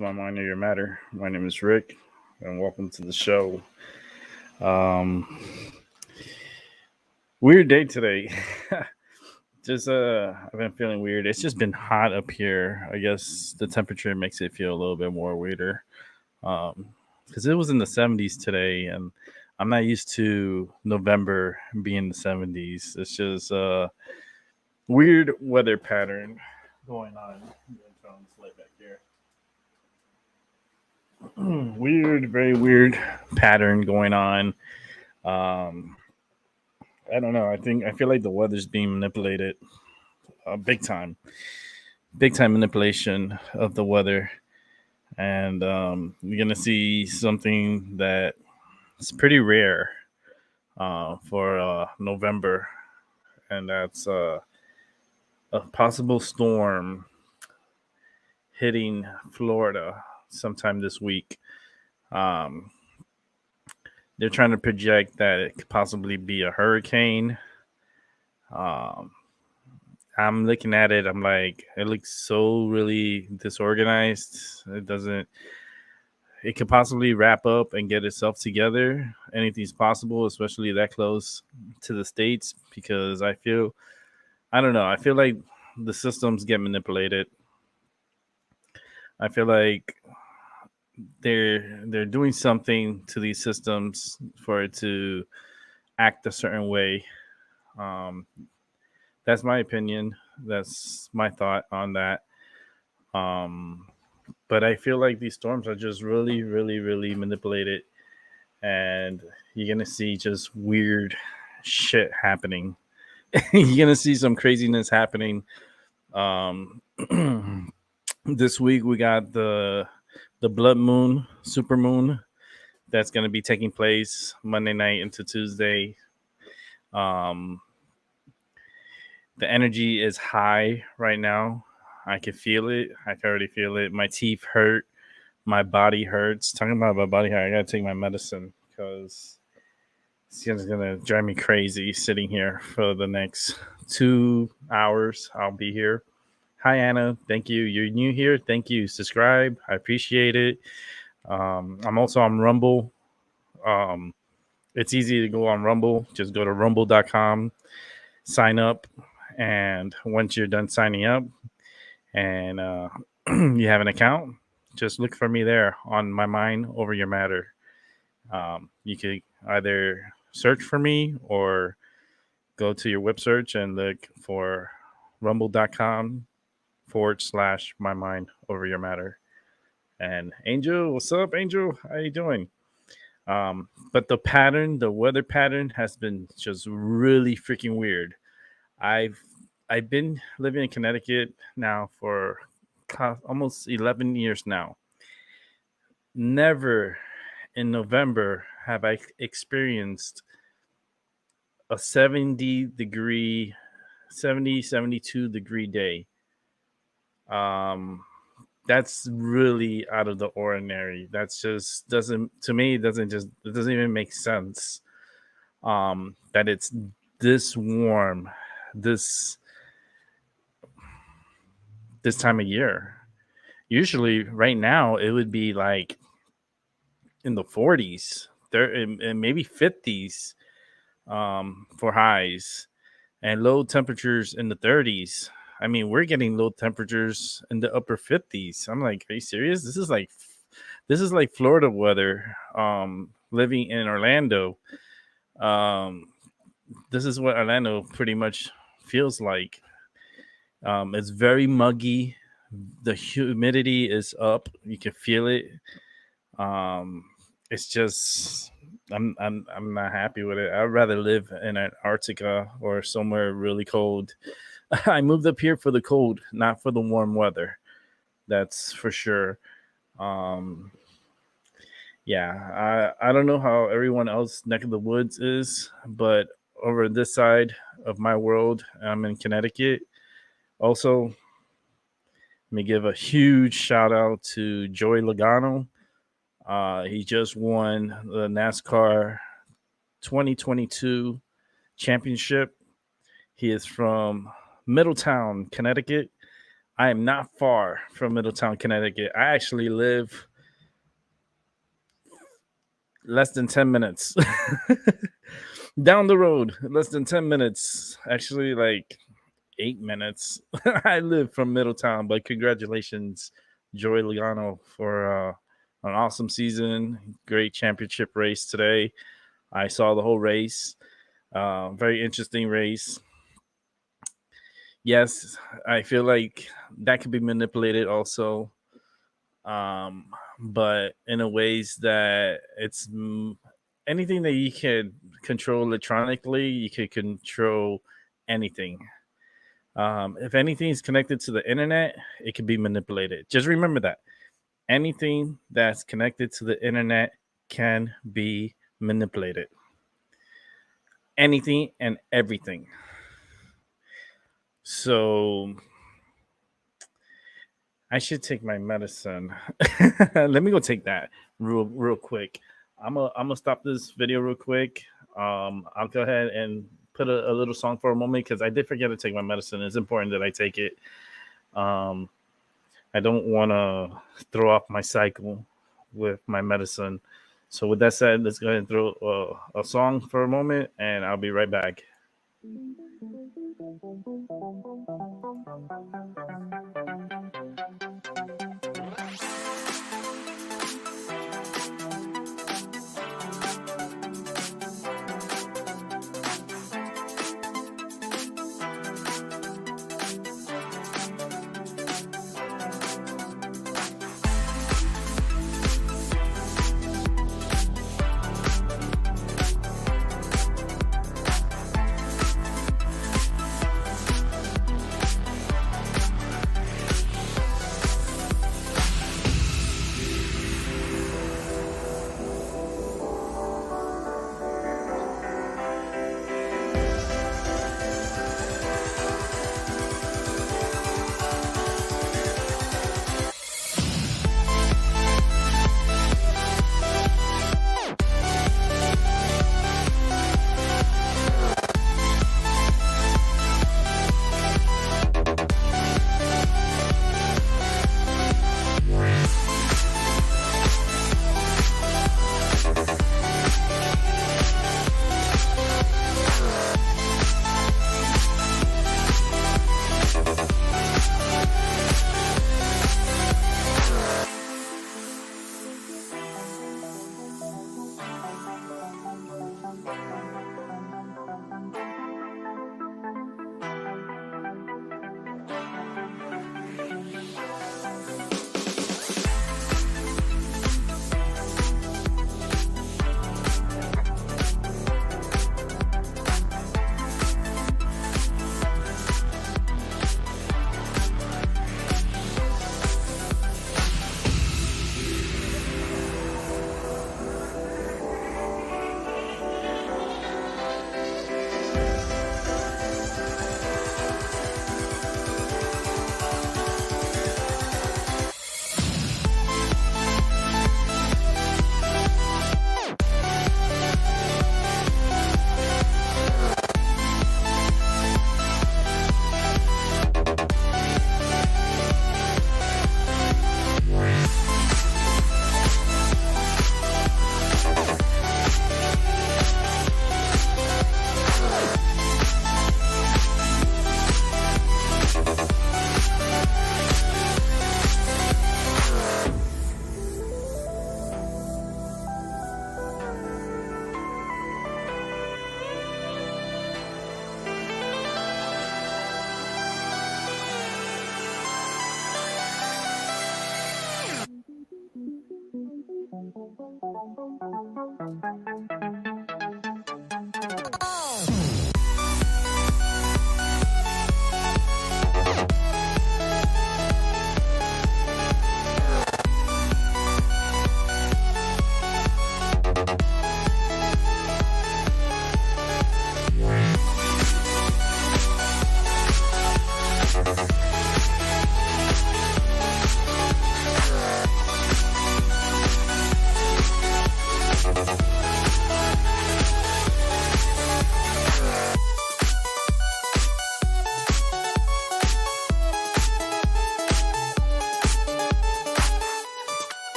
to My Mind or Your Matter. My name is Rick, and welcome to the show. Um, Weird day today. I've been feeling weird. It's just been hot up here. I guess the temperature makes it feel a little bit more weirder. Because it was in the 70s today, and I'm not used to November being the 70s. It's just a weird weather pattern going on. I'm gonna throw this light back here. Weird, very weird pattern going on. Um, I don't know. I feel like the weather's being manipulated, big time, big time manipulation of the weather, and you're gonna see something that is pretty rare for November, and that's a possible storm hitting Florida sometime this week. Um, they're trying to project that it could possibly be a hurricane. Um, I'm looking at it. I'm like, it looks so really disorganized. It doesn't. It could possibly wrap up and get itself together. Anything's possible, especially that close to the states. Because I don't know. I feel like the systems get manipulated. I feel like they're doing something to these systems for it to act a certain way. Um, that's my opinion. That's my thought on that. Um, but I feel like these storms are just really, really, really manipulated, and you're gonna see just weird shit happening. You're gonna see some craziness happening. Um, this week we got the blood moon, super moon, that's going to be taking place Monday night into Tuesday. Um, the energy is high right now. I can feel it. I can already feel it. My teeth hurt. My body hurts. Talking about my body hurt, I got to take my medicine because it's going to drive me crazy sitting here for the next 2 hours. I'll be here. Hi, Anna. Thank you. You're new here. Thank you. Subscribe. I appreciate it. I'm also on Rumble. It's easy to go on Rumble. Just go to rumble.com, sign up, and once you're done signing up and you have an account, just look for me there on My Mind Over Your Matter. You could either search for me or go to your web search and look for rumble.com/My Mind Over Your Matter. And Angel, what's up, Angel? How you doing? But the weather pattern has been just really freaking weird. I've I've been living in Connecticut now for almost 11 years now. Never in November have I experienced a 72 degree day. That's really out of the ordinary. That's just doesn't to me it doesn't even make sense. That it's this warm this this time of year. Usually, right now it would be like in the 40s, there and maybe 50s for highs, and low temperatures in the 30s. I mean, we're getting low temperatures in the upper 50s. I'm like, are you serious? This is like Florida weather. Living in Orlando, um, this is what Orlando pretty much feels like. It's very muggy. The humidity is up. You can feel it. Um, it's just I'm not happy with it. I'd rather live in Antarctica or somewhere really cold. I moved up here for the cold, not for the warm weather. That's for sure. Um, yeah, I don't know how everyone else neck of the woods is, but over this side of my world, I'm in Connecticut. Also, let me give a huge shout out to Joey Logano. He just won the NASCAR 2022 championship. He is from Middletown, Connecticut. I am not far from Middletown, Connecticut. I actually live less than 10 minutes down the road, less than 10 minutes, actually like 8 minutes. I live from Middletown, but congratulations, Joey Logano, for an awesome season. Great championship race today. I saw the whole race. Very interesting race. Yes, I feel like that could be manipulated also. But in a ways that it's anything that you can control electronically, you can control anything. If anything is connected to the internet, it can be manipulated. Just remember that anything that's connected to the internet can be manipulated. Anything and everything. So I should take my medicine. Let me go take that real quick. I'm gonna stop this video real quick. I'll go ahead and put a little song for a moment because I did forget to take my medicine. It's important that I take it. I don't want to throw off my cycle with my medicine. So with that said, let's go ahead and throw a song for a moment, and I'll be right back.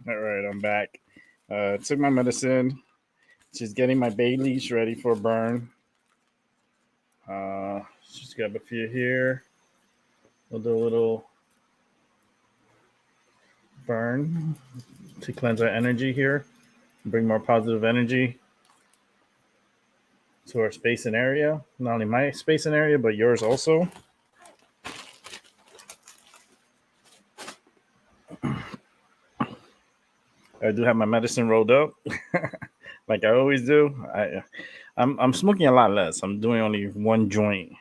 All right, I'm back. Took my medicine. Just getting my bay leaves ready for burn. Just grab a few here. We'll do a little burn to cleanse our energy here. Bring more positive energy to our space and area. Not only my space and area, but yours also. I do have my medicine rolled up, like I always do. I'm smoking a lot less. I'm doing only one joint,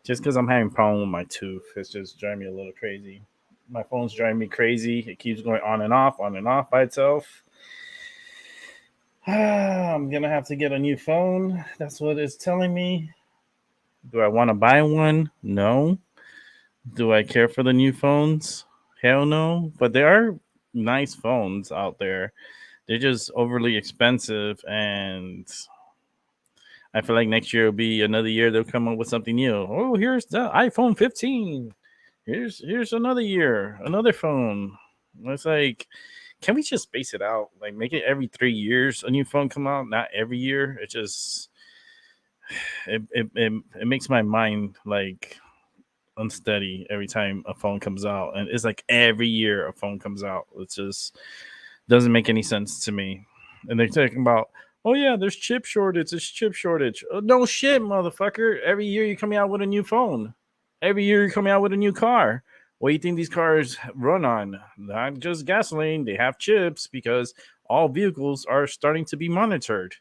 just because I'm having a problem with my tooth. It's just driving me a little crazy. My phone's driving me crazy. It keeps going on and off by itself. I'm gonna have to get a new phone. That's what it's telling me. Do I want to buy one? No. Do I care for the new phones? Hell no. But there are nice phones out there. They're just overly expensive, and I feel like next year will be another year they'll come up with something new. Oh, here's the iPhone 15. Here's another year, another phone. It's like, can we just space it out? Like, make it every 3 years a new phone come out, not every year. It just it makes my mind like unsteady every time a phone comes out, and it's like every year a phone comes out. It just doesn't make any sense to me. And they're talking about, oh yeah, there's chip shortage. It's chip shortage. Oh, no shit, motherfucker. Every year you're coming out with a new phone. Every year you're coming out with a new car. What do you think these cars run on? Not just gasoline. They have chips because all vehicles are starting to be monitored.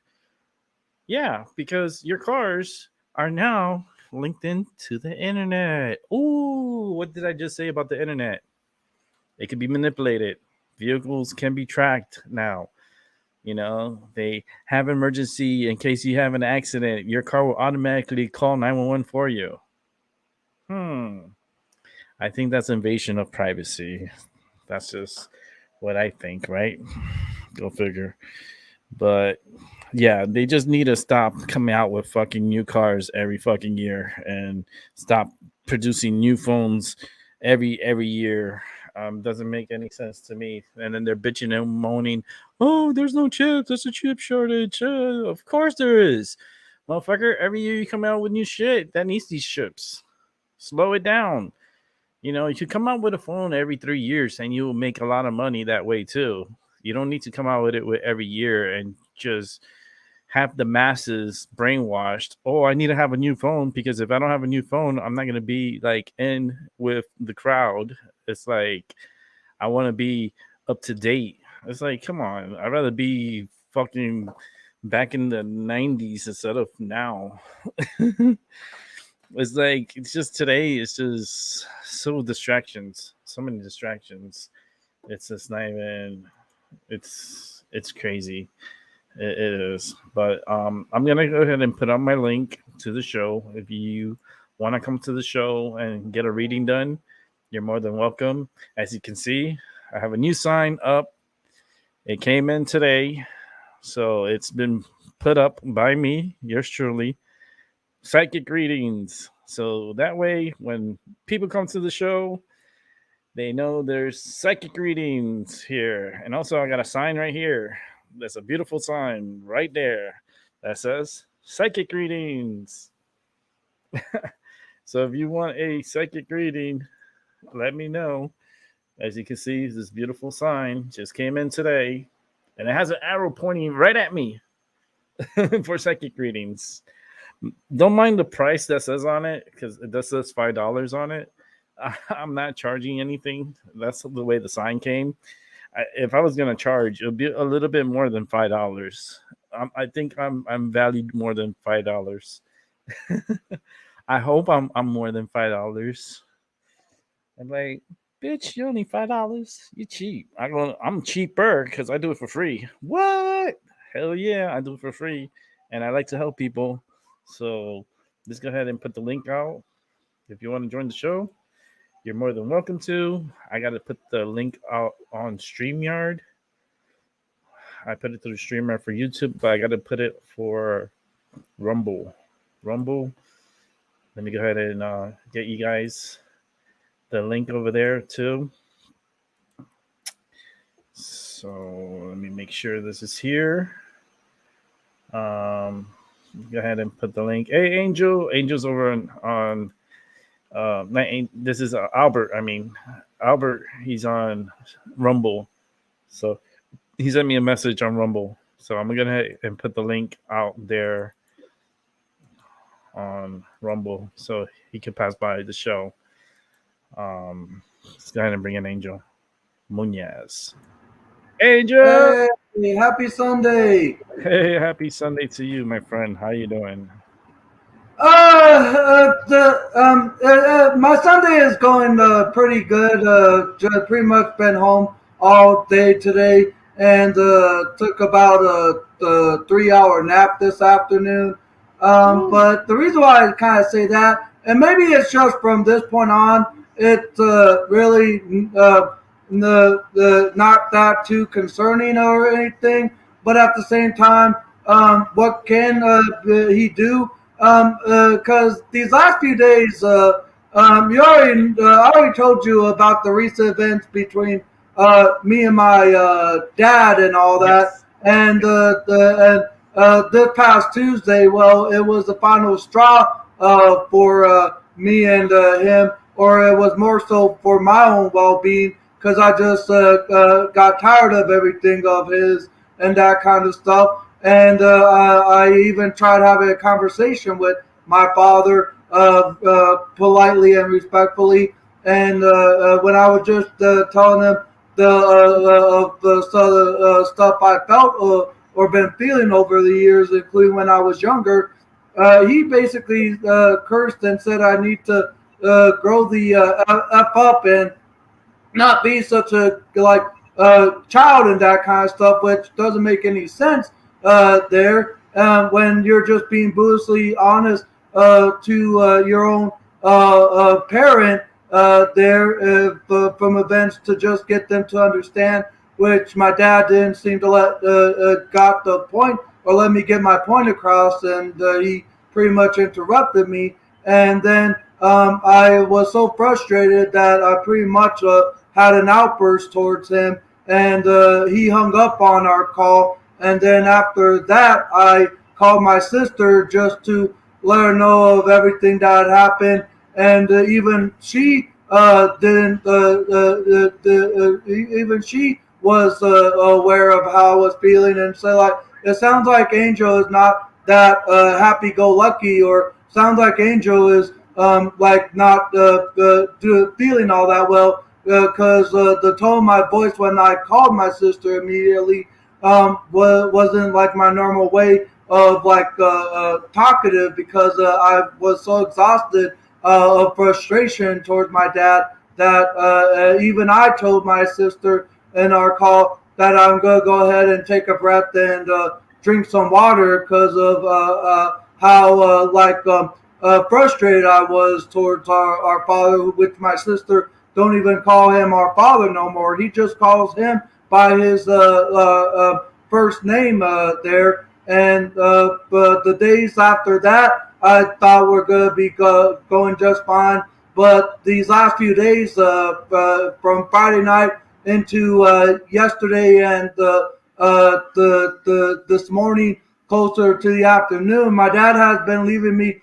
Yeah, because your cars are now linked into the internet. Ooh, what did I just say about the internet? It can be manipulated. Vehicles can be tracked now. They have emergency in case you have an accident. Your car will automatically call 911 for you. I think that's invasion of privacy. That's just what I think, right? Go figure. But yeah, they just need to stop coming out with fucking new cars every fucking year and stop producing new phones every year. Doesn't make any sense to me. And then they're bitching and moaning, "Oh, there's no chips. There's a chip shortage." Of course there is, motherfucker. Every year you come out with new shit that needs these chips. Slow it down. You should come out with a phone every 3 years, and you'll make a lot of money that way too. You don't need to come out with it with every year and just have the masses brainwashed. Oh, I need to have a new phone because if I don't have a new phone, I'm not going to be like in with the crowd. It's like I want to be up to date. It's like, come on. I'd rather be fucking back in the 90s instead of now. It's like, it's just today, it's just so many distractions. It's just not even, it's crazy. It is. But I'm gonna go ahead and put on my link to the show. If you want to come to the show and get a reading done, you're more than welcome. As you can see, I have a new sign up. It came in today, so it's been put up by me, yours truly. Psychic readings. So that way, when people come to the show, they know there's psychic readings here. And also, I got a sign right here. That's a beautiful sign right there that says psychic readings. So if you want a psychic reading, let me know. As you can see, this beautiful sign just came in today, and it has an arrow pointing right at me for psychic readings. Don't mind the price that says on it because it does says $5 on it. I'm not charging anything. That's the way the sign came. If I was gonna charge, it would be a little bit more than $5. I think I'm valued more than $5. I hope I'm more than $5. I'm like, bitch, you only $5. You cheap. I'm cheaper because I do it for free. What? Hell yeah, I do it for free, and I like to help people. So let's go ahead and put the link out. If you want to join the show, you're more than welcome to. I got to put the link out on Streamyard. I put it through Streamyard for YouTube, but I got to put it for Rumble. Let me go ahead and get you guys the link over there too. So let me make sure this is here. Go ahead and put the link. Hey, Angel's over on this is Albert. Albert. He's on Rumble, so he sent me a message on Rumble. So I'm gonna and put the link out there on Rumble so he can pass by the show. Let's go ahead and bring in Angel Munez. Angel! Hey, happy Sunday! Hey, happy Sunday to you, my friend. How you doing? My Sunday is going pretty good. Just pretty much been home all day today, and took about a 3-hour nap this afternoon. But the reason why I kind of say that, and maybe it's just from this point on, it's really not that too concerning or anything. But at the same time, what can he do? Because these last few days, I already told you about the recent events between me and my dad and all that. Yes. And this past Tuesday, well, it was the final straw for me and him, or it was more so for my own well-being, because I just got tired of everything of his and that kind of stuff. And I even tried having a conversation with my father politely and respectfully. And when I was just telling him the stuff I felt or been feeling over the years, including when I was younger, he basically cursed and said I need to grow the F up and not be such a child and that kind of stuff, which doesn't make any sense there when you're just being brutally honest to your own parent there from events to just get them to understand, which my dad didn't seem to let got the point or let me get my point across, and he pretty much interrupted me. And then I was so frustrated that I pretty much had an outburst towards him, and he hung up on our call. And then after that, I called my sister just to let her know of everything that had happened, and even she didn't. Even she was aware of how I was feeling, and said, like, it sounds like Angel is not that happy-go-lucky, or sounds like Angel is not feeling all that well, because the tone of my voice when I called my sister immediately wasn't like my normal way of talkative, because I was so exhausted of frustration towards my dad that even I told my sister in our call that I'm going to go ahead and take a breath and drink some water, because of how frustrated I was towards our father, which my sister don't even call him our father no more. He just calls him by his first name there. And but the days after that, I thought we're going to be going just fine. But these last few days, from Friday night into yesterday and this morning, closer to the afternoon, my dad has been leaving me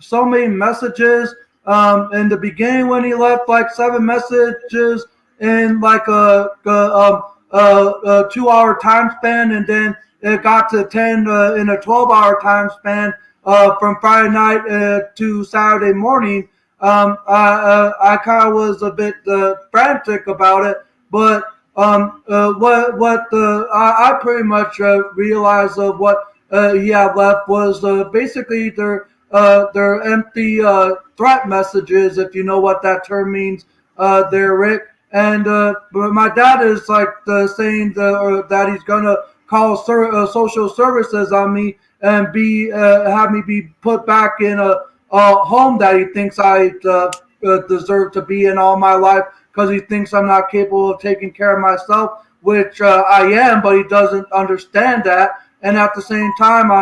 so many messages. In the beginning, when he left like 7 messages in like a 2-hour time span, and then it got to 10 in a 12-hour time span from Friday night to Saturday morning. I kind of was a bit frantic about it, but I pretty much realized of what he had left was basically their empty threat messages, if you know what that term means there, Rick. And but my dad is like saying that he's gonna call social services on me and have me be put back in a home that he thinks I deserve to be in all my life, because he thinks I'm not capable of taking care of myself, which I am, but he doesn't understand that. And at the same time,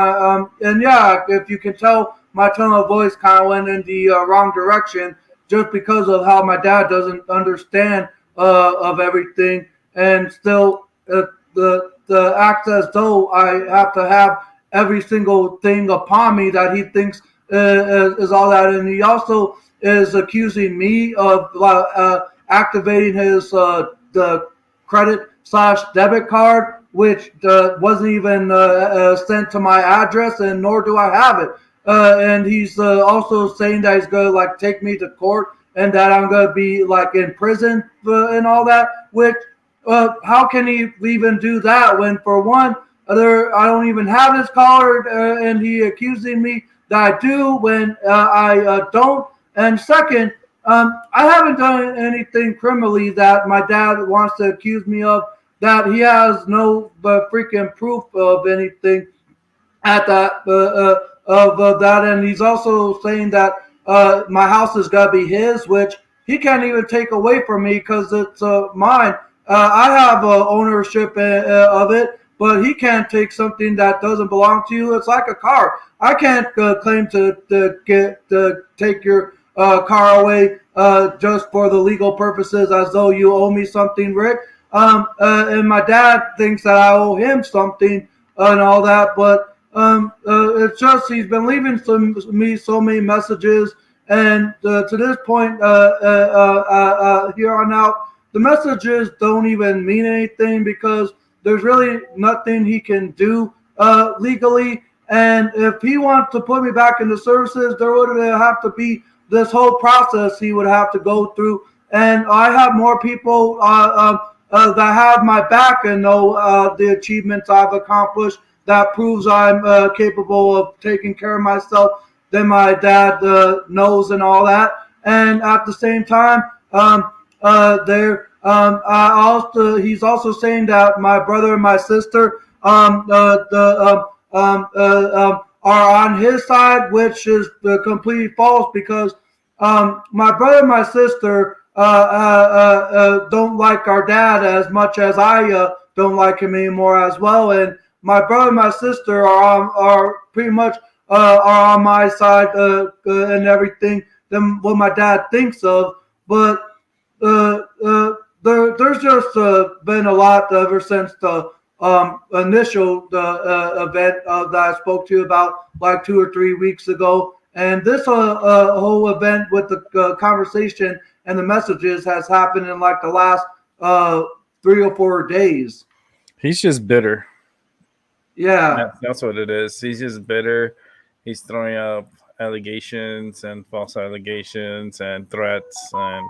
if you can tell, my tone of voice kind of went in the wrong direction, just because of how my dad doesn't understand of everything. and still the act as though I have to have every single thing upon me that he thinks is all that. And he also is accusing me of activating his the credit/debit card, which wasn't even sent to my address, and nor do I have it. And he's also saying that he's gonna like take me to court and that I'm gonna be like in prison and all that. Which how can he even do that when, for one, I don't even have his card, and he accusing me that I do when I don't. And second, I haven't done anything criminally that my dad wants to accuse me of. That he has no freaking proof of anything at that of that, and he's also saying that my house is gonna be his, which he can't even take away from me because it's mine. I have ownership of it, but he can't take something that doesn't belong to you. It's like a car. I can't claim to take your car away just for the legal purposes, as though you owe me something, Rick. And my dad thinks that I owe him something and all that, but it's just he's been leaving me so many messages, and to this point, here on out, the messages don't even mean anything because there's really nothing he can do legally. And if he wants to put me back into services, there would have to be this whole process he would have to go through. And I have more people that have my back and know the achievements I've accomplished that proves I'm capable of taking care of myself than my dad knows and all that. And at the same time, he's also saying that my brother and my sister are on his side, which is completely false because my brother and my sister don't like our dad as much as I don't like him anymore as well. And my brother and my sister are pretty much are on my side and everything than what my dad thinks of. But there's just been a lot ever since the initial event that I spoke to you about like 2 or 3 weeks ago. And this whole event with the conversation and the messages has happened in like the last 3 or 4 days. He's just bitter. Yeah. That's what it is. He's just bitter. He's throwing up allegations and false allegations and threats. And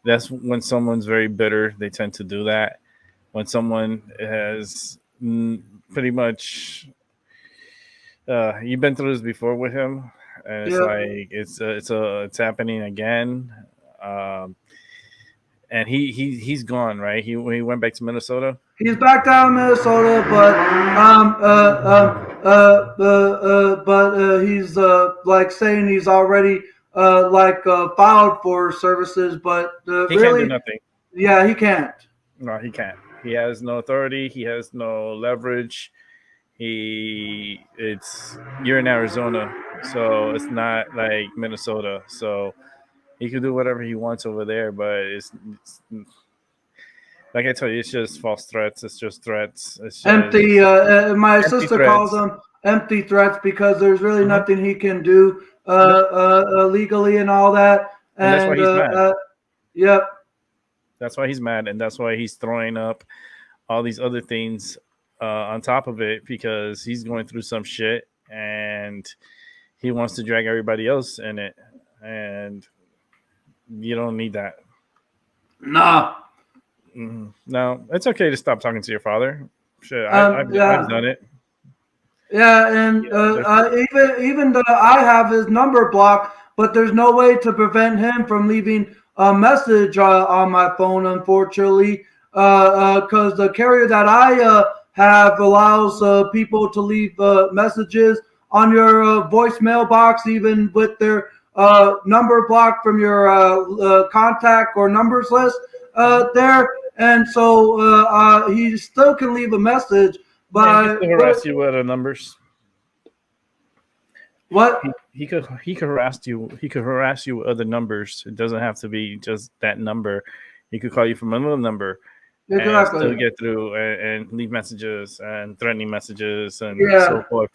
that's when someone's very bitter, they tend to do that. When someone has pretty much, you've been through this before with him, and it's like it's happening again. And he's gone, right? He went back to Minnesota. He's back down in Minnesota, but he's like saying he's already filed for services, but he really can't do nothing. Yeah, he can't. No, he can't. He has no authority. He has no leverage. You're in Arizona, so it's not like Minnesota. So he can do whatever he wants over there, but it's like I told you, it's just false threats. It's just threats. It's just empty. My empty sister threats. calls them empty threats because there's really nothing he can do legally and all that. And that's why he's mad. Yep. That's why he's mad, and that's why he's throwing up all these other things on top of it because he's going through some shit and he wants to drag everybody else in it, and you don't need that. No. No, it's okay to stop talking to your father. Shit, I've done it. Yeah, and even though I have his number blocked, but there's no way to prevent him from leaving a message on my phone, unfortunately, because the carrier that I have allows people to leave messages on your voicemail box, even with their number blocked from your contact or numbers list there. And so he still can leave a message. But he could harass you with other numbers. What? He could harass you. He could harass you with other numbers. It doesn't have to be just that number. He could call you from another number. and exactly. still get through and leave messages and threatening messages and so Yeah, forth.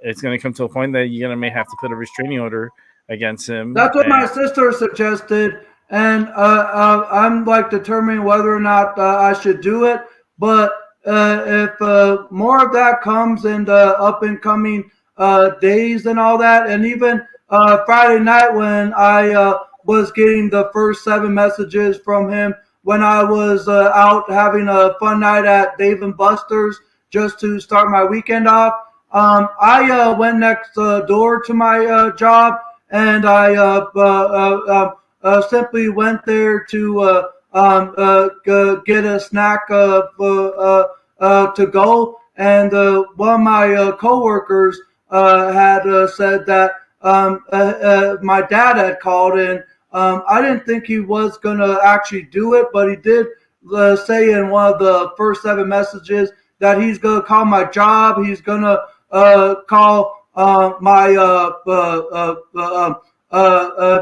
It's going to come to a point that you're going to may have to put a restraining order against him. that's what my sister suggested, and I'm like determining whether or not I should do it. But if more of that comes in the up and coming days and all that, and even Friday night when I was getting the first 7 messages from him when I was out having a fun night at Dave and Buster's just to start my weekend off. I went next door to my job, and I simply went there to get a snack to go. And one of my coworkers had said that my dad had called, and I didn't think he was going to actually do it, but he did say in one of the first 7 messages that he's going to call my job. He's going to call my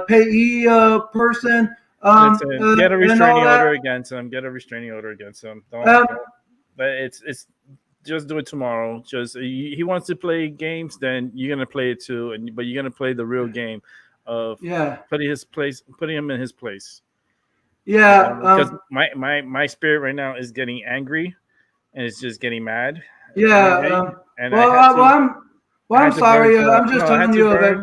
payee person. Get a And all restraining that. order against him. Get a restraining order against him. Um, But it's just do it tomorrow. Just he wants to play games, then you're gonna play it too. But you're gonna play the real game of yeah, putting him in his place. yeah, Because my spirit right now is getting angry and it's just getting mad. yeah. And Well, I'm sorry. I'm just telling you of it.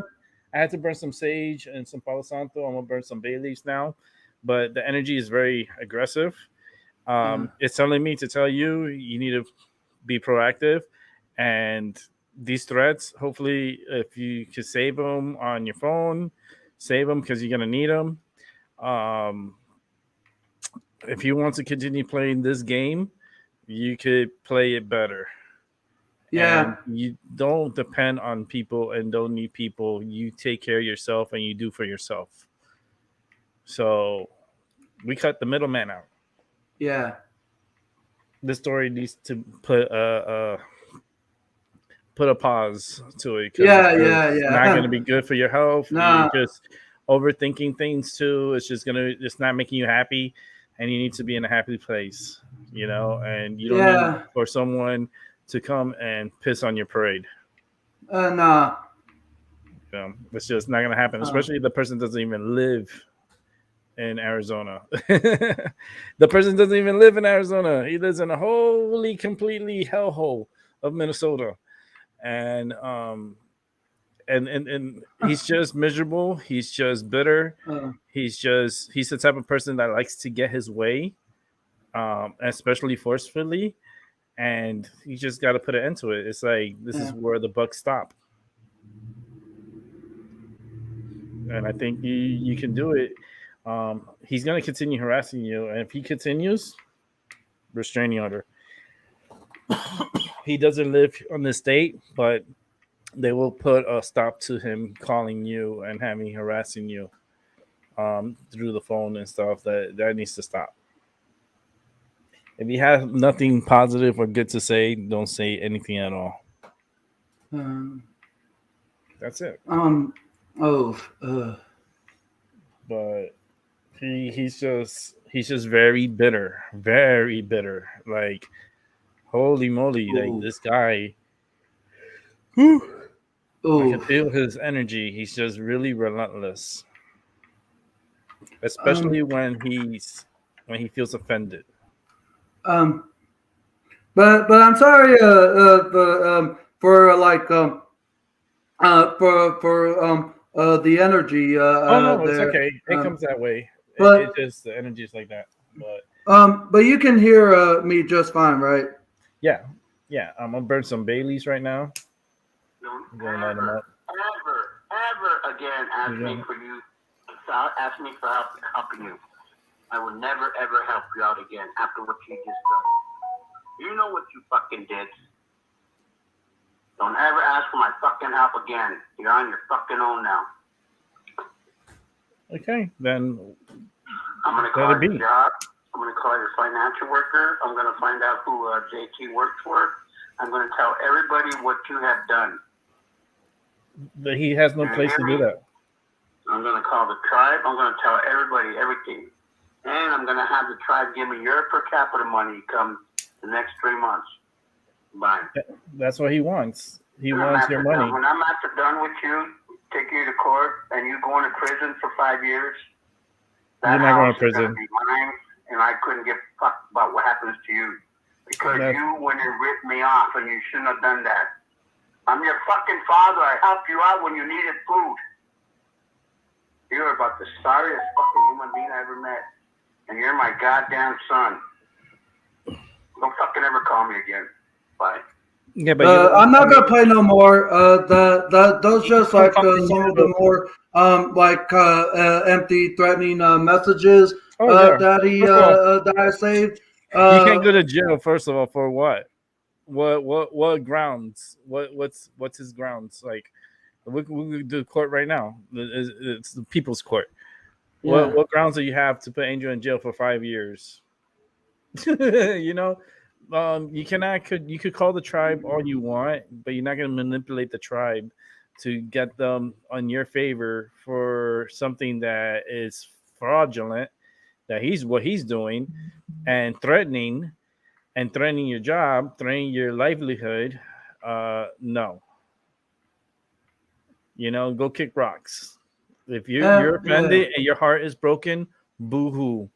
I had to burn some sage and some Palo Santo. I'm gonna burn some bay leaves now, but the energy is very aggressive. It's telling me to tell you need to be proactive, and these threats. Hopefully, if you could save them on your phone, save them because you're gonna need them. If you want to continue playing this game, you could play it better. Yeah. And you don't depend on people and don't need people. You take care of yourself and you do for yourself. So we cut the middleman out. Yeah. This story needs to put a pause to it. Yeah. It's not going to be good for your health. Nah. You're just overthinking things too. It's not making you happy, and you need to be in a happy place, and you don't need for someone to come and piss on your parade. Nah. It's just not going to happen, especially if the person doesn't even live in Arizona. The person doesn't even live in Arizona. He lives in a completely hellhole of Minnesota. And he's just miserable. He's just bitter. He's the type of person that likes to get his way, especially forcefully. And you just got to put an end to it. It's like this is where the buck stop. And I think you can do it. He's going to continue harassing you, and if he continues, restraining order. He doesn't live on the state, but they will put a stop to him calling you and having harassing you through the phone and stuff. That needs to stop. If you have nothing positive or good to say, don't say anything at all. That's it. But he's just very bitter, very bitter. Like, holy moly, like this guy. I can feel his energy. He's just really relentless, especially when he feels offended. But I'm sorry for the energy. No, it's there. okay. It comes that way. But it just the energy is like that. But you can hear me just fine, right? Yeah. I'm gonna burn some Baileys right now. Don't ever again ask me for helping you. I will never ever help you out again after what you just done. You know what you fucking did. Don't ever ask for my fucking help again. You're on your fucking own now. Okay, then I'm gonna call your job. I'm gonna call your financial worker. I'm gonna find out who JT works for. I'm gonna tell everybody what you have done. But he has no place to do that. I'm gonna call the tribe. I'm gonna tell everybody everything. And I'm going to have the tribe give me your per capita money come the next 3 months. Bye. That's what he wants. He wants your money. When I'm after done with you, taking you to court, and you going to prison for 5 years, that You're not going house to prison. is going to be mine, and I couldn't give a fuck about what happens to you. Because you went and ripped me off, and you shouldn't have done that. I'm your fucking father. I helped you out when you needed food. You're about the sorriest fucking human being I ever met. And you're my goddamn son. Don't fucking ever call me again. Bye. Yeah, but I'm not gonna play no more. Those just like some of the more empty, threatening messages that I saved. You can't go to jail, first of all, for what? What grounds? What's his grounds? Like, we can do court right now. It's the people's court. Yeah. What grounds do you have to put Angel in jail for 5 years? You know, you could call the tribe all you want, but you're not going to manipulate the tribe to get them on your favor for something that is fraudulent. That what he's doing, and threatening your job, threatening your livelihood. No. You know, go kick rocks. If you're offended and your heart is broken, boo-hoo.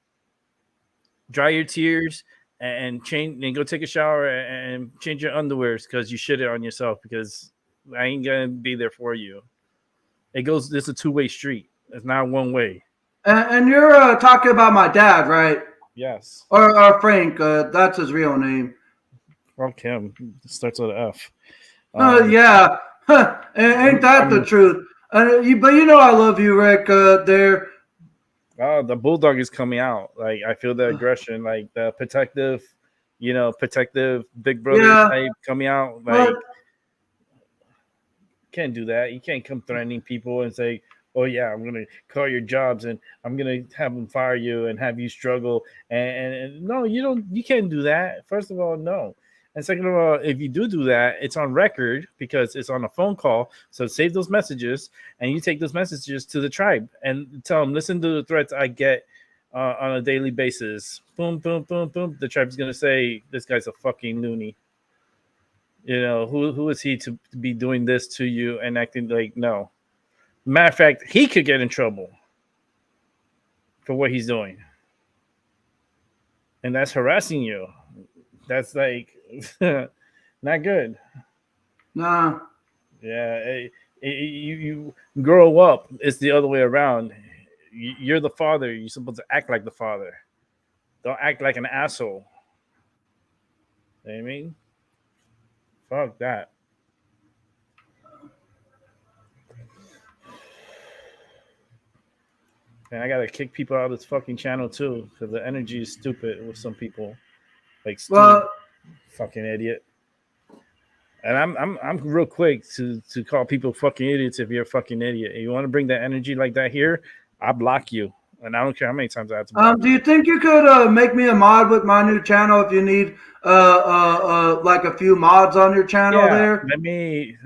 Dry your tears and go take a shower and change your underwears because you shit it on yourself, because I ain't gonna be there for you. It's a two-way street. It's not one way. And you're talking about my dad, right? Yes. Or Frank, that's his real name. Fuck him. It starts with an F. Yeah. Ain't that the truth? But you know I love you, Rick. There. Oh, the bulldog is coming out. Like, I feel the aggression, like the protective big brother type coming out. Like, can't do that. You can't come threatening people and say, "Oh yeah, I'm gonna call your jobs and I'm gonna have them fire you and have you struggle." And no, you don't. You can't do that. First of all, no. And second of all, if you do that, it's on record because it's on a phone call. So save those messages and you take those messages to the tribe and tell them, listen to the threats I get on a daily basis. Boom, boom, boom, boom. The tribe's going to say, this guy's a fucking loony. You know, who is he to be doing this to you and acting like, no. Matter of fact, he could get in trouble for what he's doing. And that's harassing you. That's like not good. Nah. Yeah, you grow up. It's the other way around. You're the father. You're supposed to act like the father. Don't act like an asshole. You know what I mean? Fuck that. And I gotta kick people out of this fucking channel too, because the energy is stupid with some people. Like, fucking idiot. And I'm real quick to call people fucking idiots if you're a fucking idiot. If you want to bring that energy like that here, I'll block you. And I don't care how many times I have to block do you think you could make me a mod with my new channel if you need like a few mods on your channel there? Let me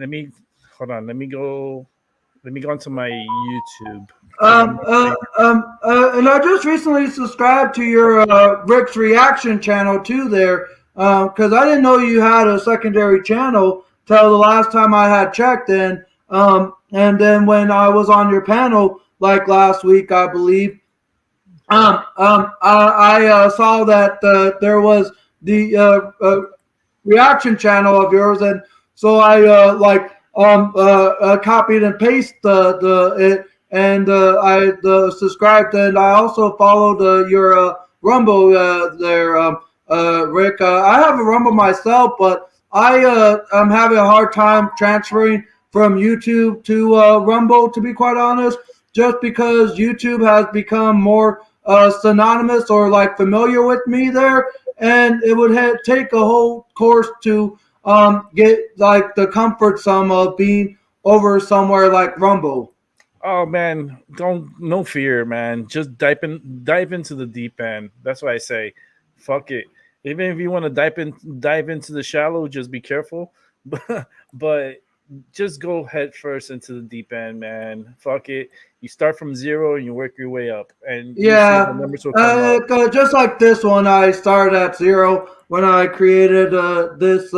hold on. Let me go into my YouTube. And I just recently subscribed to your Rick's Reaction channel too there, because I didn't know you had a secondary channel till the last time I had checked in. And then when I was on your panel like last week, I believe, I saw that there was the reaction channel of yours, and so I copied and pasted it. And I subscribed, and I also followed your Rumble there, Rick. I have a Rumble myself, but I'm having a hard time transferring from YouTube to Rumble, to be quite honest, just because YouTube has become more synonymous or like familiar with me there, and it would take a whole course to get like the comfort some of being over somewhere like Rumble. Oh man, no fear, man. Just dive into the deep end. That's why I say, fuck it. Even if you want to dive into the shallow, just be careful. But just go head first into the deep end, man. Fuck it. You start from zero and you work your way up, and you see the Yeah, numbers will come up. just like this one, I started at zero when I created this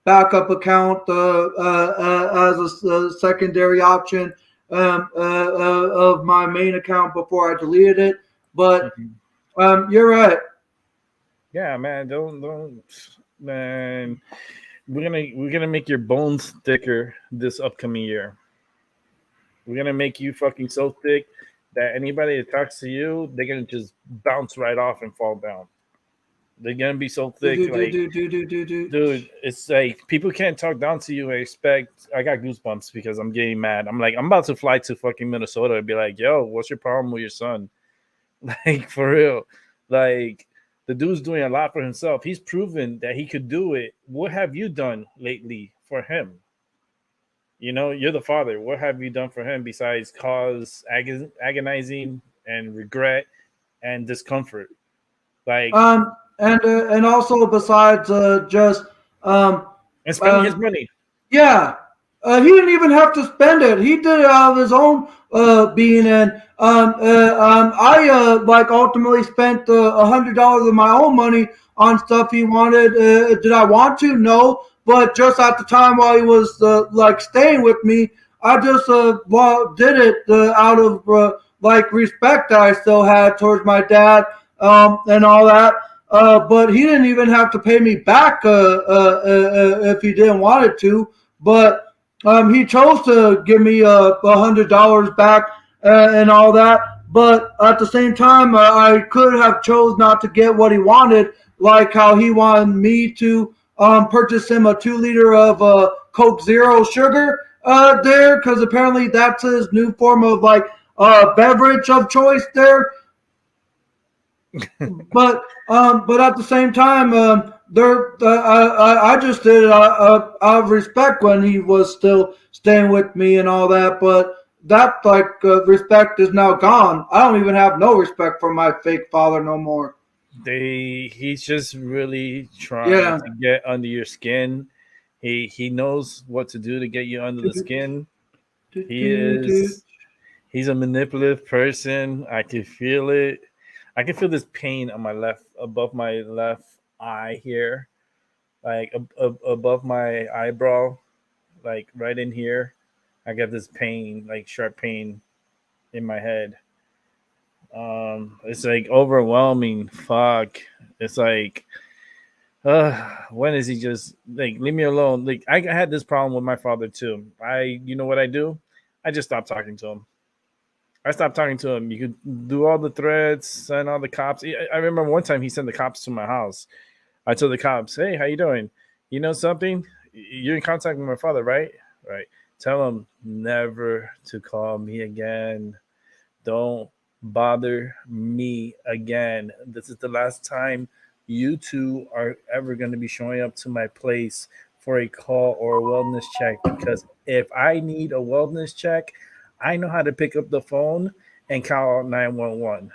backup account as a secondary option of my main account before I deleted it. But Mhm. you're right. Yeah, man. Don't, man. We're gonna make your bones thicker this upcoming year. We're gonna make you fucking so thick that anybody that talks to you, they're gonna just bounce right off and fall down. They're gonna be so Do, thick, do, do, like, do, do, do, do, do. dude. It's like people can't talk down to you and expect. I got goosebumps because I'm getting mad. I'm like, I'm about to fly to fucking Minnesota and be like, yo, what's your problem with your son? Like, for real. Like, the dude's doing a lot for himself. He's proven that he could do it. What have you done lately for him? You know, you're the father. What have you done for him besides cause agonizing and regret and discomfort? Like, And also besides just um, and spending his um, money. yeah, he didn't even have to spend it. He did it out of his own being. And I like ultimately spent $100 of my own money on stuff he wanted. Did I want to? No. But just at the time while he was like staying with me, I just did it out of like respect that I still had towards my dad and all that. But he didn't even have to pay me back if he didn't want it to. But he chose to give me $100 back and all that. But at the same time, I could have chose not to get what he wanted, like how he wanted me to purchase him a 2 liter of Coke Zero sugar there, because apparently that's his new form of like beverage of choice there. But at the same time, I just did it out of respect when he was still staying with me and all that. But that like respect is now gone. I don't even have no respect for my fake father no more. He's just really trying Yeah. to get under your skin. He knows what to do to get you under the skin. He is he's a manipulative person. I can feel it. I can feel this pain on my left, above my left eye here, like above my eyebrow, like right in here. I got this pain, like sharp pain in my head. It's like overwhelming. Fuck. It's like, when is he just like leave me alone? Like I had this problem with my father too. You know what I do? I just stopped talking to him. I stopped talking to him. You could do all the threats, send all the cops. I remember one time he sent the cops to my house. I told the cops, "Hey, how you doing? You know something? You're in contact with my father, right? Right. Tell him never to call me again. Don't bother me again. This is the last time you two are ever going to be showing up to my place for a call or a wellness check. Because if I need a wellness check, I know how to pick up the phone and call 911.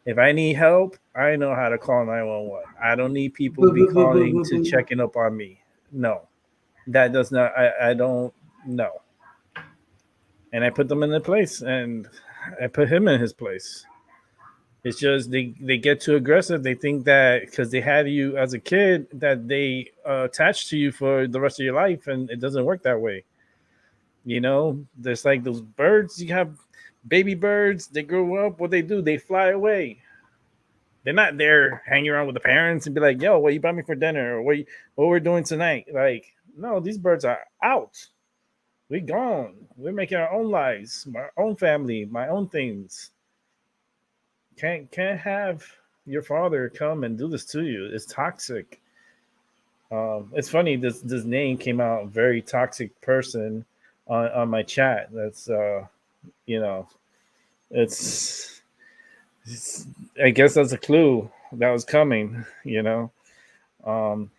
If I need help, I know how to call 911. I don't need people be calling to checking up on me. No, that does not. I don't know. And I put them in their place, and I put him in his place. It's just they get too aggressive. They think that because they had you as a kid that they attach to you for the rest of your life, and it doesn't work that way. You know, there's like those birds. You have baby birds. They grow up. What they do? They fly away. They're not there hanging around with the parents and be like, "Yo, what you brought me for dinner?" Or what we're doing tonight. Like, no, these birds are out. We gone. We're making our own lives, my own family, my own things. Can't have your father come and do this to you. It's toxic. It's funny. This name came out very toxic person on my chat. That's you know, it's I guess that's a clue that was coming. You know,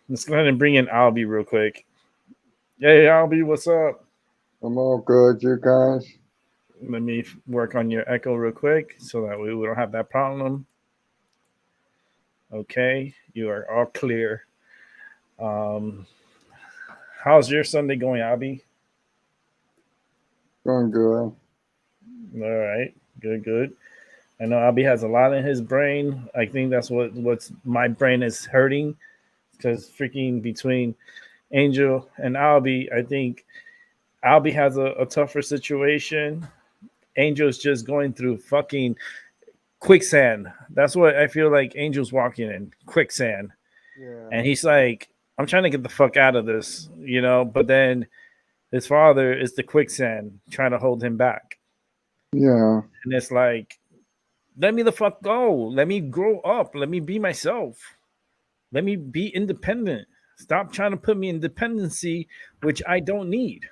let's go ahead and bring in Albie real quick. Hey, Albie, what's up? I'm all good, you guys. Let me work on your echo real quick so that we don't have that problem. Okay, you are all clear. Um, how's your Sunday going, Albie? Going good. All right, good. I know Albie has a lot in his brain. I think that's what's my brain is hurting because freaking between Angel and Albie, I think Albie has a tougher situation. Angel's just going through fucking quicksand. That's what I feel like Angel's walking in quicksand. Yeah. And he's like, I'm trying to get the fuck out of this, you know, but then his father is the quicksand trying to hold him back. Yeah. And it's like, let me the fuck go. Let me grow up. Let me be myself. Let me be independent. Stop trying to put me in dependency, which I don't need.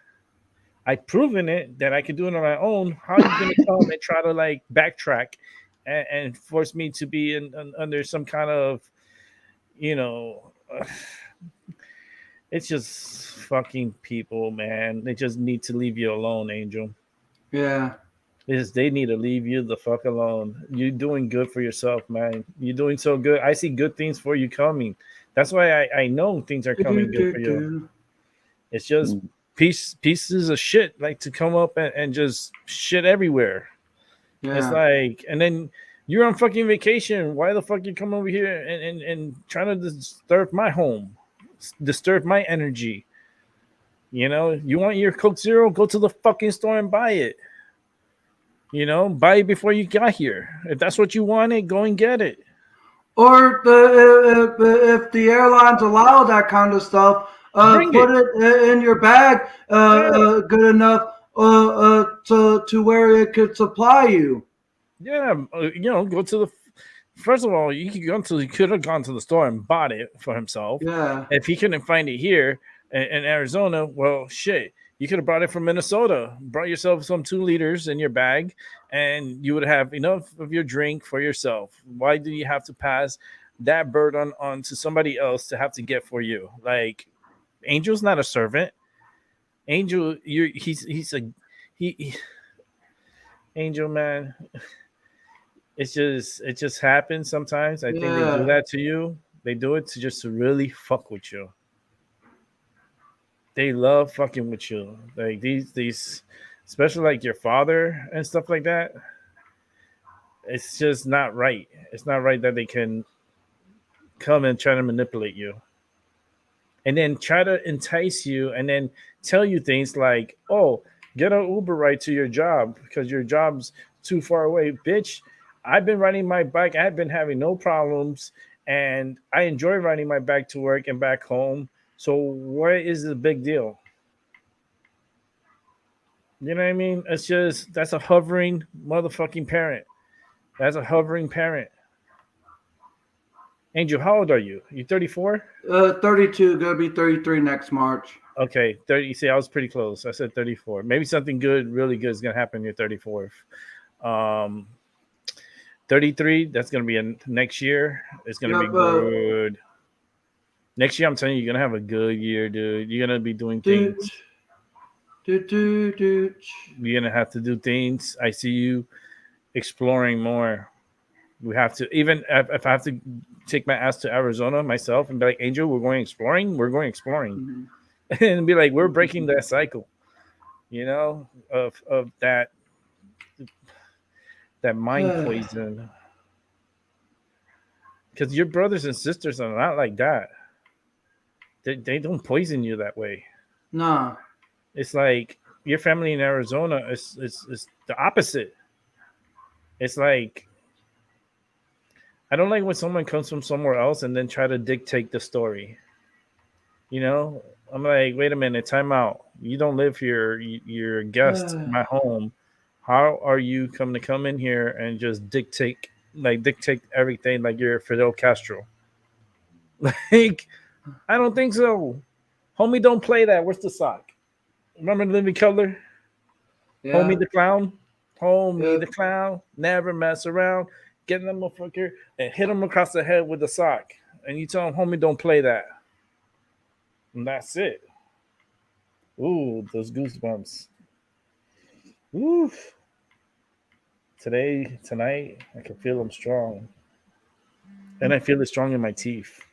I've proven it that I can do it on my own. How are you going to come and try to like backtrack and force me to be under some kind of, you know, it's just fucking people, man. They just need to leave you alone, Angel. Yeah. They need to leave you the fuck alone. You're doing good for yourself, man. You're doing so good. I see good things for you coming. That's why I know things are coming good for you. It's just pieces of shit like to come up and just shit everywhere. Yeah. It's like, and then you're on fucking vacation. Why the fuck you come over here and trying to disturb my home, disturb my energy? You know, you want your Coke Zero? Go to the fucking store and buy it. You know, buy it before you got here. If that's what you wanted, go and get it. Or if the airlines allow that kind of stuff, put it in your bag good enough to where it could supply you. Yeah, you know, go to the. First of all, he could have gone to the store and bought it for himself. Yeah. If he couldn't find it here in Arizona, well, shit. You could have brought it from Minnesota, brought yourself some 2 liters in your bag, and you would have enough of your drink for yourself. Why do you have to pass that burden on to somebody else to have to get for you? Like, Angel's not a servant. Angel, he's Angel, man. It just happens sometimes. I think they do that to you. They do it to really fuck with you. They love fucking with you. Like these, especially like your father and stuff like that. It's just not right. It's not right that they can come and try to manipulate you. And then try to entice you and then tell you things like, oh, get an Uber ride to your job because your job's too far away. Bitch, I've been riding my bike. I've been having no problems. And I enjoy riding my bike to work and back home. So what is the big deal? You know what I mean? It's just, that's a hovering motherfucking parent. That's a hovering parent. Angel, how old are you? You 34? 32, gonna be 33 next March. Okay, 30. See, I was pretty close. I said 34. Maybe something good, really good is gonna happen. You're 34th. 33. That's gonna be next year. It's gonna be good. Next year, I'm telling you, you're gonna have a good year, dude. You're gonna be doing things. You're gonna have to do things. I see you exploring more. We have to, even if I have to take my ass to Arizona myself and be like, Angel, we're going exploring. We're going exploring, and be like, we're breaking that cycle, you know, of that mind poison. Because your brothers and sisters are not like that. They don't poison you that way. No. It's like your family in Arizona is the opposite. It's like, I don't like when someone comes from somewhere else and then try to dictate the story. You know, I'm like, wait a minute, time out. You don't live here. You're a guest in my home. How are you come in here and just dictate everything like you're Fidel Castro? Like, I don't think so. Homie, don't play that. Where's the sock? Remember Living Color? Yeah. Homie the clown? Homie the clown. Never mess around. Get that motherfucker and hit him across the head with the sock. And you tell him, homie, don't play that. And that's it. Ooh, those goosebumps. Ooh. Tonight, I can feel them strong. And I feel it strong in my teeth.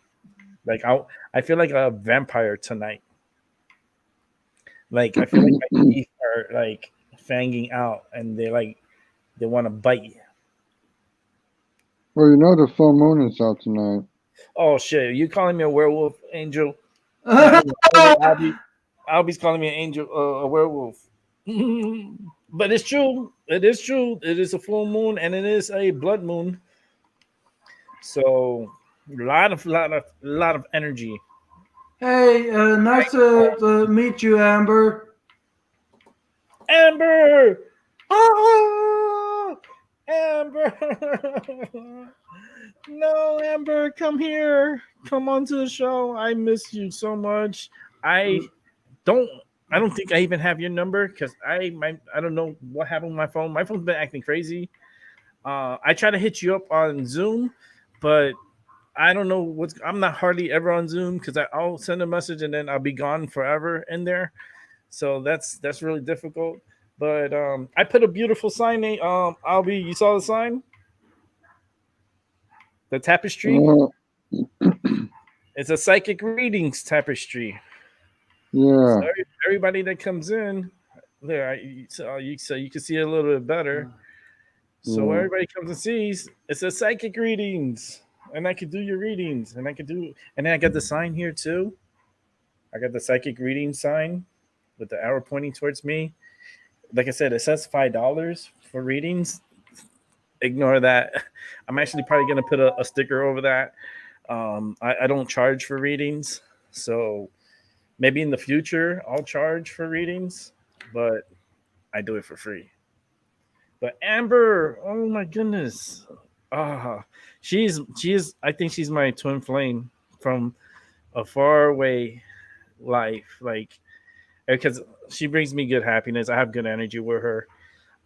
Like I feel like a vampire tonight. Like I feel like my teeth are like fanging out, and they want to bite. Well, you know the full moon is out tonight. Oh shit! You calling me a werewolf, Angel? Albie's calling me an angel, a werewolf. But it's true. It is true. It is a full moon, and it is a blood moon. So, lot of energy. Hey, nice to meet you, Amber. Amber! Oh, Amber! No, Amber, come here. Come onto the show. I miss you so much. I don't think I even have your number because I don't know what happened with my phone. My phone's been acting crazy. I try to hit you up on Zoom, but I don't know I'm not hardly ever on Zoom because I'll send a message and then I'll be gone forever in there. So that's really difficult. But I put a beautiful sign. Albie, you saw the sign? The tapestry? It's a psychic readings tapestry. Yeah. So everybody that comes in there, so you can see it a little bit better. So everybody comes and sees, it's a psychic readings, and I can do your readings, and then I got the sign here too. I got the psychic reading sign with the arrow pointing towards me. Like I said, it says $5 for readings. Ignore that. I'm actually probably going to put a sticker over that. I don't charge for readings, so maybe in the future I'll charge for readings, but I do it for free. But Amber, oh my goodness, she's I think she's my twin flame from a far away life, like because she brings me good happiness. I have good energy with her.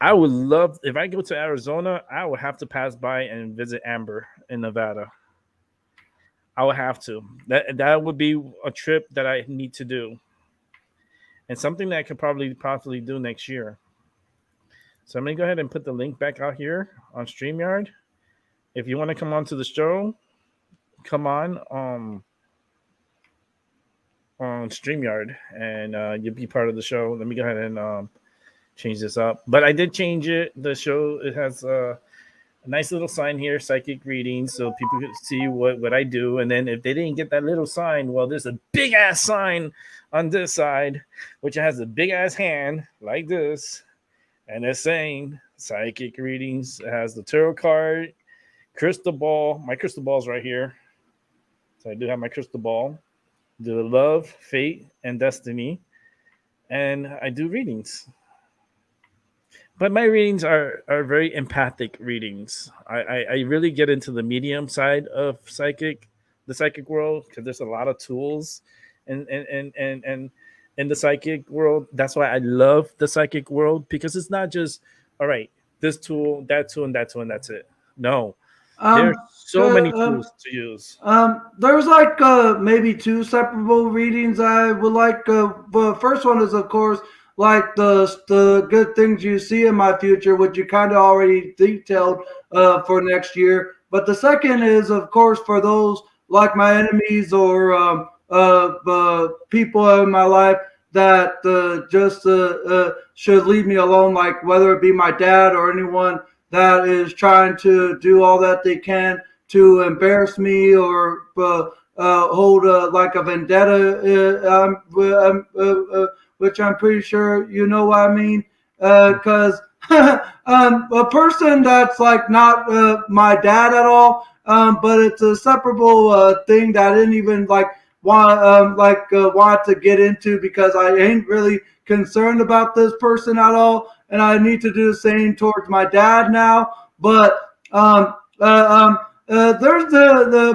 I would love if I go to Arizona, I would have to pass by and visit Amber in Nevada. I would have to. That would be a trip that I need to do, and something that I could possibly do next year. So I'm gonna go ahead and put the link back out here on Streamyard. If you want to come on to the show, come on Streamyard, and you'll be part of the show. Let me go ahead and change this up. But I did change it. The show, it has a nice little sign here, psychic readings, so people can see what I do. And then if they didn't get that little sign, well, there's a big ass sign on this side, which has a big ass hand like this, and it's saying psychic readings. It has the tarot card, crystal ball. My crystal ball's right here, so I do have my crystal ball. The love, fate, and destiny, and I do readings. But my readings are very empathic readings. I really get into the medium side of the psychic world, because there's a lot of tools in the psychic world. That's why I love the psychic world, because it's not just, all right, this tool, and that tool, and that's it. No. There's so many tools to use. There's like maybe two separable readings I would like. The first one is, of course, like the good things you see in my future, which you kind of already detailed for next year. But the second is, of course, for those like my enemies or people in my life that just should leave me alone, like whether it be my dad or anyone that is trying to do all that they can to embarrass me or hold like a vendetta, which I'm pretty sure you know what I mean. Because a person that's like not my dad at all, but it's a separable thing that I didn't even like want to get into, because I ain't really concerned about this person at all, and I need to do the same towards my dad now. But there's the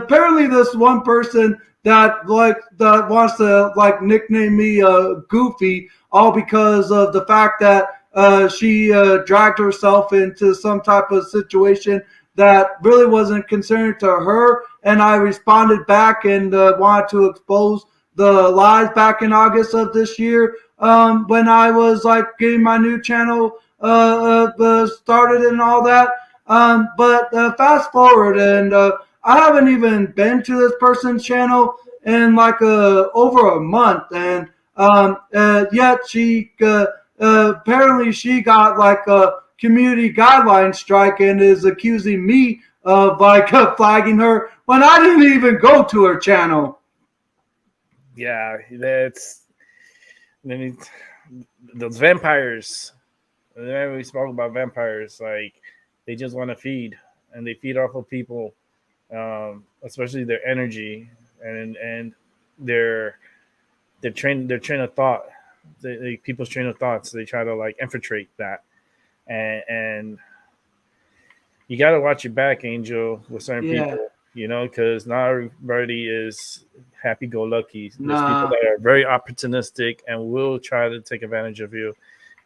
apparently this one person that wants to like nickname me Goofy, all because of the fact that she dragged herself into some type of situation that really wasn't concerning to her, and I responded back and wanted to expose the lies back in August of this year, when I was like getting my new channel started and all that. But fast forward, and I haven't even been to this person's channel in like over a month, and yet she apparently she got like a community guideline strike and is accusing me of like flagging her when I didn't even go to her channel. Yeah, that's those vampires. Remember we spoke about vampires. Like they just want to feed, and they feed off of people, especially their energy and their train of thought. People's train of thoughts. They try to like infiltrate that, and you got to watch your back, Angel, with certain people. You know, because not everybody is happy-go-lucky. There's people that are very opportunistic and will try to take advantage of you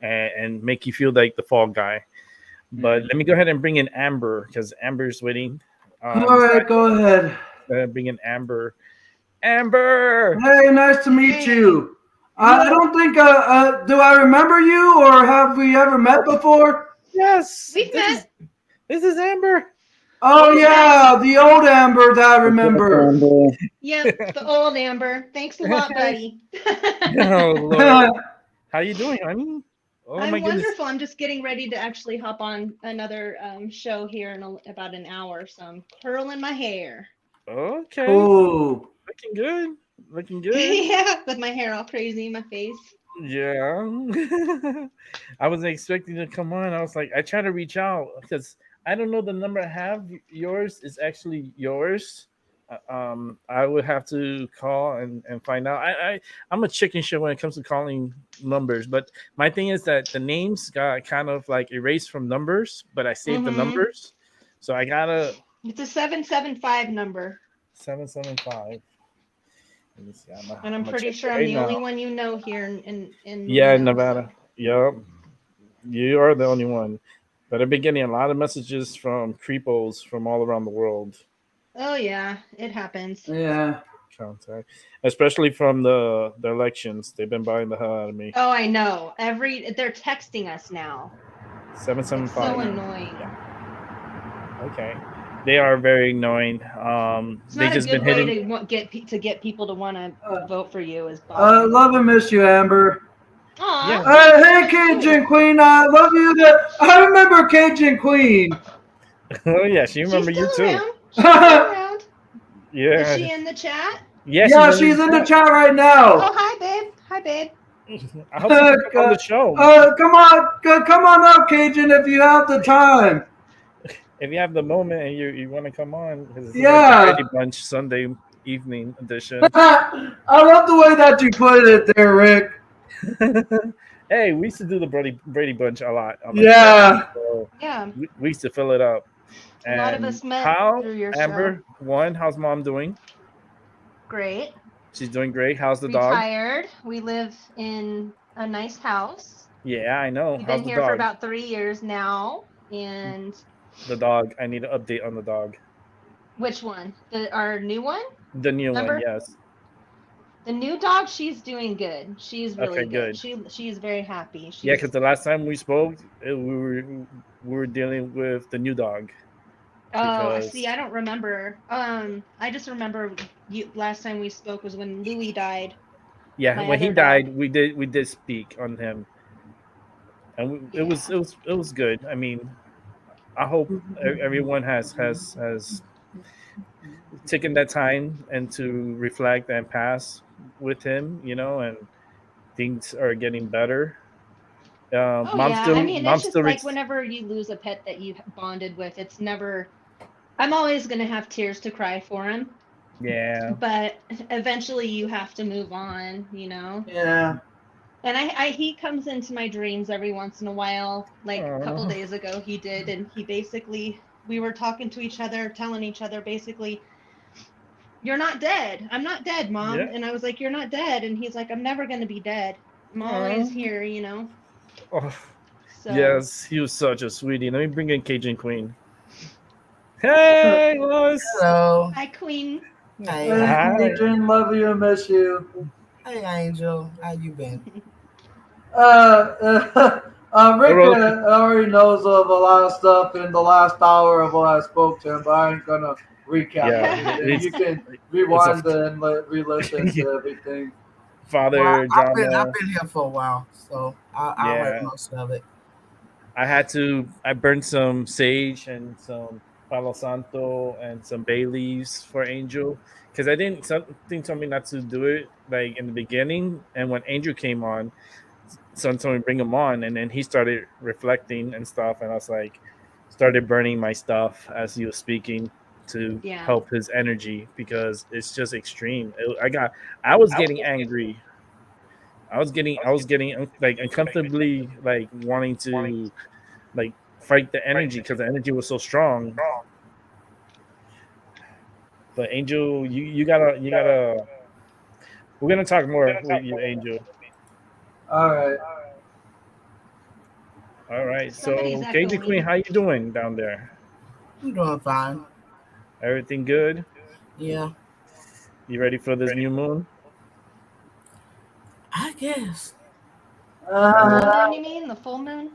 and make you feel like the fall guy. But let me go ahead and bring in Amber because Amber's waiting. All right, go ahead. Bring in Amber. Amber! Hey, nice to meet you. I don't think, do I remember you or have we ever met before? Yes. We've met. This is Amber. Oh, yeah, the old Amber that I remember. Yep, the old Amber. Thanks a lot, buddy. Oh, Lord. How you doing, honey? Oh, I'm my goodness. wonderful. I'm just getting ready to actually hop on another show here in about an hour. So I'm curling my hair. Okay. Cool. Looking good. Looking good. Yeah, with my hair all crazy in my face. Yeah. I wasn't expecting to come on. I was like, I try to reach out because I don't know the number I have. Yours is actually yours. I would have to call and find out. I'm a chicken shit when it comes to calling numbers, but my thing is that the names got kind of like erased from numbers, but I saved the numbers, so I gotta. It's a 775 number. 775. Let me see. And I'm pretty sure I'm the only one you know here in yeah, in Nevada. Yep, you are the only one. But I've been getting a lot of messages from creepos from all around the world. Oh yeah, it happens. Yeah. Contact, especially from the elections. They've been buying the hell out of me. Oh, I know. They're texting us now. 775. So annoying. Yeah. Okay. They are very annoying. It's they not just a good been way to get people to want to vote for you. Is Love and miss you, Amber. Aw. Yeah. Hey, Cajun Queen, I love you. I remember Cajun Queen. Oh yeah, she remember you too. Around. She's still around. Yeah. Is she in the chat? Yeah, she's in the chat right now. Oh, hi, babe. Hi, babe. I hope she come on the show. Come on up, Cajun, if you have the time. If you have the moment and you want to come on, because it's Yeah. like the Brady Bunch Sunday evening edition. I love the way that you put it there, Rick. Hey, we used to do the Brady Bunch a lot. Yeah. So Yeah. we used to fill it up. A lot of And us met how, through your Amber, how's mom doing? Great. She's doing great. How's the dog? Retired. We live in a nice house. Yeah, I know. We've How's been the here for dog? about 3 years now. And The dog. I need an update on the dog. which one? Our new one? The new Number? one, yes. The new dog, she's doing good. She's really Okay, good. She's very happy. Yeah, because the last time we spoke, we were dealing with the new dog. Oh, because- see, I don't remember. I just remember last time we spoke was when Louis died. Yeah, My when he other died, dog. we did speak on him, and it was good. I mean, I hope everyone has taken that time and to reflect and pass with him, and things are getting better. Oh Mom yeah, still, I mean, mom it's just still like whenever you lose a pet that you bonded with, it's never. I'm always gonna have tears to cry for him, yeah. but eventually you have to move on, Yeah. And he comes into my dreams every once in a while. Like a couple Aw. days ago, he did, and we were talking to each other, telling each other basically, "You're not dead. I'm not dead, Mom." Yeah. And I was like, "You're not dead," and he's like, "I'm never gonna be dead. I'm always Aw. here, Oh, So, yes, he was such a sweetie. Let me bring in Cajun Queen. Hey, Lois. Hello. Hi, Queen. Hey, Hi. Cajun, love you and miss you. hey, Angel. How you been? Rick already knows of a lot of stuff in the last hour of what I spoke to him, but I ain't gonna recap Yeah, everything. it's- You can rewind and re-listen to everything. father I've drama. been here for a while, so I heard Yeah, most of it. I burned some sage and some Palo Santo and some bay leaves for Angel because I didn't something told me not to do it like in the beginning, and when Angel came on, son told me bring him on, and then he started reflecting and stuff, and I was like, started burning my stuff as he was speaking to Yeah. help his energy because it's just extreme. I was getting angry. I was getting like uncomfortably like wanting to like fight the energy because the energy was so strong. But Angel, you gotta. We're gonna talk more with you, Angel. All right. All right. Somebody's So, KJ Queen, echoing. how you doing down there? I'm doing fine. Everything good? Yeah, You ready for this new moon? I guess. The All new right. moon, you mean? The full moon?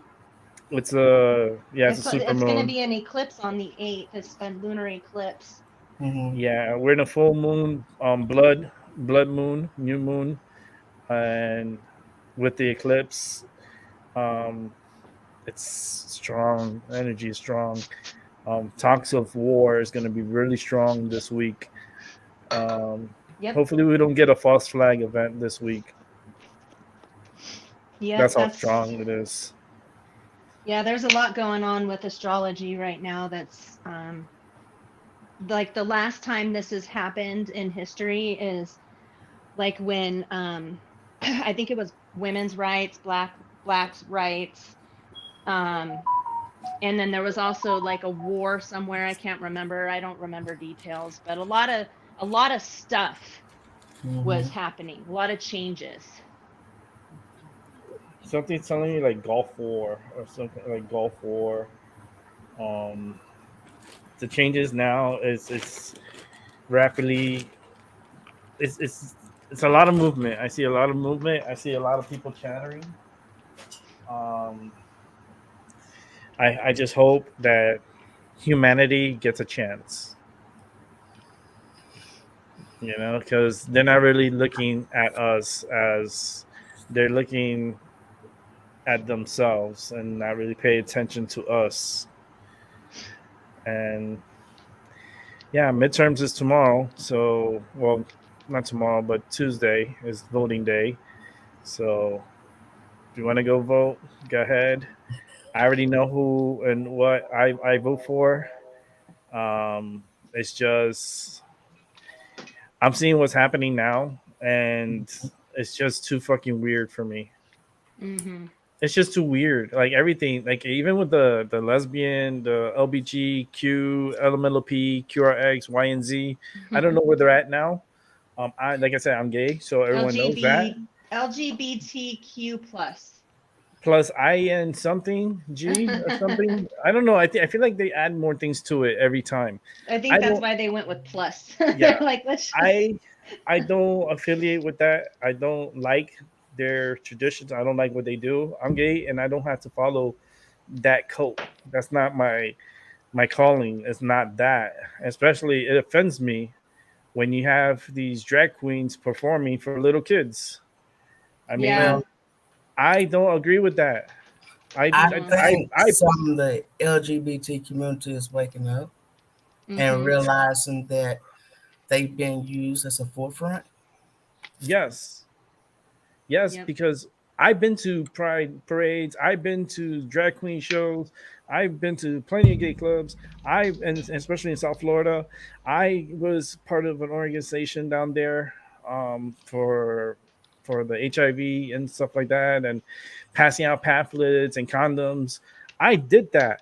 It's a it's a It's super it's going to moon. be an eclipse on the 8th. It's a lunar eclipse. Hmm. Yeah, we're in a full moon, blood moon, new moon, and with the eclipse, um, it's strong. Energy is strong. Talks of war is going to be really strong this week. Um, Yep. Hopefully, we don't get a false flag event this week. Yep, That's how that's strong it is. yeah, there's a lot going on with astrology right now that's like the last time this has happened in history is like when I think it was women's rights, blacks rights, um and then there was also like a war somewhere. I can't remember. I don't remember details, but a lot of stuff Hmm. was happening. A lot of changes. Something's telling me like Gulf War or something like Gulf War. Um, the changes now is it's rapidly it's it's a lot of movement. I see a lot of movement. I see a lot of people chattering. Um, I just hope that humanity gets a chance, you know, because they're not really looking at us as they're looking at themselves and not really pay attention to us. And yeah, midterms is tomorrow. So, well, not tomorrow, but Tuesday is voting day. So, if you want to go vote, go ahead. I already know who and what I vote for. It's just I'm seeing what's happening now, and it's just too fucking weird for me. Mm-hmm. It's just too weird. Like everything, like even with the lesbian, the LBGQ, LMLP, QRX, Y and Z. I don't know where they're at now. I like I said, I'm gay, so everyone knows that. LGBTQ plus. Plus IN something G or something. I don't know. I feel like they add more things to it every time. I think I that's don't. why they went with plus. Yeah, They're like, let's just. I don't affiliate with that. I don't like their traditions. I don't like what they do. I'm gay, and I don't have to follow that cult. That's not my calling. It's not that. Especially, it offends me when you have these drag queens performing for little kids. I Yeah. mean, Well, I don't agree with that. I Mm-mm. think I some of the LGBT community is waking up and Mm-hmm. realizing that they've been used as a forefront. yes, yes, Yep. because I've been to pride parades, I've been to drag queen shows, I've been to plenty of gay clubs. And especially in South Florida, I was part of an organization down there for the HIV and stuff like that, and passing out pamphlets and condoms. I did that,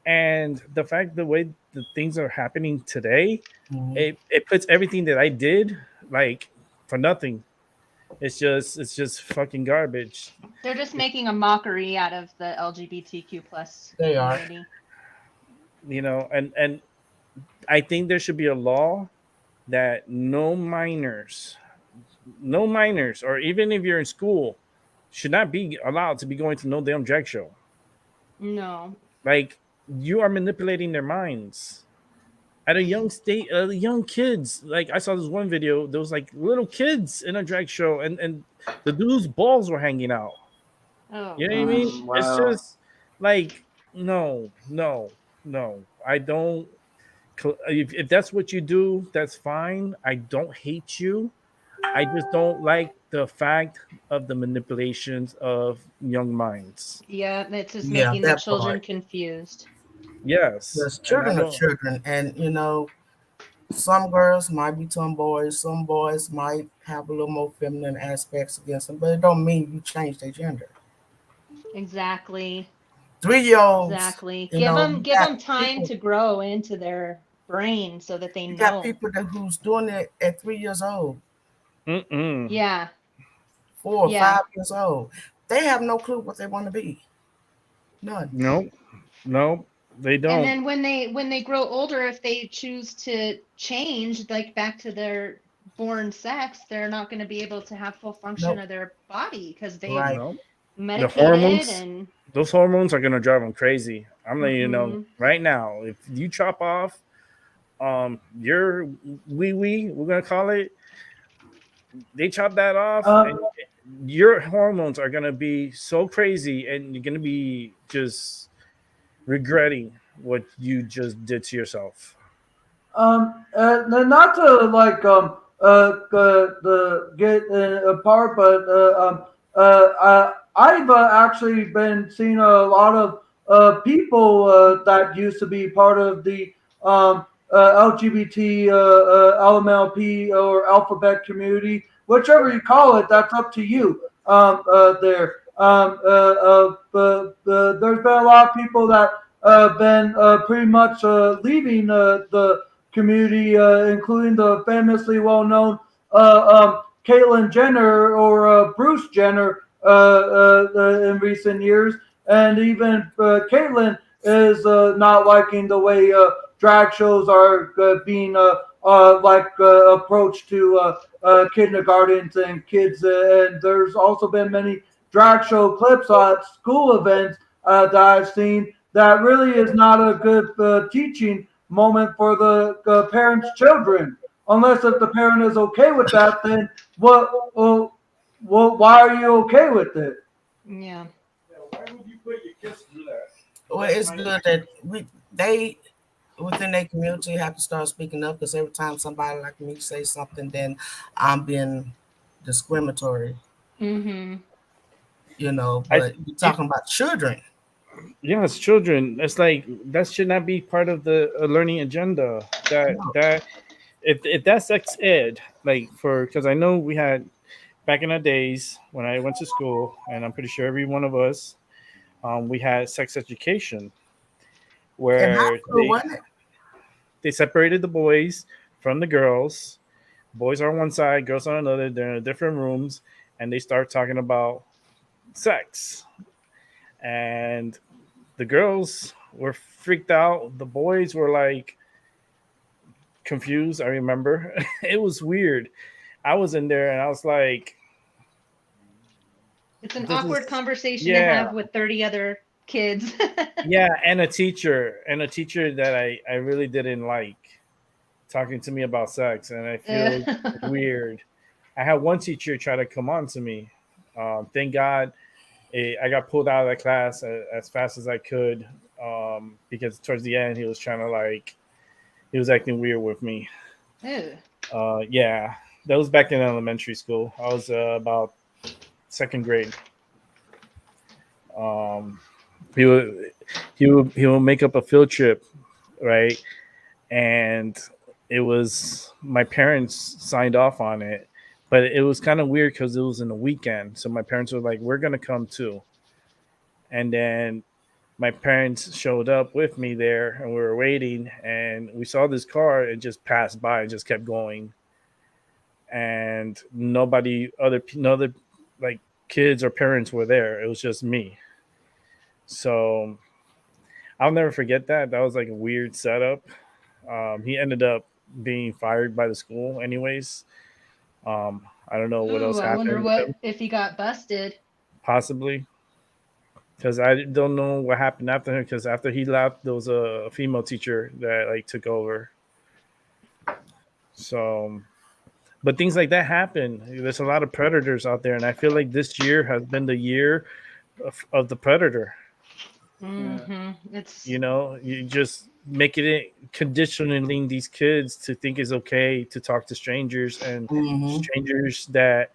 and the fact the way the things are happening today, Hmm. it puts everything that I did like for nothing. It's just fucking garbage, They're just making a mockery out of the LGBTQ plus They are. community. you know. And I think there should be a law that no minors, or even if you're in school, should not be allowed to be going to no damn drag show. No. Like you are manipulating their minds at a young young kids. Like I saw this one video, there was like little kids in a drag show, and the dude's balls were hanging out. Oh, You know what I mean? Wow. It's just like no. I don't. If that's what you do, that's fine. I don't hate you. I just don't like the fact of the manipulations of young minds. yeah, it's just Yeah, making the that children part. confused. Yes, Because and I children are don't. children, and some girls might be tomboys, some boys might have a little more feminine aspects against them, but it don't mean you change their gender. Exactly. 3-year-olds, Exactly. you know, you Give got them time people, to grow into their brain so that they you got know. people who's doing it at 3 years old, Mm-mm. Yeah. 4 or 5 Yeah. years old. They have no clue what they want to be. None. No, they And don't. then when they grow older, if they choose to change like back to their born sex, they're not going to be able to have full function Nope. of their body because they've Right. No, the medicated hormones. and Those hormones are gonna drive them crazy. I'm letting you know mhm. right now. If you chop off your wee, we're gonna call it. They chop that off, Um, and your hormones are gonna be so crazy, and you're gonna be just regretting what you just did to yourself. Not to like the get apart, but I've actually been seeing a lot of people that used to be part of the LGBT, LMLP, or alphabet community, whichever you call it. That's up to you. There. There's been a lot of people that been pretty much leaving the community, including the famously well-known Caitlyn Jenner or Bruce Jenner in recent years, and even Caitlyn is not liking the way drag shows are being approached to kindergartens and kids, and there's also been many drag show clips at school events that I've seen that really is not a good teaching moment for the parents' children. Unless if the parent is okay with that, then what? Why are you okay with it? Yeah. Well, it's good that they within their community have to start speaking up, because every time somebody like me say something, then I'm being discriminatory, Mhm. I But you're talking about children. Yes, children. It's like that should not be part of the learning agenda. No. That if that's sex ed, like for because I know we had back in the days when I went to school, and I'm pretty sure every one of us, we had sex education In high where school, wasn't it? they separated the boys from the girls. Boys are on one side, girls on another. They're in different rooms, and they start talking about sex. And the girls were freaked out. The boys were like confused. I remember it was weird. I was in there and I was like, It's an "This awkward is conversation to yeah, have with 30 other kids. yeah." And a teacher that I really didn't like talking to me about sex, and I feel weird. I had one teacher try to come on to me. Thank God I got pulled out of the class as fast as I could because towards the end he was trying to he was acting weird with me. Ew. Yeah, that was back in elementary school. I was about second grade. Um, he would make up a field trip, right? And it was my parents signed off on it, but it was kind of weird because it was in the weekend. So my parents were like, "We're gonna come too," and then my parents showed up with me there, and we were waiting, and we saw this car and just passed by and just kept going, and no other like kids or parents were there. It was just me. So I'll never forget that. That was like a weird setup. He ended up being fired by the school, anyways. I don't know what Ooh, else I wonder happened with what him. if he got busted. Possibly because I don't know what happened after him. Because after he left, there was a female teacher that like took over. So But things like that happen. There's a lot of predators out there, and I feel like this year has been the year of the predator. It's You just making it conditioning these kids to think it's okay to talk to strangers, and strangers that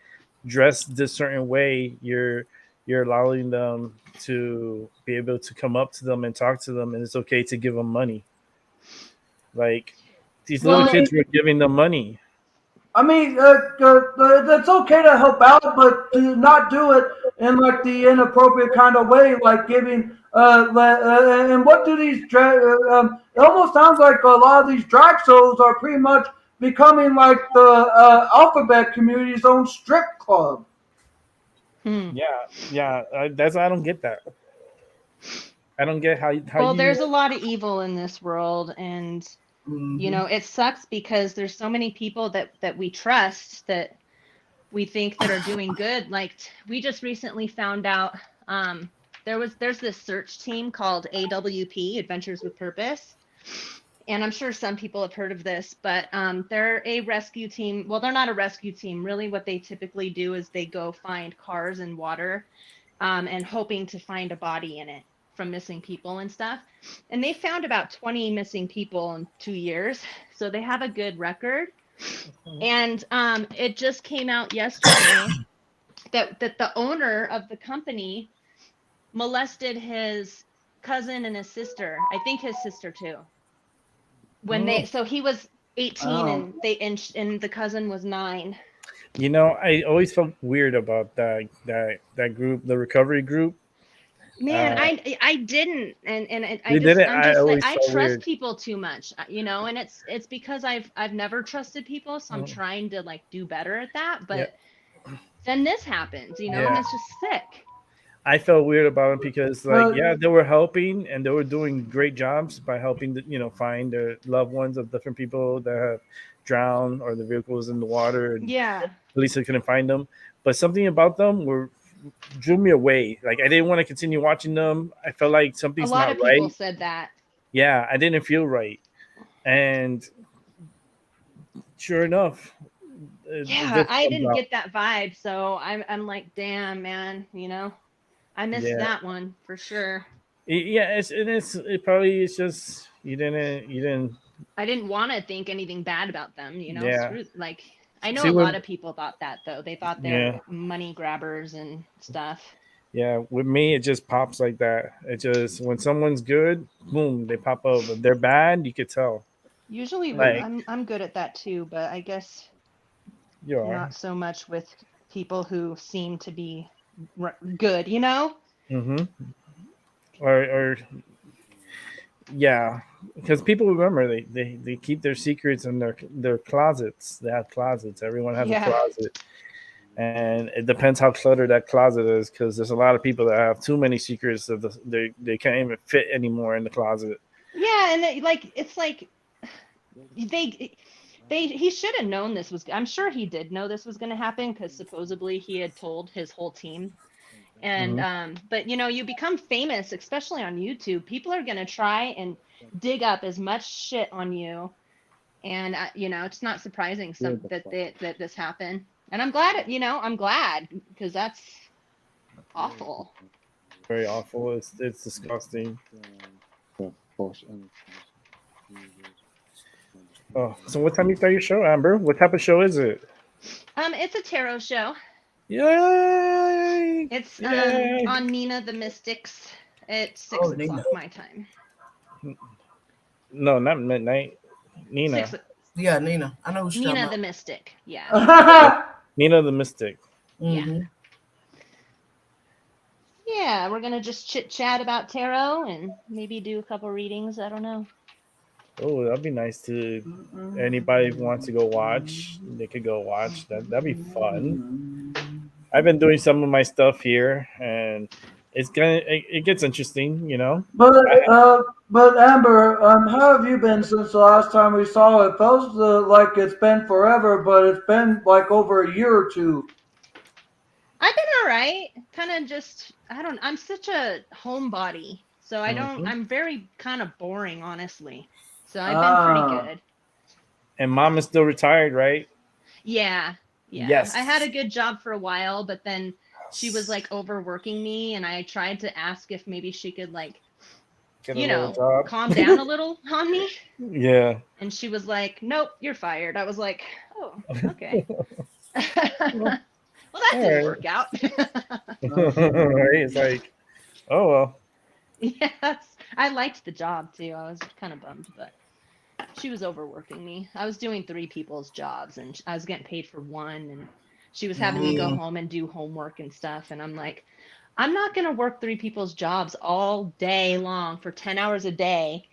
dress this certain way. You're allowing them to be able to come up to them and talk to them, and it's okay to give them money. Like these little kids were giving them money. I mean, it's okay to help out, but to not do it in like the inappropriate kind of way, like giving. And what do these drag? It almost sounds like a lot of these drag shows are pretty much becoming like the alphabet community's own strip club. Yeah. That's I don't get that. I don't get how. Well, there's a lot of evil in this world, and it sucks because there's so many people that we trust that we think that are doing good. Like we just recently found out there's this search team called AWP, Adventures with Purpose. And I'm sure some people have heard of this, but they're a rescue team. Well, they're not a rescue team. Really, what they typically do is they go find cars and water and hoping to find a body in it from missing people and stuff. And they found about 20 missing people in 2 years. So they have a good record. And it just came out yesterday that the owner of the company molested his cousin and his sister. I think his sister too. So he was 18 and the cousin was 9. I always felt weird about that group, the recovery group. Man, I didn't, and I trust weird. people too much, and it's because I've never trusted people, so I'm trying to like do better at that. But then this happens, and it's just sick. I felt weird about it because, they were helping and they were doing great jobs by helping, find their loved ones of different people that have drowned or the vehicles in the water. And police couldn't find them. But something about them drew me away. Like I didn't want to continue watching them. I felt like something's not right. A lot of people said that. Yeah, I didn't feel right. And sure enough. I didn't get that vibe. So I'm like, damn, man, I missed that one for sure. Yeah, it probably is just you didn't. I didn't want to think anything bad about them, Yeah. Like I know a lot of people thought that though. They thought they're money grabbers and stuff. Yeah, with me it just pops like that. It just when someone's good, boom, they pop up. If they're bad, you could tell. Usually, I'm good at that too, but I guess you are not so much with people who seem to be good, Mm-hmm. Or because people remember they keep their secrets in their closets. They have closets. Everyone has a closet, and it depends how cluttered that closet is. Because there's a lot of people that have too many secrets that they can't even fit anymore in the closet. Yeah, and it's like he should have known this was. I'm sure he did know this was going to happen because supposedly he had told his whole team. And but you become famous, especially on YouTube. People are going to try and dig up as much shit on you, and it's not surprising that this happened. And I'm glad I'm glad because that's awful. Very awful. It's disgusting. Oh, so what time you start your show, Amber? What type of show is it? It's a tarot show. Yay! It's on Nina the Mystics at 6 o'clock my time. No, not midnight. Nina. Nina. I know who she's Nina the Mystic. Yeah. Nina the Mystic. Mm-hmm. Yeah, we're gonna just chit chat about tarot and maybe do a couple readings. I don't know. Oh, that'd be nice to anybody who wants to go watch, they could go watch. That'd be fun. I've been doing some of my stuff here, and it gets interesting, But Amber, how have you been since the last time we saw it? It feels like it's been forever, but it's been like over a year or two. I've been all right. Kind of just I'm such a homebody, so I'm very kind of boring, honestly. So I've been pretty good. And Mom is still retired, right? Yeah. Yes. I had a good job for a while, but then she was like overworking me, and I tried to ask if maybe she could like, Get a little job. calm down a little on me. Yeah. And she was like, "Nope, you're fired." I was like, "Oh, okay." Well, that didn't work out. Right? It's like, oh well. Yes, I liked the job too. I was kind of bummed, but she was overworking me. I was doing 3 people's jobs, and I was getting paid for one, and she was having me go home and do homework and stuff. And I'm like, I'm not gonna work 3 people's jobs all day long for 10 hours a day,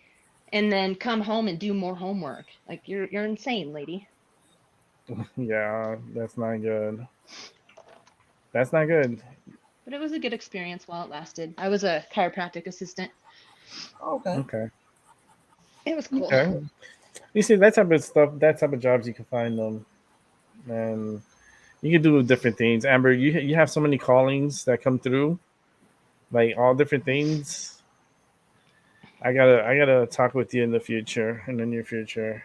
and then come home and do more homework. Like you're insane, lady. Yeah, that's not good. That's not good. But it was a good experience while it lasted. I was a chiropractic assistant. Okay. Okay. It was cool. Okay. You see, that type of stuff, that type of jobs, you can find them, and you can do different things. Amber, you have so many callings that come through, like all different things. I gotta talk with you in the future, in the near future,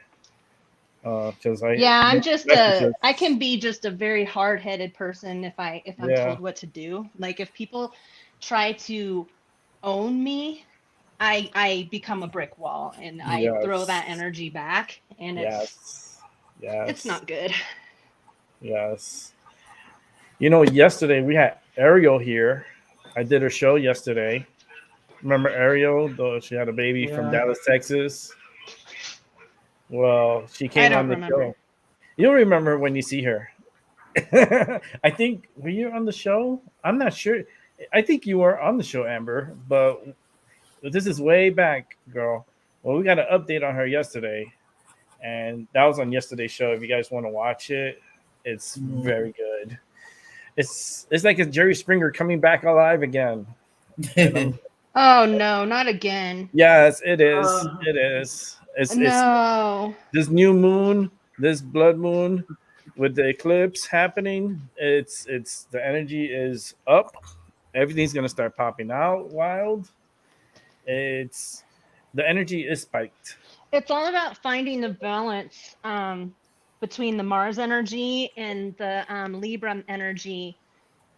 because I'm just I can be just a very hard-headed person if I'm told what to do. Like if people try to own me, I become a brick wall, and I throw that energy back, and it's not good. Yes. Yesterday we had Ariel here. I did her show yesterday. Remember Ariel? Though she had a baby from Dallas, Texas. Well, she came on the show. You'll remember when you see her. I think, were you on the show? I'm not sure. I think you were on the show, Amber, but this is way back, girl. Well, we got an update on her yesterday, and that was on yesterday's show. If you guys want to watch it, it's very good. It's like a Jerry Springer coming back alive again. Oh no, not again. Yes, it is. It is. It's this new moon, this blood moon with the eclipse happening. It's the energy is up. Everything's gonna start popping out wild. It's the energy is spiked. It's all about finding the balance between the Mars energy and the Libra energy,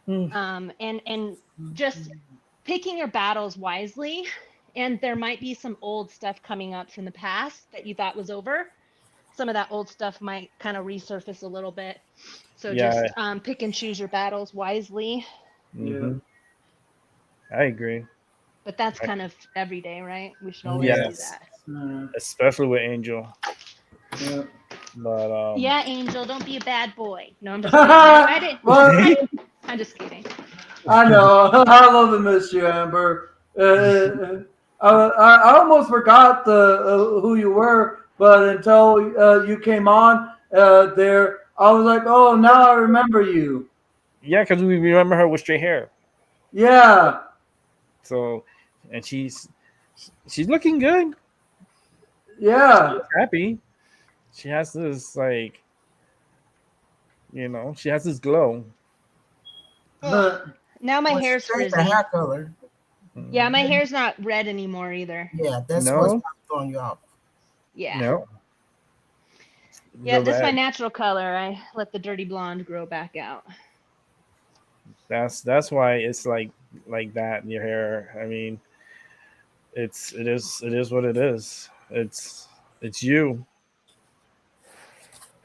and just picking your battles wisely. And there might be some old stuff coming up from the past that you thought was over. Some of that old stuff might kind of resurface a little bit. So just pick and choose your battles wisely. Mm-hmm. I agree. But that's kind of every day, right? We should always do that. Especially with Angel. Yeah. But Angel, don't be a bad boy. No, I'm just kidding. I'm just kidding. I know. I love and miss you, Amber. I almost forgot who you were, but until you came on there, I was like, oh, now I remember you. Yeah, because we remember her with straight hair. Yeah. So, and she's looking good. Yeah. She's happy. She has this she has this glow. Now my hair's frizzy. The hair color. Yeah, my hair's not red anymore either. Yeah, that's what's throwing you off. Yeah. No. Yeah, this is my natural color. I let the dirty blonde grow back out. That's why it's like that in your hair. I mean, it is what it is. It's you.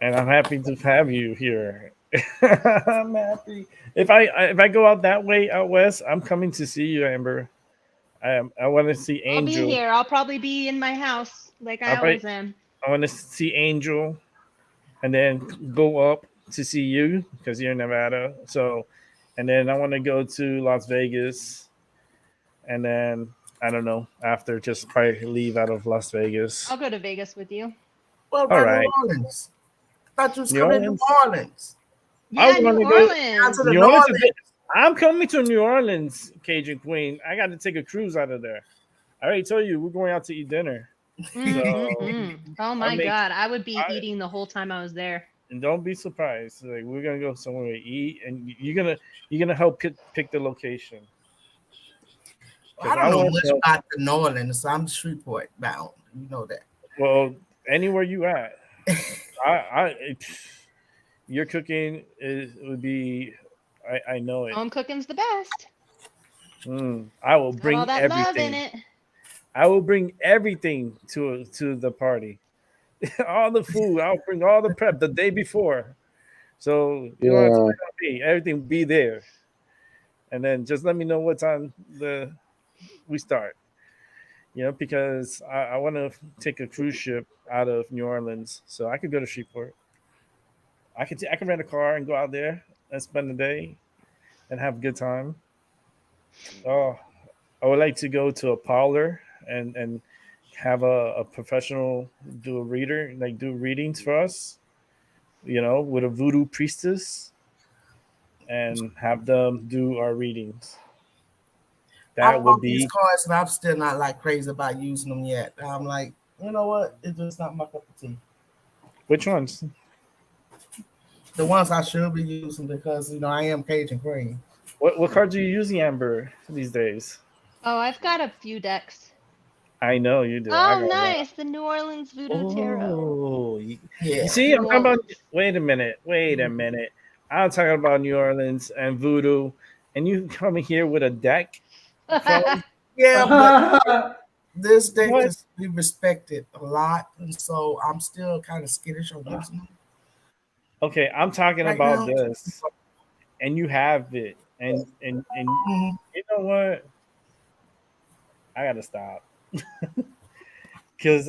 And I'm happy to have you here. I'm happy. If I go out that way out west, I'm coming to see you, Amber. I want to see Angel. I'll be here. I'll probably be in my house like I always am. I want to see Angel, and then go up to see you because you're in Nevada. So, and then I want to go to Las Vegas, and then I don't know after just probably leave out of Las Vegas. I'll go to Vegas with you. Well, all right. New Orleans. I thought you was coming to New Orleans. Yeah, New Orleans. I'm coming to New Orleans, Cajun Queen. I got to take a cruise out of there. I already told you we're going out to eat dinner. Oh my God, I would be eating the whole time I was there. And don't be surprised. Like we're gonna go somewhere to eat, and you're gonna help pick the location. I don't know much about the New Orleans. I'm Shreveport bound. You know that. Well, anywhere you at, your cooking would be. I know it. Home cooking's the best. I will Got bring all that love in everything. it. I will bring everything to the party. All the food. I'll bring all the prep the day before. So you don't have to Yeah. wait on me. Everything be there, and then just let me know what time we start. Because I want to take a cruise ship out of New Orleans, so I could go to Shreveport. I can rent a car and go out there and spend the day and have a good time. Oh, I would like to go to a parlor and have a professional do a reader, like do readings for us, with a voodoo priestess and have them do our readings. I That would bought these be cards and I'm still not like crazy about using them yet. I'm like, you know what? It's just not my cup of tea. which ones? The ones I should be using because I am Cajun Cream. What cards are you using, Amber, these days? Oh, I've got a few decks. I know you do. I Oh, got a lot. nice. The New Orleans Voodoo Tarot. Oh, you Yeah. see, I'm talking about. Orleans. Wait a minute. I'm talking about New Orleans and voodoo, and you coming here with a deck from Yeah, but this deck what? is be respected a lot, and so I'm still kind of skittish on using them Okay, I'm talking right about now. this, and you have it, and Mhm. you know what? I gotta stop because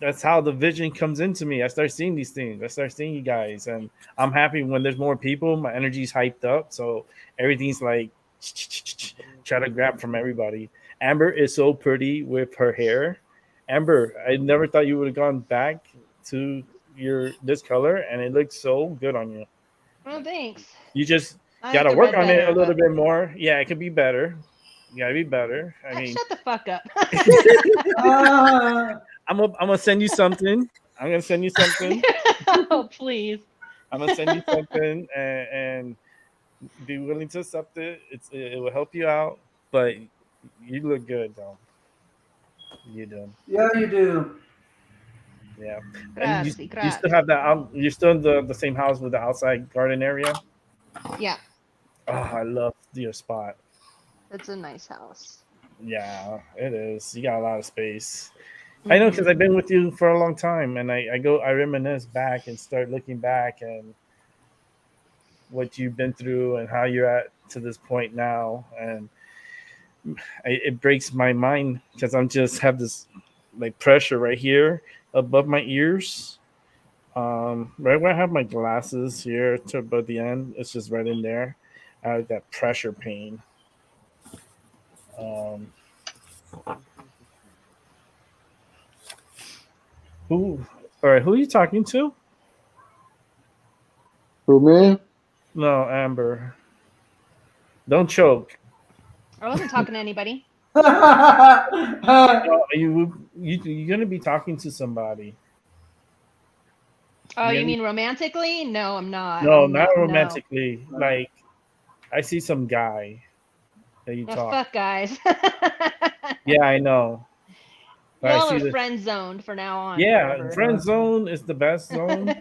that's how the vision comes into me. I start seeing these things. I start seeing you guys, and I'm happy when there's more people. My energy's hyped up, so everything's like try to grab from everybody. Amber is so pretty with her hair. Amber, I never thought you would have gone back to this color, and it looks so good on you. Oh, thanks. You just I got like to the work red on it a better, little but bit more. Yeah, it could be better. You gotta be better. I mean, shut the fuck up. I'm gonna send you something. I'm gonna send you something. Oh, please. I'm gonna send you something, and be willing to accept it. It will help you out, but you look good though. You do. Yeah, you do. Yeah, and Grazie, you still grazie. have that out. You're still in the same house with the outside garden area. Yeah, Oh, I love your spot. it's a nice house. Yeah, it is. You got a lot of space. I know because I've been with you for a long time, and I reminisce back and start looking back and what you've been through and how you're at to this point now, and it breaks my mind because I'm just have this like pressure right here above my ears, right where I have my glasses here to above the end. It's just right in there. I have that pressure pain. Um, who? All right, who are you talking to? For me? No, Amber. Don't choke. I wasn't talking to anybody. Oh, you're gonna be talking to somebody. Oh, you You're mean romantically? No, I'm not. No, I'm not not. No. romantically. Like I see some guy that you Oh, talk. fuck, guys. Yeah, I know. But I Y'all see are the friend zoned for now on. yeah, Forever. friend zone is the best zone.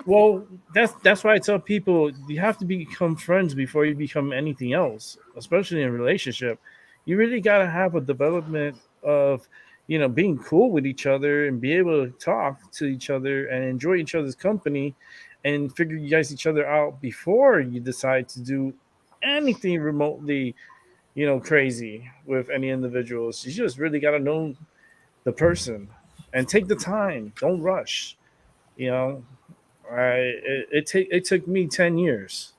Well, that's why I tell people you have to become friends before you become anything else, especially in a relationship. You really gotta have a development of being cool with each other and be able to talk to each other and enjoy each other's company and figure you guys each other out before you decide to do anything remotely, crazy with any individuals. You just really gotta know the person and take the time. Don't rush. You know, it took me 10 years.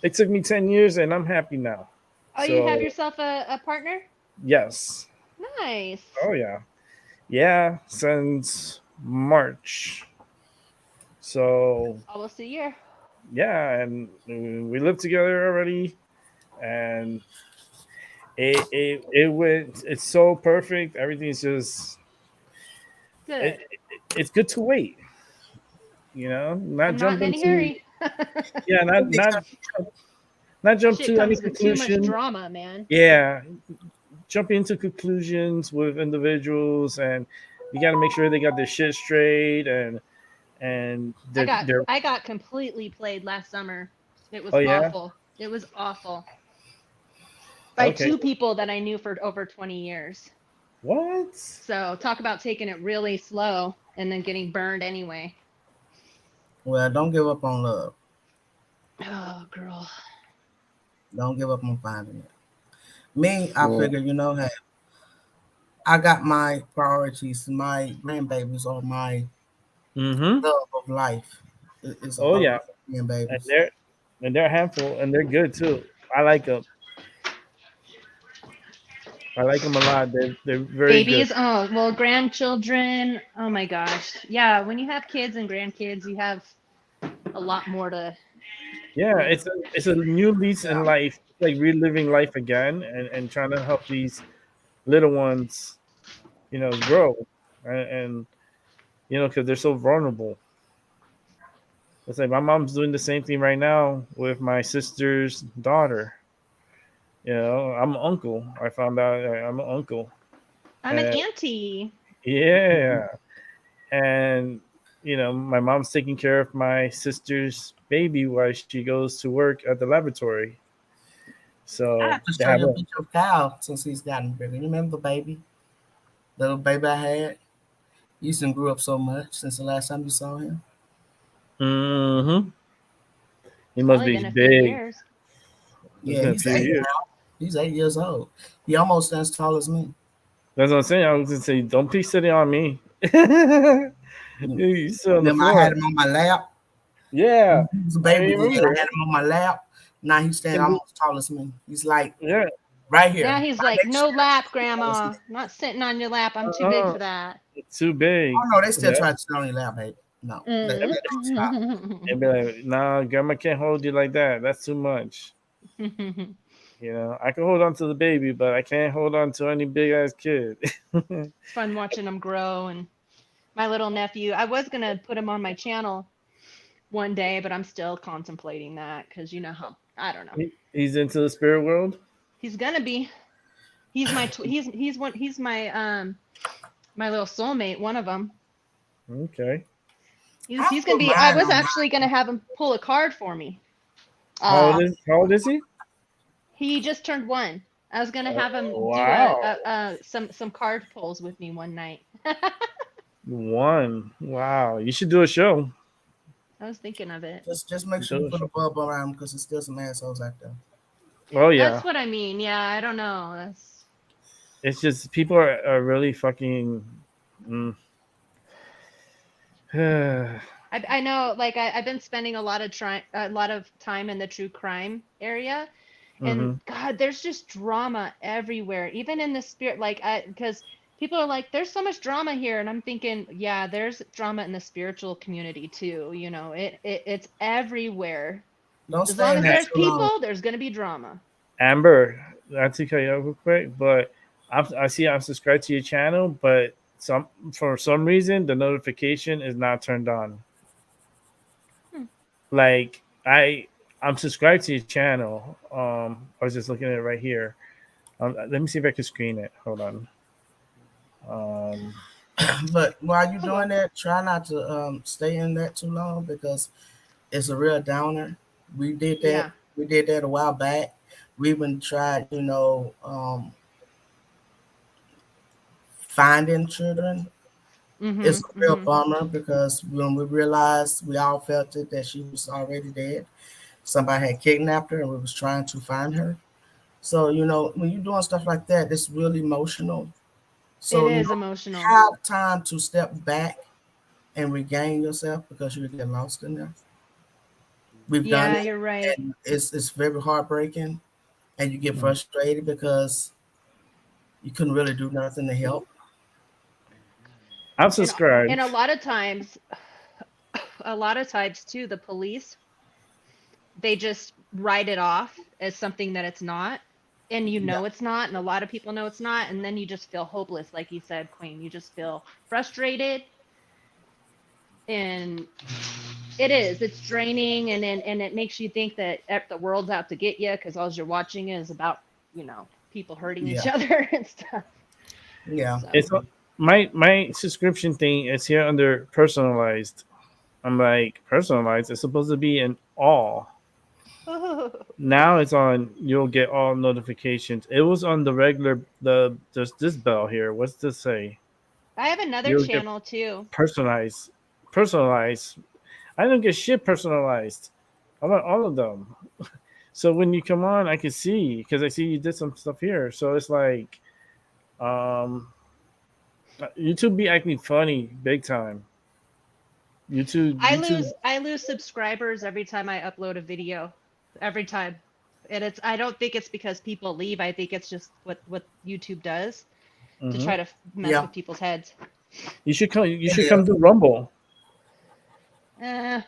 It took me 10 years, and I'm happy now. Oh, you have So yourself a partner? yes, Nice. oh yeah, since March. So Almost a year. yeah, and we lived together already, and it went. It's so perfect. Everything's just. Good. It's good to wait. Not I'm not jump in any into hurry. yeah, not jump Shit to any comes with too much conclusion. drama, man. Yeah, jump into conclusions with individuals, and you got to make sure they got their shit straight, and I got completely played last summer. It was Oh yeah, awful. It was awful. By okay. 2 people that I knew for over 20 years. What? So talk about taking it really slow and then getting burned anyway. Well, don't give up on love. Oh, girl. Don't give up on finding it. Me, I Well, figure, hey, I got my priorities. My grandbabies are my Mm-hmm. love of life. It's a Oh whole yeah, lot of and grandbabies. they're a handful, and they're good too. I like them. I like them a lot. They're very good. Babies. Oh, well, grandchildren. Oh my gosh. Yeah, when you have kids and grandkids, you have a lot more to, Yeah, you know. it's a new lease in Yeah. life. It's like reliving life again, and trying to help these little ones, grow, and because they're so vulnerable. It's like my mom's doing the same thing right now with my sister's daughter. I'm an uncle. I found out I'm an uncle, I'm an and auntie. yeah, and my mom's taking care of my sister's baby while she goes to work at the laboratory. I So have to they show have you a a. picture of Kyle since he's gotten bigger. You remember the baby? The little baby I had? He's done grew up so much since the last time you saw him. Mm-hmm. He must Probably be been a few big. years. It's Yeah, been a he's few 8 years. now. He's 8 years old. He almost as tall as me. That's what I'm saying. I was gonna say, don't be sitting on me. You You sit on the remember I had floor. him on my lap? Yeah, He was a I baby then. I remember. had him on my lap. Now he's standing And almost tall as me. He's like yeah, right here. Now he's Right like, next to no me. lap, He's tall as me. grandma. Not sitting on your lap. I'm too big uh, for that. it's too big. Oh no, they still Yeah, try to sit on your lap, babe. No, they Mm. don't stop. and be like, nah, grandma can't hold you like that. That's too much. It's I can hold on to the baby, but I can't hold on to any big ass kid. fun watching them grow. And my little nephew, I was going to put him on my channel one day, but I'm still contemplating that because you know how, I don't know. He's into the spirit world. He's going to be. He's my he's my little soulmate, one of them. Okay. I He's gonna put be. I mine was on actually gonna have him pull a card for me. How old is he? He just turned 1. I was gonna have him do Wow. some card pulls with me one night. One. Wow. You should do a show. I was thinking of it. Just make sure Do you a put a show. bulb around him because there's still some assholes out there. Oh yeah. That's what I mean. Yeah, I don't know. That's. It's just people are really fucking. Mm. I know. Like I've been spending a lot of time in the true crime area, and Mhm. God, there's just drama everywhere, even in the spirit. Like because people are like, there's so much drama here, and I'm thinking, yeah, there's drama in the spiritual community too. It's everywhere. Don't As stay long in as that there's too long. people, there's gonna be drama. Amber, not to cut you off real quick, but I see I'm subscribed to your channel, but for some reason the notification is not turned on. Hmm. Like I'm subscribed to your channel. I was just looking at it right here. Let me see if I can screen it. Hold on. But while you're Oh doing well. that, try not to stay in that too long because it's a real downer. We did that. Yeah. We did that a while back. We even tried, finding children. It's Mhm. a real Mhm. bummer because when we realized we all felt it that she was already dead. Somebody had kidnapped her and we was trying to find her. So, when you're doing stuff like that, it's really emotional. It So, is emotional. have time to step back and regain yourself because you get lost in there. We've done Yeah, it, you're right. and it's very heartbreaking, and you get frustrated because you couldn't really do nothing to help. I'm And subscribed. a lot of times too, the police, they just write it off as something that it's not, and Yeah, it's not, and a lot of people know it's not, and then you just feel hopeless, like you said, Queen. You just feel frustrated, and it's draining, and it makes you think that the world's out to get you because all you're watching is about people hurting each yeah, other and stuff. yeah. So It's my subscription thing is here under personalized. I'm like, personalized. It's supposed to be in all. Now it's on. You'll get all notifications. It was on the regular. There's this bell here. What's this say? I have another You'll get channel too. personalized. Personalized. I don't get shit personalized. I want all of them. So when you come on, I can see because I see you did some stuff here. So it's like, um, YouTube be acting funny big time. YouTube. I lose subscribers every time I upload a video. Every time. And I don't think it's because people leave. I think it's just what YouTube does to try to mess with people's heads. You should come. You should come to Rumble. I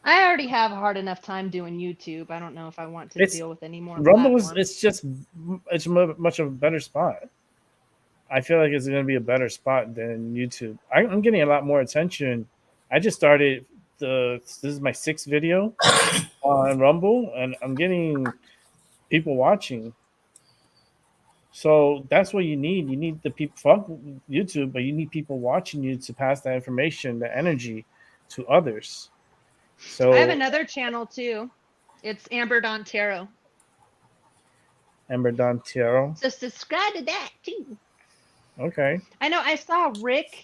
already have a hard enough time doing YouTube. I don't know if I want to deal with any more. Rumble it's much of a better spot. I feel like it's going to be a better spot than YouTube. I'm getting a lot more attention. I just started this is my 6th video on Rumble, and I'm getting people watching. So that's what you need. You need the people. Fuck YouTube, but you need people watching you to pass that information, the energy, to others. So I have another channel too. It's Amber Don Tarot. Amber Don Tarot. So subscribe to that too. Okay. I know. I saw Rick.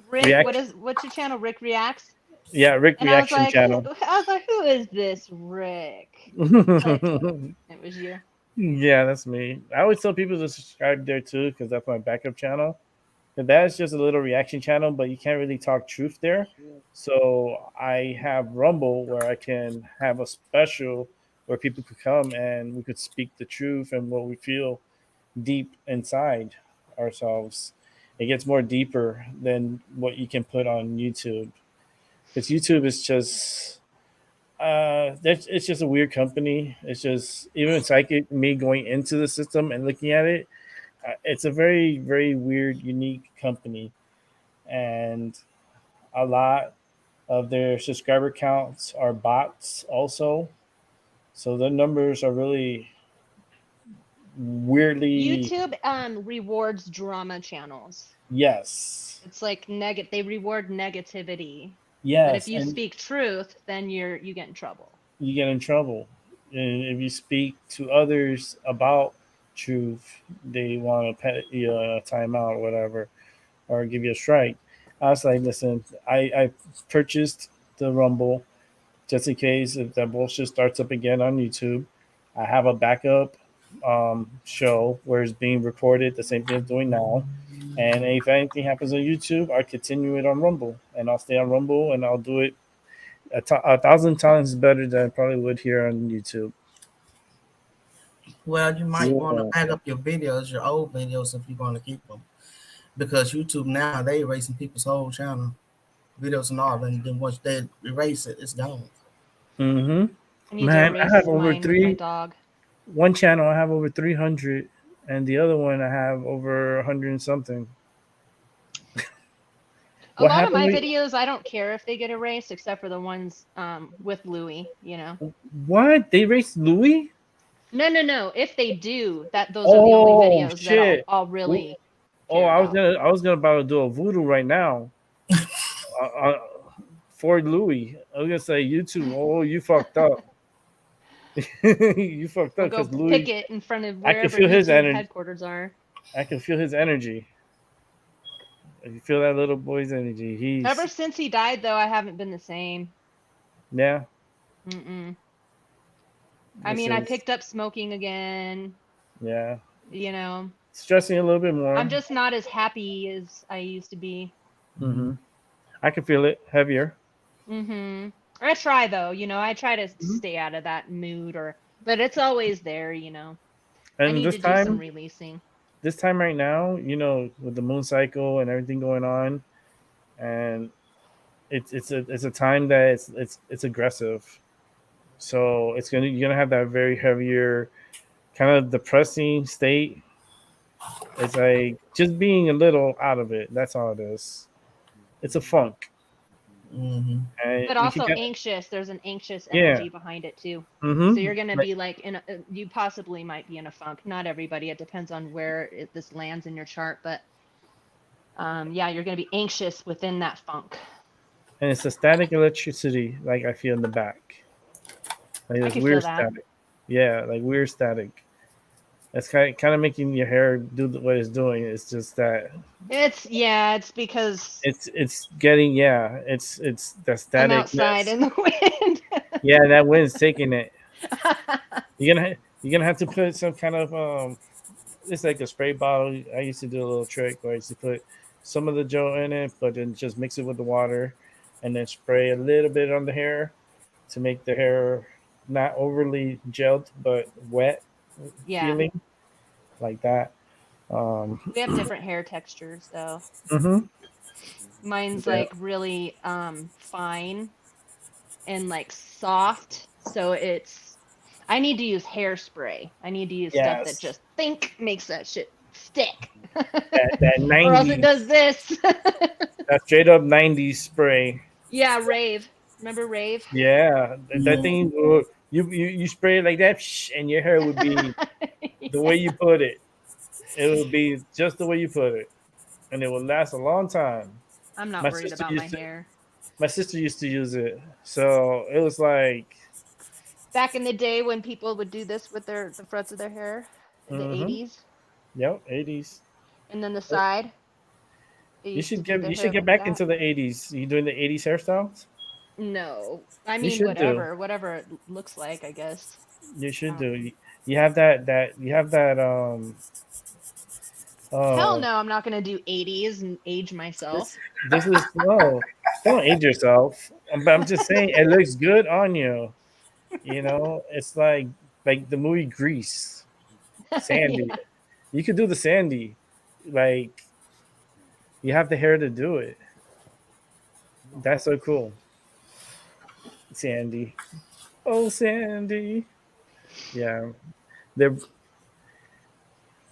What's your channel? Rick Reacts. Yeah, Rick and Reaction Channel. I was like, who is this Rick? It was you. Yeah, that's me. I always tell people to subscribe there too because that's my backup channel. And that is just a little reaction channel, but you can't really talk truth there. So I have Rumble where I can have a special where people could come and we could speak the truth and what we feel deep inside ourselves. It gets more deeper than what you can put on YouTube. Because YouTube is just it's just a weird company. It's just even psychic me going into the system and looking at it. It's a very, very weird, unique company, and a lot of their subscriber counts are bots also. So the numbers are really weirdly. YouTube rewards drama channels. Yes. It's like they reward negativity. Yes. But if you speak truth, then you get in trouble. You get in trouble. And if you speak to others about truth, they want to pet you a timeout or whatever, or give you a strike. I was like, listen, I purchased the Rumble just in case if that bullshit starts up again on YouTube. I have a backup show where it's being recorded, the same thing it's doing now. And if anything happens on YouTube, I'll continue it on Rumble, and I'll stay on Rumble, and I'll do it 1,000 times better than I probably would here on YouTube. Well, you might want to back up your videos, your old videos, if you're going to keep them, because YouTube now they erasing people's whole channel, videos and all, and then once they erase it, it's gone. Mm-hmm. Man, I have over one channel I have over 300, and the other one I have over 100 and something. A lot of my videos, I don't care if they get erased, except for the ones with Louis. You know. What? They erased Louis? No. If they do, those are the only videos that I'll really. I was gonna about to do a voodoo right now. For Louis, I was gonna say YouTube. Oh, you fucked up. You fucked up because Louis. Pick it in front of wherever I can feel his energy. Headquarters are. I can feel his energy. You feel that little boy's energy. Ever since he died, though, I haven't been the same. Yeah. I mean, I picked up smoking again. Yeah. You know. Stressing a little bit more. I'm just not as happy as I used to be. I can feel it heavier. I try though, I try to stay out of that mood, but it's always there, And I need to do some releasing. This time right now, with the moon cycle and everything going on, and it's a time that it's aggressive. So you're gonna have that very heavier, kind of depressing state. It's like just being a little out of it. That's all it is. It's a funk. But also anxious. There's an anxious energy behind it too. So you're gonna be like you possibly might be in a funk. Not everybody. It depends on where this lands in your chart. But you're gonna be anxious within that funk. and it's a static electricity, like I feel in the back, like I this can feel weird that. static. Yeah, like weird static. It's kind of making your hair do what it's doing. It's just that It's because it's getting it's the I'm outside staticness. in the wind. Yeah, that wind's taking it. You're gonna have to put some kind of it's like a spray bottle. I used to do a little trick where I used to put some of the gel in it, but then just mix it with the water, and then spray a little bit on the hair to make the hair not overly gelled but wet Yeah, feeling like that. Um, we have different hair textures though. mhm. Mine's Yeah. like really fine and like soft, so it's I need to use hairspray. I need to use stuff that Yes. just makes that shit stick. That Or else it 90s, does this. that straight up 90s spray. Yeah, rave. Remember rave? Yeah, that thing. You spray it like that, and your hair would be the way you put it. It would be just the way you put it, and it would last a long time. I'm not My worried sister about my used to. hair. My sister used to use it, so it was like, Back in the day when people would do this with the fronts of their hair in the mm-hmm, 80s, yep, 80s. and then the side, they You used to should do their hair get like back that. into the 80s. You doing the 80s hairstyles? No, I You mean should do. whatever it looks like, I guess. You should Um, do. You have that Hell oh no, I'm not gonna do 80s and age myself. this is no, don't age yourself. But I'm just saying it looks good on you. You know, it's like the movie Grease, Sandy. Yeah. You could do the Sandy, like you have the hair to do it. That's so cool, Sandy. Oh, Sandy. Yeah, they're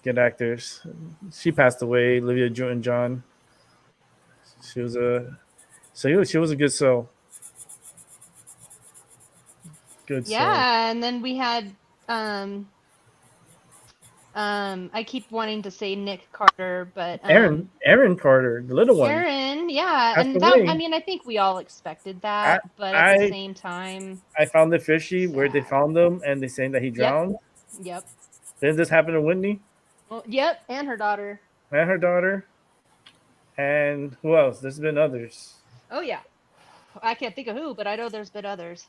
good actors. She passed away, Olivia Newton-John. She was a she was a good soul. Good soul. Yeah, and then we had um I keep wanting to say Nick Carter, but Aaron Carter, the little one, Aaron, yeah, passed and that I away. mean I think we all expected I that, but at the I same time, I found it fishy where they sad. found him and they saying that he Yep, drowned. yep. Didn't this happen to Whitney Well, yep, and her daughter. and her daughter? And who else? There's been others. Oh yeah. I can't think of who, but I know there's been others.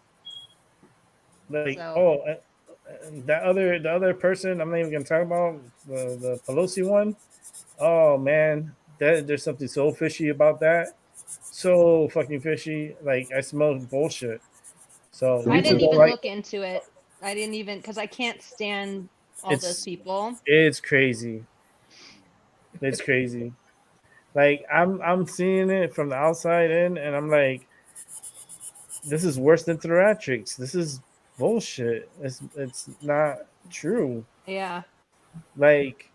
Like So the other person I'm not even gonna talk about the Pelosi one. Oh man, there's something so fishy about that. So fucking fishy. Like I smell bullshit. So I people didn't don't even like. look into it. I didn't even because I can't stand all those It's people. it's crazy. It's crazy. Like I'm seeing it from the outside in, and I'm like, this is worse than theatrics. This is bullshit. It's not true. Yeah. Like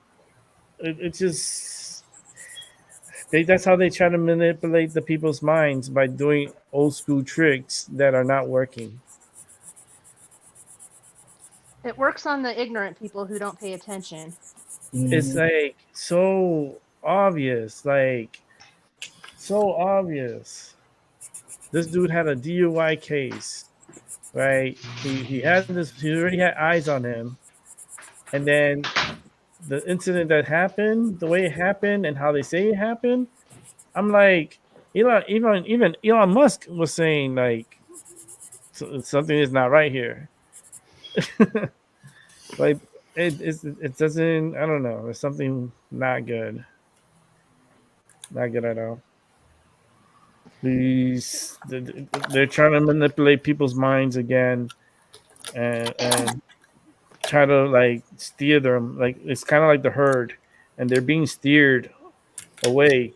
it's just that's how they try to manipulate the people's minds by doing old school tricks that are not working. It works on the ignorant people who don't pay attention. It's like so obvious, like so obvious. This dude had a DUI case, right? He already had eyes on him, and then the incident that happened, the way it happened, and how they say it happened, I'm like, even Elon Musk was saying like something is not right here. Like it doesn't. I don't know. There's something not good. Not good at all. They're trying to manipulate people's minds again, and try to like steer them. Like it's kind of like the herd, and they're being steered away,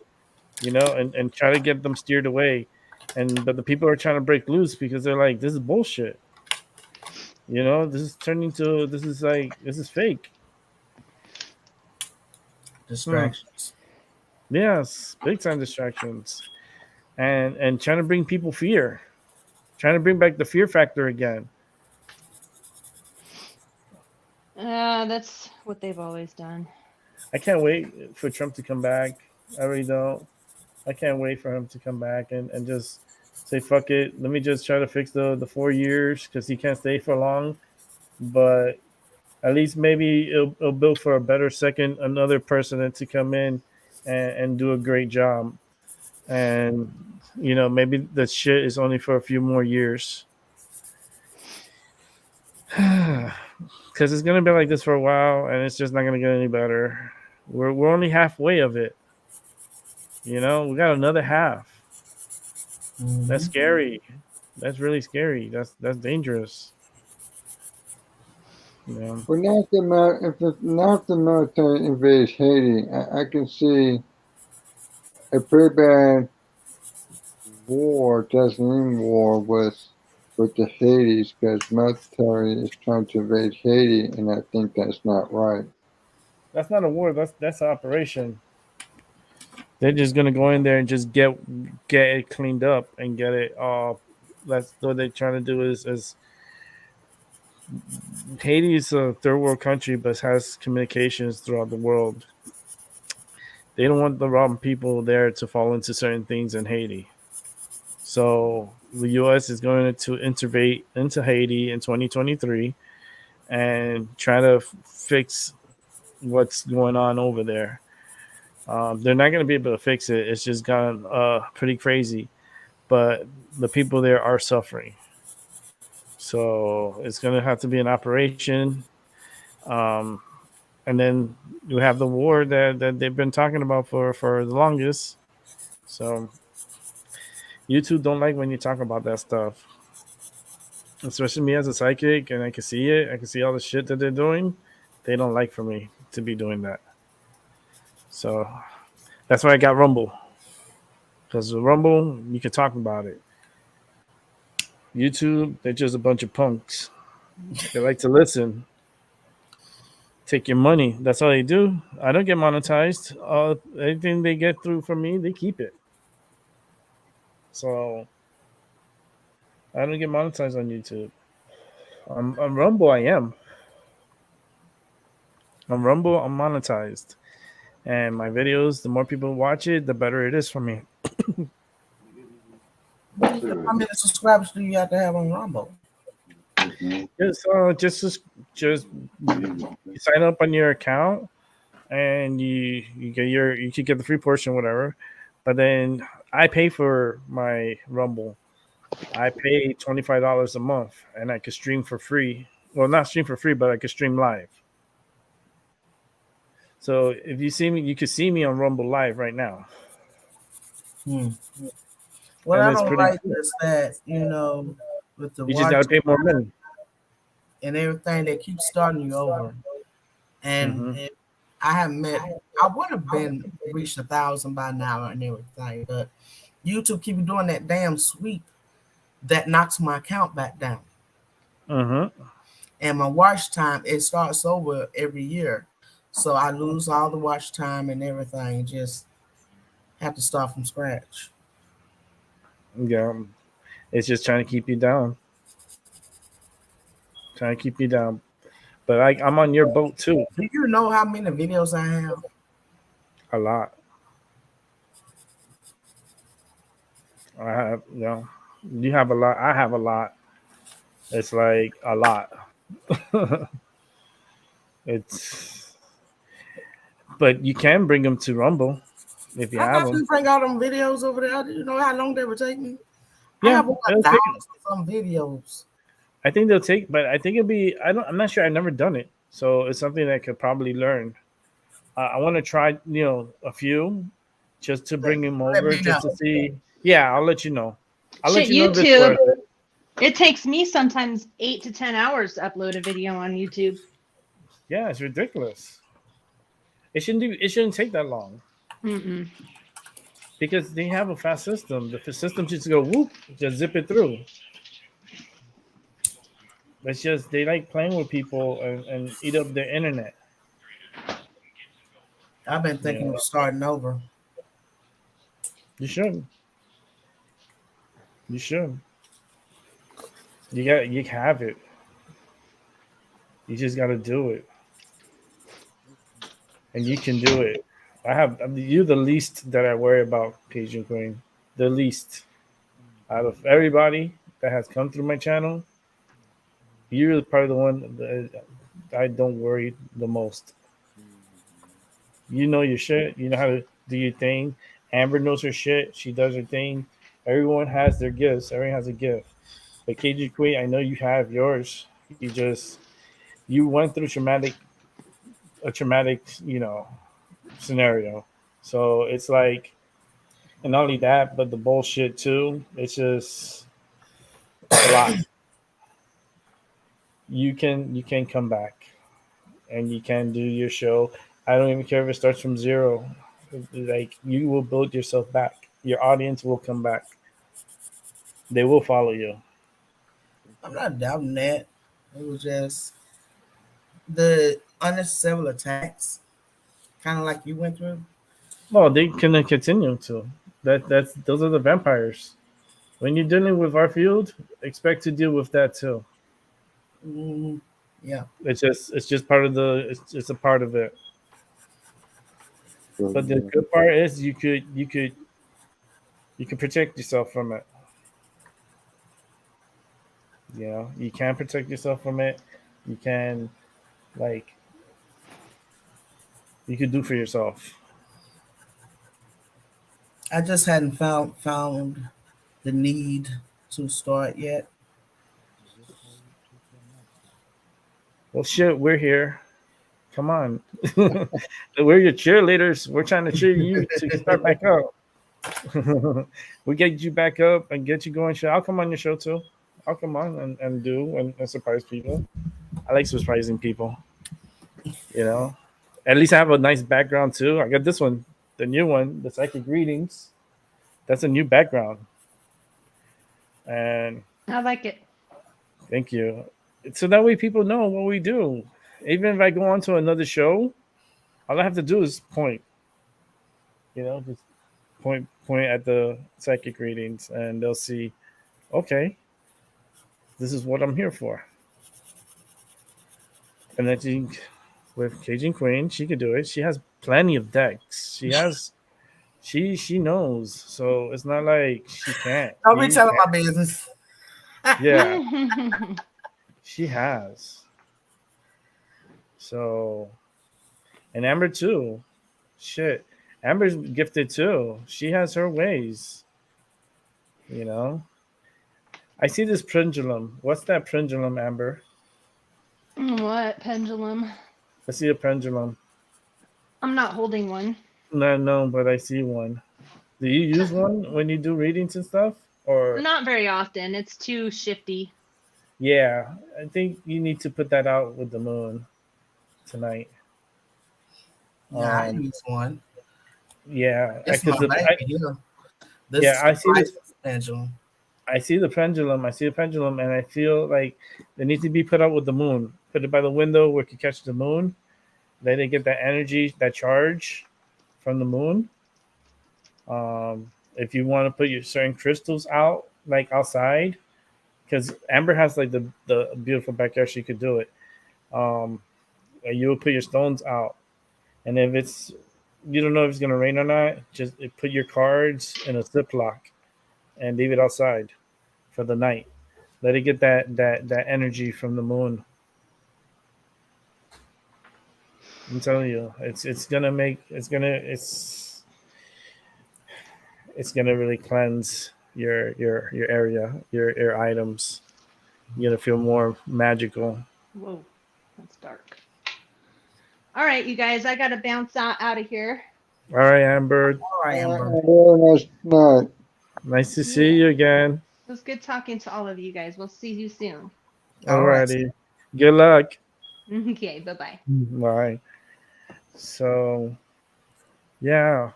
you know, and try to get them steered away. But the people are trying to break loose because they're like, this is bullshit. You know, this is this is fake. Distractions. Yes, big time distractions, and trying to bring people fear, trying to bring back the fear factor again. That's what they've always done. I can't wait for Trump to come back. I really don't. I can't wait for him to come back and just say fuck it. Let me just try to fix the 4 years because he can't stay for long. But at least maybe it'll build for a better second, another person to come in and do a great job. And maybe the shit is only for a few more years. Because it's gonna be like this for a while, and it's just not gonna get any better. We're only halfway of it. We got another half. That's scary. That's really scary. That's dangerous. Yeah. But if the military invades Haiti, I can see a pretty bad war, gasoline war with the Haitis, because military is trying to invade Haiti, and I think that's not right. That's not a war. That's an operation. They're just gonna go in there and just get it cleaned up and get it all. That's what they're trying to do. Is Haiti is a third world country, but has communications throughout the world. They don't want the wrong people there to fall into certain things in Haiti. So the U.S. is going to intervene into Haiti in 2023 and try to fix what's going on over there. They're not going to be able to fix it. It's just gone pretty crazy. But the people there are suffering. So it's going to have to be an operation. And then you have the war that they've been talking about for the longest. So YouTube don't like when you talk about that stuff. Especially me as a psychic, and I can see it. I can see all the shit that they're doing. They don't like for me to be doing that. So that's why I got Rumble. Because with Rumble, you can talk about it. YouTube, they're just a bunch of punks. They like to listen. Take your money. That's all they do. I don't get monetized. Anything they get through from me, they keep it. So I don't get monetized on YouTube. On Rumble, I am. On Rumble, I'm monetized. And my videos, the more people watch it, the better it is for me. How many subscribers do you have to have on Rumble? Just you sign up on your account, and you could get the free portion, whatever. But then I pay for my Rumble. I pay $25 a month, and I could stream for free. Well, not stream for free, but I could stream live. So if you see me, you could see me on Rumble Live right now. What And I it's don't pretty like cool. is that, with the You just gotta pay more money. and everything, they keep starting you over. And I would have been reached 1,000 by now and everything, but YouTube keep doing that damn sweep that knocks my account back down. And my watch time, it starts over every year. So I lose all the watch time and everything. Just have to start from scratch. Yeah, it's just trying to keep you down. Trying to keep you down. But I'm on your boat too. Do you know how many videos I have? A lot. I have, you have a lot. I have a lot. It's like a lot. But you can bring them to Rumble if you I have got them. to bring all them videos over there. Do you know how long they would take me? Yeah, I have over it'll take 1,000 videos. I think they'll take, but I think it'll be. I'm not sure. I've never done it, so it's something that I could probably learn. I want to try, a few, just to bring them over, just to see. Yeah, I'll let you know. I'll let you know if it's worth it. It takes me sometimes 8 to 10 hours to upload a video on YouTube. Yeah, it's ridiculous. It shouldn't take that long. Because they have a fast system. The system just go whoop, just zip it through. It's just they like playing with people and eat up their internet. I've been thinking of starting over. You should. You should. You have it. You just got to do it. And you can do it. you the least that I worry about, Cajun Queen. The least out of everybody that has come through my channel. You're probably the one that I don't worry the most. You know your shit. You know how to do your thing. Amber knows her shit. She does her thing. Everyone has their gifts. Everyone has a gift. But KG Queen, I know you have yours. You went through a traumatic, scenario. So it's like, and not only that, but the bullshit too. It's just a lot. You can come back, and you can do your show. I don't even care if it starts from zero. Like, you will build yourself back. Your audience will come back. They will follow you. I'm not doubting that. It was just the unnecessary attacks, kind of like you went through. Well, they can continue to. Those are the vampires. When you're dealing with our field, expect to deal with that too. Mm, yeah. It's just part of it's a part of it. But the good part is you could protect yourself from it. You can protect yourself from it. You can, like, you could do for yourself. I just hadn't found the need to start yet. Well, shit, we're here. Come on. We're your cheerleaders. We're trying to cheer you to start back up. We get you back up and get you going. Shit, I'll come on your show too. I'll come on and surprise people. I like surprising people. At least I have a nice background too. I got this one, the new one, the psychic readings. That's a new background. And I like it. thank you. So that way people know what we do. Even if I go on to another show, all I have to do is point. Just point at the psychic readings, and they'll see, okay, this is what I'm here for. And I think with Cajun Queen, she could do it. She has plenty of decks. She knows. So it's not like she can't. Don't be telling my business. Yeah, she has. So, and Amber too. Shit. Amber's gifted too. She has her ways. I see this pendulum. What's that pendulum, Amber? What pendulum? I see a pendulum. I'm not holding one. No, but I see one. Do you use one when you do readings and stuff? Or Not very often. It's too shifty. yeah, I think you need to put that out with the moon tonight. Yeah, I use one. Yeah, It's my baby, This yeah, I see this pendulum. I see the pendulum. I see a pendulum, and I feel like they need to be put out with the moon. Put it by the window where it can catch the moon. Let it get that energy, that charge from the moon. If you want to put your certain crystals out, like outside, because Amber has like the beautiful backyard, she could do it. You will put your stones out, and if you don't know if it's gonna rain or not, just put your cards in a Ziploc and leave it outside for the night. Let it get that energy from the moon. I'm telling you, it's gonna really cleanse your area, your items. You're gonna feel more magical. Whoa, that's dark. All right, you guys, I gotta bounce out of here. All right, Amber. All right, Amber. Nice night. Nice to see you again. It was good talking to all of you guys. We'll see you soon. Alrighty. Good luck. Okay, bye-bye. Bye. So, yeah,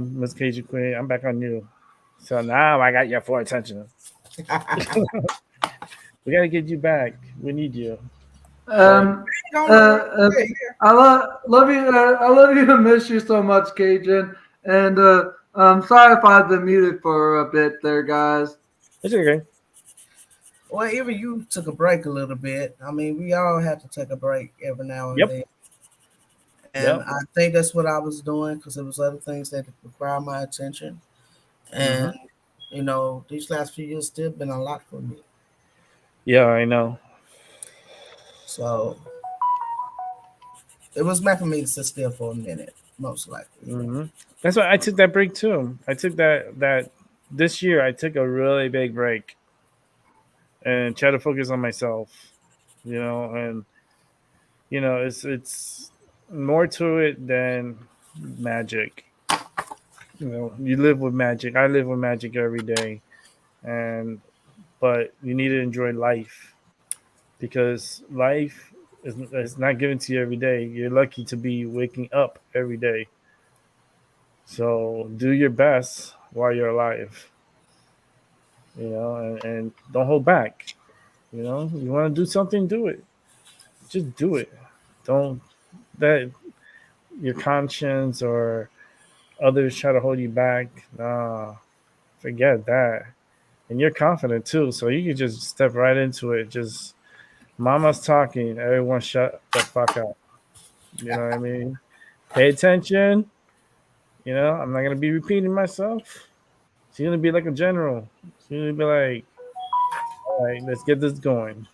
Miss Cajun Queen, I'm back on you. So now I got your full attention. We gotta get you back. We need you. I love you. I love you and miss you so much, Cajun. And I'm sorry if I've been muted for a bit there, guys. It's okay. Well, even you took a break a little bit. I mean, we all have to take a break every now and then. And Yep. I think that's what I was doing because there was other things that require my attention. And Mm-hmm. these last few years still been a lot for me. Yeah, I know. So it was meant for me to sit still for a minute, most likely. Hmm. That's why I took that break too. I took that this year. I took a really big break and try to focus on myself. And it's more to it than magic. You live with magic. I live with magic every day, and but you need to enjoy life because life is not given to you every day. You're lucky to be waking up every day. So do your best while you're alive, and don't hold back. You want to do something, do it. Just do it. Don't that your conscience or others try to hold you back. Nah, forget that. And you're confident too, so you can just step right into it. Just mama's talking, everyone shut the fuck up. You know what I mean? Pay attention. I'm not gonna be repeating myself. She's gonna be like a general. She's gonna be like, all right, let's get this going.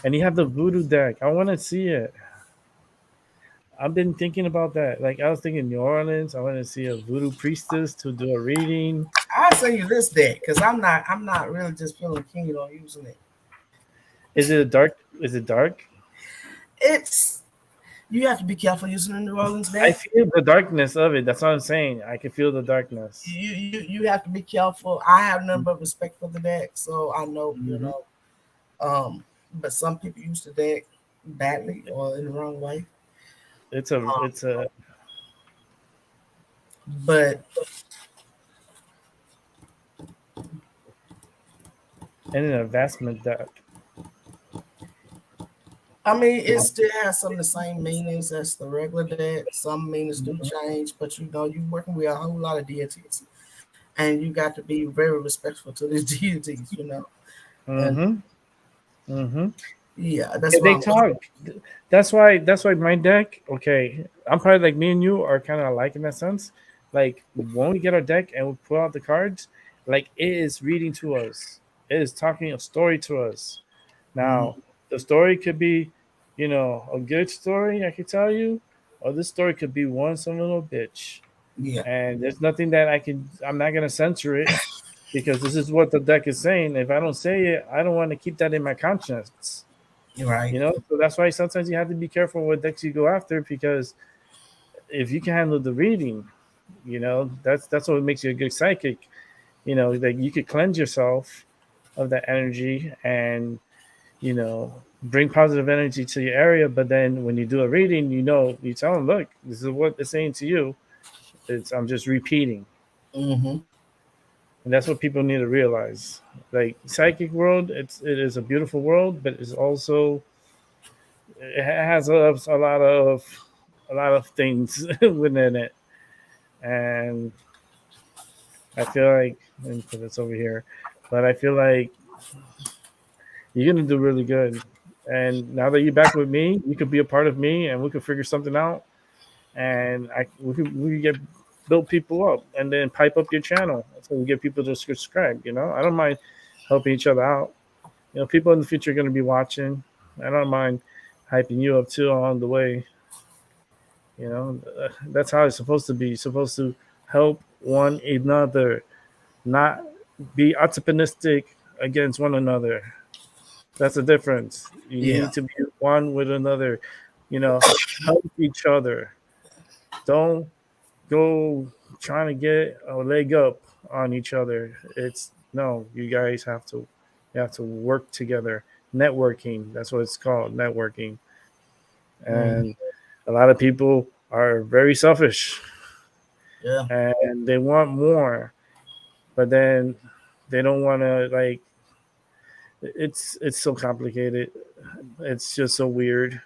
And you have the voodoo deck. I want to see it. I've been thinking about that. Like I was thinking New Orleans. I want to see a voodoo priestess to do a reading. I'll send you this deck because I'm not really just feeling keen on using it. Is it a dark? Is it dark? It's You have to be careful using the New Orleans I deck. feel the darkness of it. That's what I'm saying. I can feel the darkness. You have to be careful. I have none but respect for the deck, so I know Mhm. But some people use the deck badly or in the wrong way. It's a Um, it's a but and an investment deck. I mean, it still has some of the same meanings as the regular deck. Some meanings do change, but you're working with a whole lot of deities, and you got to be very respectful to these deities. And Mm-hmm. Mm-hmm. yeah, Yeah, that's why they talk. That's why my deck. Okay, I'm probably like me and you are kind of alike in that sense. Like when we get our deck and we pull out the cards, like it is reading to us. It is talking a story to us. Mhm. Now, the story could be, a good story I could tell you, or this story could be one some little bitch. Yeah, And there's nothing that I'm not gonna censor it because this is what the deck is saying. If I don't say it, I don't want to keep that in my conscience. you're right. So that's why sometimes you have to be careful what decks you go after because if you can handle the reading, that's what makes you a good psychic. That you could cleanse yourself of that energy and bring positive energy to your area. But then when you do a reading, you tell them, look, this is what they're saying to you. I'm just repeating. Hmm. And that's what people need to realize. Like psychic world, it is a beautiful world, but it's also it has a lot of things within it. And I feel like let me put this over here, but I feel like you're gonna do really good. And now that you're back with me, you could be a part of me, and we could figure something out. And we could get build people up, and then pipe up your channel so we get people to subscribe. I don't mind helping each other out. People in the future are going to be watching. I don't mind hyping you up too along the way. That's how it's supposed to be. You're supposed to help one another, not be opportunistic against one another. That's the difference. You Yeah. need to be one with another. Help each other. Don't go trying to get a leg up on each other. It's no, you have to work together. Networking, that's what it's called, networking. Mhm. And a lot of people are very selfish Yeah. and they want more, but then they don't want to like it's so complicated. It's just so weird.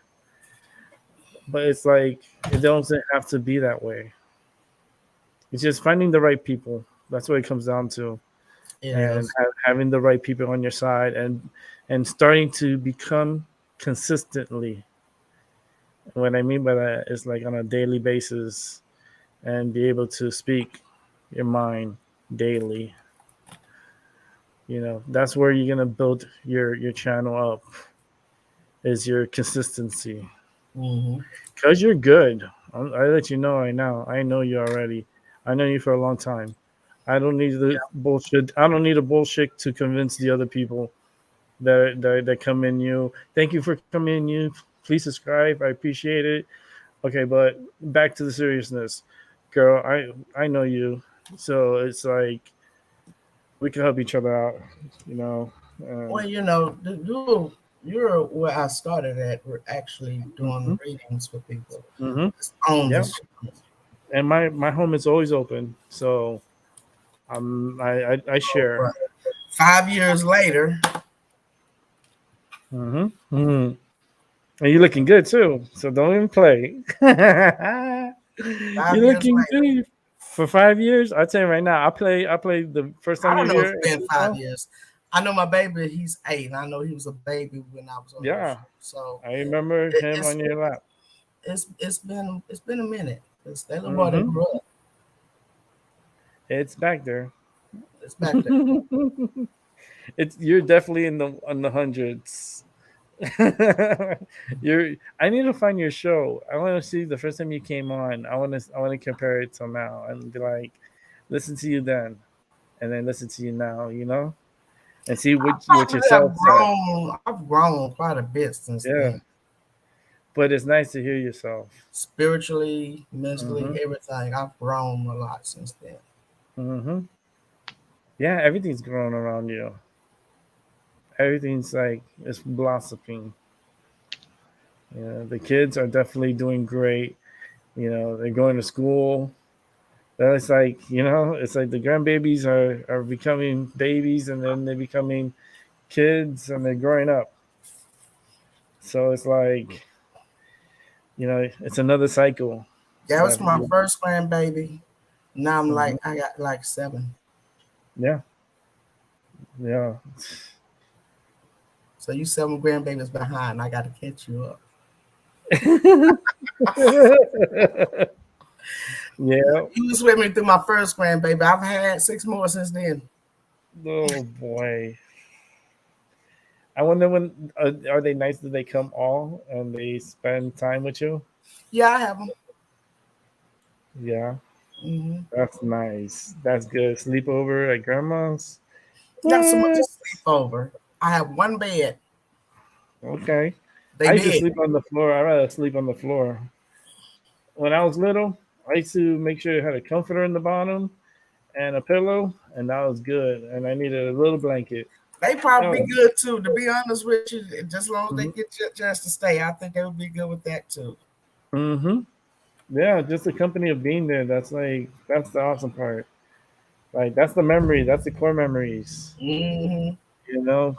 But it's like it doesn't have to be that way. It's just finding the right people. That's what it comes down to. It And is. having the right people on your side and starting to become consistently What I mean by that is like on a daily basis and be able to speak your mind daily. That's where you're gonna build your channel up is your consistency. Mm-hmm. Cause you're good. I let you know right now. I know you already. I know you for a long time. I don't need the bullshit. I don't need a bullshit to convince the other people that come in you. Thank you for coming in you. Please subscribe. I appreciate it. Okay, but back to the seriousness, girl. I know you, so it's like we can help each other out. You know. Well, you know, you're where I started at. We're actually Mm-hmm, doing readings for people mm-hmm. on Yeah. this channel. And my home is always open, so I share. But 5 years later, Mm-hmm. Mm-hmm. And you're looking good too, so don't even play. five You're years looking later, good for 5 years. I tell you right now, I played the first I time don't you're know if here. it's been 5 years. I know my baby, he's 8, and I know he was a baby when I was on your Yeah, show. So I remember it, him it's on your lap. it's been a minute. It's that little boy that Mm-hmm. grew up. It's back there. It's back there. You're definitely in the on the hundreds. You're. I need to find your show. I want to see the first time you came on. I want to compare it to now and be like, listen to you then, and then listen to you now. And see what Probably yourself said. I've grown quite a bit since Yeah, then. but it's nice to hear yourself. Spiritually, mentally, Mhm. everything. I've grown a lot since then. Mhm. Yeah, everything's growing around you. Everything's like it's blossoming. The kids are definitely doing great. They're going to school. It's like it's like the grandbabies are becoming babies, and then they're becoming kids, and they're growing up. So it's like it's another cycle. That was That my first grandbaby. Now I'm like, Mhm. I got like 7. Yeah, yeah. So you 7 grandbabies behind. I got to catch you up. Yeah. You was with me through my first grandbaby. I've had 6 more since then. Oh boy. I wonder when are they nice? Do they come all and they spend time with you? Yeah, I have them. Yeah, Mm-hmm. that's nice. That's good. Sleepover at grandma's. Not so much a What? sleepover. I have one bed. Okay. They I used to big. sleep on the floor. I rather sleep on the floor. When I was little, I used to make sure it had a comforter in the bottom and a pillow, and that was good. And I needed a little blanket. They Oh. probably be good too. To be honest with you, just as long as they Mhm. get your chance to stay, I think they would be good with that too. Mhm. Yeah, just the company of being there. That's the awesome part. Like that's the memory. That's the core memories. Mm-hmm. You know,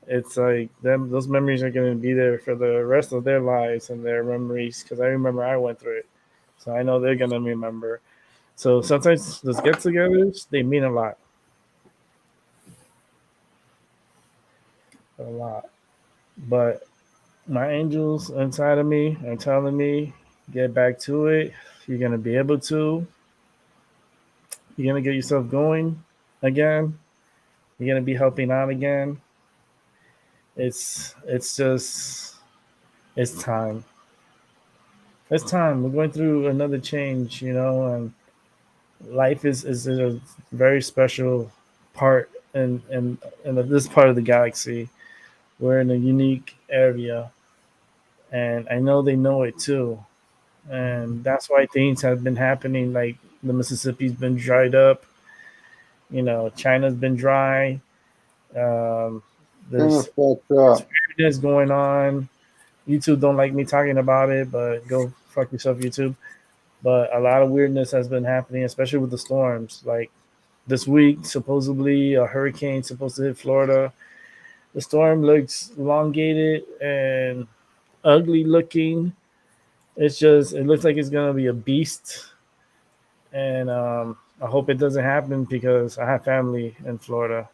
it's like them. Those memories are going to be there for the rest of their lives and their memories. Because I remember I went through it, so I know they're going to remember. So sometimes those get-togethers they mean a lot. But my angels inside of me are telling me, get back to it. You're going to be able to. You're going to get yourself going again. You're going to be helping out again. It's just it's time. It's time. We're going through another change, and life is a very special part in this part of the galaxy. We're in a unique area, and I know they know it too. And that's why things have been happening. Like the Mississippi's been dried up. China's been dry. Um, Kind there's of fucked up. weirdness going on. YouTube don't like me talking about it, but go fuck yourself, YouTube. But a lot of weirdness has been happening, especially with the storms. Like this week, supposedly a hurricane supposed to hit Florida. The storm looks elongated and ugly looking. It looks like it's gonna be a beast, and I hope it doesn't happen because I have family in Florida,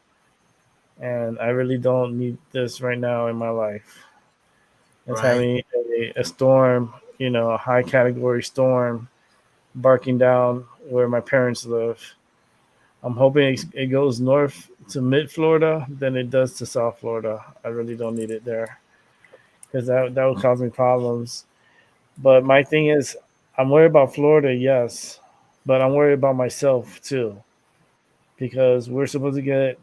and I really don't need this right now in my life. It's Right. having a storm, a high category storm barking down where my parents live. I'm hoping it goes north to mid Florida than it does to South Florida. I really don't need it there because that would cause me problems. But my thing is, I'm worried about Florida, yes, but I'm worried about myself too because we're supposed to get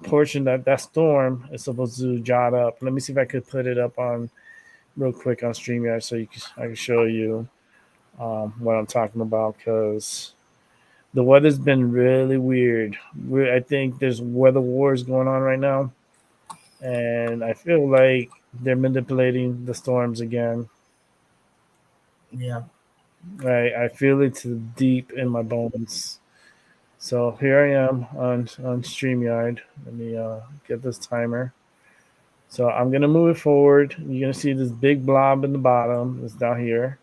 portion that storm is supposed to jot up. Let me see if I could put it up on real quick on Streamyard so I can show you what I'm talking about because the weather's been really weird. I think there's weather wars going on right now, and I feel like they're manipulating the storms again. Yeah. I feel it deep in my bones. So here I am on Streamyard. Let me get this timer. So I'm gonna move it forward. You're gonna see this big blob in the bottom. It's down here.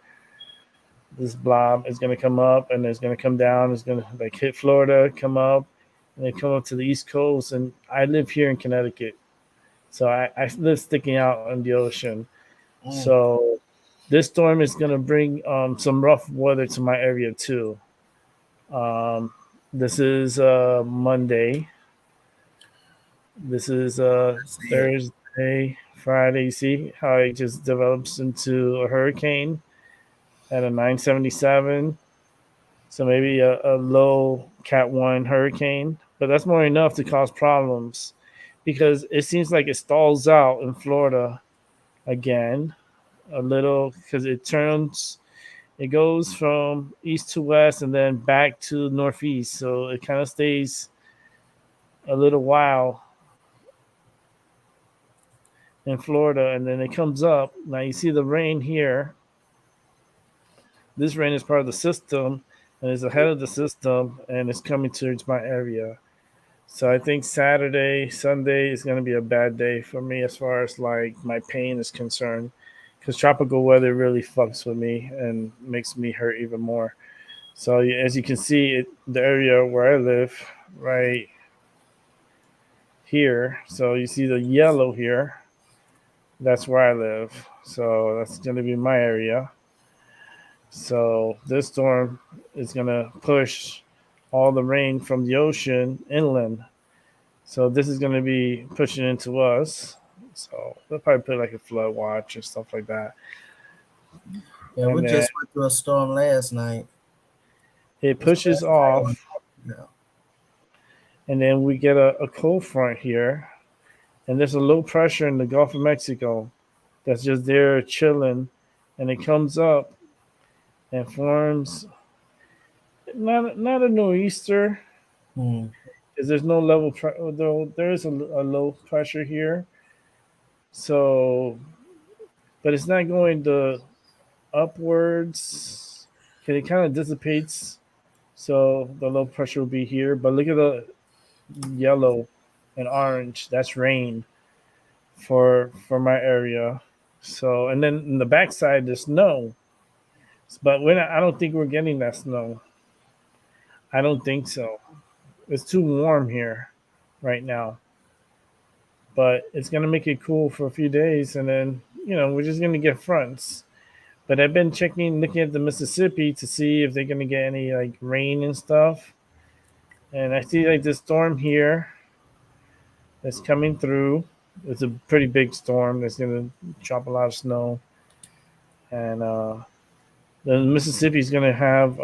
This blob is gonna come up and it's gonna come down. It's gonna like hit Florida, come up, and then come up to the East Coast. And I live here in Connecticut, so I live sticking out on the ocean. So this storm is gonna bring some rough weather to my area too. This is Monday. This is Thursday, Friday. You see how it just develops into a hurricane at a 977. So maybe a low Cat 1 hurricane. But that's more enough to cause problems because it seems like it stalls out in Florida again a little because it goes from east to west and then back to northeast. So it kind of stays a little while in Florida and then it comes up. Now you see the rain here. This rain is part of the system and is ahead of the system and it's coming towards my area. So I think Saturday, Sunday is going to be a bad day for me as far as like my pain is concerned because tropical weather really fucks with me and makes me hurt even more. So as you can see, the area where I live right here. So you see the yellow here. That's where I live. So that's going to be my area. So this storm is going to push all the rain from the ocean inland. So this is going to be pushing into us. So they'll probably put like a flood watch and stuff like that. Yeah, we just went through a storm last night. It pushes off. Yeah. And then we get a cold front here. And there's a low pressure in the Gulf of Mexico that's just there chilling. And it comes up and forms not a nor'easter because there's no level though there is a low pressure here. So, but it's not going upwards because it kind of dissipates. So the low pressure will be here. But look at the yellow and orange. That's rain for my area. So and then in the backside there's snow. But I don't think we're getting that snow. I don't think so. It's too warm here right now. But it's going to make it cool for a few days. And then, we're just going to get fronts. But I've been looking at the Mississippi to see if they're going to get any like rain and stuff. And I see like this storm here that's coming through. It's a pretty big storm that's going to drop a lot of snow. And, the Mississippi is going to have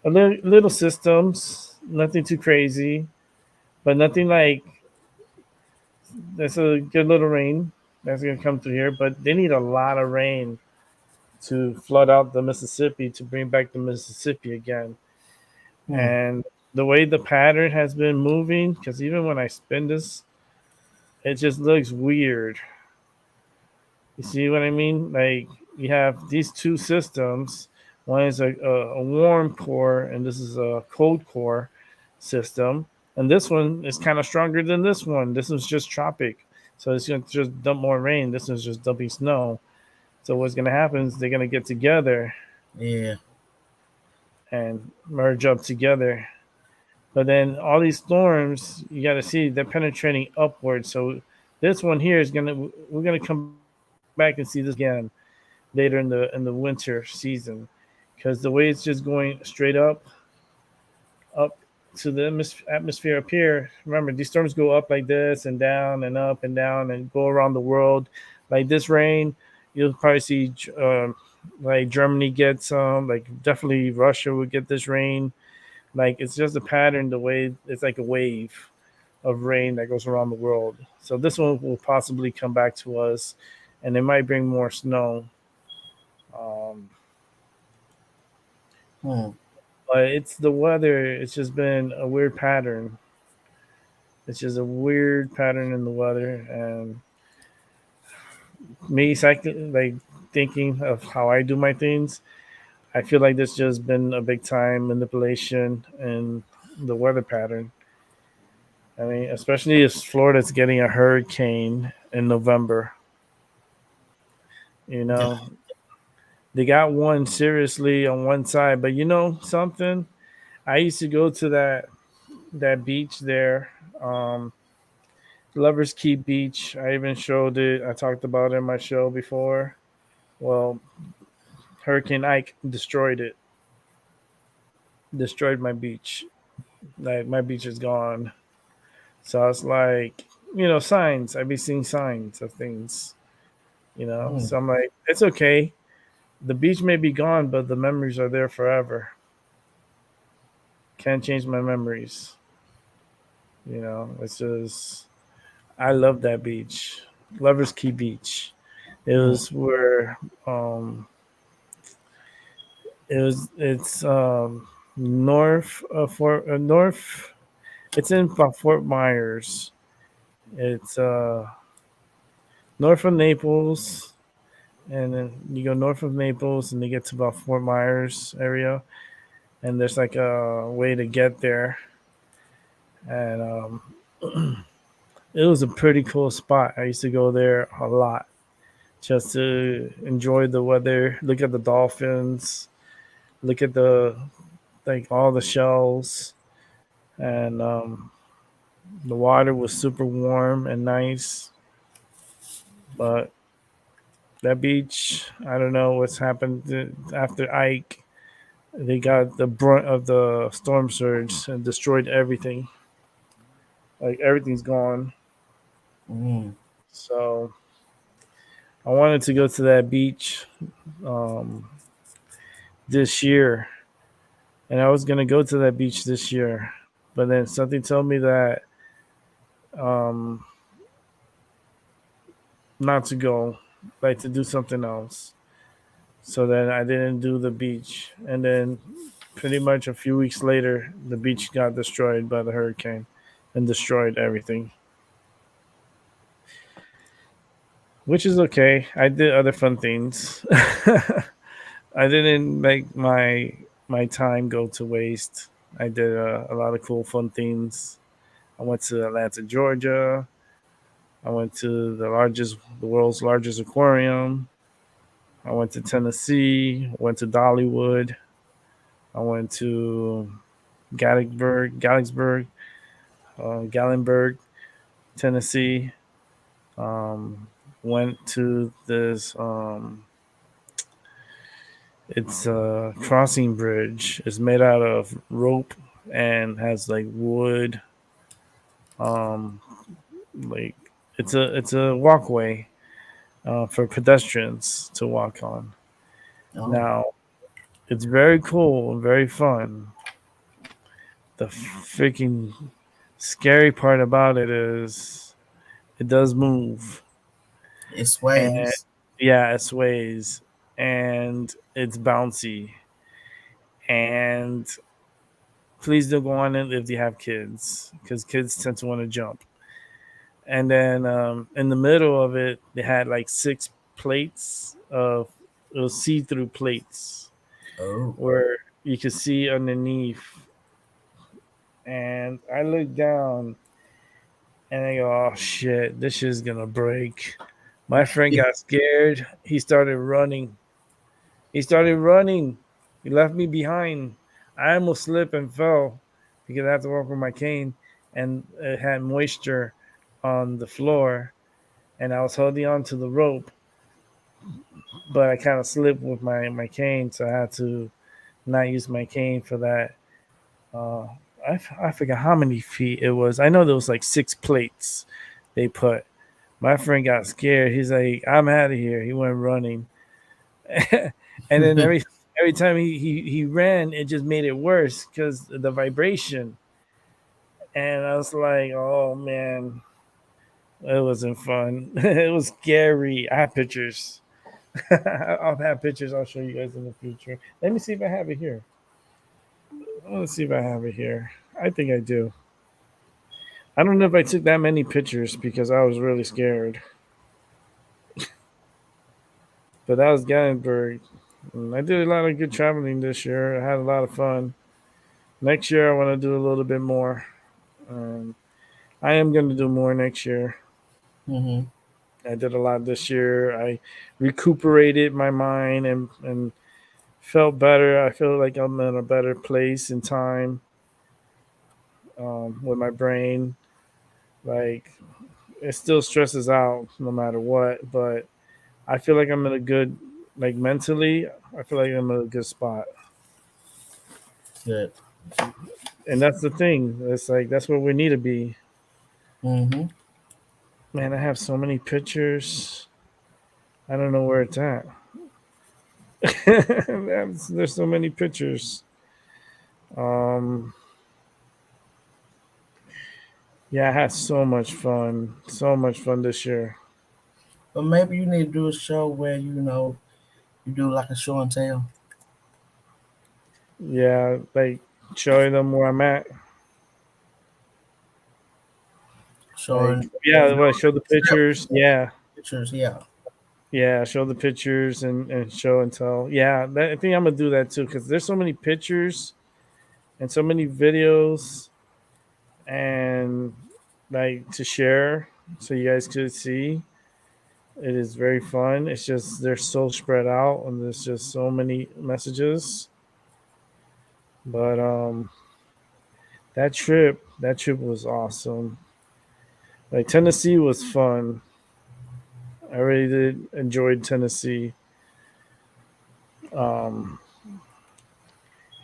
little systems, nothing too crazy, but nothing like that's a good little rain that's going to come through here. But they need a lot of rain to flood out the Mississippi to bring back the Mississippi again. And the way the pattern has been moving, because even when I spin this, it just looks weird. You see what I mean? Like, you have these two systems. One is a warm core, and this is a cold core system. And this one is kind of stronger than this one. This one's just tropic. So it's going to just dump more rain. This one's just dumping snow. So what's going to happen is they're going to get together. Yeah. And merge up together. But then all these storms, you got to see, they're penetrating upwards. So this one here we're going to come back and see this again later in the winter season, because the way it's just going straight up to the atmosphere up here. Remember, these storms go up like this and down and up and down and go around the world. Like this rain, you'll probably see like Germany get some, like definitely Russia would get this rain. Like it's just a pattern, the way it's like a wave of rain that goes around the world. So this one will possibly come back to us, and it might bring more snow. But it's the weather. It's just been a weird pattern. It's just a weird pattern in the weather, and me like thinking of how I do my things. I feel like there's just been a big time manipulation in the weather pattern. I mean, especially if Florida's getting a hurricane in November. You know, they got one seriously on one side, but you know something? I used to go to that beach there, Lovers Key Beach. I even showed it. I talked about it in my show before. Well, Hurricane Ike destroyed it. Destroyed my beach. Like my beach is gone. So it's like, signs. I'd be seeing signs of things. So I'm like, it's okay. The beach may be gone, but the memories are there forever. Can't change my memories. It's just, I love that beach. Lovers Key Beach. It was where it's north of North. It's in Fort Myers. It's north of Naples, and then you go north of Naples, and you get to about Fort Myers area, and there's like a way to get there, and it was a pretty cool spot. I used to go there a lot just to enjoy the weather, look at the dolphins, look at all the shells, and the water was super warm and nice. But that beach, I don't know what's happened after Ike. They got the brunt of the storm surge and destroyed everything. Like everything's gone. So I wanted to go to that beach this year, and I was gonna go to that beach this year, but then something told me that not to go, like to do something else. So then I didn't do the beach, and then pretty much a few weeks later, the beach got destroyed by the hurricane and destroyed everything. Which is okay. I did other fun things. I didn't make my time go to waste. I did a lot of cool fun things. I went to Atlanta, Georgia. I went to the world's largest aquarium. I went to Tennessee. Went to Dollywood. I went to Gallenberg, Tennessee. Went to this. It's a crossing bridge. It's made out of rope and has like wood. Like it's a walkway for pedestrians to walk on. Now, it's very cool and very fun. The freaking scary part about it is it does move. It sways. It sways. And it's bouncy. And please don't go on it if you have kids, because kids tend to want to jump. And then in the middle of it, they had like 6 plates of see-through plates where you could see underneath. And I looked down and I go, oh shit, this shit's gonna break. My friend got scared. He started running. He left me behind. I almost slipped and fell because I had to walk with my cane, and it had moisture on the floor, and I was holding on to the rope, but I kind of slipped with my cane, so I had to not use my cane for that. I forgot how many feet it was. I know there was like 6 plates they put. My friend got scared. He's like, "I'm out of here." He went running, and then every time he ran, it just made it worse because the vibration. And I was like, "Oh man, it wasn't fun. It was scary." I have pictures. I'll have pictures. I'll show you guys in the future. Let me see if I have it here. Let's see if I have it here. I think I do. I don't know if I took that many pictures because I was really scared. But that was Gatlinburg. I did a lot of good traveling this year. I had a lot of fun. Next year, I want to do a little bit more. Um, I am going to do more next year. Mm-hmm. I did a lot this year. I recuperated my mind and felt better. I feel like I'm in a better place in time with my brain. Like, it still stresses out no matter what, but I feel like I'm in a good, like mentally, I feel like I'm in a good spot. Good. And that's the thing. It's like, that's where we need to be. Mm-hmm. Man, I have so many pictures. I don't know where it's at. There's so many pictures. Um, yeah, I had so much fun. So much fun this year. But maybe you need to do a show where you do like a show and tell. Yeah, like showing them where I'm at. Like, Showing yeah, what, show the pictures. Yeah. pictures, yeah. Yeah, show the pictures and show and tell. Yeah, I think I'm gonna do that too because there's so many pictures and so many videos and like to share so you guys could see. It is very fun. It's just they're so spread out and there's just so many messages. But that trip was awesome. Like Tennessee was fun. I really did enjoyed Tennessee. Um,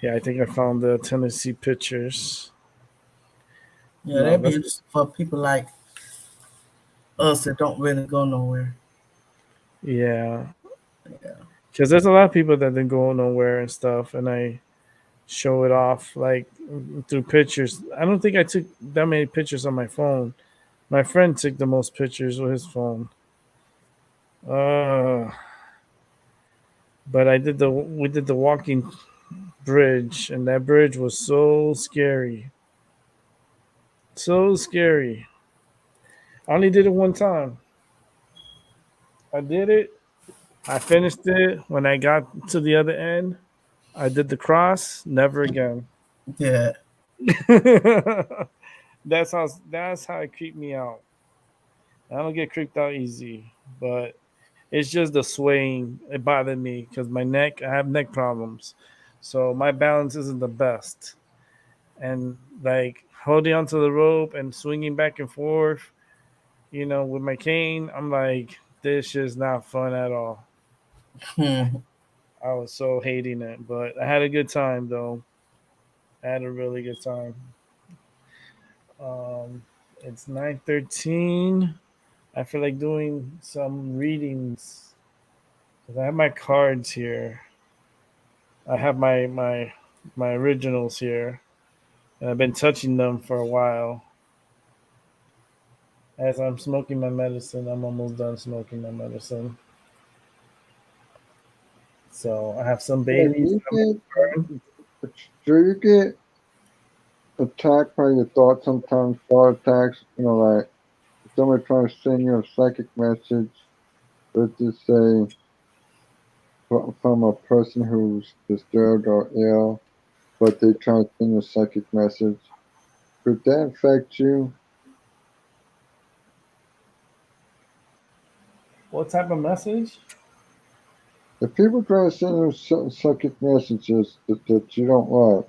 yeah, I think I found the Tennessee pictures. Yeah, No, that'd be that's interesting for people like us that don't really go nowhere. yeah. Yeah. Because there's a lot of people that didn't go nowhere and stuff, and I show it off like through pictures. I don't think I took that many pictures on my phone. My friend took the most pictures with his phone. Uh, but we did the walking bridge, and that bridge was so scary, so scary. I only did it one time. I did it. I finished it. When I got to the other end, I did the cross. Never again. Yeah. That's how it creeped me out. I don't get creeped out easy, but it's just the swaying. It bothered me because I have neck problems, so my balance isn't the best. And like holding onto the rope and swinging back and forth, with my cane, I'm like, this is not fun at all. Hmm. I was so hating it, but I had a good time though. I had a really good time. Um, it's 9:13. I feel like doing some readings because I have my cards here. I have my originals here, and I've been touching them for a while. As I'm smoking my medicine, I'm almost done smoking my medicine. So I have some Yeah, Baileys that I'm gonna burn. do you get attacked by your thoughts sometimes, thought attacks? Like somebody trying to send you a psychic message, let's just say from a person who's disturbed or ill, but they try to send you a psychic message. Could that affect you? What type of message? If people try to send you psychic messages that you don't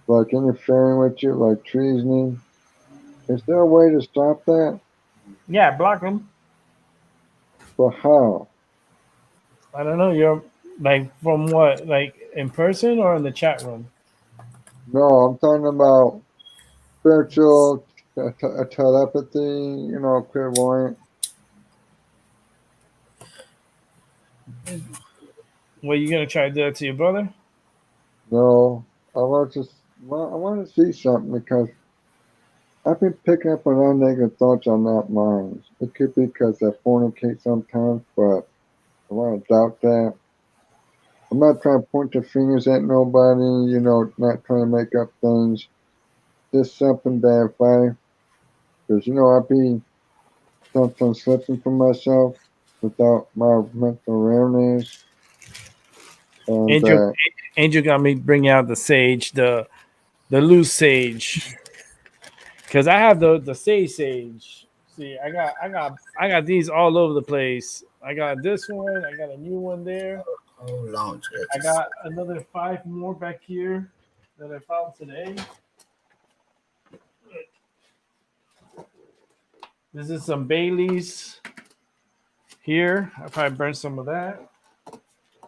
like interfering with you, like treasoning, is there a way to stop that? Yeah, block them. But how? I don't know. You're like from what? Like in person or in the chat room? No, I'm talking about spiritual telepathy, clairvoyant. Well, you gonna try to do that to your brother? No, I want to see something because I've been picking up on all negative thoughts on that mind. It could be because I fornicate sometimes, but I want to doubt that. I'm not trying to point the fingers at nobody, not trying to make up things. Just something that because I've been sometimes slipping for myself without my mental awareness. And Angel, Angel got me bring out the sage, the loose sage, because I have the sage. See, I got these all over the place. I got this one. I got a new one there. Oh, long I churches. got another 5 more back here that I found today. This is some Bailey's here. I probably burned some of that.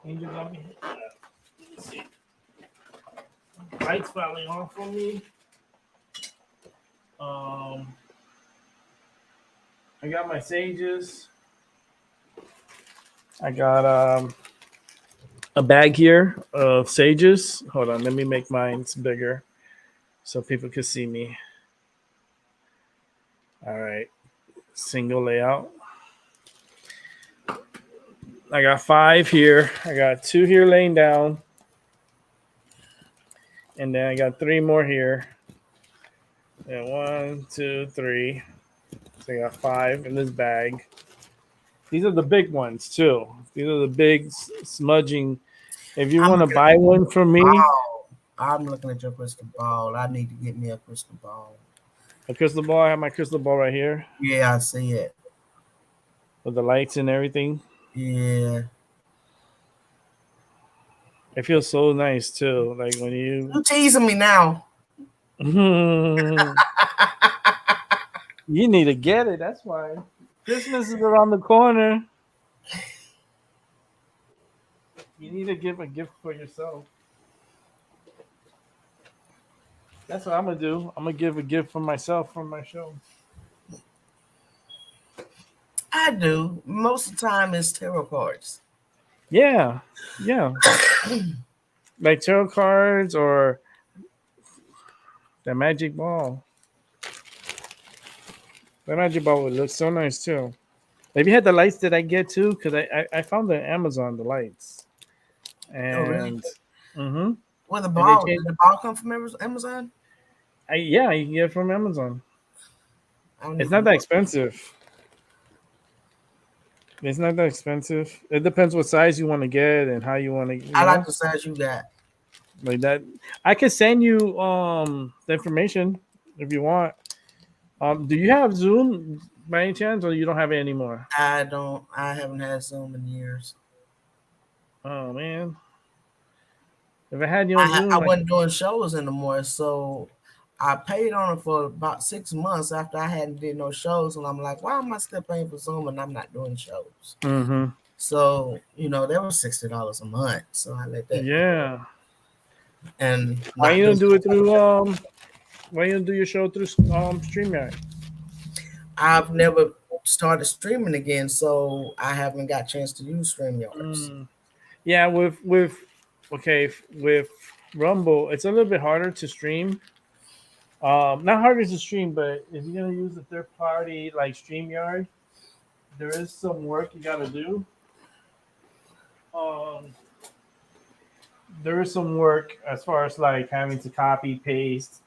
Angel got me. Let me see. Lights falling off on me. I got my sages. I got a bag here of sages. Hold on, let me make mine bigger so people can see me. All right, single layout. I got 5 here. I got 2 here laying down. And then I got 3 more here. And 1, 2, 3. So I got 5 in this bag. These are the big ones too. These are the big smudging. If you want to buy one from me, I'm looking at your crystal ball. I need to get me a crystal ball. a crystal ball. I have my crystal ball right here Yeah, I see it. with the lights and everything. Yeah. It feels so nice too. Like when You teasing me now. you need to get it. That's why Christmas is around the corner. You need to give a gift for yourself. That's what I'm gonna do. I'm gonna give a gift for myself from my show. I do. Most of the time it's tarot cards. Yeah, like tarot cards or the magic ball. The magic ball would look so nice too. Have you had the lights that I get too? Because I found them on Amazon, the lights. And Well, the ball, did the ball come from Amazon? Yeah, you can get it from Amazon. It's not that expensive. It's not that expensive. It depends what size you want to get and how you want to. I like the size you got. Like that. I can send you the information if you want. Do you have Zoom by any chance, or you don't have it anymore? I don't. I haven't had Zoom in years. Oh man. If I had you on Zoom, I wasn't doing shows anymore, so I paid on it for about 6 months after I hadn't did no shows, and I'm like, why am I still paying for Zoom and I'm not doing shows? Mm-hmm. So there was $60 a month, so I let that. Yeah. And why you don't do it through Why you don't do your show through Streamyard? I've never started streaming again, so I haven't got a chance to use Streamyard. Yeah, with Rumble, it's a little bit harder to stream. Not harder to stream, but if you're gonna use a third party like StreamYard, there is some work you gotta do. There is some work as far as like having to copy paste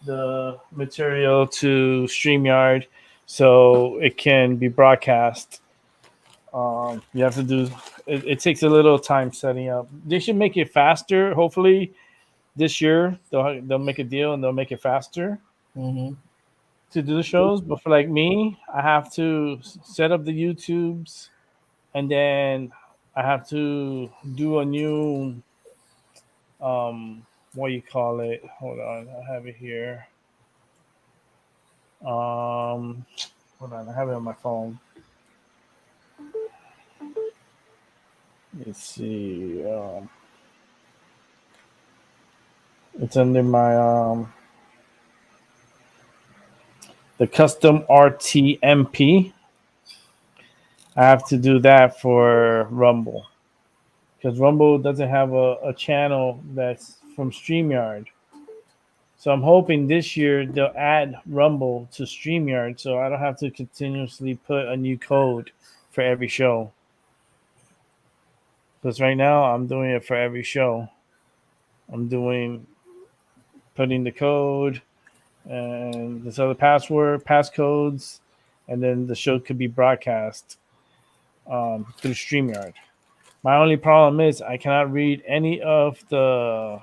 the material to StreamYard so it can be broadcast. You have to do it takes a little time setting up. They should make it faster. Hopefully this year they'll make a deal and they'll make it faster to do the shows. But for like me, I have to set up the YouTubes and then I have to do a new what you call it. Hold on, I have it here. Hold on, I have it on my phone. Let's see. It's under my the custom RTMP. I have to do that for Rumble because Rumble doesn't have a channel that's from Streamyard. So I'm hoping this year they'll add Rumble to Streamyard so I don't have to continuously put a new code for every show. Because right now I'm doing it for every show. I'm putting the code and this other passcodes, and then the show could be broadcast through StreamYard. My only problem is I cannot read any of the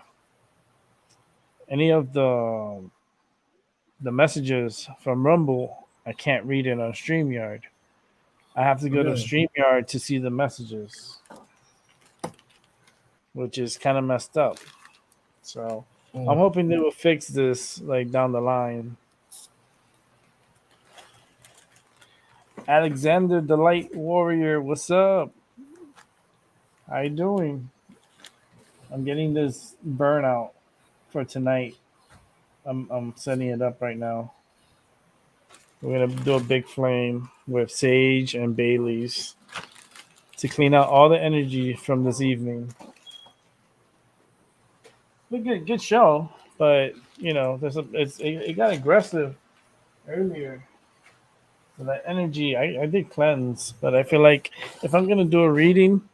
messages from Rumble. I can't read it on StreamYard. I have to go to Really? StreamYard to see the messages, which is kind of messed up. So I'm hoping they will fix this like down the line. Alexander the Light Warrior, what's up? How you doing? I'm getting this burnout for tonight. I'm setting it up right now. We're gonna do a big flame with sage and Bailey's to clean out all the energy from this evening. Good show, but you know, it got aggressive earlier. So that energy, I did cleanse, but I feel like if I'm gonna do a reading,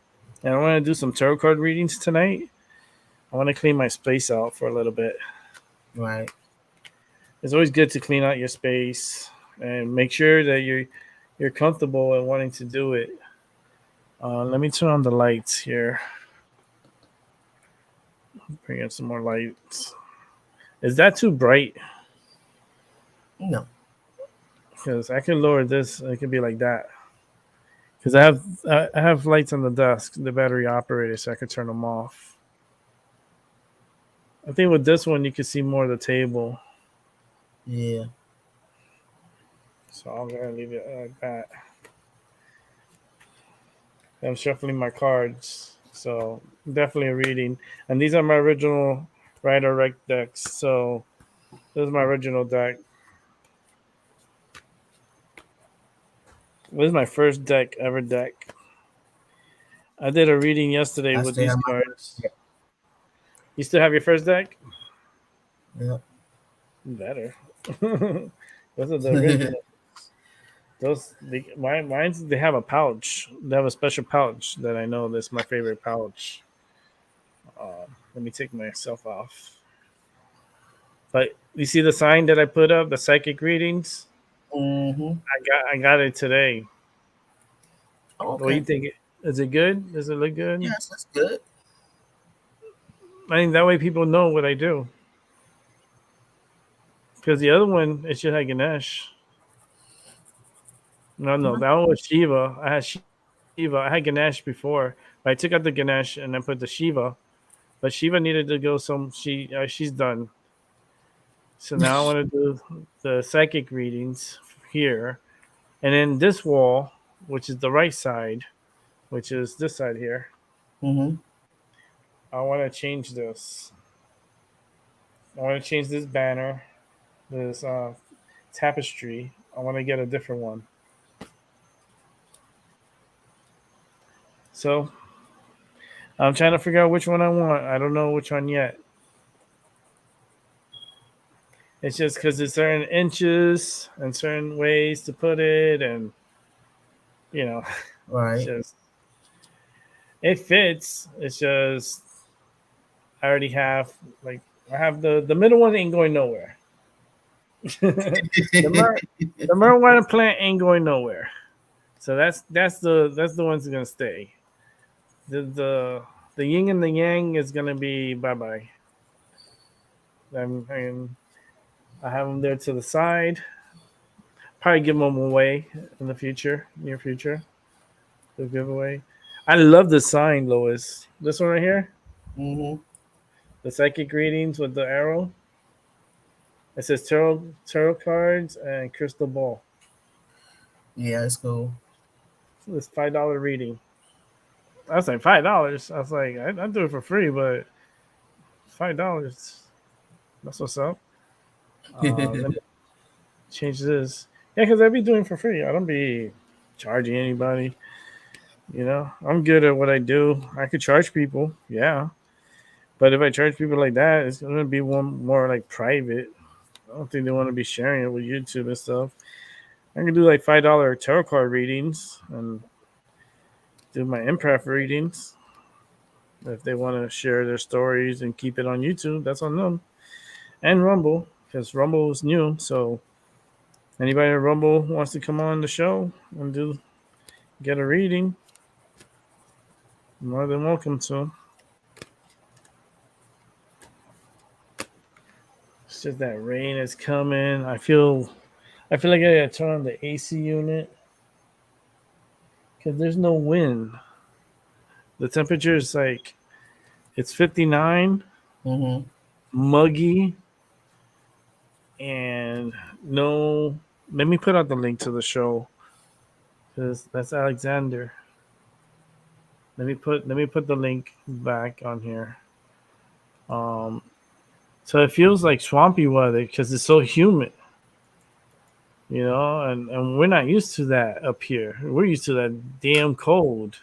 and I want to do some tarot card readings tonight, I want to clean my space out for a little bit. Right. It's always good to clean out your space and make sure that you're comfortable and wanting to do it. Let me turn on the lights here. Bring in some more lights. Is that too bright? No. Because I can lower this. It could be like that. Because I have lights on the desk, the battery operated, so I could turn them off. I think with this one you can see more of the table. Yeah. So I'm gonna leave it like that. I'm shuffling my cards, so definitely a reading. And these are my original Rider Rec decks. So this is my original deck. This is my first deck ever deck. I did a reading yesterday with these cards. You still have your first deck? Yeah. Better. Those are the original. Mine's they have a pouch. They have a special pouch that I know that's my favorite pouch. Let me take myself off. But you see the sign that I put up, the psychic readings? Mm-hmm. I got it today. Okay. What do you think? Is it good? Does it look good? Yes, that's good. I mean, that way people know what I do. Because the other one, it should have Ganesh. No, that one was Shiva. I had Shiva. I had Ganesh before. But I took out the Ganesh and then put the Shiva. But Shiva needed to go she's done. So now I want to do the psychic readings here. And then this wall, which is the right side, which is this side here. Mm-hmm. I want to change this. I want to change this banner, this tapestry. I want to get a different one. So I'm trying to figure out which one I want. I don't know which one yet. It's just because there's certain inches and certain ways to put it, and you know, Right. It fits. It's just I already have I have the middle one ain't going nowhere. the marijuana plant ain't going nowhere. So that's the one's gonna stay. The yin and the yang is gonna be bye. I have them there to the side. Probably give them away in the near future. The giveaway. I love the sign, Lois. This one right here. Mm-hmm. The psychic readings with the arrow. It says tarot cards and crystal ball. Yeah, it's cool. So it's $5 reading. I was like $5. I was like, I'd do it for free, but $5. That's what's up. Let me change this. Yeah, because I'd be doing it for free. I don't be charging anybody. You know, I'm good at what I do. I could charge people, yeah. But if I charge people like that, it's gonna be one more like private. I don't think they want to be sharing it with YouTube and stuff. I can do like $5 tarot card readings and do my improv readings. If they want to share their stories and keep it on YouTube, that's on them. And Rumble, because Rumble is new. So anybody at Rumble wants to come on the show and get a reading, more than welcome to. It's just that rain is coming. I feel like I gotta turn on the AC unit because there's no wind. The temperature is like it's 59, muggy, and no. Let me put out the link to the show because that's Alexander. Let me put the link back on here. So it feels like swampy weather because it's so humid, you know, and we're not used to that up here. We're used to that damn cold.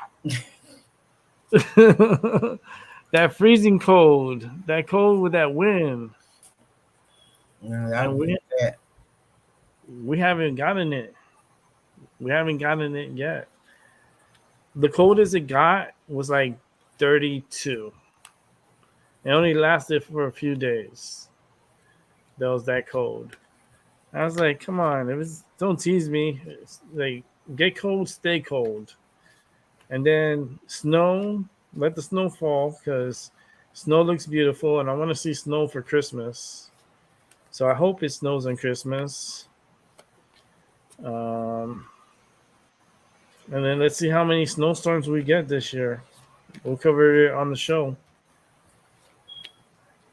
That freezing cold, that cold with that wind. Yeah, We haven't gotten it. We haven't gotten it yet. The coldest it got was like 32. It only lasted for a few days. That was that cold. I was like, come on, don't tease me. It's like, get cold, stay cold. And then snow, let the snow fall because snow looks beautiful and I want to see snow for Christmas. So I hope it snows on Christmas. And then let's see how many snowstorms we get this year. We'll cover it on the show.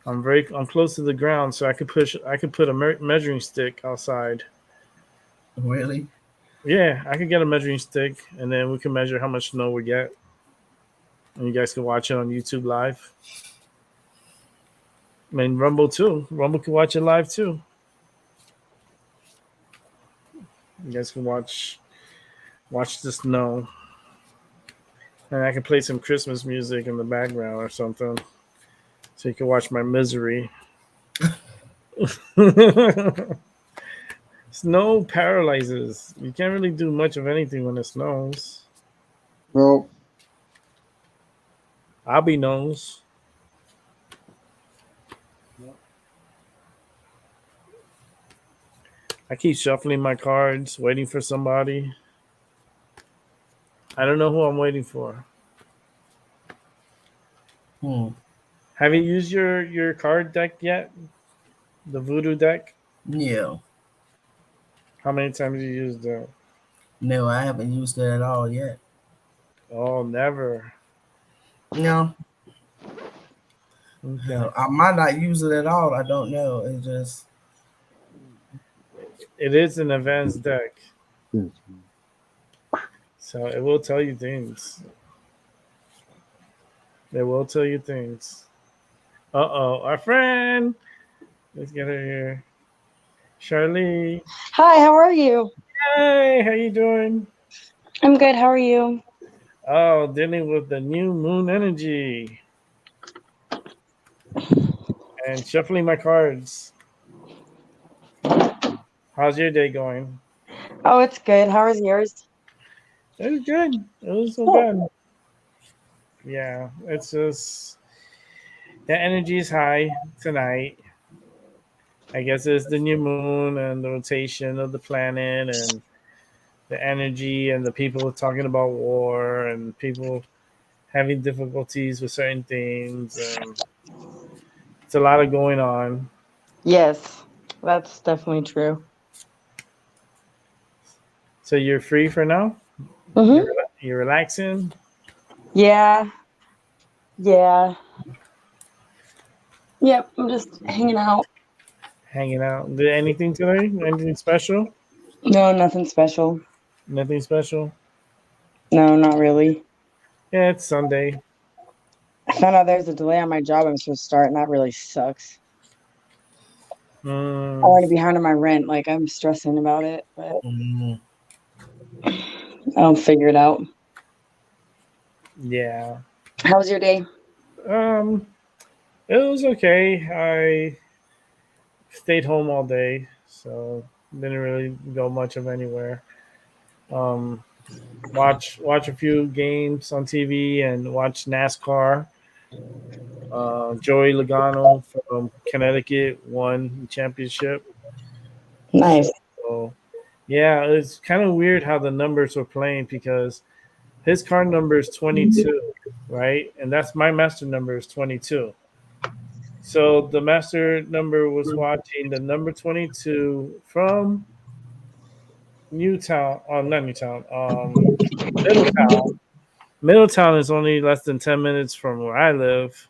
I'm close to the ground, so I could put a measuring stick outside. Really? Yeah, I could get a measuring stick, and then we can measure how much snow we get, and you guys can watch it on YouTube live. I mean, Rumble too. Rumble can watch it live too. You guys can watch the snow, and I can play some Christmas music in the background or something. So you can watch my misery. Snow paralyzes. You can't really do much of anything when it snows. Well, Abby knows. I keep shuffling my cards, waiting for somebody. I don't know who I'm waiting for. Have you used your card deck yet? The voodoo deck? Yeah. How many times have you used that? No, I haven't used it at all yet. Oh, never. No. Okay. I might not use it at all. I don't know. It is an advanced deck. So it will tell you things. It will tell you things. Uh-oh, our friend. Let's get her here. Charlie. Hi, how are you? Hey, how you doing? I'm good. How are you? Oh, dealing with the new moon energy. And shuffling my cards. How's your day going? Oh, it's good. How is yours? It was good. It was so bad. Yeah, it's just the energy is high tonight. I guess it's the new moon and the rotation of the planet and the energy and the people talking about war and people having difficulties with certain things. And it's a lot of going on. Yes, that's definitely true. So you're free for now? Mm-hmm. You're relaxing? Yeah. Yep, I'm just hanging out. Hanging out. Did anything today? Anything special? No, nothing special. Nothing special? No, not really. Yeah, it's Sunday. I found out there's a delay on my job I'm supposed to start, and that really sucks. I'm already behind on my rent. Like, I'm stressing about it, but Mhm. I'll figure it out. Yeah. How was your day? It was okay. I stayed home all day, so didn't really go much of anywhere. Um, watch a few games on TV and watch NASCAR. Joey Logano from Connecticut won the championship. Nice. So yeah, it's kind of weird how the numbers were playing because his car number is 22, right? And that's my master number is 22. So the master number was watching the number 22 from Newtown, not Newtown, Middletown. Middletown is only less than 10 minutes from where I live.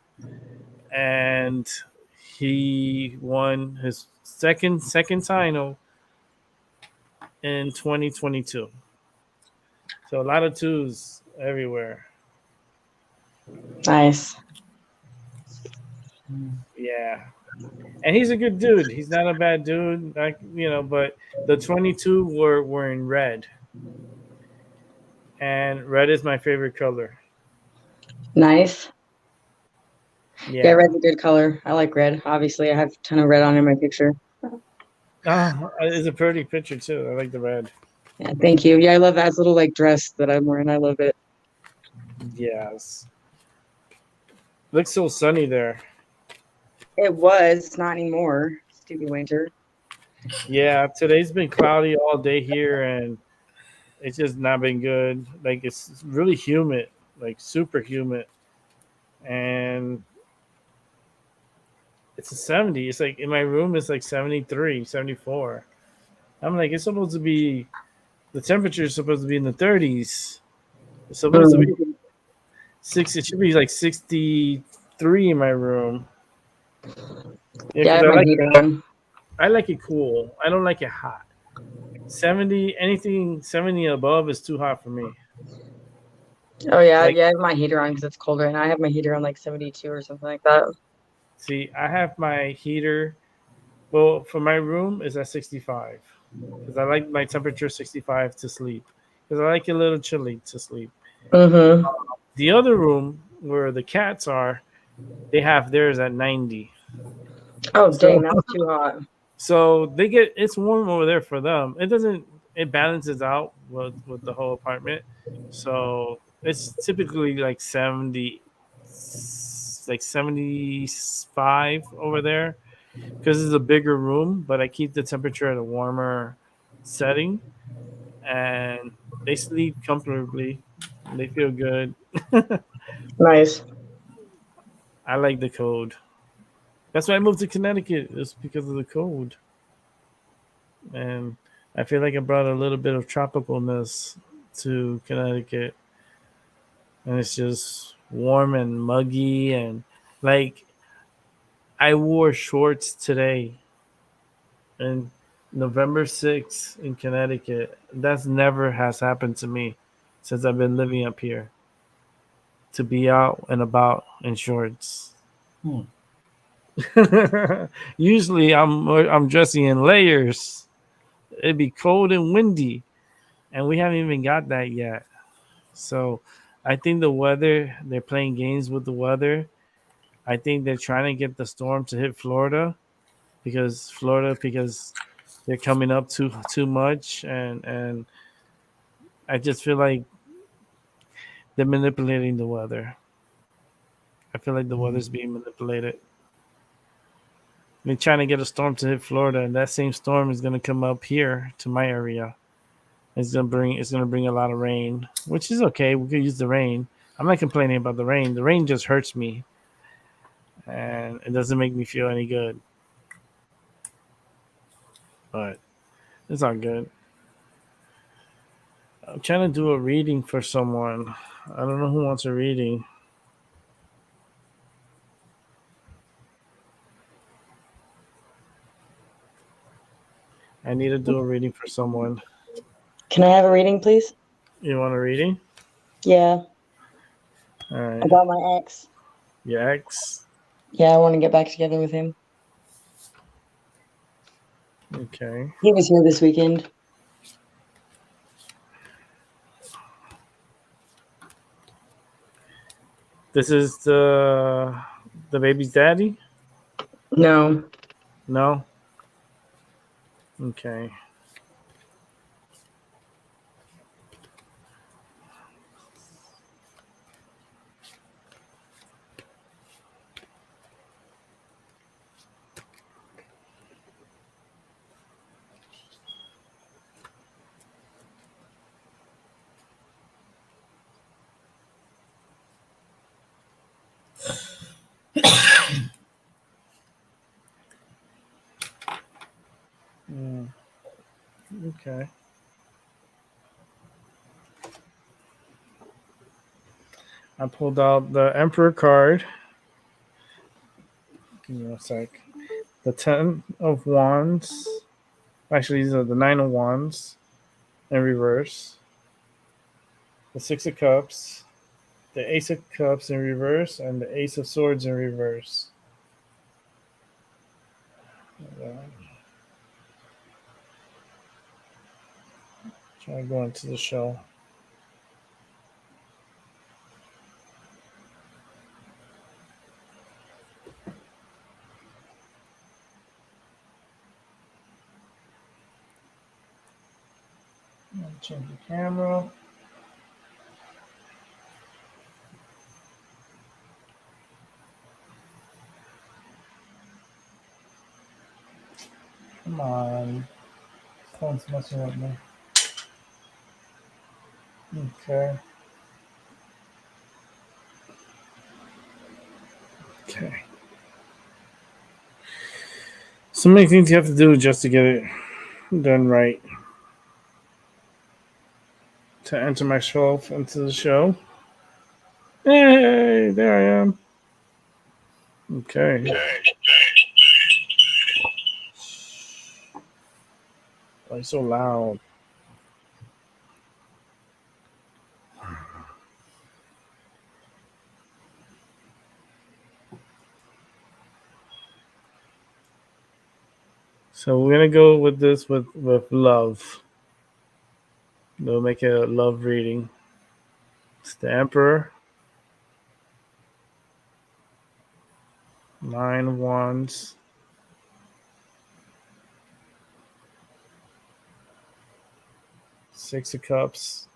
And he won his second title in 2022. So a lot of twos everywhere. Nice. Yeah. And he's a good dude. He's not a bad dude, like but the 22 were in red. And red is my favorite color. Nice. Yeah, Yeah. red's a good color. I like red. Obviously, I have a ton of red on in my picture. It's a pretty picture too. I like the red. Yeah, thank you. Yeah, I love that little like dress that I'm wearing. I love it. Yes. Looks so sunny there. It was not anymore. Stupid winter. Yeah, today's been cloudy all day here and it's just not been good. Like it's really humid, like super humid. And it's a 70. It's like in my room it's like 73, 74. I'm like it's supposed to be the temperature is supposed to be in the 30s. It's supposed to be it should be like 63 in my room. Yeah, I 'Cause have my heater on. I like it cool. I don't like it hot. 70, anything 70 above is too hot for me. Oh yeah, Like, yeah, I have my heater on because it's cold right now. I have my heater on like 72 or something like that. see, I have my heater. Well, for my room is at 65 because I like my temperature 65 to sleep because I like it a little chilly to sleep. Mm-hmm. The other room where the cats are, they have theirs at 90. Oh So, dang, that's too hot. so they get it's warm over there for them. It balances out with the whole apartment. So it's typically like 70, like 75 over there because it's a bigger room, but I keep the temperature at a warmer setting and they sleep comfortably. They feel good. Nice. I like the cold. That's why I moved to Connecticut. It's because of the cold. And I feel like I brought a little bit of tropicalness to Connecticut. And it's just warm and muggy and like I wore shorts today and November 6th in Connecticut. That's never has happened to me since I've been living up here. To be out and about in shorts. Hmm. Usually I'm dressing in layers. It'd be cold and windy, and we haven't even got that yet. So I think the weather, they're playing games with the weather. I think they're trying to get the storm to hit because they're coming up too much and I just feel like they're manipulating the weather. I feel like the weather's being manipulated. They're trying to get a storm to hit Florida, and that same storm is going to come up here to my area. It's gonna bring a lot of rain, which is okay. We could use the rain. I'm not complaining about the rain. The rain just hurts me, and it doesn't make me feel any good. But it's all good. I'm trying to do a reading for someone. I don't know who wants a reading. I need to do a reading for someone. Can I have a reading, please? You want a reading? Yeah. All right. About my ex. Your ex. Yeah, I want to get back together with him. Okay. He was here this weekend. This is the baby's daddy? No. No. Okay. Okay. I pulled out the Emperor card. Give me a sec. The 10 of Wands. Actually, these are the 9 of Wands in reverse. The 6 of Cups. The Ace of Cups in reverse. And the Ace of Swords in reverse. Try to go into the show. Change the camera. Come on. Phone's messing with me. Okay. Okay. So many things you have to do just to get it done right. To enter myself into the show. Hey, there I am. Okay. Why so loud? So we're gonna go with this with love. We'll make it a love reading. It's the Emperor. 9 of Wands. Six of Cups.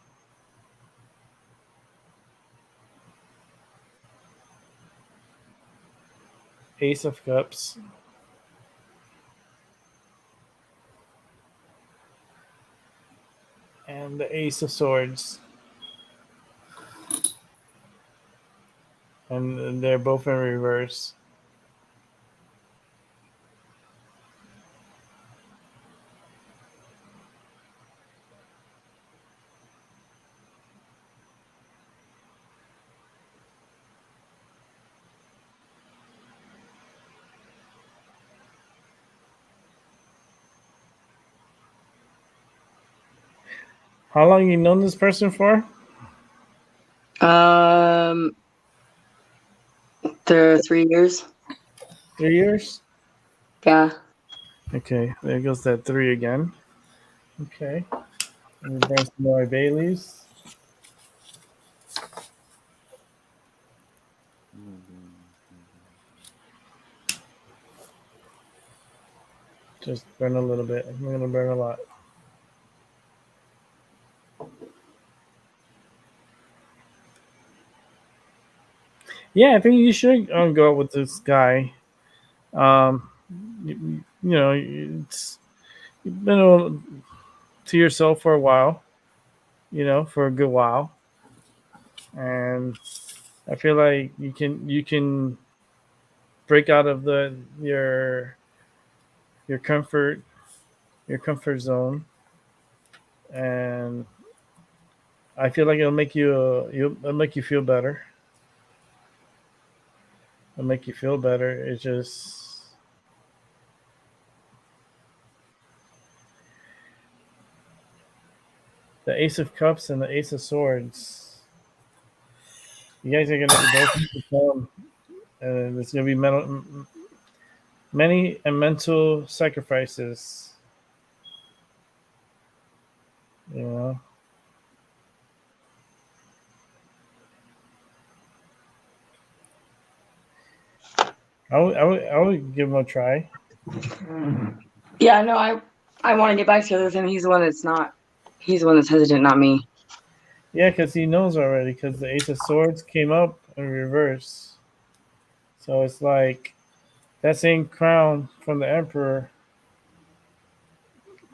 Ace of Cups. And the Ace of Swords. And they're both in reverse. How long you known this person for? They're 3 years. 3 years? Yeah. Okay, there goes that 3 again. Okay. Let me burn some more Baileys. Just burn a little bit. I'm going to burn a lot. Yeah, I think you should go with this guy. You know, you've been to yourself for a while, for a good while. And I feel like you can break out of your comfort zone, and I feel like it'll make you feel better. It'll make you feel better. It's just the Ace of Cups and the Ace of Swords. You guys are gonna become, there's gonna be many mental sacrifices. You know. I would give him a try. Yeah, no, I want to get back together with him. He's the one that's not. He's the one that's hesitant, not me. Yeah, because he knows already. Because the Ace of Swords came up in reverse, so it's like that same crown from the Emperor.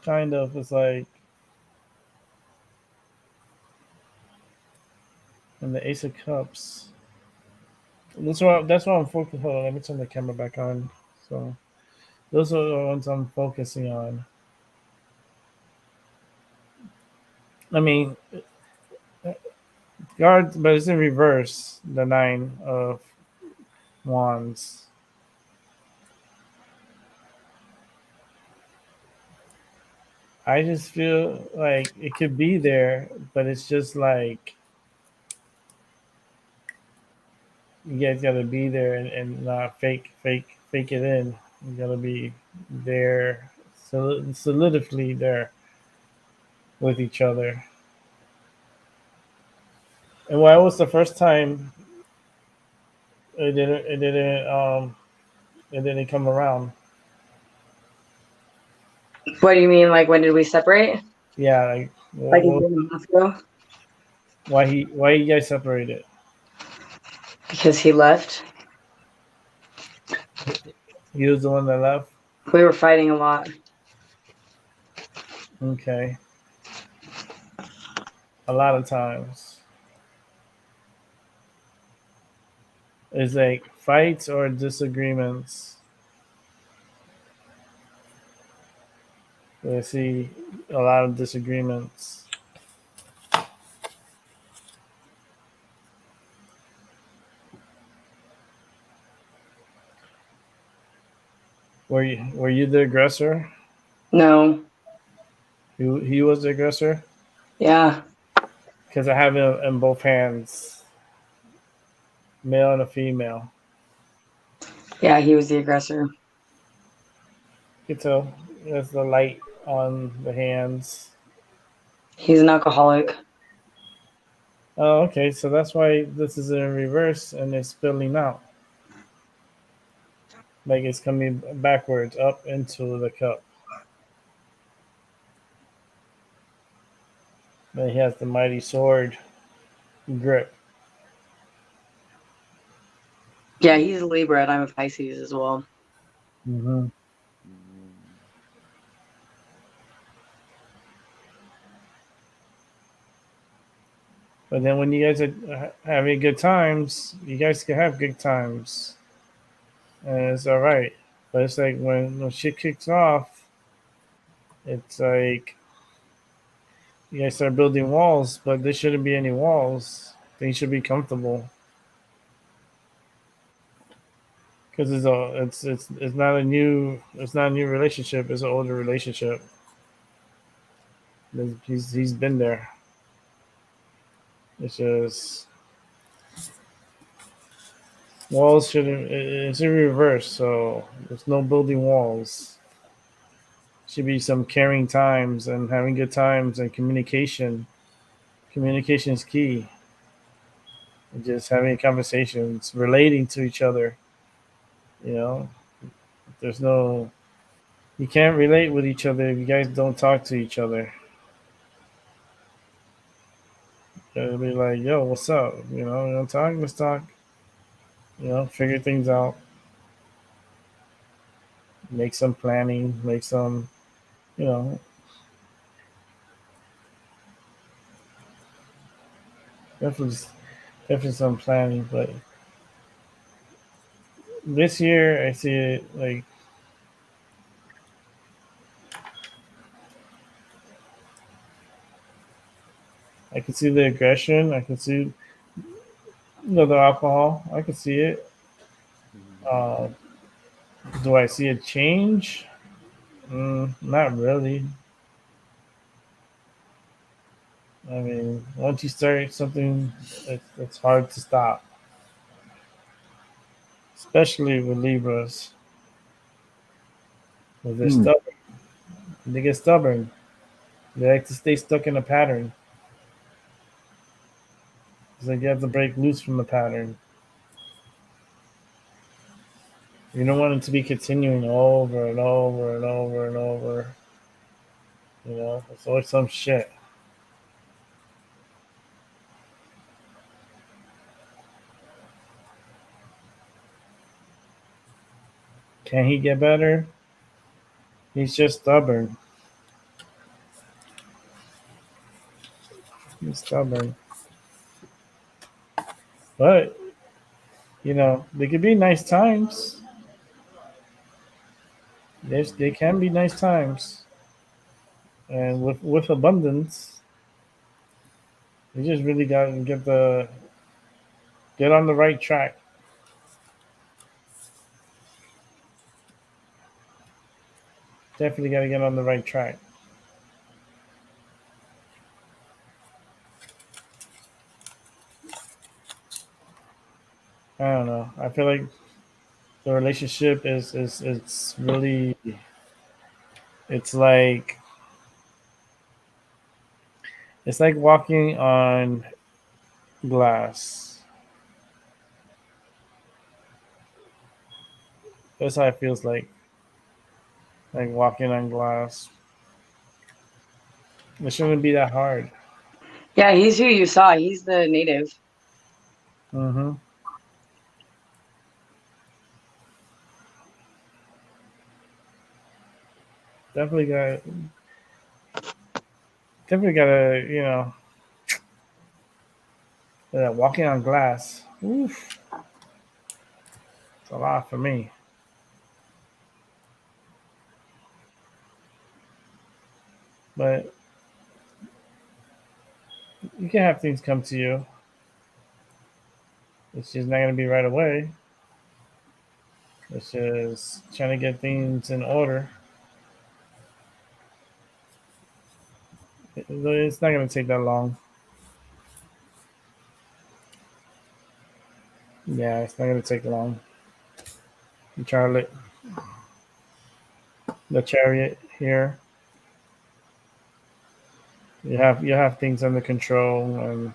Kind of, it's like, and the Ace of Cups. That's what I'm focusing. Hold on, let me turn the camera back on. So those are the ones I'm focusing on. I mean, guard, but it's in reverse. The 9 of Wands. I just feel like it could be there, but it's just like you guys gotta be there and not fake it in. You gotta be there, solidly there with each other. And why was the first time it didn't come around? What do you mean? Like, when did we separate? Yeah, like Like a year and a half ago? why you guys separated? Because he left. He was the one that left. We were fighting a lot. Okay, a lot of times. It's like fights or disagreements. I see a lot of disagreements. Were you the aggressor? No. He was the aggressor? Yeah. Because I have it in both hands, male and a female. Yeah, he was the aggressor. You can tell there's the light on the hands. He's an alcoholic. Oh, okay. So that's why this is in reverse and it's spilling out. Like it's coming backwards up into the cup. Then he has the mighty sword grip. Yeah, he's a Libra and I'm a Pisces as well. Mm-hmm. But then when you guys are having good times, you guys can have good times. And it's all right. But it's like when shit kicks off, it's like you guys start building walls, but there shouldn't be any walls. Things should be comfortable. Because it's not a new relationship. It's an older relationship. He's been there. It's just walls shouldn't. It's in reverse, so there's no building walls. Should be some caring times and having good times and communication. Communication is key. And just having conversations, relating to each other. You know, there's no. You can't relate with each other if you guys don't talk to each other. It'll be like, yo, what's up? You know, talk, let's talk. You know, figure things out. Make some planning, make some, you know, definitely, definitely some planning. But this year, I see it like I can see the aggression. I can see the alcohol. I can see it. Uh, do I see a change? Not really. I mean, once you start something, it's hard to stop, especially with Libras. Because they're stubborn. They get stubborn. They like to stay stuck in a pattern. It's like you have to break loose from the pattern. You don't want it to be continuing over and over and over and over. You know, it's always some shit. Can he get better? He's just stubborn. He's stubborn. But, you know, they could be nice times. They can be nice times. And with abundance, you just really got to get on the right track. Definitely got to get on the right track. I don't know. I feel like the relationship is it's really, it's like walking on glass. That's how it feels like walking on glass. It shouldn't be that hard. Yeah, he's who you saw. He's the native. Mm-hmm. Definitely gotta, you know, walking on glass. Oof. It's a lot for me. But you can have things come to you. It's just not gonna be right away. It's just trying to get things in order. It's not gonna take that long. Yeah, it's not gonna take long. Charlotte, the chariot here. You have things under control, and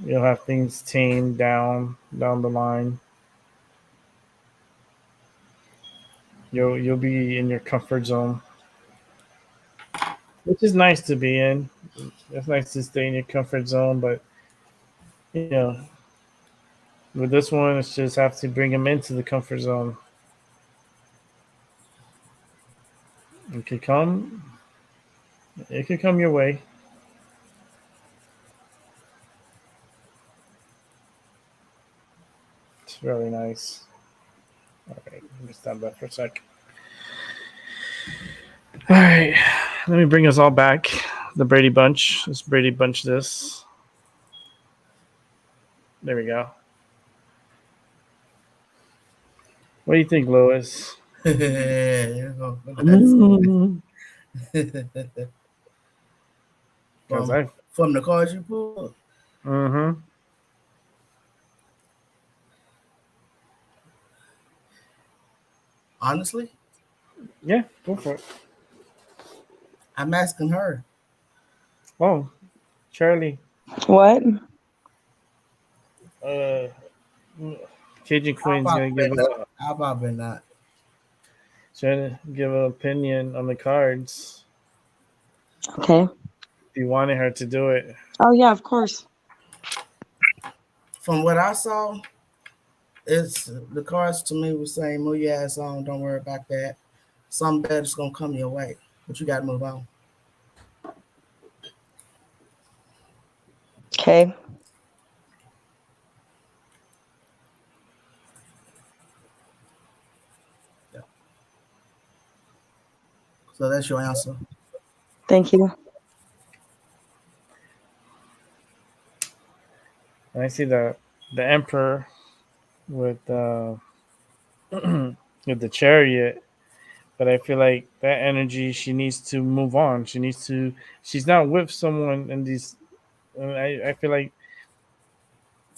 you'll have things tamed down the line. You'll be in your comfort zone, which is nice to be in. It's nice to stay in your comfort zone, but you know, with this one, it's just have to bring them into the comfort zone. It could come. It could come your way. It's really nice. All right, let me stop that for a sec. All right, let me bring us all back. The Brady Bunch. Let's Brady Bunch this. There we go. What do you think, Lois? From the cards you pulled? Mm-hmm. Honestly? Yeah, go for it. I'm asking her. Oh, Charlie. What? Cajun Queen's gonna give How about not? Trying to give an opinion on the cards. Okay. If you wanted her to do it. Oh yeah, of course. From what I saw, it's the cards to me were saying, move your ass on, don't worry about that. Something better's gonna come your way, but you gotta move on. Okay. Yeah. So that's your answer. Thank you. And I see the Emperor with with the Chariot, But I feel like that energy, she needs to move on. She needs to. She's not with someone in these. I feel like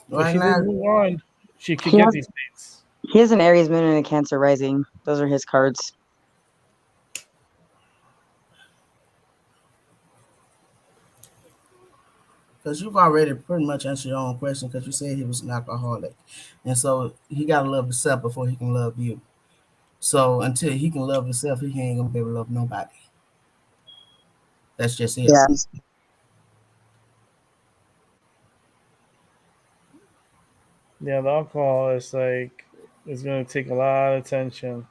if Right she didn't now, move on, she could He get has these dates. he has an Aries moon and a Cancer rising. Those are his cards. because you've already pretty much answered your own question because you said he was an alcoholic. And so he got to love himself before he can love you. So until he can love himself, he ain't going to be able to love nobody. That's just it. Yeah. Yeah, the alcohol is like it's gonna take a lot of attention.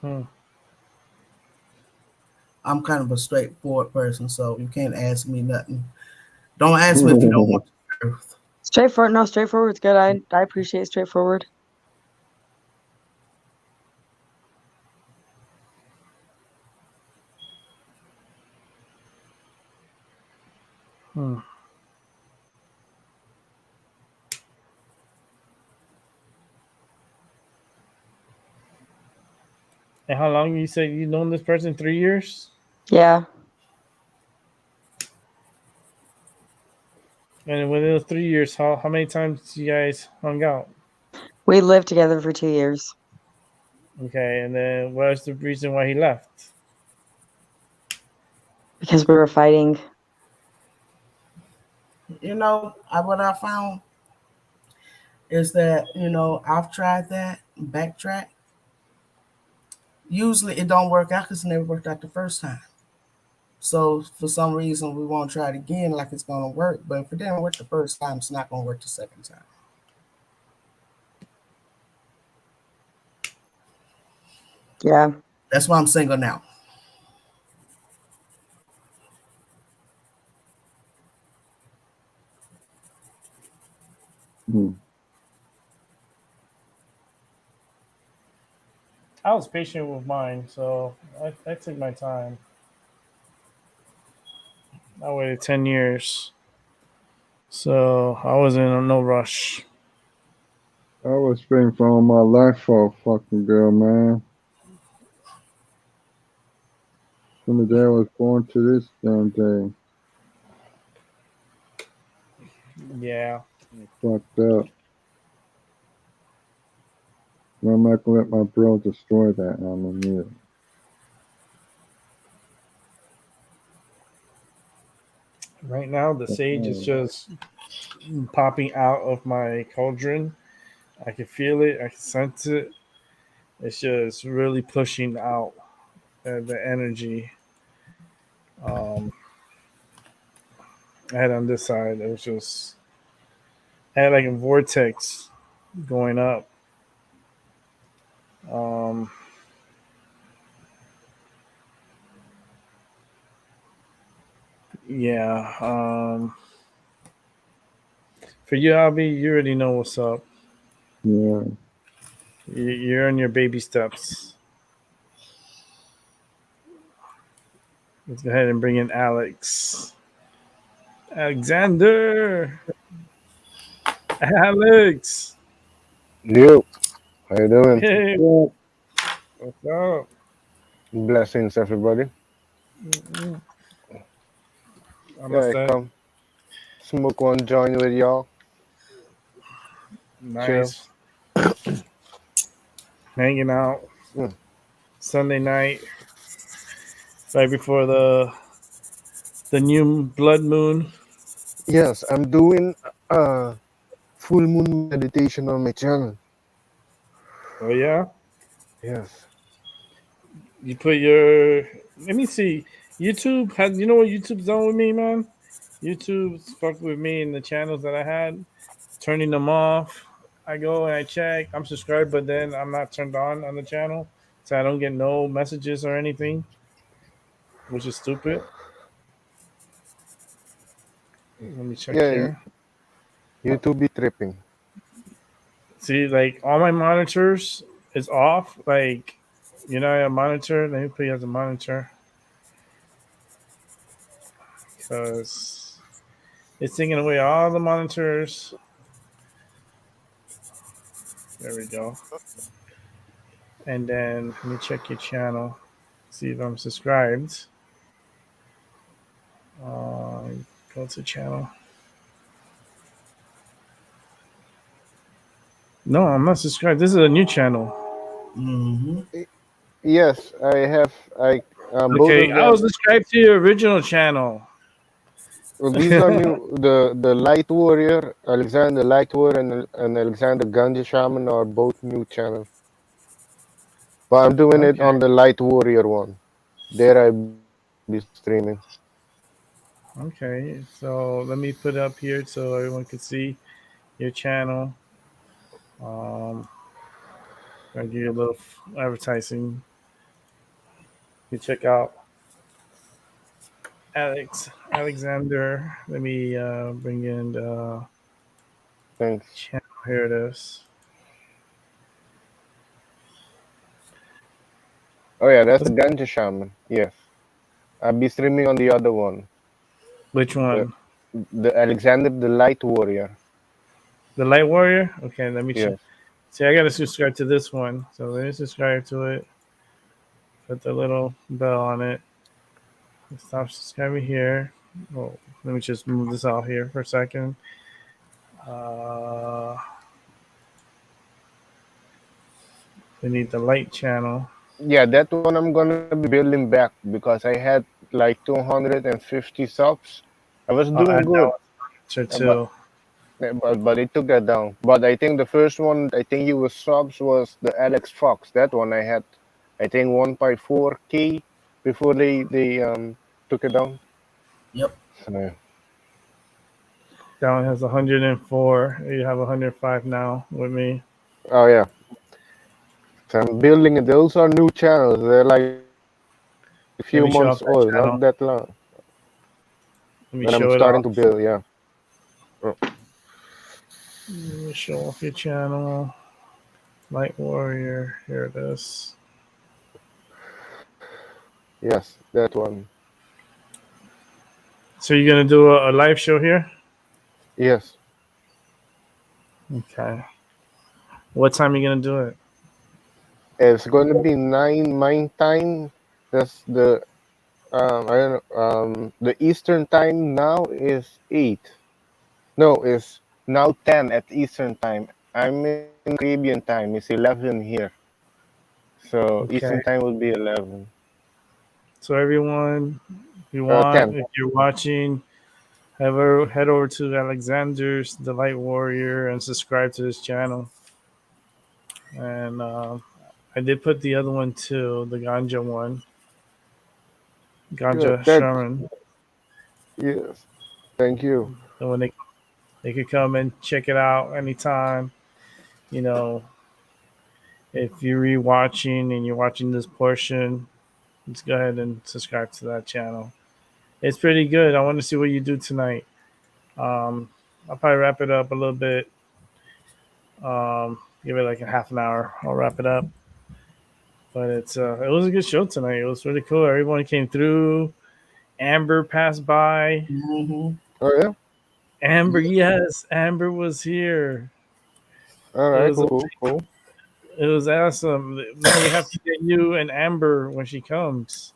Hmm. I'm kind of a straightforward person, so you can't ask me nothing. Don't ask me if you don't want the truth. Straightforward. No, straightforward's good. I appreciate straightforward. Hmm. And how long you say you known this person? 3 years. Yeah. And within those 3 years, how many times you guys hung out? We lived together for 2 years Okay, and then what's the reason why he left? because we were fighting. You know, what I found is that, I've tried that, backtrack. Usually it don't work out because it never worked out the first time. So for some reason we won't try it again like it's gonna work. But if it didn't work the first time, it's not gonna work the second time. Yeah. That's why I'm single now. I was patient with mine, so I took my time. I waited 10 years, so I wasn't in no rush. I was waiting for all my life for a fucking girl, man. From the day I was born to this damn day. Yeah. I fucked up. I'm not gonna let my bro destroy that. I'm a mute. Right now, the sage is just popping out of my cauldron. I can feel it. I can sense it. It's just really pushing out the energy. I had on this side, it was just I had like a vortex going up. Um, yeah. For you, Abby, you already know what's up. Yeah. You're on your baby steps. Let's go ahead and bring in Alex. Alexander. Alex. Yo, how you doing? Hey, Yeah. what's up? Blessings, everybody. Mm-mm. Yeah, I Namaste. come smoke one joint with y'all. Chill. Nice. Hanging out. Mm. Sunday night, right before the new blood moon. Yes, I'm doing full moon meditation on my channel. Oh yeah, Yes. you put your. Let me see. YouTube has. You know what YouTube's done with me, man? YouTube's fucked with me in the channels that I had, turning them off. I go and I check. I'm subscribed, but then I'm not turned on the channel, so I don't get no messages or anything, which is stupid. Let me check Yeah, here. YouTube be tripping. See, like all my monitors is off. Like, you know, I have a monitor. Let me put you as a monitor because It's taking away all the monitors. There we go. And then let me check your channel, see if I'm subscribed. Go to channel. No, I'm not subscribed. This is a new channel. Mm-hmm. Yes, I have. Both Okay, of I was them. subscribed to your original channel. Well, these are new. The Light Warrior, Alexander Light Warrior, and Alexander Ganja Shaman are both new channels. But I'm doing it Okay. on the Light Warrior one. There I be streaming. Okay. So let me put it up here so everyone can see your channel. I'll give you a little advertising. You check out Alexander. Let me bring in the Thanks. channel. Here it is. Oh yeah, that's the Ganja Shaman. Yes, I'll be streaming on the other one. Which The one? the Alexander the Light Warrior. The Light Warrior? Okay, let me check. Yes. See, I got to subscribe to this one. So let me subscribe to it. Put the little bell on it. Stop subscribing here. Oh, let me just move this out here for a second. Uh, we need the light channel. Yeah, that one I'm gonna be building back because I had like 250 subs. I was I'll doing add that good, one to but too. but it took that down. But I think the first one I think you was subs was the Alex Fox. That one I had, I think 1.4K before they took it down. Yep. So, That one has 104. You have 105 now with me. oh yeah, so I'm building it. Those are new channels. They're like a Let few me show months off that old, channel. not that long. Let me But I'm show it starting off. to build. Yeah. Oh, Let me show off your channel. Light Warrior. Here it is. yes, that one. So you're gonna do a live show here? Yes. Okay. What time are you gonna do it? It's going to be 9 time. That's the I don't know. The Eastern time now is 8. No, it's now 10 at Eastern time. I'm in Caribbean time. It's 11 here. So Okay. Eastern time will be 11. So everyone, if you want, 10. if you're watching, head over to Alexander's The Light Warrior and subscribe to his channel. And I did put the other one too, the Ganja one, Good. Ganja That Sherman. yes. Thank you. So when they could come and check it out anytime. You know, if you're rewatching and you're watching this portion, just go ahead and subscribe to that channel. It's pretty good. I want to see what you do tonight. I'll probably wrap it up a little bit. Give it like a half an hour. I'll wrap it up. But it was a good show tonight. It was really cool. Everyone came through. Amber passed by. Mm-hmm. Oh yeah. Amber, yes, Amber was here. All It right. was Cool. Cool. it was awesome. Man, we have to get you and Amber when she comes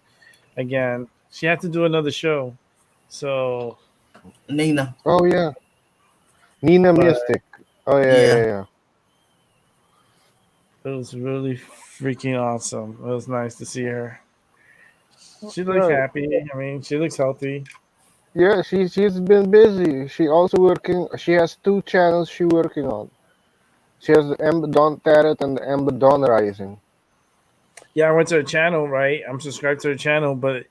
again. She had to do another show. So, Nina. Oh yeah. Nina but Mystic. Oh yeah. Yeah. Yeah. Yeah. it was really freaking awesome. It was nice to see her. She looked Right. happy. I mean, she looks healthy. Yeah. She's been busy. She also working. She has two channels she working on. She has the Ember Dawn Tarot and the Ember Dawn Rising. Yeah, I went to her channel, right? I'm subscribed to her channel, but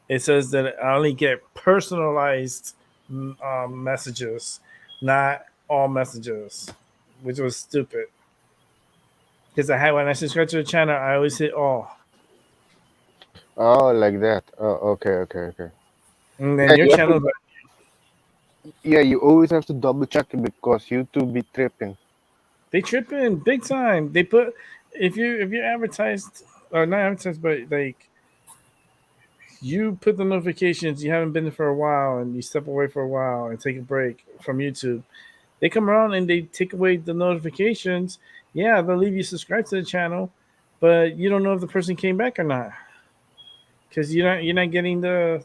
it says that I only get personalized messages, not all messages, which was stupid. Because I had when I subscribe to the channel, I always hit all, Oh, like that. Oh, okay, okay, okay. and Yeah, then your you have channel, to. Yeah, you always have to double check it because YouTube be tripping. they tripping big time. They put if you advertised or not advertised, but like you put the notifications, you haven't been there for a while, and you step away for a while and take a break from YouTube. They come around and they take away the notifications. Yeah, they'll leave you subscribed to the channel, but you don't know if the person came back or not because you're not getting the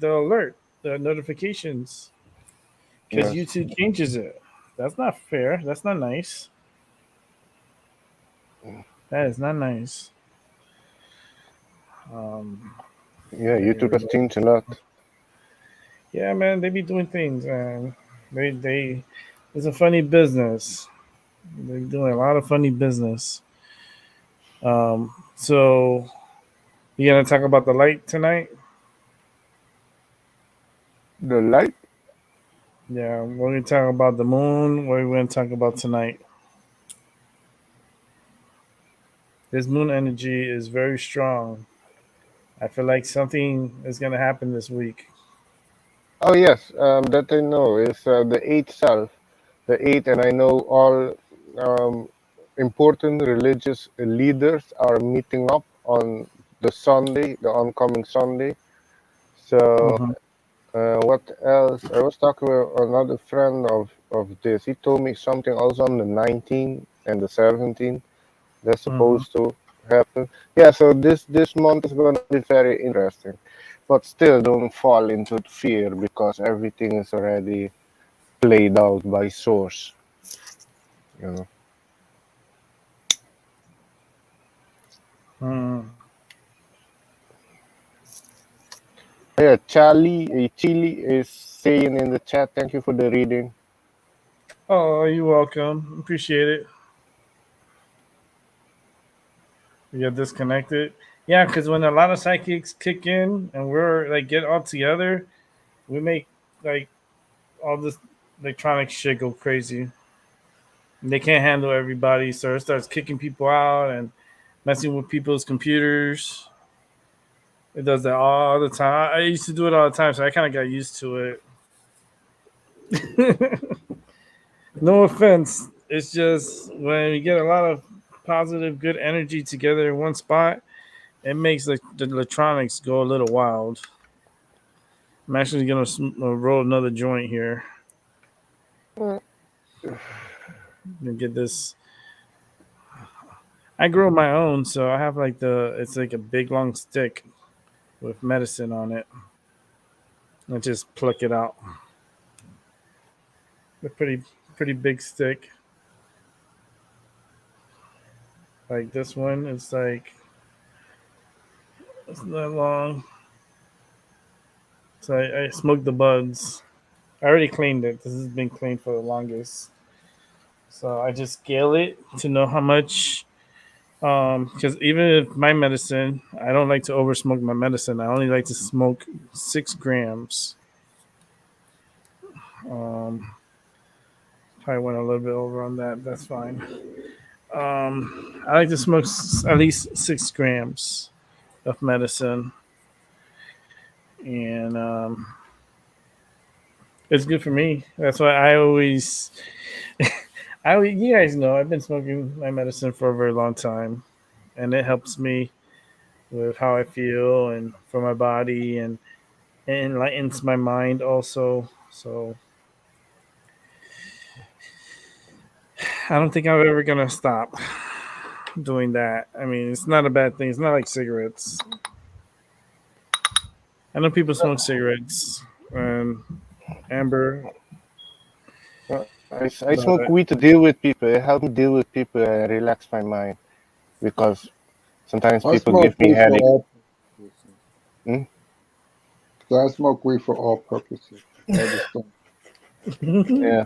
alert, the notifications, because Yes. YouTube changes it. That's not fair. That's not nice. That is not nice. Yeah, YouTube has changed a lot. Yeah, man, they be doing things, man. They it's a funny business. They're doing a lot of funny business. So you gonna talk about the light tonight? The light? Yeah, we're gonna talk about the moon. What are we gonna talk about tonight? This moon energy is very strong. I feel like something is gonna happen this week. Oh yes, that I know is the eighth self, the eighth, and I know all important religious leaders are meeting up on the Sunday, the oncoming Sunday. So Mm-hmm. what else? I was talking with another friend of this. He told me something also on the 19th and the 17th. That's Mm-hmm. supposed to happen. Yeah, so this month is going to be very interesting, but still don't fall into fear because everything is already played out by source. You know. Mm. Yeah, Chili is saying in the chat. Thank you for the reading. Oh, you're welcome. Appreciate it. We get disconnected. Yeah, because when a lot of psychics kick in and we're like get all together, we make like all this electronic shit go crazy. And they can't handle everybody, so it starts kicking people out and messing with people's computers. It does that all the time. I used to do it all the time, so I kind of got used to it. No offense. It's just when you get a lot of positive, good energy together in one spot, it makes the electronics go a little wild. I'm actually gonna roll another joint here and get this. I grow my own, so I have like it's like a big long stick with medicine on it. I just pluck it out. A pretty big stick. Like this one, it's not long. So I smoked the buds. I already cleaned it. This has been cleaned for the longest. So I just scale it to know how much. Because even if my medicine, I don't like to over smoke my medicine. I only like to smoke 6 grams. Um, Probably went a little bit over on that. That's fine. I like to smoke at least 6 grams of medicine, and it's good for me. That's why I always, you guys know, I've been smoking my medicine for a very long time, and it helps me with how I feel and for my body, and it enlightens my mind also. So I don't think I'm ever gonna stop doing that. I mean, it's not a bad thing. It's not like cigarettes. I know people smoke cigarettes, and Amber, I smoke weed to deal with people. It helps me deal with people and relax my mind because sometimes I people smoke give me weed for headache. all purposes. Hmm? So I smoke weed for all purposes. Yeah,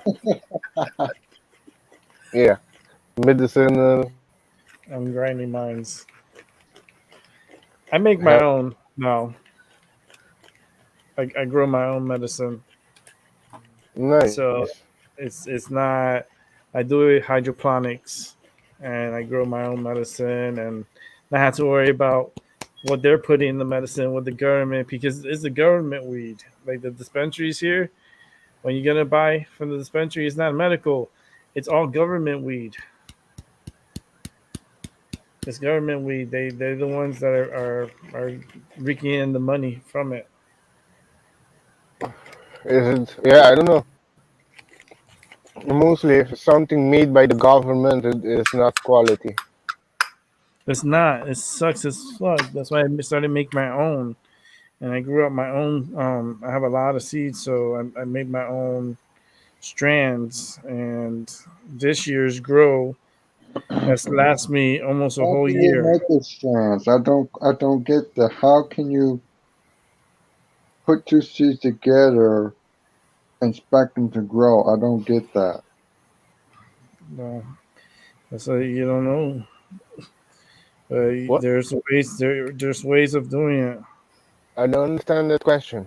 yeah, medicinal. I'm grinding mines. I make my own now. I grow my own medicine, Nice. so it's not. I do it hydroponics, and I grow my own medicine, and I have to worry about what they're putting in the medicine with the government because it's the government weed. Like the dispensaries here, when you're gonna buy from the dispensary, it's not medical. It's all government weed. This government weed, they're the ones that are raking in the money from it. Is it? Yeah, I don't know. Mostly, if it's something made by the government, it is not quality. It's not. It sucks as fuck. That's why I started making my own, and I grew up my own. I have a lot of seeds, so I made my own strands, and this year's grow has last me almost a How whole do you year. make the strands? I don't get the. How can you put two seeds together and expect them to grow? I don't get that. No, that's why you don't know. What? There's ways of doing it. I don't understand that question.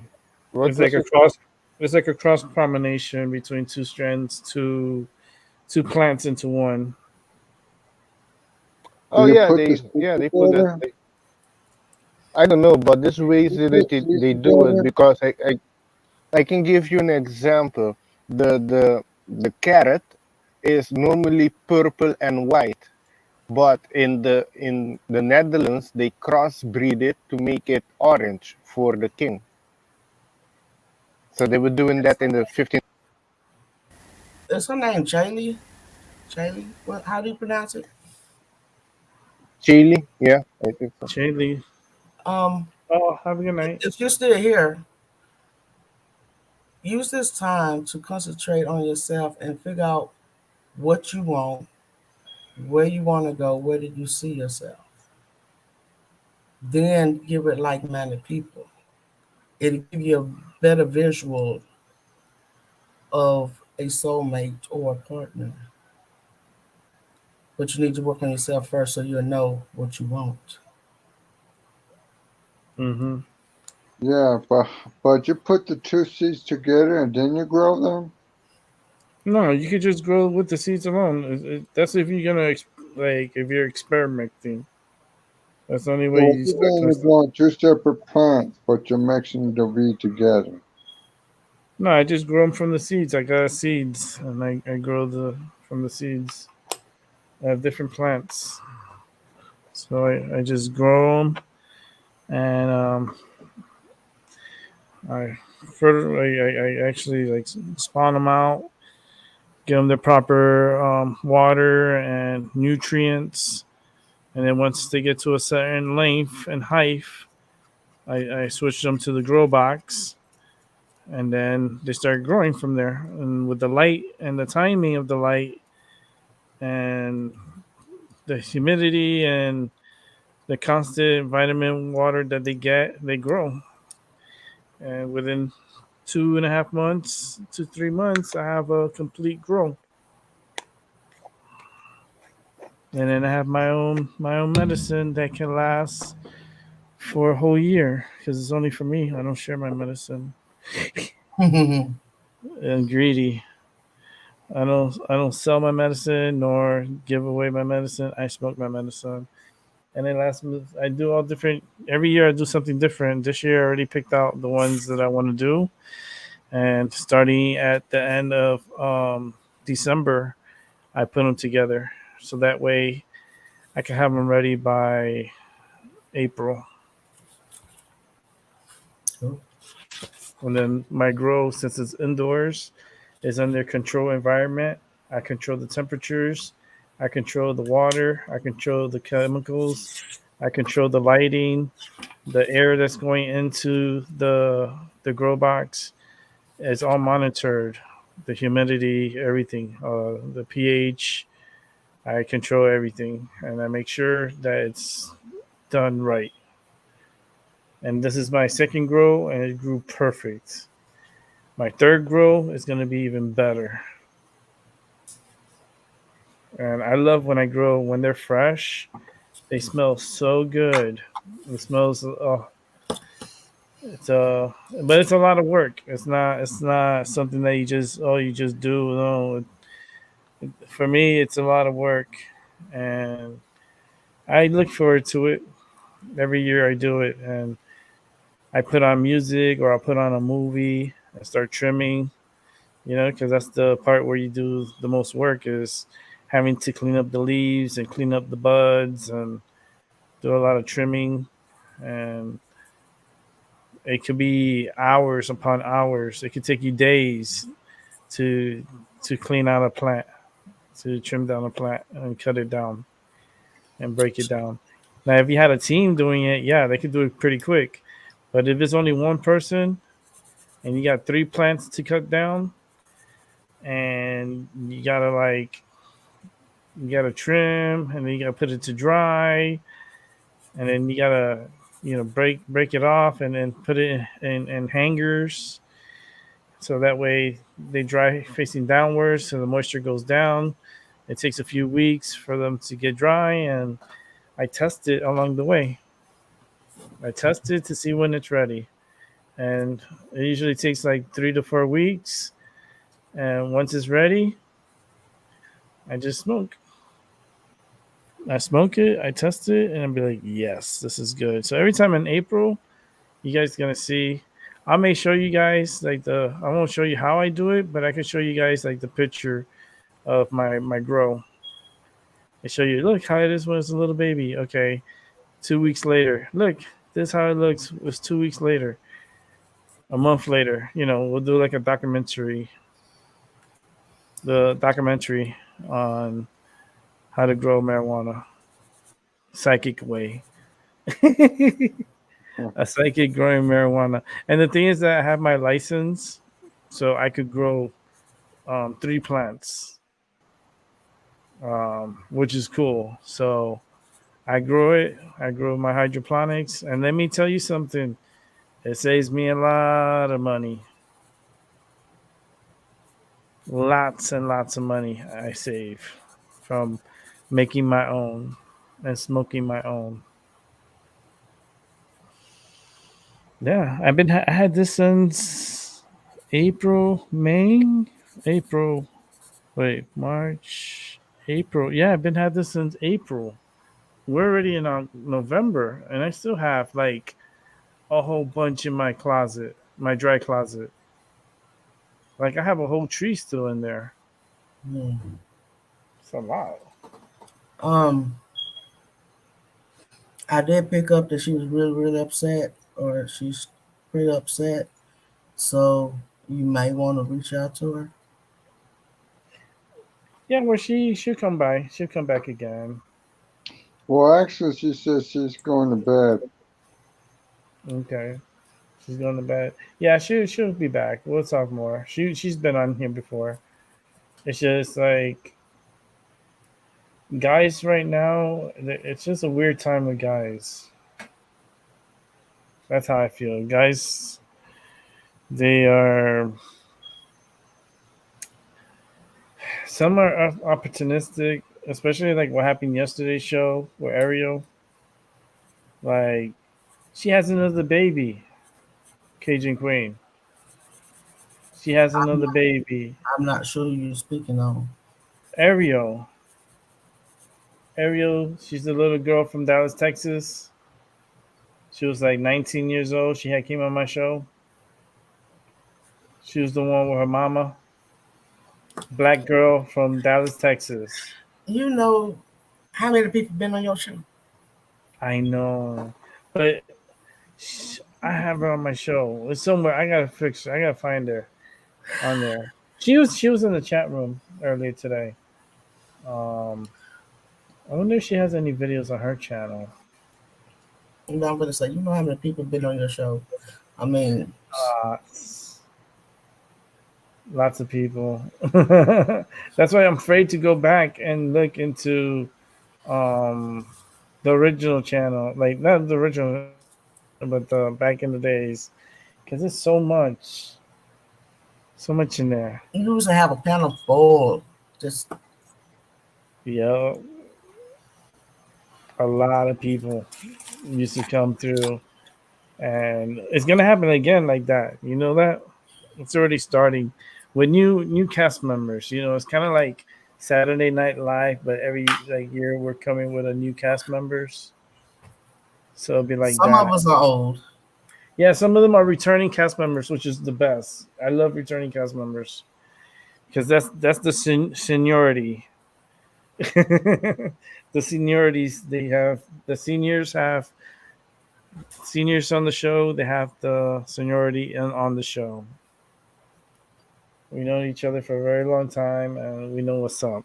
What It's like was a it? cross. It's like a cross combination between two strands, two plants into one. Do Oh you yeah, put the seeds they put that. together? I don't know, but this ways You that put seeds they do it together? because I can give you an example. The carrot is normally purple and white, but in the Netherlands they crossbreed it to make it orange for the king. So they were doing that in the 15th. Is her name Jaylee? Jaylee? What? How do you pronounce it? Chile. Yeah, I think so. Chili. Um, Oh, have a good night. if you're still here, use this time to concentrate on yourself and figure out what you want, where you want to go, where did you see yourself. Then give it like-minded people. It'll give you a better visual of a soulmate or a partner. But you need to work on yourself first so you'll know what you want. Mm-hmm. Yeah, but you put the two seeds together and then you grow them. No, you could just grow with the seeds alone. That's if you're gonna like if you're experimenting. That's the only So way what you you're start doing, doing you're stuff. growing two separate plants, but you're mixing the weed together. No, I just grow them from the seeds. I got seeds, and I grow the from the seeds. I have different plants, so I just grow them, and I further I actually like spawn them out, give them the proper water and nutrients, and then once they get to a certain length and height, I switch them to the grow box, and then they start growing from there. And with the light and the timing of the light and the humidity and the constant vitamin water that they get, they grow. And within 2.5 months to 3 months, I have a complete grow. And then I have my own medicine that can last for a whole year because it's only for me. I don't share my medicine. And greedy. I don't sell my medicine nor give away my medicine. I smoke my medicine. And then last month I do all different every year I do something different. This year I already picked out the ones that I want to do. And starting at the end of December, I put them together. So that way I can have them ready by April. Cool. And then my grow, since it's indoors, is under control environment. I control the temperatures. I control the water. I control the chemicals. I control the lighting, the air that's going into the grow box. It's all monitored. The humidity, everything, the pH. I control everything, and I make sure that it's done right. And this is my second grow, and it grew perfect. My third grow is going to be even better. And I love when I grow when they're fresh. They smell so good. It smells. Oh, it's but it's a lot of work. It's not something that you just do. No, for me, it's a lot of work, and I look forward to it every year. I do it, and I put on music or I'll put on a movie and start trimming. Because that's the part where you do the most work is having to clean up the leaves and clean up the buds and do a lot of trimming. And it could be hours upon hours. It could take you days to clean out a plant, to trim down a plant and cut it down and break it down. Now, if you had a team doing it, yeah, they could do it pretty quick. But if it's only one person and you got 3 plants to cut down, and you gotta trim, and then you gotta put it to dry, and then you gotta break it off and then put it in hangers, so that way they dry facing downwards, so the moisture goes down. It takes a few weeks for them to get dry, and I test it along the way. I test it to see when it's ready, and it usually takes like 3 to 4 weeks. And once it's ready, I just smoke. I smoke it, I test it, and I'll be like, yes, this is good. So every time in April, you guys are gonna see. I may show you guys I won't show you how I do it, but I can show you guys like the picture of my grow. I show you, look how it is when it's a little baby. Okay, 2 weeks later, look, this is how it looks. It was 2 weeks later, a month later. We'll do like a documentary. The documentary on how to grow marijuana, psychic way. A psychic growing marijuana. And the thing is that I have my license, so I could grow 3 plants, which is cool. So I grow it. I grow my hydroponics, and let me tell you something. It saves me a lot of money. Lots and lots of money I save from making my own and smoking my own. Yeah, I had this since March, April. Yeah, I've been had this since April. We're already in November, and I still have like a whole bunch in my closet, my dry closet. Like I have a whole tree still in there. It's a lot. I did pick up that she was really, really upset, or she's pretty upset. So you might want to reach out to her. Yeah, well, she'll come by. She'll come back again. Well, actually, she says she's going to bed. Okay, she's going to bed. Yeah, she'll be back. We'll talk more. She's been on here before. It's just like guys right now. It's just a weird time with guys. That's how I feel. Guys, they are. Some are opportunistic, especially like what happened yesterday's show with Ariel. Like, she has another baby, Cajun Queen. She has another baby. I'm not sure who you're speaking on. Ariel, she's the little girl from Dallas, Texas. She was like 19 years old. She had came on my show. She was the one with her mama. Black girl from Dallas, Texas. You know how many people been on your show? I know, but I have her on my show. It's somewhere. I gotta fix her. I gotta find her on there. She was in the chat room earlier today. I wonder if she has any videos on her channel. I'm gonna say, you know how many people been on your show? I mean, lots of people. That's why I'm afraid to go back and look into the original channel, like not the original, but the back in the days, because there's so much in there. You used to have a panel full, just Yeah, a lot of people used to come through, and it's gonna happen again like that. You know that it's already starting with new cast members. It's kind of like Saturday Night Live, but every year we're coming with a new cast members. So it'll be like some that. of us are old. Yeah, some of them are returning cast members, which is the best. I love returning cast members because that's the seniority. The seniorities the seniors have seniors on the show. They have the seniority on the show. We know each other for a very long time, and we know what's up.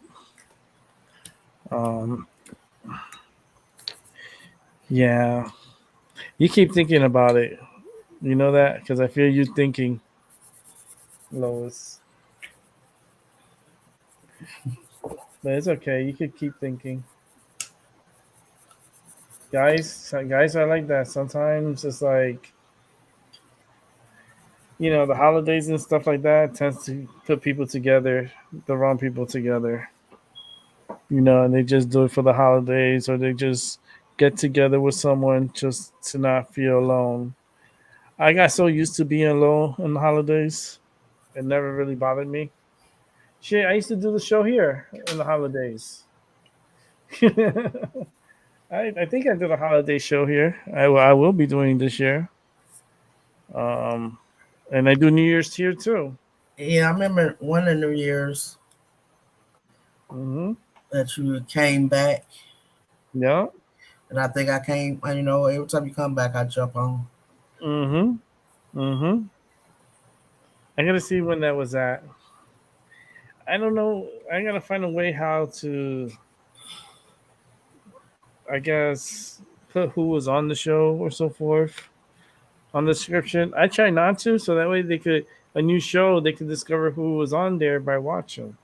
Um, yeah, you keep thinking about it. You know that because I feel you thinking, Lois. But it's okay. You could keep thinking. Guys are like that. Sometimes it's like, the holidays and stuff like that tends to put people together, the wrong people together. And they just do it for the holidays, or they just get together with someone just to not feel alone. I got so used to being alone in the holidays, it never really bothered me. Shit, I used to do the show here in the holidays. I think I did a holiday show here. I will be doing this year. Um, and I do New Year's here too. Yeah, I remember one of the New Year's Mm-hmm. that you came back, Yeah. and I think I came. Every time you come back, I jump on. Mm-hmm. Mm-hmm. I gotta see when that was at. I don't know. I gotta find a way how to, I guess, put who was on the show or so forth on the description. I try not to, so that way a new show, they could discover who was on there by watching.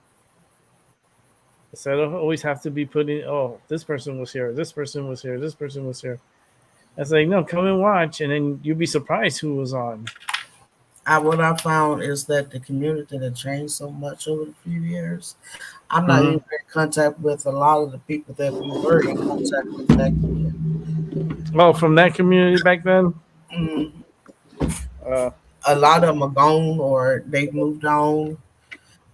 So I don't always have to be putting, oh, this person was here, this person was here, this person was here. It's like, no, come and watch, and then you'll be surprised who was on. What I found is that the community had changed so much over the few years. I'm not Mhm. even in contact with a lot of the people that we were in contact with back then. Oh, from that community back then? Mm, Uh, a lot of them are gone or they've moved on,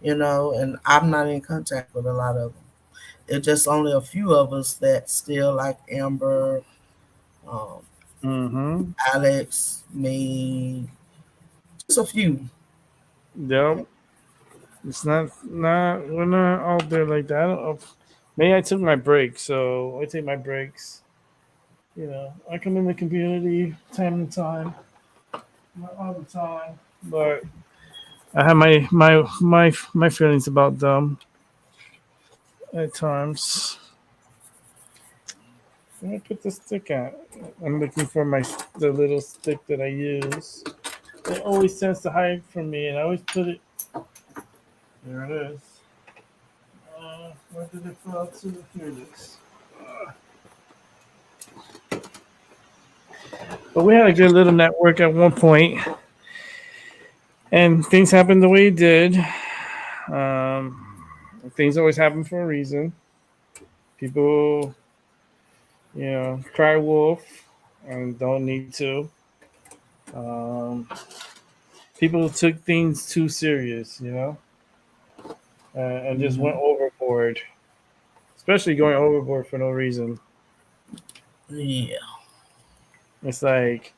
and I'm not in contact with a lot of them. It's just only a few of us that still like Amber, um, mm-hmm. Alex, me, just a few. Yep. It's not we're not out there like that. I don't know. Maybe I took my break, so I take my breaks. I come in the community time to time, not all the time, but I have my feelings about them at times. Where I put the stick at? I'm looking for the little stick that I use. It always tends to hide from me, and I always put it. There it is. Where did it fall to? Here it is. But we had a good little network at one point, and things happened the way it did. Things always happen for a reason. People, cry wolf and don't need to. Um, People took things too serious, and just went overboard, especially going overboard for no reason. Yeah. It's like,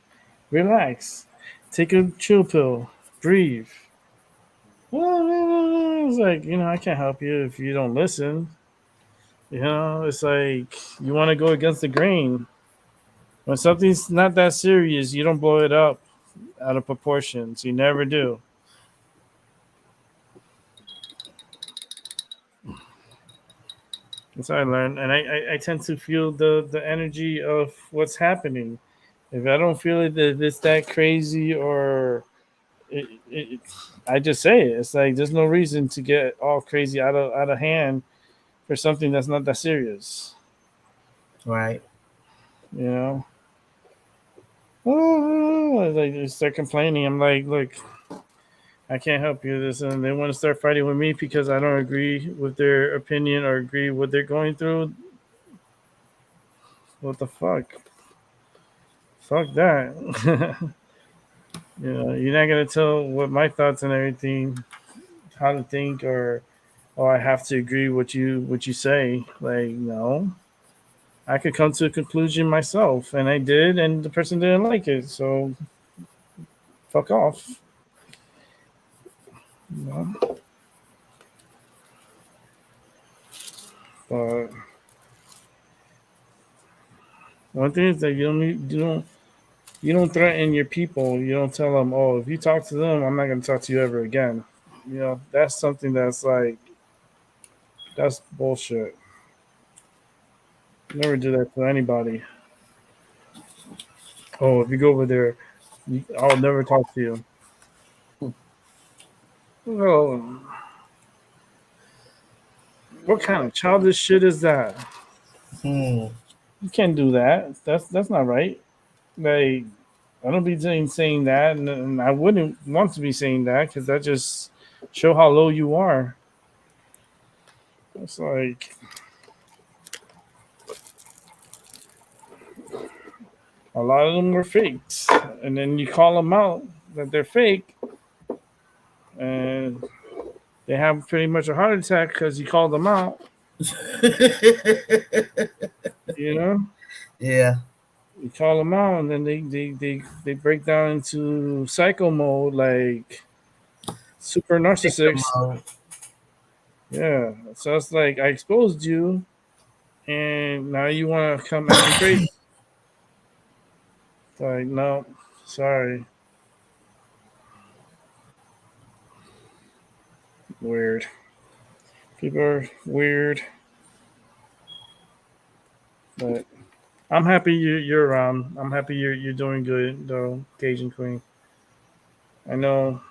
relax, take a chill pill, breathe. It's like, I can't help you if you don't listen. It's like you want to go against the grain. When something's not that serious, you don't blow it up out of proportions. You never do. That's what I learned, and I tend to feel the energy of what's happening. If I don't feel it that it's that crazy, or it, I just say it. It's like there's no reason to get all crazy out of hand for something that's not that serious. Right. You know. Oh, like they start complaining. I'm like, look, I can't help you. This, and they want to start fighting with me because I don't agree with their opinion or agree what they're going through. What the fuck? Fuck that. You're not gonna tell what my thoughts and everything, how to think, or I have to agree with what you say. Like, no. I could come to a conclusion myself, and I did, and the person didn't like it, so fuck off. You know? But one thing is that you don't threaten your people. You don't tell them, oh, if you talk to them, I'm not going to talk to you ever again. You know, that's something that's like, that's bullshit. Never do that to anybody. Oh, if you go over there, I'll never talk to you. Well, what kind of childish shit is that? Hmm. You can't do that. That's not right. Like, I don't be saying that, and I wouldn't want to be saying that because that just show how low you are. It's like a lot of them were fakes, and then you call them out that they're fake, and they have pretty much a heart attack because you called them out. You know, Yeah. you call them out, and then they break down into psycho mode, like super narcissists. Yeah, so it's like I exposed you, and now you want to come acting crazy. It's like, no, sorry. Weird. People are weird. But I'm happy you're around. I'm happy you're doing good, though, Cajun Queen. I know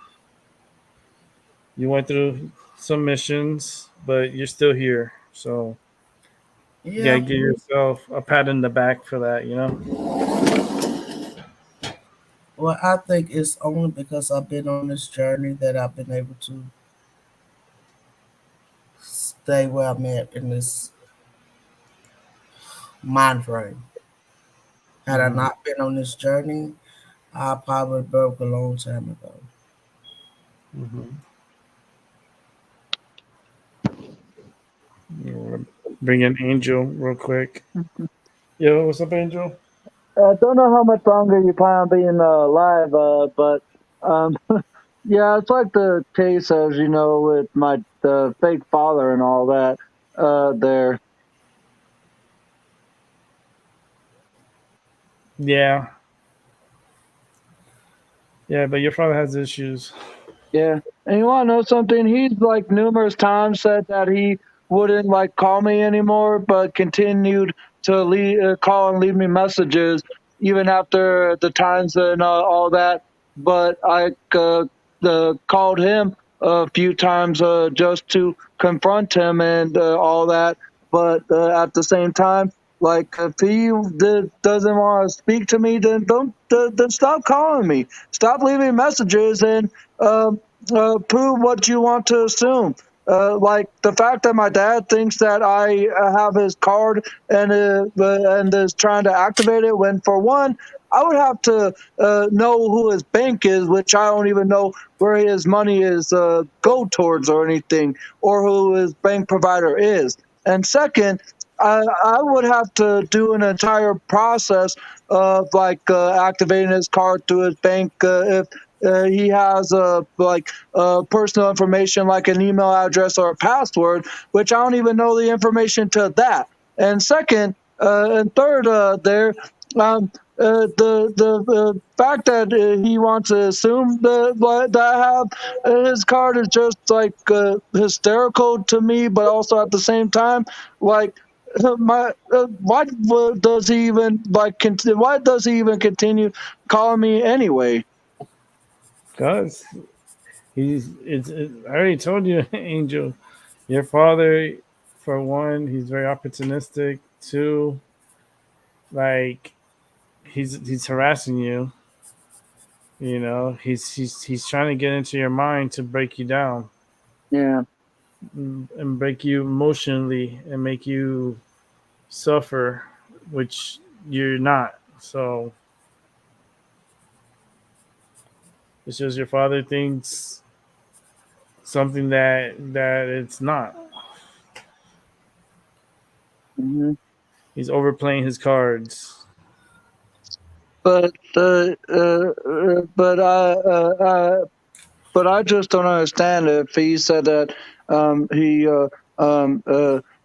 you went through some missions, but you're still here. So you Yeah. gotta give yourself a pat in the back for that, you know? Well, I think it's only because I've been on this journey that I've been able to stay where I'm at in this mind frame. Had I not been on this journey, I probably broke a long time ago. Bring in Angel real quick. Yo, what's up, Angel? I don't know how much longer you plan on being live, but yeah, it's like the case as you know with my fake father and all that. There, Yeah. Yeah, but your father has issues. yeah. And you want to know something? He's like numerous times said that he wouldn't like call me anymore, but continued to call and leave me messages even after the times and all that. But I called him a few times just to confront him and all that. But at the same time, like if he doesn't want to speak to me, then don't then stop calling me. Stop leaving messages and prove what you want to assume. Like the fact that my dad thinks that I have his card and is trying to activate it. When for one, I would have to know who his bank is, which I don't even know where his money is go towards or anything, or who his bank provider is. And second, I would have to do an entire process of like activating his card through his bank if he has personal information like an email address or a password, which I don't even know the information to that. And second, and third, the fact that he wants to assume that I have his card is just like hysterical to me, but also at the same time, like why does he even why does he even continue calling me anyway? Because I already told you, Angel, your father, for one, he's very opportunistic. Two, like he's harassing you. You know, he's trying to get into your mind to break you down. Yeah. And break you emotionally and make you suffer, which you're not. So it's just your father thinks something that it's not. Mm-hmm. He's overplaying his cards. But I just don't understand if he said that he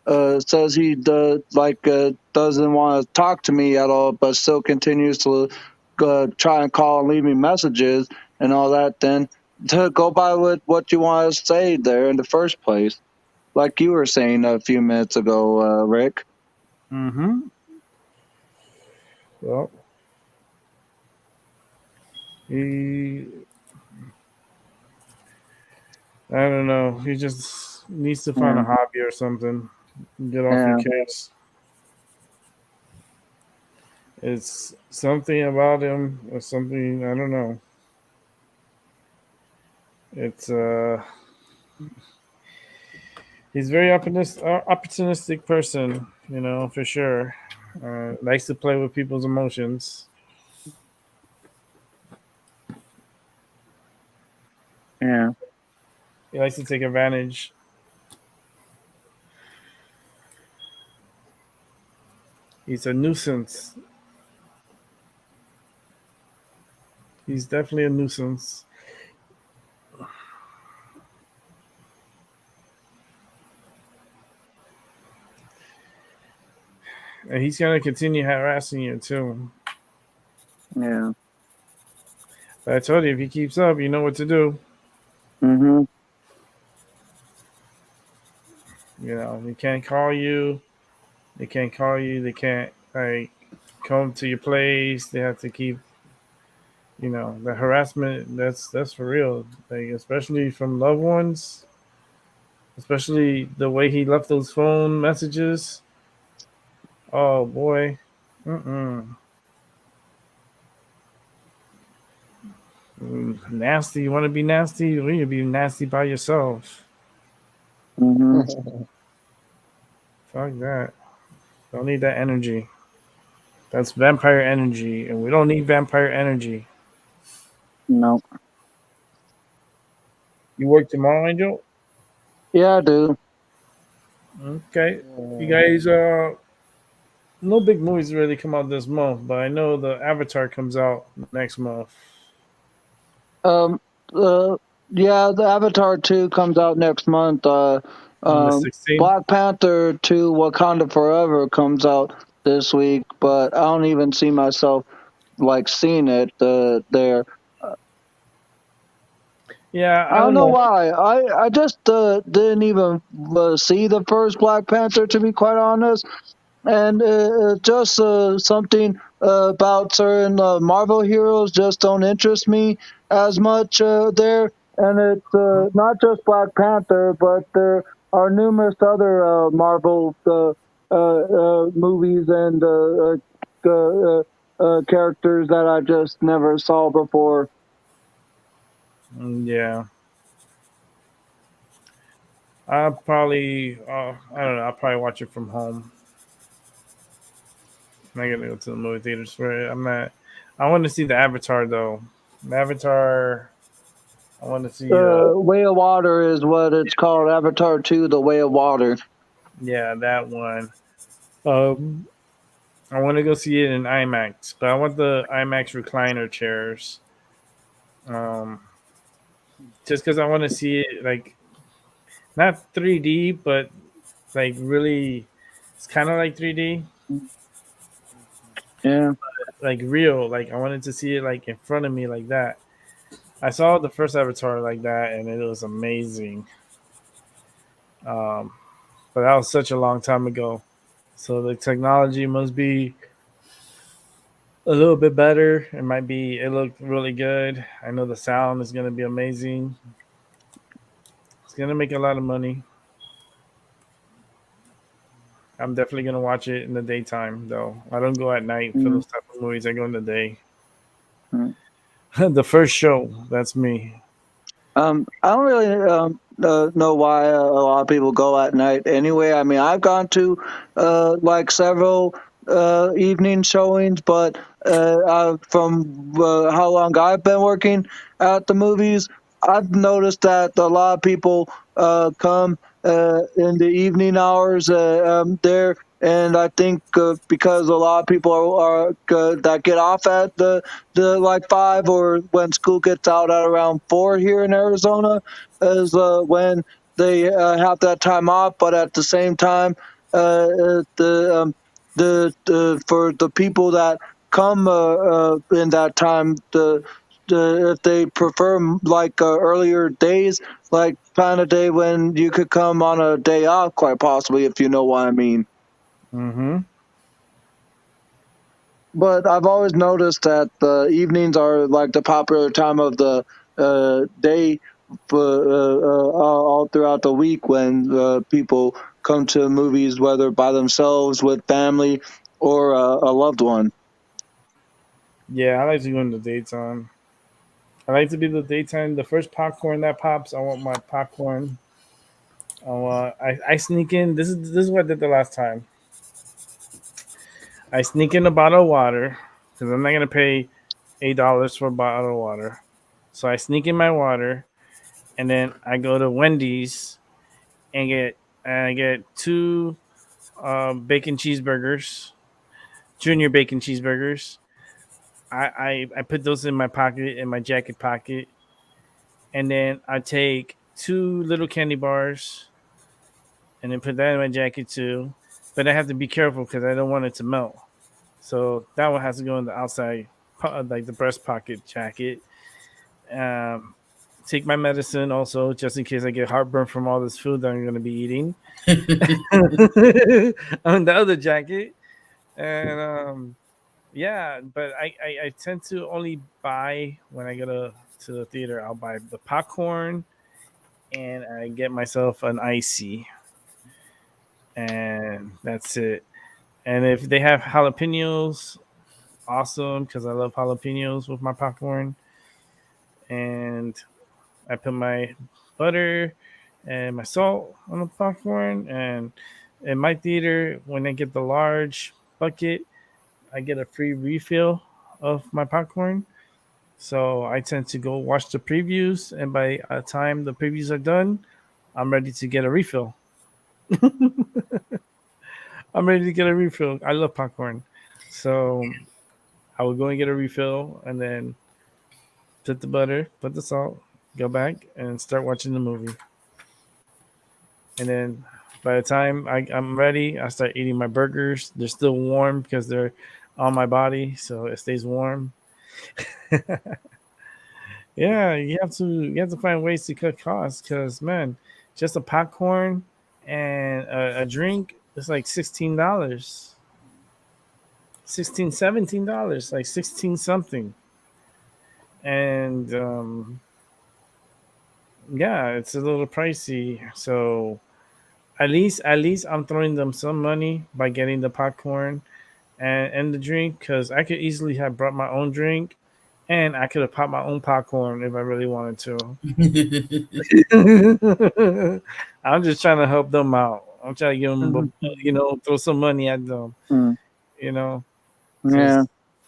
says he doesn't want to talk to me at all, but still continues to try and call and leave me messages and all that, then to go by with what you want to say there in the first place, like you were saying a few minutes ago, Rick. Mm-hmm. Well, I don't know. He just needs to find a hobby or something. Get off your case. It's something about him or something. I don't know. It's he's very opportunistic person, for sure. Likes to play with people's emotions. Yeah. He likes to take advantage. He's a nuisance. He's definitely a nuisance. And he's going to continue harassing you, too. Yeah. But I told you, if he keeps up, you know what to do. Mm-hmm. They can't call you. They can't call you. They can't, come to your place. They have to keep, the harassment, that's for real. Especially from loved ones. Especially the way he left those phone messages. Oh, boy. Nasty. You want to be nasty? You need to be nasty by yourself. Mm-hmm. Fuck that. Don't need that energy. That's vampire energy, and we don't need vampire energy. No. You work tomorrow, Angel? Yeah, I do. Okay. You guys, no big movies really come out this month, but I know the Avatar comes out next month. Yeah, the Avatar 2 comes out next month. On the 16th? Black Panther 2 Wakanda Forever comes out this week, but I don't even see myself seeing it there. Yeah, I don't know why. I just didn't even see the first Black Panther, to be quite honest. And just something about certain Marvel heroes just don't interest me as much there. And it's not just Black Panther, but there are numerous other Marvel movies and characters that I just never saw before. Yeah. I'll probably, I don't know, I'll probably watch it from home. I'm not gonna go to the movie theaters for it. I want to see the Avatar, though. The Avatar, I want to see. Way of Water is what it's called. Avatar 2, The Way of Water. Yeah, that one. I want to go see it in IMAX, but I want the IMAX recliner chairs. Just because I want to see it not 3D, but really, it's kind of like 3D. Yeah. Real. I wanted to see it in front of me like that. I saw the first Avatar like that, and it was amazing. But that was such a long time ago. So the technology must be a little bit better. It looked really good. I know the sound is going to be amazing. It's going to make a lot of money. I'm definitely going to watch it in the daytime, though. I don't go at night for those type of movies. I go in the day. The first show, that's me. I don't really know why a lot of people go at night anyway. I mean, I've gone to several evening showings, but from how long I've been working at the movies, I've noticed that a lot of people come in the evening hours there. And I think because a lot of people are that get off at the 5, or when school gets out at around 4 here in Arizona, is when they have that time off. But at the same time, for the people that come in that time, if they prefer like earlier days, like kind of day when you could come on a day off, quite possibly, if you know what I mean. Mm-hmm. But I've always noticed that the evenings are like the popular time of the day for all throughout the week when people come to movies, whether by themselves, with family, or a loved one. Yeah, I like to go in the daytime. I like to be the daytime. The first popcorn that pops, I want my popcorn. I sneak in. This is what I did the last time. I sneak in a bottle of water because I'm not gonna pay $8 for a bottle of water. So I sneak in my water, and then I go to Wendy's and get two bacon cheeseburgers, junior bacon cheeseburgers. I put those in my pocket, in my jacket pocket, and then I take two little candy bars and then put that in my jacket too. But I have to be careful because I don't want it to melt. So that one has to go in the outside, like the breast pocket jacket. Um, Take my medicine also, just in case I get heartburn from all this food that I'm going to be eating. On the other jacket, and yeah, but I tend to only buy when I go to the theater. I'll buy the popcorn, and I get myself an icy, and that's it. And if they have jalapenos, awesome, because I love jalapenos with my popcorn. And I put my butter and my salt on the popcorn. And in my theater, when I get the large bucket, I get a free refill of my popcorn. So I tend to go watch the previews, and by the time the previews are done, I'm ready to get a refill. I'm ready to get a refill. I love popcorn. So I would go and get a refill and then put the butter, put the salt, go back and start watching the movie. And then by the time I'm ready, I start eating my burgers. They're still warm because they're on my body, so it stays warm. Yeah, you have to find ways to cut costs because man, just a popcorn and a drink is like $16. 16 $17, like 16 something. And yeah, it's a little pricey. So at least I'm throwing them some money by getting the popcorn and the drink because I could easily have brought my own drink and I could have popped my own popcorn if I really wanted to. I'm just trying to help them out. I'm trying to give them, throw some money at them, Mm. you know, Yeah.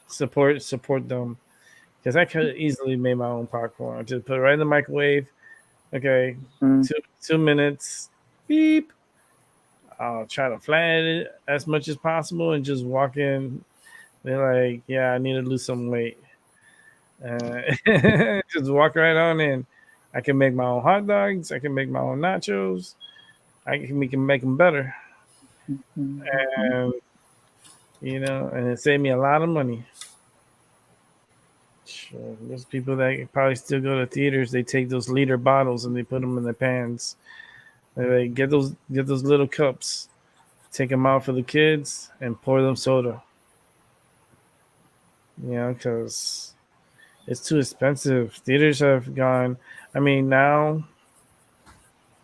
just support them. Because I could have easily made my own popcorn. Just put it right in the microwave. Okay, Mm. 2 minutes. Beep. I'll try to flatten it as much as possible and just walk in. They're like, "Yeah, I need to lose some weight." Uh, just walk right on in. I can make my own hot dogs. I can make my own nachos. We can make them better, and and it saved me a lot of money. Sure. There's people that probably still go to theaters. They take those liter bottles and they put them in their pans. They get those little cups, take them out for the kids, and pour them soda. Because it's too expensive. Theaters have gone. I mean, now,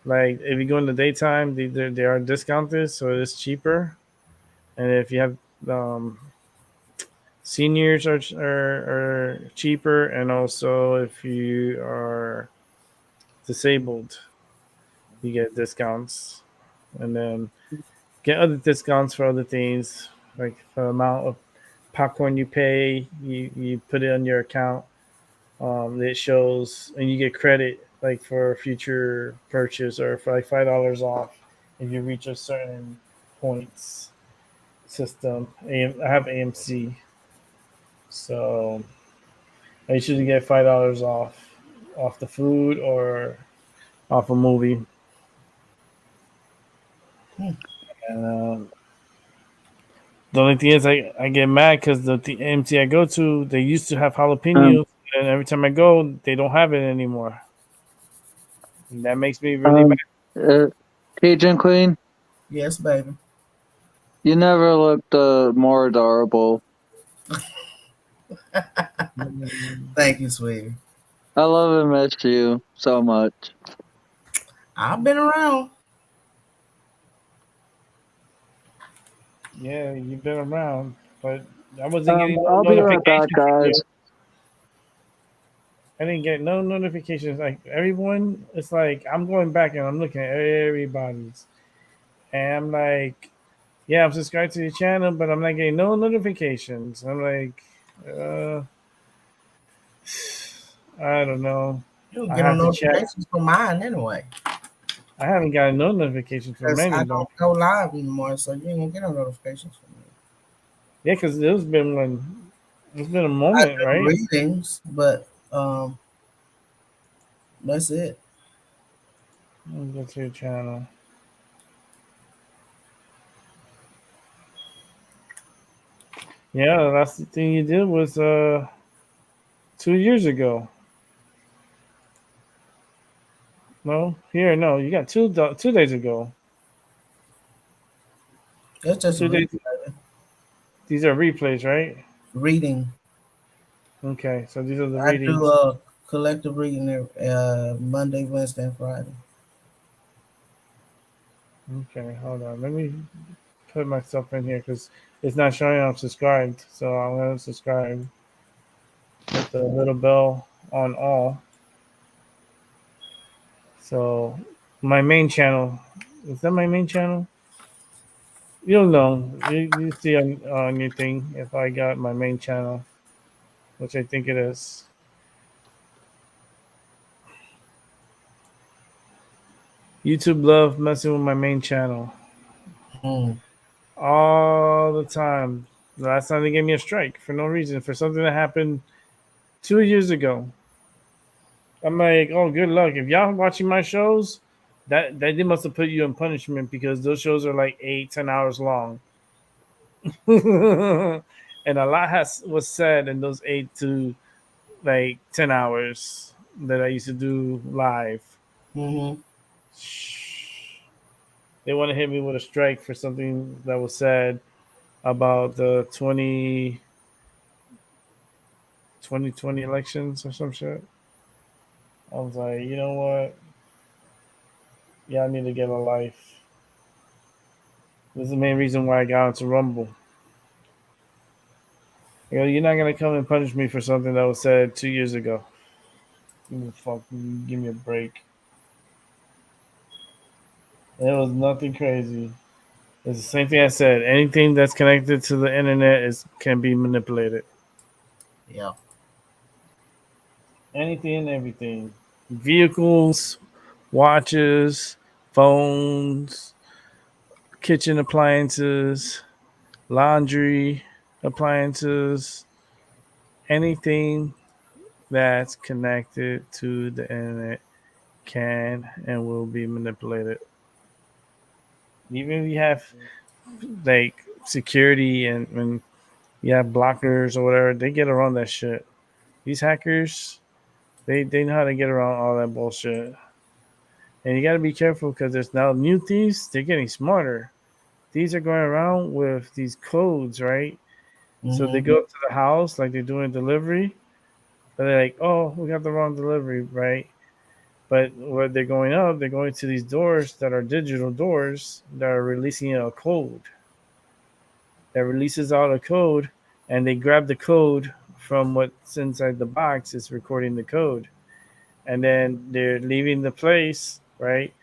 like if you go in the daytime, they are discounted, so it's cheaper. And if you have um, seniors are cheaper, and also if you are disabled, you get discounts, and then get other discounts for other things, like for the amount of popcorn you pay. You put it on your account. It shows, and you get credit like for future purchase or for like $5 off if you reach a certain points system. I have AMC, so I usually get $5 off the food or off a movie. And the only thing is, I get mad because the MC I go to, they used to have jalapenos, and every time I go, they don't have it anymore. And that makes me really mad. Cajun Queen, Yes, baby. you never looked more adorable. Thank you, sweetie. I love and miss you so much. I've been around. Yeah, you've been around, but I wasn't getting no I'll be right back, notifications from you. guys. I didn't get no notifications. Like everyone, it's like I'm going back and I'm looking at everybody's, and I'm like, yeah, I'm subscribed to your channel, but I'm not getting no notifications. I'm like, I don't know. You I get no have to check. notifications from mine anyway. I haven't gotten no notifications from Because I any though. don't go live anymore, so you ain't gonna get no notifications from me. Yeah, because there's been one. It's been a I moment, do right? readings, but that's it. Let me go to your channel. Yeah, the last thing you did was 2 years ago. No, you got 2 days ago. It's just 2 days. These are replays, right? reading. Okay, so these are the I do readings. a collective reading Monday, Wednesday, and Friday. Okay, hold on. Let me put myself in here because it's not showing I'm subscribed. So I'm gonna subscribe. Hit the little bell on all. So my main channel, is that my main channel? You'll know. You see on your thing if I got my main channel, which I think it is. YouTube love messing with my main channel all the time. The last time they gave me a strike for no reason for something that happened 2 years ago. I'm like, oh, good luck. If y'all watching my shows, that they must have put you in punishment because those shows are like 8-10 hours long. And a lot was said in those 8 to 10 hours that I used to do live. Mm-hmm. They want to hit me with a strike for something that was said about the 2020 elections or some shit. I was like, you know what? Yeah, I need to get a life. This is the main reason why I got into Rumble. You know, you're not gonna come and punish me for something that was said 2 years ago. Give me a break. It was nothing crazy. It's the same thing I said. Anything that's connected to the internet can be manipulated. Yeah. Anything and everything. Vehicles, watches, phones, kitchen appliances, laundry appliances, anything that's connected to the internet can and will be manipulated. Even if you have like security and you have blockers or whatever, they get around that shit. These hackers, they know how to get around all that bullshit. And you got to be careful because there's now new thieves. They're getting smarter. These are going around with these codes, right? Mm-hmm. So they go up to the house like they're doing delivery. But they're like, oh, we got the wrong delivery, right? But what they're going up, they're going to these doors that are digital doors that are releasing a code. That releases out a code, and they grab the code from what's inside the box. It's recording the code. And then they're leaving the place, right?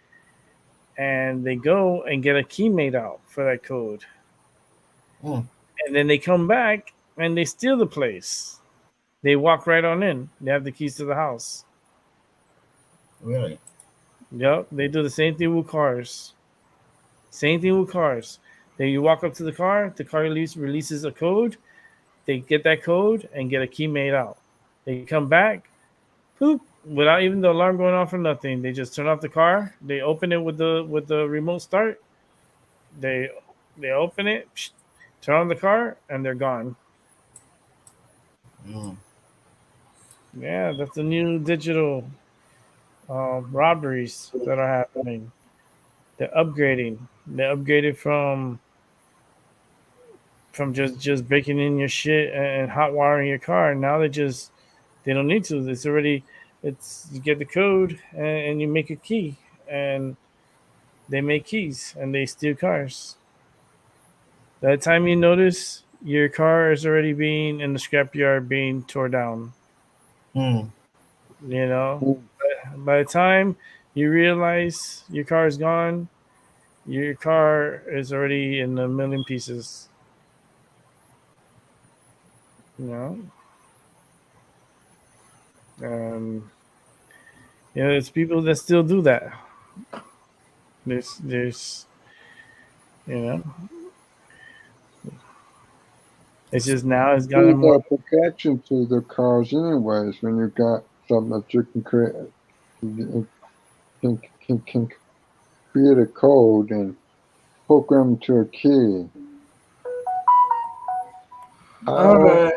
And they go and get a key made out for that code. And then they come back and they steal the place. They walk right on in. They have the keys to the house. Really? Yep. They do the same thing with cars. Same thing with cars. Then you walk up to the car releases a code. They get that code and get a key made out. They come back, poop, without even the alarm going off or nothing. They just turn off the car. They open it with the remote start, They open it, turn on the car, and they're gone. Mm. Yeah, that's the new digital robberies that are happening. They're upgrading. They upgraded from just breaking in your shit and hot wiring your car. Now they don't need to. It's already it's you get the code and you make a key, and they make keys and they steal cars. By the time you notice, your car is already being in the scrapyard being tore down. Mm. You know, by the time you realize your car is gone, your car is already in a million pieces. You know, um, it's people that still do that. There's, you know, it's just now it's gotten There's more. a protection to the cars, anyways. When you got something that you can create, can create a code and program to a key. All right.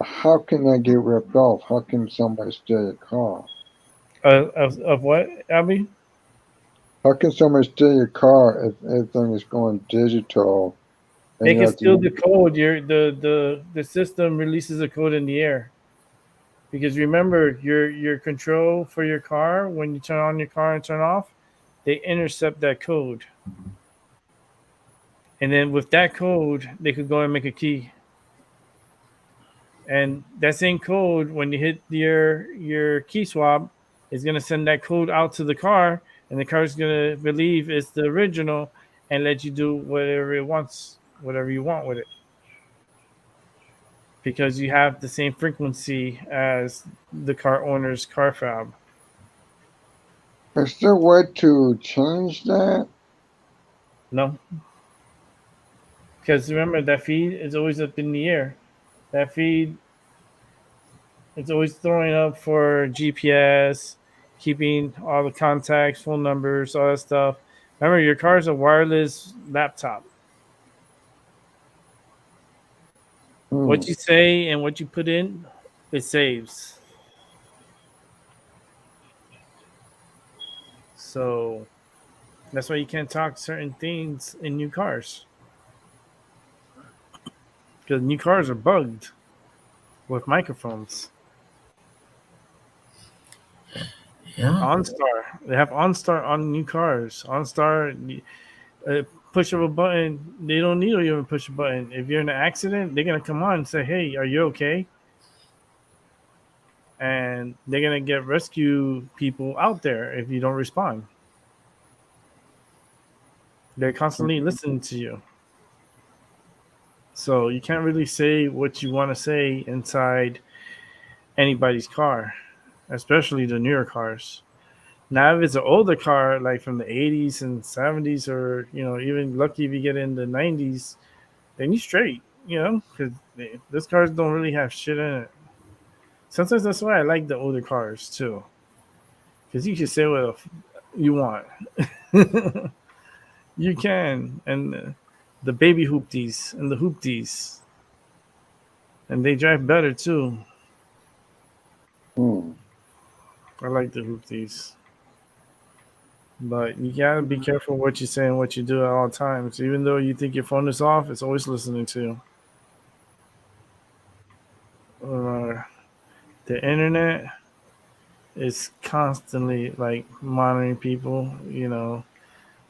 How can that get ripped off? How can somebody steal your car? Of what, Abby? How can somebody steal your car if everything is going digital? They can steal the code. The system releases a code in the air. Because remember, your control for your car, when you turn on your car and turn off, they intercept that code. And then with that code, they could go and make a key. And that same code, when you hit your key swap, is going to send that code out to the car, and the car is going to believe it's the original and let you do whatever it wants, whatever you want with it. Because you have the same frequency as the car owner's car fob. Is there a way to change that? No. Because remember, that feed is always up in the air. That feed, it's always throwing up for GPS, keeping all the contacts, phone numbers, all that stuff. Remember, your car is a wireless laptop. What you say and what you put in, it saves. So that's why you can't talk certain things in new cars. Because new cars are bugged with microphones. Yeah. OnStar. They have OnStar on new cars. OnStar, push of a button. They don't need to even push a button. If you're in an accident, they're going to come on and say, hey, are you okay? And they're going to get rescue people out there if you don't respond. They're constantly listening to you. So you can't really say what you want to say inside anybody's car, especially the newer cars. Now, if it's an older car, like from the 80s and 70s, or, even lucky if you get in the 90s, then you're straight, because those cars don't really have shit in it. Sometimes that's why I like the older cars, too, because you can say what you want. You can. And the baby hoopties and the hoopties. And they drive better, too. I like the hoopties. But you gotta be careful what you say and what you do at all times. Even though you think your phone is off, it's always listening to you. The internet is constantly monitoring people.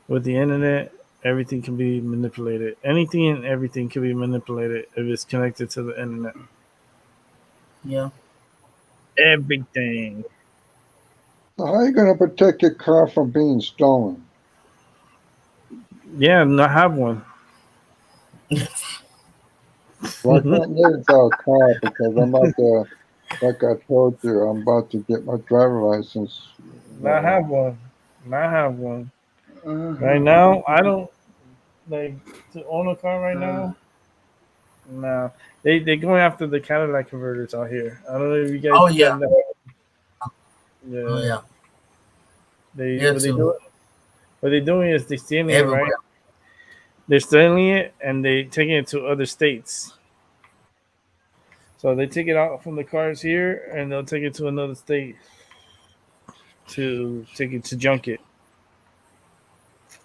With the internet, everything can be manipulated. Anything and everything can be manipulated if it's connected to the internet. Yeah. Everything. So how are you going to protect your car from being stolen? Yeah, I have one. Well, I can't live without a car because I'm about to, like I told you, I'm about to get my driver license. I have one. Right now, I don't to own a car right now. No, they're going after the Cadillac converters out here. I don't know if you guys. Oh yeah. Yeah. Oh yeah. They Yeah, what they do? what they're doing is they're stealing it, everywhere. right? They're stealing it and they taking it to other states. So they take it out from the cars here and they'll take it to another state to take it to junk it.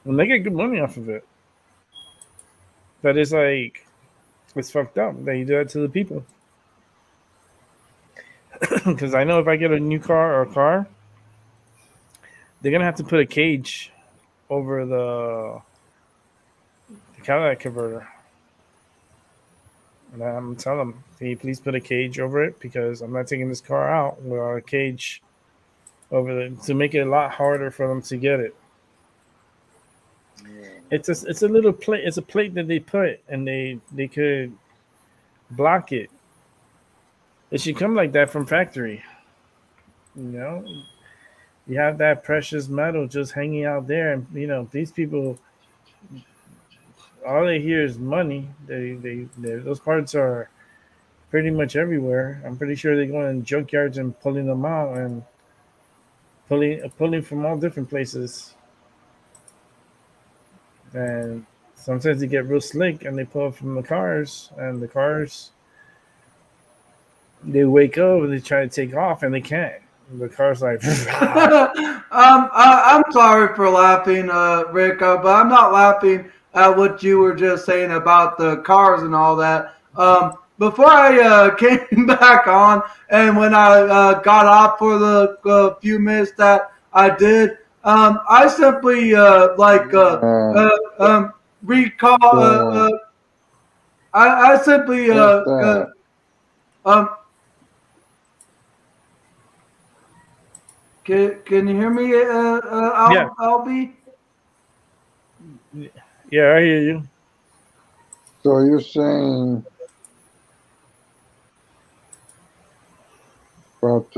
And they get good money off of it. But it's like, it's fucked up that you do that to the people. Because I know if I get a new car or a car, they're going to have to put a cage over the catalytic converter. And I'm telling them, can you please put a cage over it? Because I'm not taking this car out without a cage over it to make it a lot harder for them to get it. It's a little plate. It's a plate that they put, and they could block it. It should come like that from factory. You know, you have that precious metal just hanging out there, and you know these people. All they hear is money. They those parts are pretty much everywhere. I'm pretty sure they're going in junkyards and pulling them out and pulling from all different places. And sometimes they get real slick and they pull it from the cars, and the cars they wake up and they try to take off and they can't. The car's like I'm sorry for laughing, Rick, but I'm not laughing at what you were just saying about the cars and all that. Before I came back on, and when I got off for the few minutes that I did, I simply recall. I simply Can you hear me, Yeah. Albie? Yeah, I hear you. So you're saying about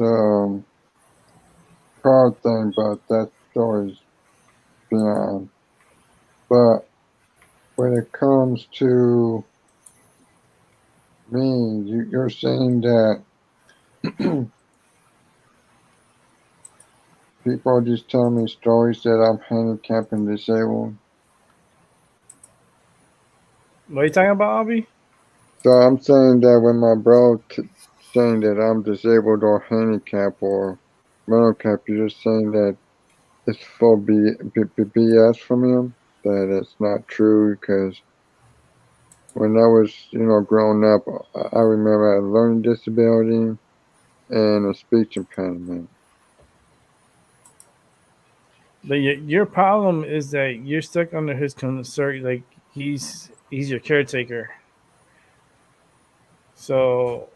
car thing, but that story's beyond. But when it comes to me, you're saying that people just tell me stories that I'm handicapped and disabled. What are you talking about, Avi? So I'm saying that when my bro saying that I'm disabled or handicapped or mental cap, you're just saying that it's full BS from him, that it's not true, because when I was, growing up, I remember I had a learning disability and a speech impediment. But your problem is that you're stuck under his concern. Like he's your caretaker. So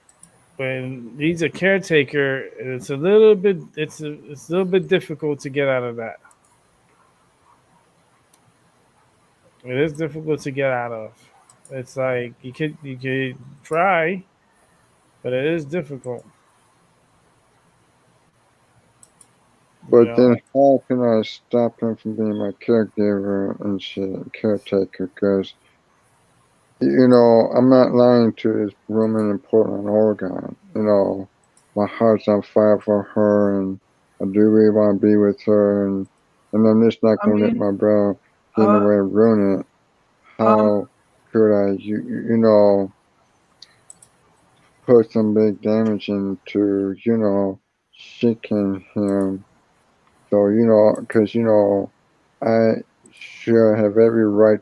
when he's a caretaker, it's a little bit difficult to get out of that. It is difficult to get out of. It's like you could try, but it is difficult. But then how can I stop him from being my caregiver and shit, caretaker? Because, I'm not lying to this woman in Portland, Oregon. My heart's on fire for her, and I do really want to be with her, and I'm just not going to let my bro get in the way and ruin it. How could I, put some big damage into, shaking him? So, because, I sure have every right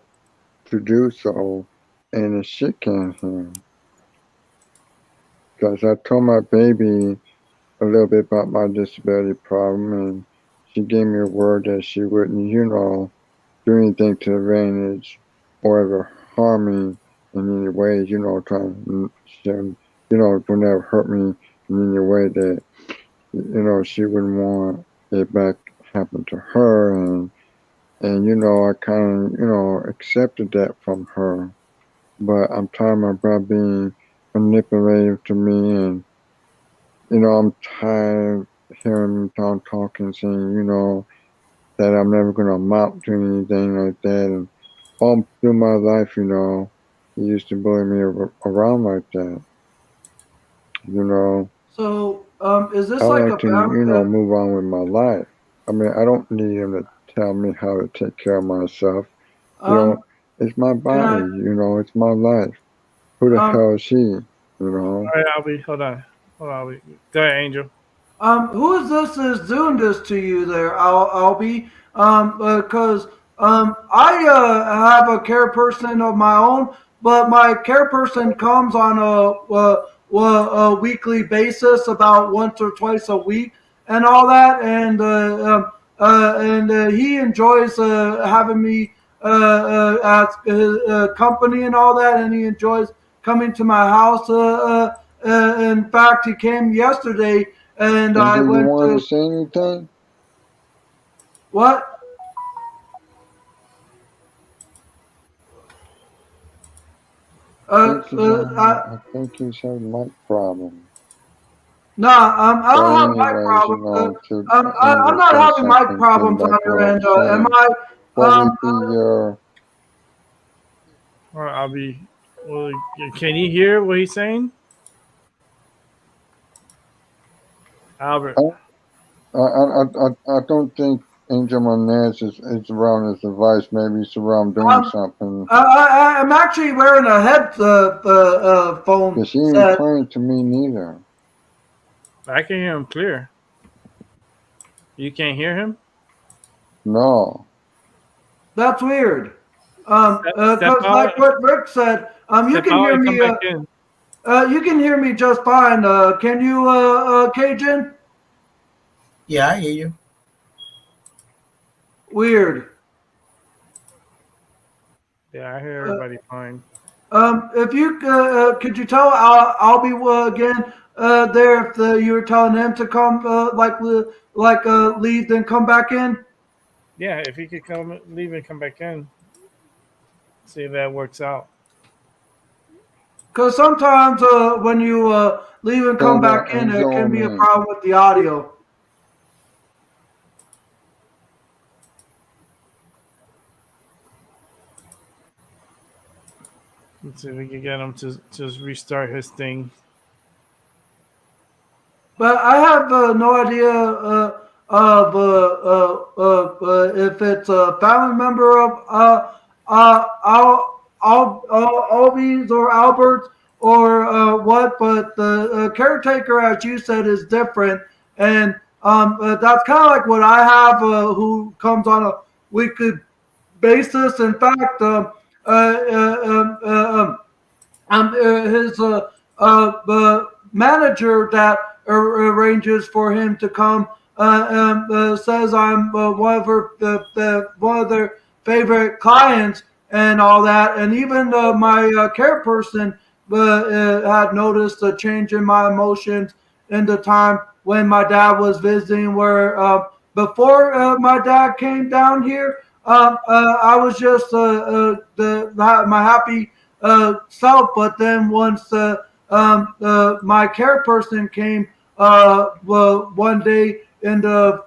to do so and it's shaking him. Because I told my baby a little bit about my disability problem, and she gave me a word that she wouldn't, do anything to advantage or ever harm me in any way, trying to, would never hurt me in any way that, she wouldn't want it back happen to her, and I kind of, accepted that from her. But I'm tired of my brother being manipulative to me, and I'm tired of hearing him talking, saying, that I'm never gonna amount to anything like that, and all through my life, he used to bully me around like that. So, is this I like like to, move on with my life. I mean, I don't need him to tell me how to take care of myself. Um, It's my I- body. It's my life. Who the Um, hell is he? All right, Albie, hold on, Albie. Go ahead, Angel. Who is this is doing this to you there, Albie? Because I have a care person of my own, but my care person comes on a weekly basis, about once or twice a week, and all that, and he enjoys having me as company and all that, and he enjoys coming to my house. In fact, he came yesterday. And I Angel, you went want to to say anything? what? I think he's had mic problem. No, I So don't have mic anyways, problems. to I'm Angel not say having mic something, getting problems on back to your what I end. was Am saying. I? What would be your... All right, Albie. Well, can you hear what he's saying, Albert? I don't think Angel Monez is around his device. Maybe he's around doing something. I'm actually wearing a phone Because he ain't set. playing to me neither. I can hear him clear. You can't hear him? No. That's weird. Step Because out. like what Rick said, you Step can out hear and me. come back in. You can hear me just fine. Can you, Cajun? Yeah, I hear you. Weird. Yeah, I hear everybody fine. If you could you tell Albie again there if you were telling him to come leave then come back in? Yeah, if he could come, leave and come back in, see if that works out. Because sometimes when you leave and come back in, it can be a problem with the audio. Let's see if we can get him to just restart his thing. But I have no idea of if it's a family member of Albie's or Albert's or what. But the caretaker, as you said, is different, and that's kind of like what I have, who comes on a weekly basis. In fact, his manager that arranges for him to come says I'm one of their favorite clients and all that. And even my care person had noticed a change in my emotions in the time when my dad was visiting. Where before my dad came down here, I was just my happy self. But then once my care person came one day in the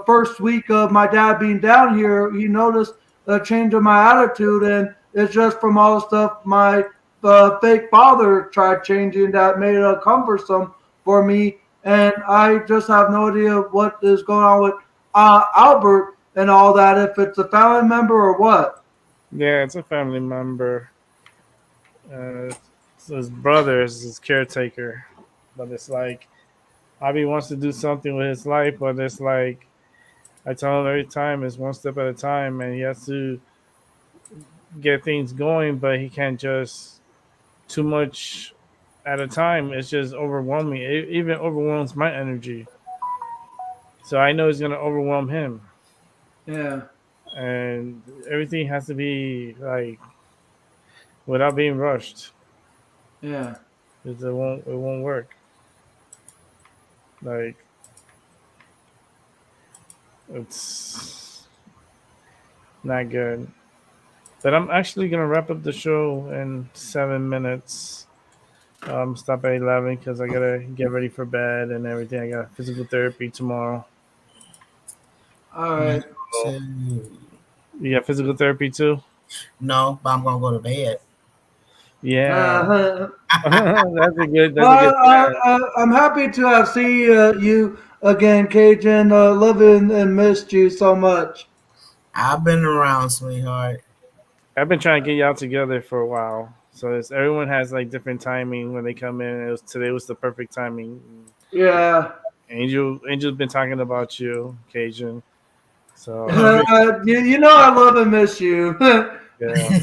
first week of my dad being down here, he noticed a change in my attitude, and it's just from all the stuff my fake father tried changing that made it cumbersome for me. And I just have no idea what is going on with Albert and all that, if it's a family member or what. Yeah, it's a family member. It's his brother is his caretaker, but it's like Abby wants to do something with his life, but it's like I tell him every time it's one step at a time, and he has to get things going, but he can't just too much at a time. It's just overwhelming. It even overwhelms my energy. So I know it's gonna overwhelm him. Yeah. And everything has to be like without being rushed. Yeah. Because it won't work. Like it's not good. But I'm actually gonna wrap up the show in 7 minutes. Stop at 11 because I gotta get ready for bed and everything. I got physical therapy tomorrow. All right. You got physical therapy too? No, but I'm gonna go to bed. Yeah, Uh, that's a good. That's a well, good plan. I'm happy to have seen you again, Cajun. Love and missed you so much. I've been around, sweetheart. I've been trying to get y'all together for a while. So everyone has like different timing when they come in. Today was the perfect timing. Yeah. Angel's been talking about you, Cajun. So You know I love and miss you. yeah.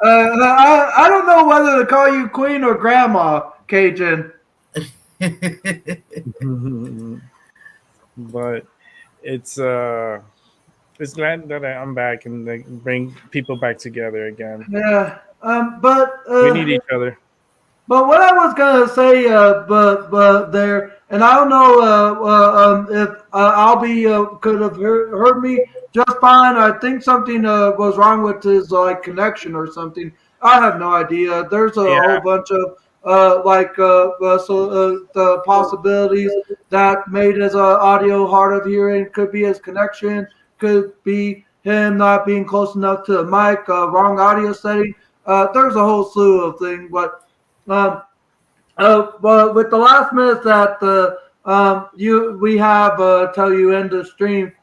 I don't know whether to call you Queen or Grandma, Cajun. But it's it's glad that I'm back and like, bring people back together again. Yeah. We need each other. But what I was gonna say, but there, and I don't know if I'll be could have heard me just fine. I think something was wrong with his like connection or something. I have no idea. There's a whole Yeah, bunch of the possibilities that made his audio hard of hearing. Could be his connection. Could be him not being close enough to the mic. Wrong audio setting. There's a whole slew of things, but. Um, but with the last minute that we have till you end the stream,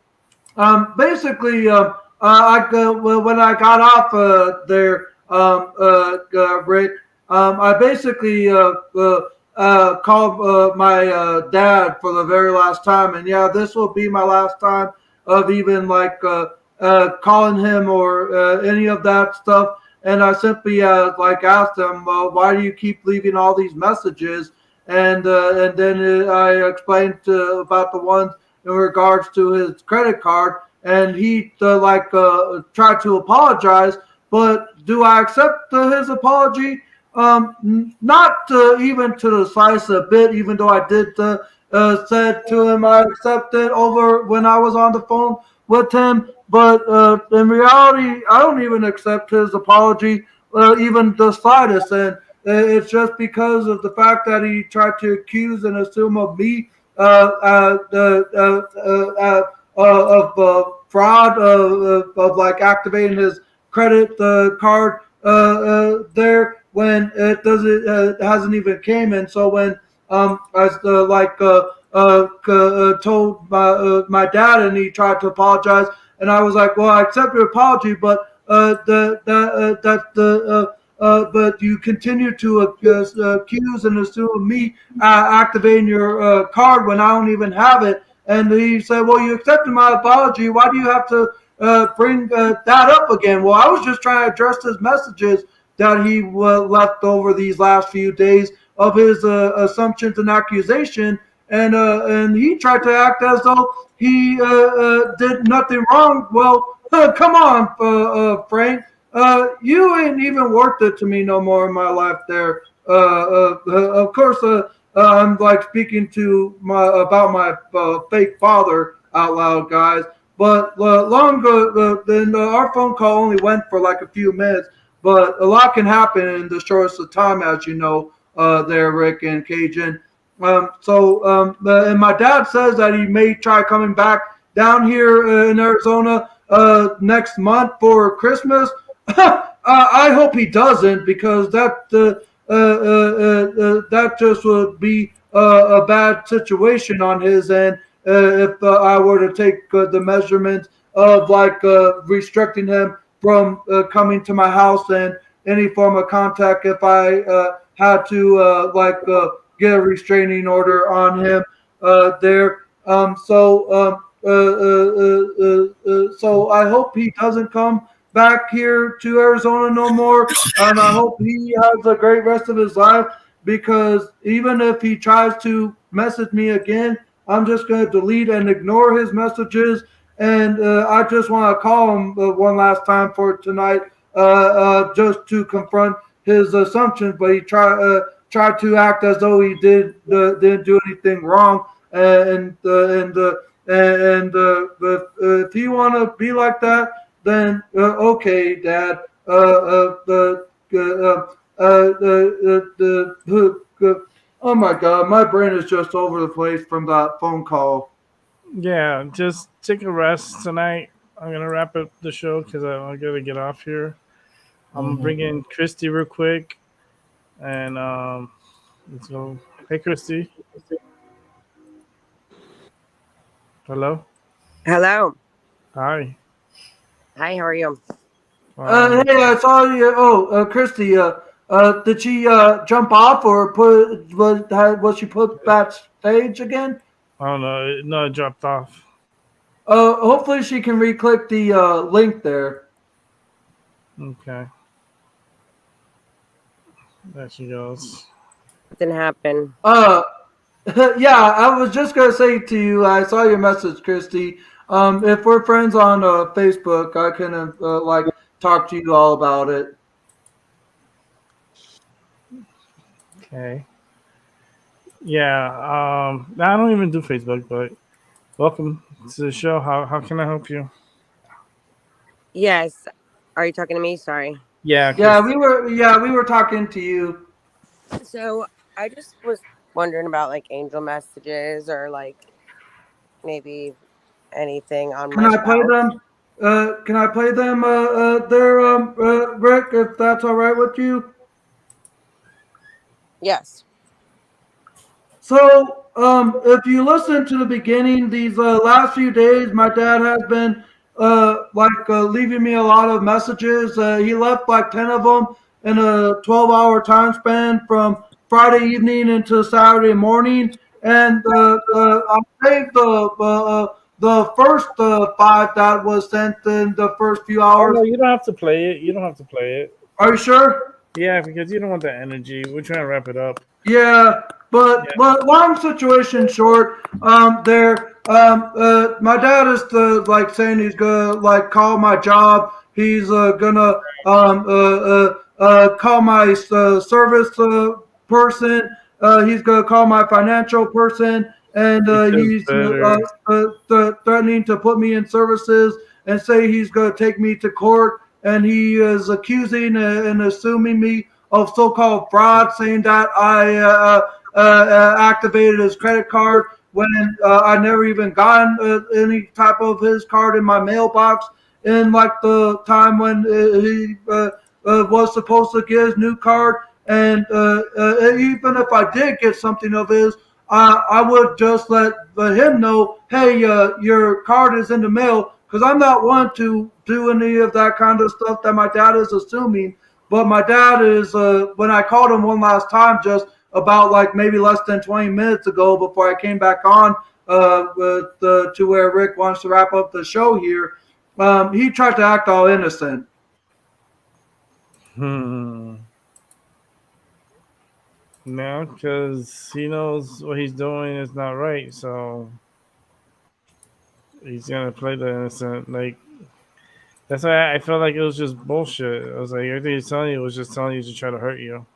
basically, when I got off there, Rick, I basically called my dad for the very last time, and yeah, this will be my last time of even like calling him or any of that stuff. And I simply like asked him, why do you keep leaving all these messages? And then I explained about the ones in regards to his credit card, and he tried to apologize. But do I accept his apology? Not even to the slice a bit, even though I did said to him I accept it over when I was on the phone with him. But in reality, I don't even accept his apology, even the slightest. And it's just because of the fact that he tried to accuse and assume of me of fraud, of like activating his credit card there when it hasn't even came in. So when I told my dad, and he tried to apologize, and I was like, well, I accept your apology, but but you continue to accuse and assume me activating your card when I don't even have it. And he said, well, you accepted my apology. Why do you have to bring that up again? Well, I was just trying to address his messages that he left over these last few days of his assumptions and accusation. And he tried to act as though he did nothing wrong. Well, come on, Frank. You ain't even worth it to me no more in my life there. Of course, I'm like speaking to about my fake father out loud, guys. But then our phone call only went for like a few minutes. But a lot can happen in the shortest of time, as you know, there, Rick and Cajun. And my dad says that he may try coming back down here in Arizona next month for Christmas. I hope he doesn't, because that just would be a bad situation on his end if I were to take the measurements of like restricting him from coming to my house and any form of contact if I had to get a restraining order on him there. So I hope he doesn't come back here to Arizona no more, and I hope he has a great rest of his life, because even if he tries to message me again, I'm just going to delete and ignore his messages. And I just want to call him one last time for tonight just to confront his assumptions, but he tried to act as though he didn't do anything wrong. And if you want to be like that, then okay, Dad. Oh my God, my brain is just over the place from that phone call. Yeah, just take a rest tonight. I'm gonna wrap up the show because I gotta get off here. I'm bringing Christy real quick, and let's go. Hey, Christy. Hello. Hello. Hi. Hi, how are you? Hey, I saw you. Oh, Christy. Did she jump off or was she put backstage again? I don't know. No, it dropped off. Hopefully she can re-click the link there. Okay. There she goes. Didn't happen. Yeah, I was just gonna say to you, I saw your message, Christy. If we're friends on Facebook, I can like talk to you all about it. Okay. Yeah. I don't even do Facebook, but welcome to the show. How can I help you? Yes. Are you talking to me? Sorry. Yeah. Yeah, Christy. we were talking to you. So I just was wondering about like angel messages or like maybe anything on Can my I play spouse. them? Can I play them there, Rick, if that's all right with you? Yes. So, if you listen to the beginning, these last few days, my dad has been leaving me a lot of messages. He left like 10 of them in a 12-hour time span from Friday evening into Saturday morning. And I saved the first five that was sent in the first few Oh hours. no, you don't have to play it. You don't have to play it. Are you sure? Yeah, because you don't want that energy. We're trying to wrap it up. Yeah, but long situation short, my dad is like saying he's gonna like call my job. He's gonna call my service person. He's gonna call my financial person, and Because he's better. threatening to put me in services and say he's gonna take me to court. And he is accusing and assuming me of so-called fraud, saying that I activated his credit card when I never even gotten any type of his card in my mailbox in like the time when he was supposed to get his new card. And even if I did get something of his, I would just let him know, hey, your card is in the mail, because I'm not one to do any of that kind of stuff that my dad is assuming. But my dad is, when I called him one last time, just about like maybe less than 20 minutes ago before I came back on to where Rick wants to wrap up the show here, he tried to act all innocent. No, because he knows what he's doing is not right, so he's gonna play the innocent. Like that's why I felt like it was just bullshit. I was like, everything he's telling you was just telling you to try to hurt you.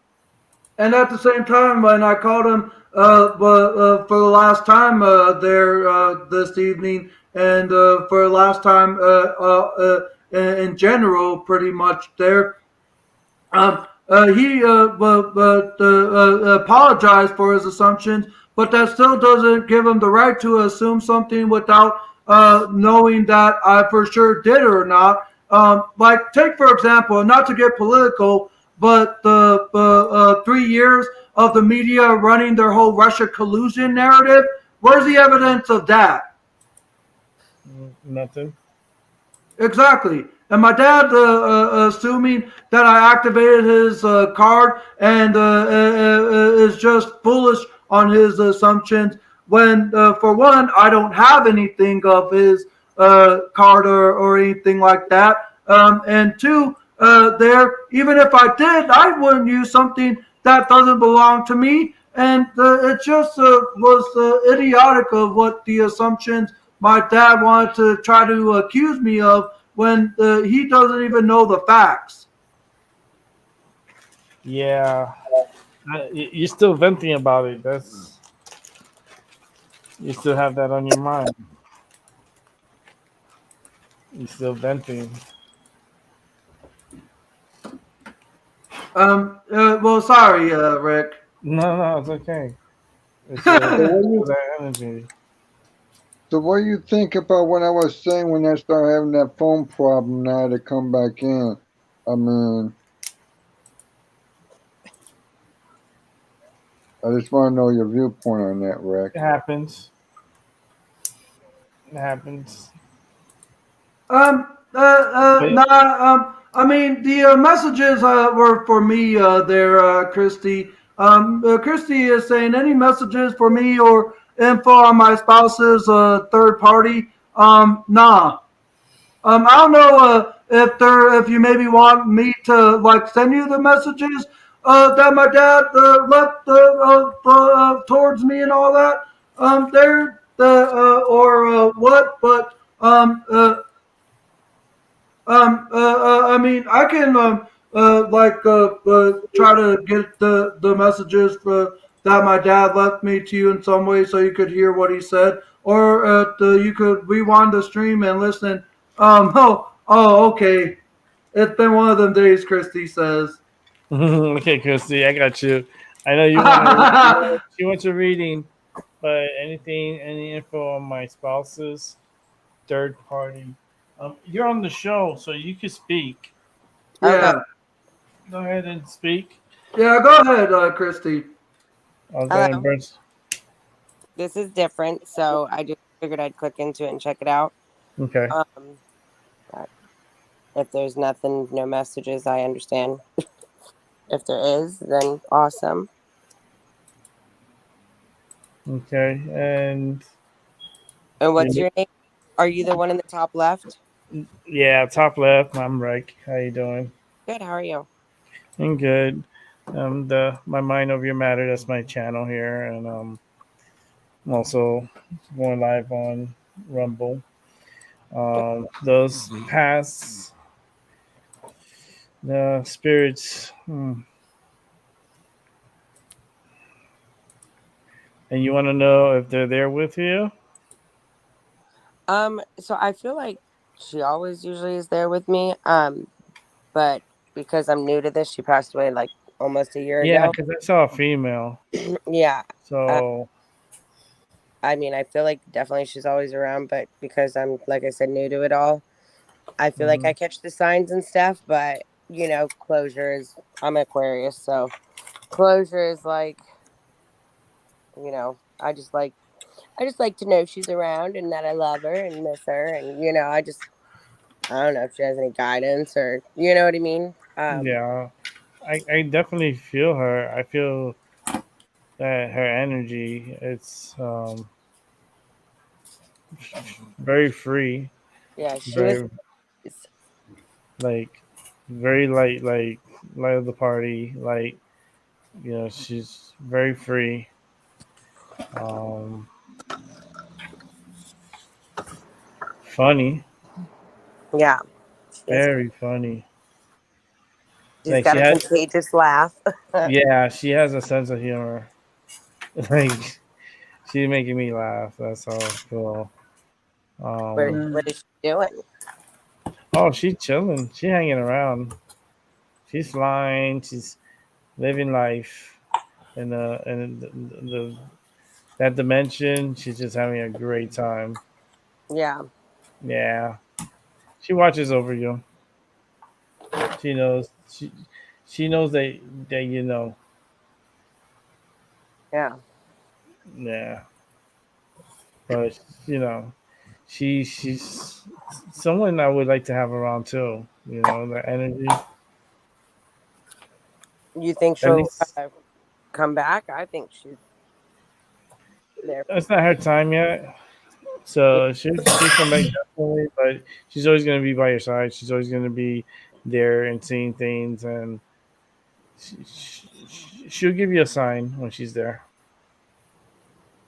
And at the same time, when I called him for the last time there this evening, and for the last time in general, pretty much there, he apologized for his assumptions, but that still doesn't give him the right to assume something without knowing that I for sure did it or not. Like, take for example, not to get political, but the 3 years of the media running their whole Russia collusion narrative. Where's the evidence of that? Nothing. Exactly. And my dad assuming that I activated his card and is just foolish on his assumptions when, for one, I don't have anything of his card or anything like that. And two, even if I did, I wouldn't use something that doesn't belong to me. And it just was idiotic of what the assumptions my dad wanted to try to accuse me of when he doesn't even know the facts. Yeah, you're still venting about it. You still have that on your mind. You're still venting. Well, sorry, Rick. No, it's okay. It's that energy. So what do you think about what I was saying when I started having that phone problem? Now to come back in, I mean, I just want to know your viewpoint on that, Rex. It happens. It happens. I mean, the messages were for me there, Christy. Christy is saying any messages for me or info on my spouse's third party. Nah. I don't know if you maybe want me to like send you the messages that my dad left towards me and all that. There or what, but I mean, I can try to get the messages that my dad left me to you in some way, so you could hear what he said, or you could rewind the stream and listen. Okay. It's been one of them days, Christy says. Okay, Christy, I got you. I know you want she wants a reading, but any info on my spouse's third party. You're on the show, so you can speak. Yeah. Go ahead and speak. Yeah, go ahead, Christy. I'll go ahead and burn. This is different, so I just figured I'd click into it and check it out. Okay. If there's nothing, no messages, I understand. If there is, then awesome. Okay, and what's your name? Are you the one in the top left? Yeah, top left. I'm Rick. How you doing? Good. How are you? I'm good. My Mind Over Your Matter. That's my channel here, and I'm also going live on Rumble. Those past the spirits. And you want to know if they're there with you? So I feel like she always usually is there with me. But because I'm new to this, she passed away like almost a year ago. Yeah, because I saw a female. Yeah. So I mean, I feel like definitely she's always around, but because I'm, like I said, new to it all, I feel like I catch the signs and stuff, but closure is, I'm Aquarius, so closure is like, I just like to know she's around and that I love her and miss her. And, I don't know if she has any guidance or, you know what I mean? Yeah, I definitely feel her. I feel that her energy, it's very free. Yeah, she very, was. like, very light of the party. Like, she's very free. Funny. Yeah. Very funny. She's got a contagious laugh. Yeah, she has a sense of humor. Like, she's making me laugh. That's so cool. What is she doing? Oh, she's chilling. She's hanging around. She's flying. She's living life in that dimension. She's just having a great time. Yeah. Yeah. She watches over you. She knows. She knows that you know. Yeah. Yeah. But she's someone I would like to have around too. The energy. You think she'll come back? I think she's there. It's not her time yet. So she'll come back definitely, but she's always going to be by your side. She's always going to be there and seeing things, and she'll give you a sign when she's there.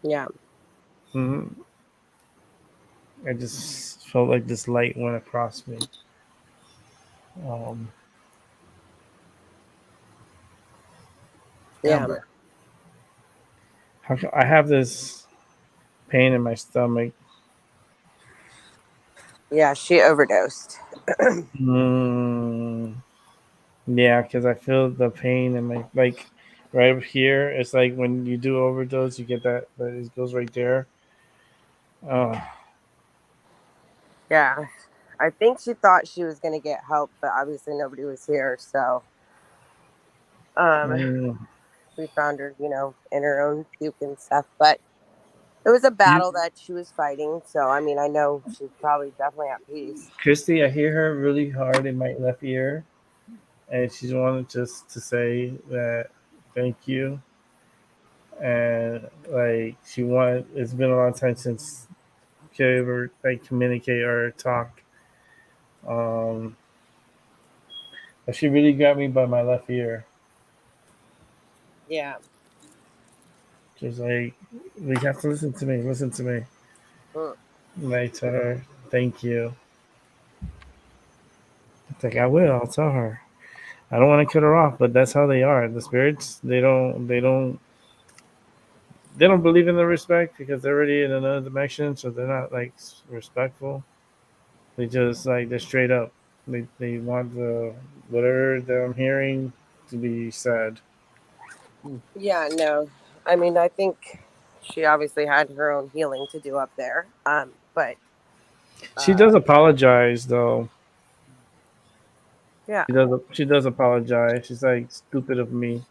Yeah. I just felt like this light went across me. Yeah. I have this pain in my stomach. Yeah, she overdosed. Yeah, because I feel the pain in my, like, right up here. It's like when you do overdose, you get that, but it goes right there. Yeah. I think she thought she was going to get help, but obviously nobody was here. So, we found her, you know, in her own puke and stuff. But it was a battle that she was fighting. So, I mean, I know she's probably definitely at peace. Christy, I hear her really hard in my left ear, and she's wanted just to say that thank you. And like she wanted, it's been a long time since she ever like communicate or talk. Um, but she really got me by my left ear. Yeah. She's like, "We have to listen to me. Listen to me." Mm. And I tell her, "Thank you." It's like I will. I'll tell her. I don't want to cut her off, but that's how they are. The spirits, they don't believe in the respect because they're already in another dimension, so they're not like respectful. They just like they're straight up. They want the whatever that I'm hearing to be said. Yeah, no. I mean, I think she obviously had her own healing to do up there. But She does apologize though. yeah. She does apologize. She's like stupid of me.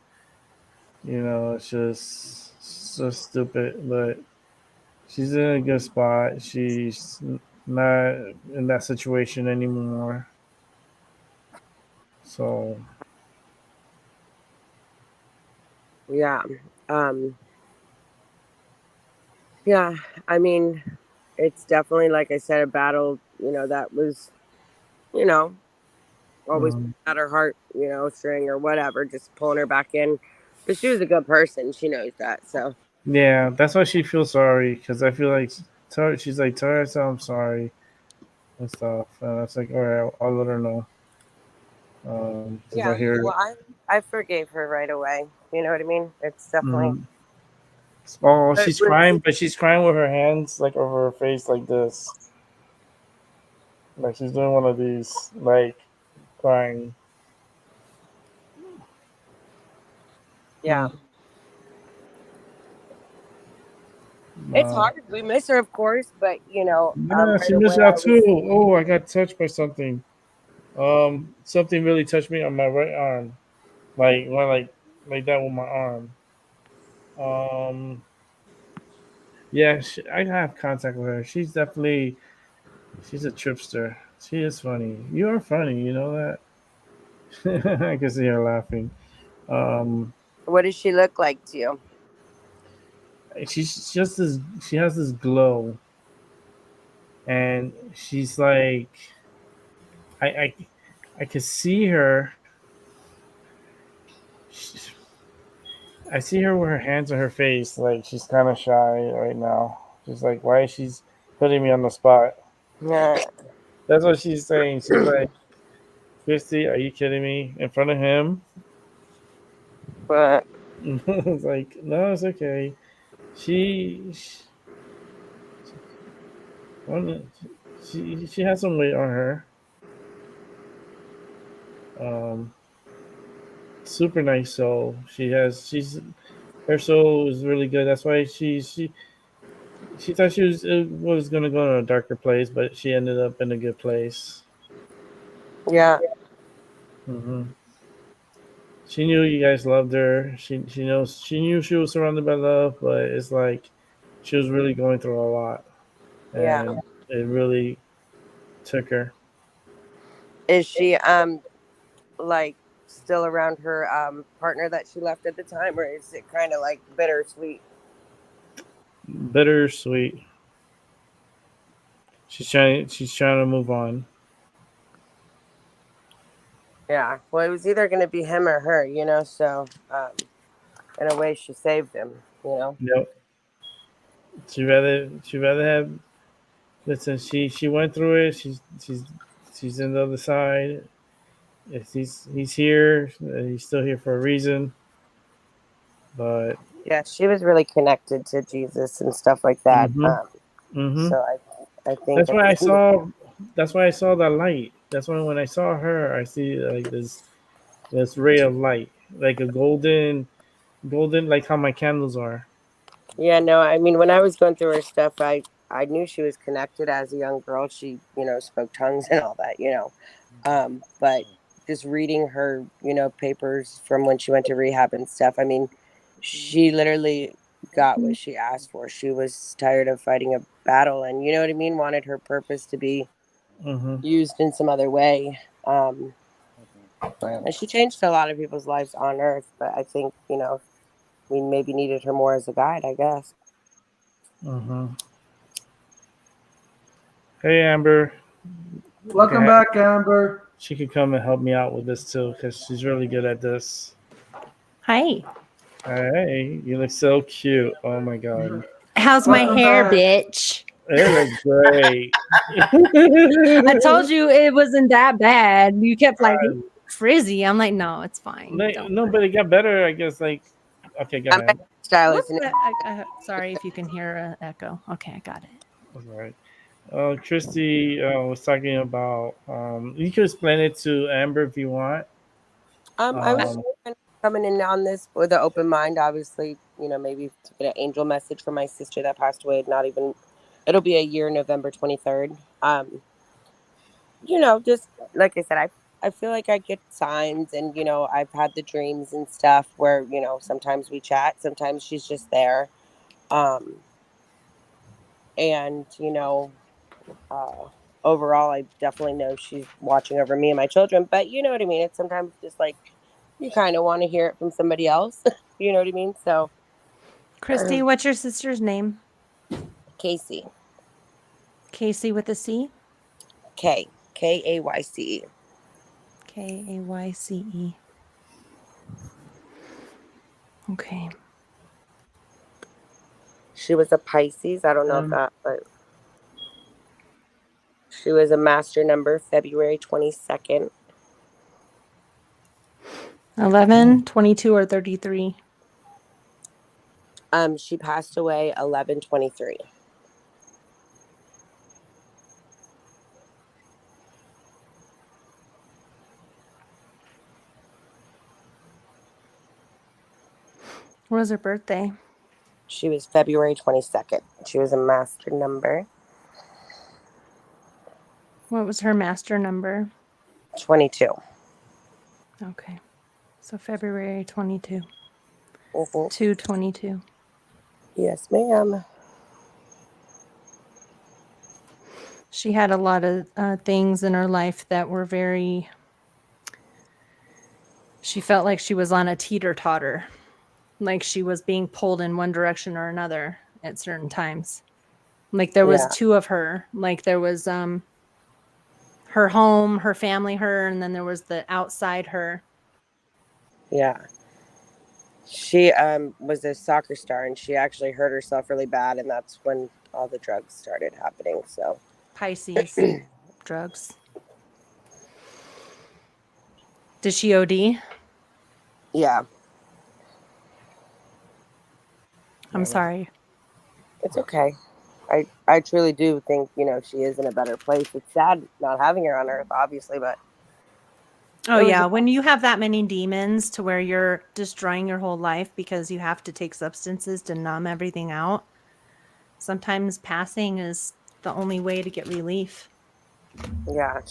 You know, it's just so stupid, but she's in a good spot. She's not in that situation anymore. So Yeah. Yeah, I mean, it's definitely, like I said, a battle, you know, that was, you know, always at her heart, you know, string or whatever, just pulling her back in. But she was a good person. She knows that. So, yeah, that's why she feels sorry because I feel like she's like tell her I'm sorry and stuff, and it's like all right, I'll let her know. 'Cause I yeah, hear. well, I forgave her right away. You know what I mean? It's definitely. Mhm. Oh, But she's crying, but she's crying with her hands like over her face like this, like she's doing one of these, like crying. Yeah. It's Uh, hard. We miss her, of course, but, you know, yeah, right she missed away out I was. too. Oh, I got touched by something. Something really touched me on my right arm, like that with my arm. Um, yeah, I have contact with her. She's a tripster. She is funny. You are funny, you know that. I can see her laughing. Um, What does she look like to you? she's just this. She has this glow, and she's like, I, I, I could see her. She, I see her with her hands on her face, like she's kind of shy right now. She's like, why is she putting me on the spot? Yeah. That's what she's saying. She's like, Christy, are you kidding me? In front of him? But It's like, no, it's okay. She, she, she has some weight on her. Um, super nice soul. She's her soul is really good. That's why she thought she was gonna go in a darker place, but she ended up in a good place. yeah. Hmm. She knew you guys loved her. She knew she was surrounded by love, but it's like she was really going through a lot, Yeah. and it really took her. Is she like still around her partner that she left at the time, or is it kind of like bittersweet? Bittersweet. She's trying to move on. Yeah. Well, it was either going to be him or her, you know. So in a way, she saved him. You know. Yep. She rather have. Listen, she went through it. She's in the other side. If he's here. He's still here for a reason. But Yeah, she was really connected to Jesus and stuff like that. mm-hmm. So I think That's why I saw. That's why I saw that light. That's why when I saw her, I see like this ray of light, like a golden, like how my candles are. Yeah, no, I mean, when I was going through her stuff, I knew she was connected as a young girl. She, you know, spoke tongues and all that, you know. But just reading her, you know, papers from when she went to rehab and stuff, I mean, she literally got what she asked for. She was tired of fighting a battle, and you know what I mean, wanted her purpose to be used in some other way. And she changed a lot of people's lives on Earth, but I think, you know, we maybe needed her more as a guide, I guess. Hey, Amber. Welcome back, Amber. She could come and help me out with this too, because she's really good at this. Hi. Hey, you look so cute. Oh my god. How's my hair, bitch? It looks great. I told you it wasn't that bad. You kept like frizzy. I'm like, no, it's fine. No, but it got better, I guess. Like, okay, go ahead. Stylist. Sorry if you can hear an echo. Okay, I got it. All right. Christy was talking about. You can explain it to Amber if you want. I was coming in on this with an open mind. Obviously, you know, maybe to get an angel message from my sister that passed away. It'll be a year, November 23rd. You know, just like I said, I feel like I get signs, and you know, I've had the dreams and stuff where, you know, sometimes we chat, sometimes she's just there, and you know. Overall, I definitely know she's watching over me and my children, but you know what I mean? It's sometimes just like you kind of want to hear it from somebody else. You know what I mean? So, Christy, what's your sister's name? Casey. Casey with a C? K-A-Y-C-E. K-A-Y-C-E. Okay. She was a Pisces. I don't know if that, but she was a master number, February 22nd. 11, 22, or 33? She passed away 11/23. What was her birthday? She was February 22nd. She was a master number. What was her master number? 22. Okay. So February 22. Mm-hmm. 2/22. Yes, ma'am. She had a lot of things in her life that were very... She felt like she was on a teeter-totter. Like she was being pulled in one direction or another at certain times. Like there was two of her. Like there was her home, her family, her, and then there was the outside her. Yeah. She was a soccer star, and she actually hurt herself really bad, and that's when all the drugs started happening. So Pisces drugs. Did she OD? Yeah. I'm sorry. It's okay. I truly do think, you know, she is in a better place. It's sad not having her on Earth, obviously, but oh yeah, when you have that many demons to where you're destroying your whole life because you have to take substances to numb everything out, sometimes passing is the only way to get relief. Yeah,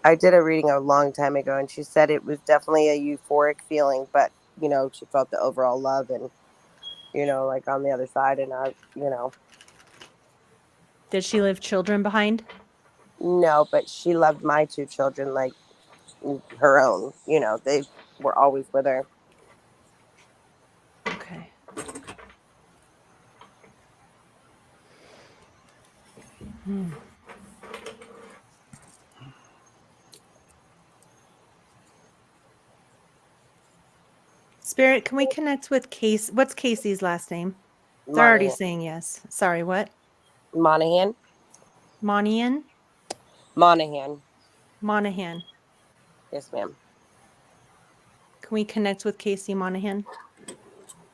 I did a reading a long time ago, and she said it was definitely a euphoric feeling, but, you know, she felt the overall love and, you know, like on the other side, and you know. Did she leave children behind? No, but she loved my two children like her own. You know, they were always with her. Okay. Spirit, can we connect with Casey? What's Casey's last name? They're already saying yes. Sorry, what? Monahan. Monahan? Monahan. Monahan. Yes, ma'am. Can we connect with Casey Monahan?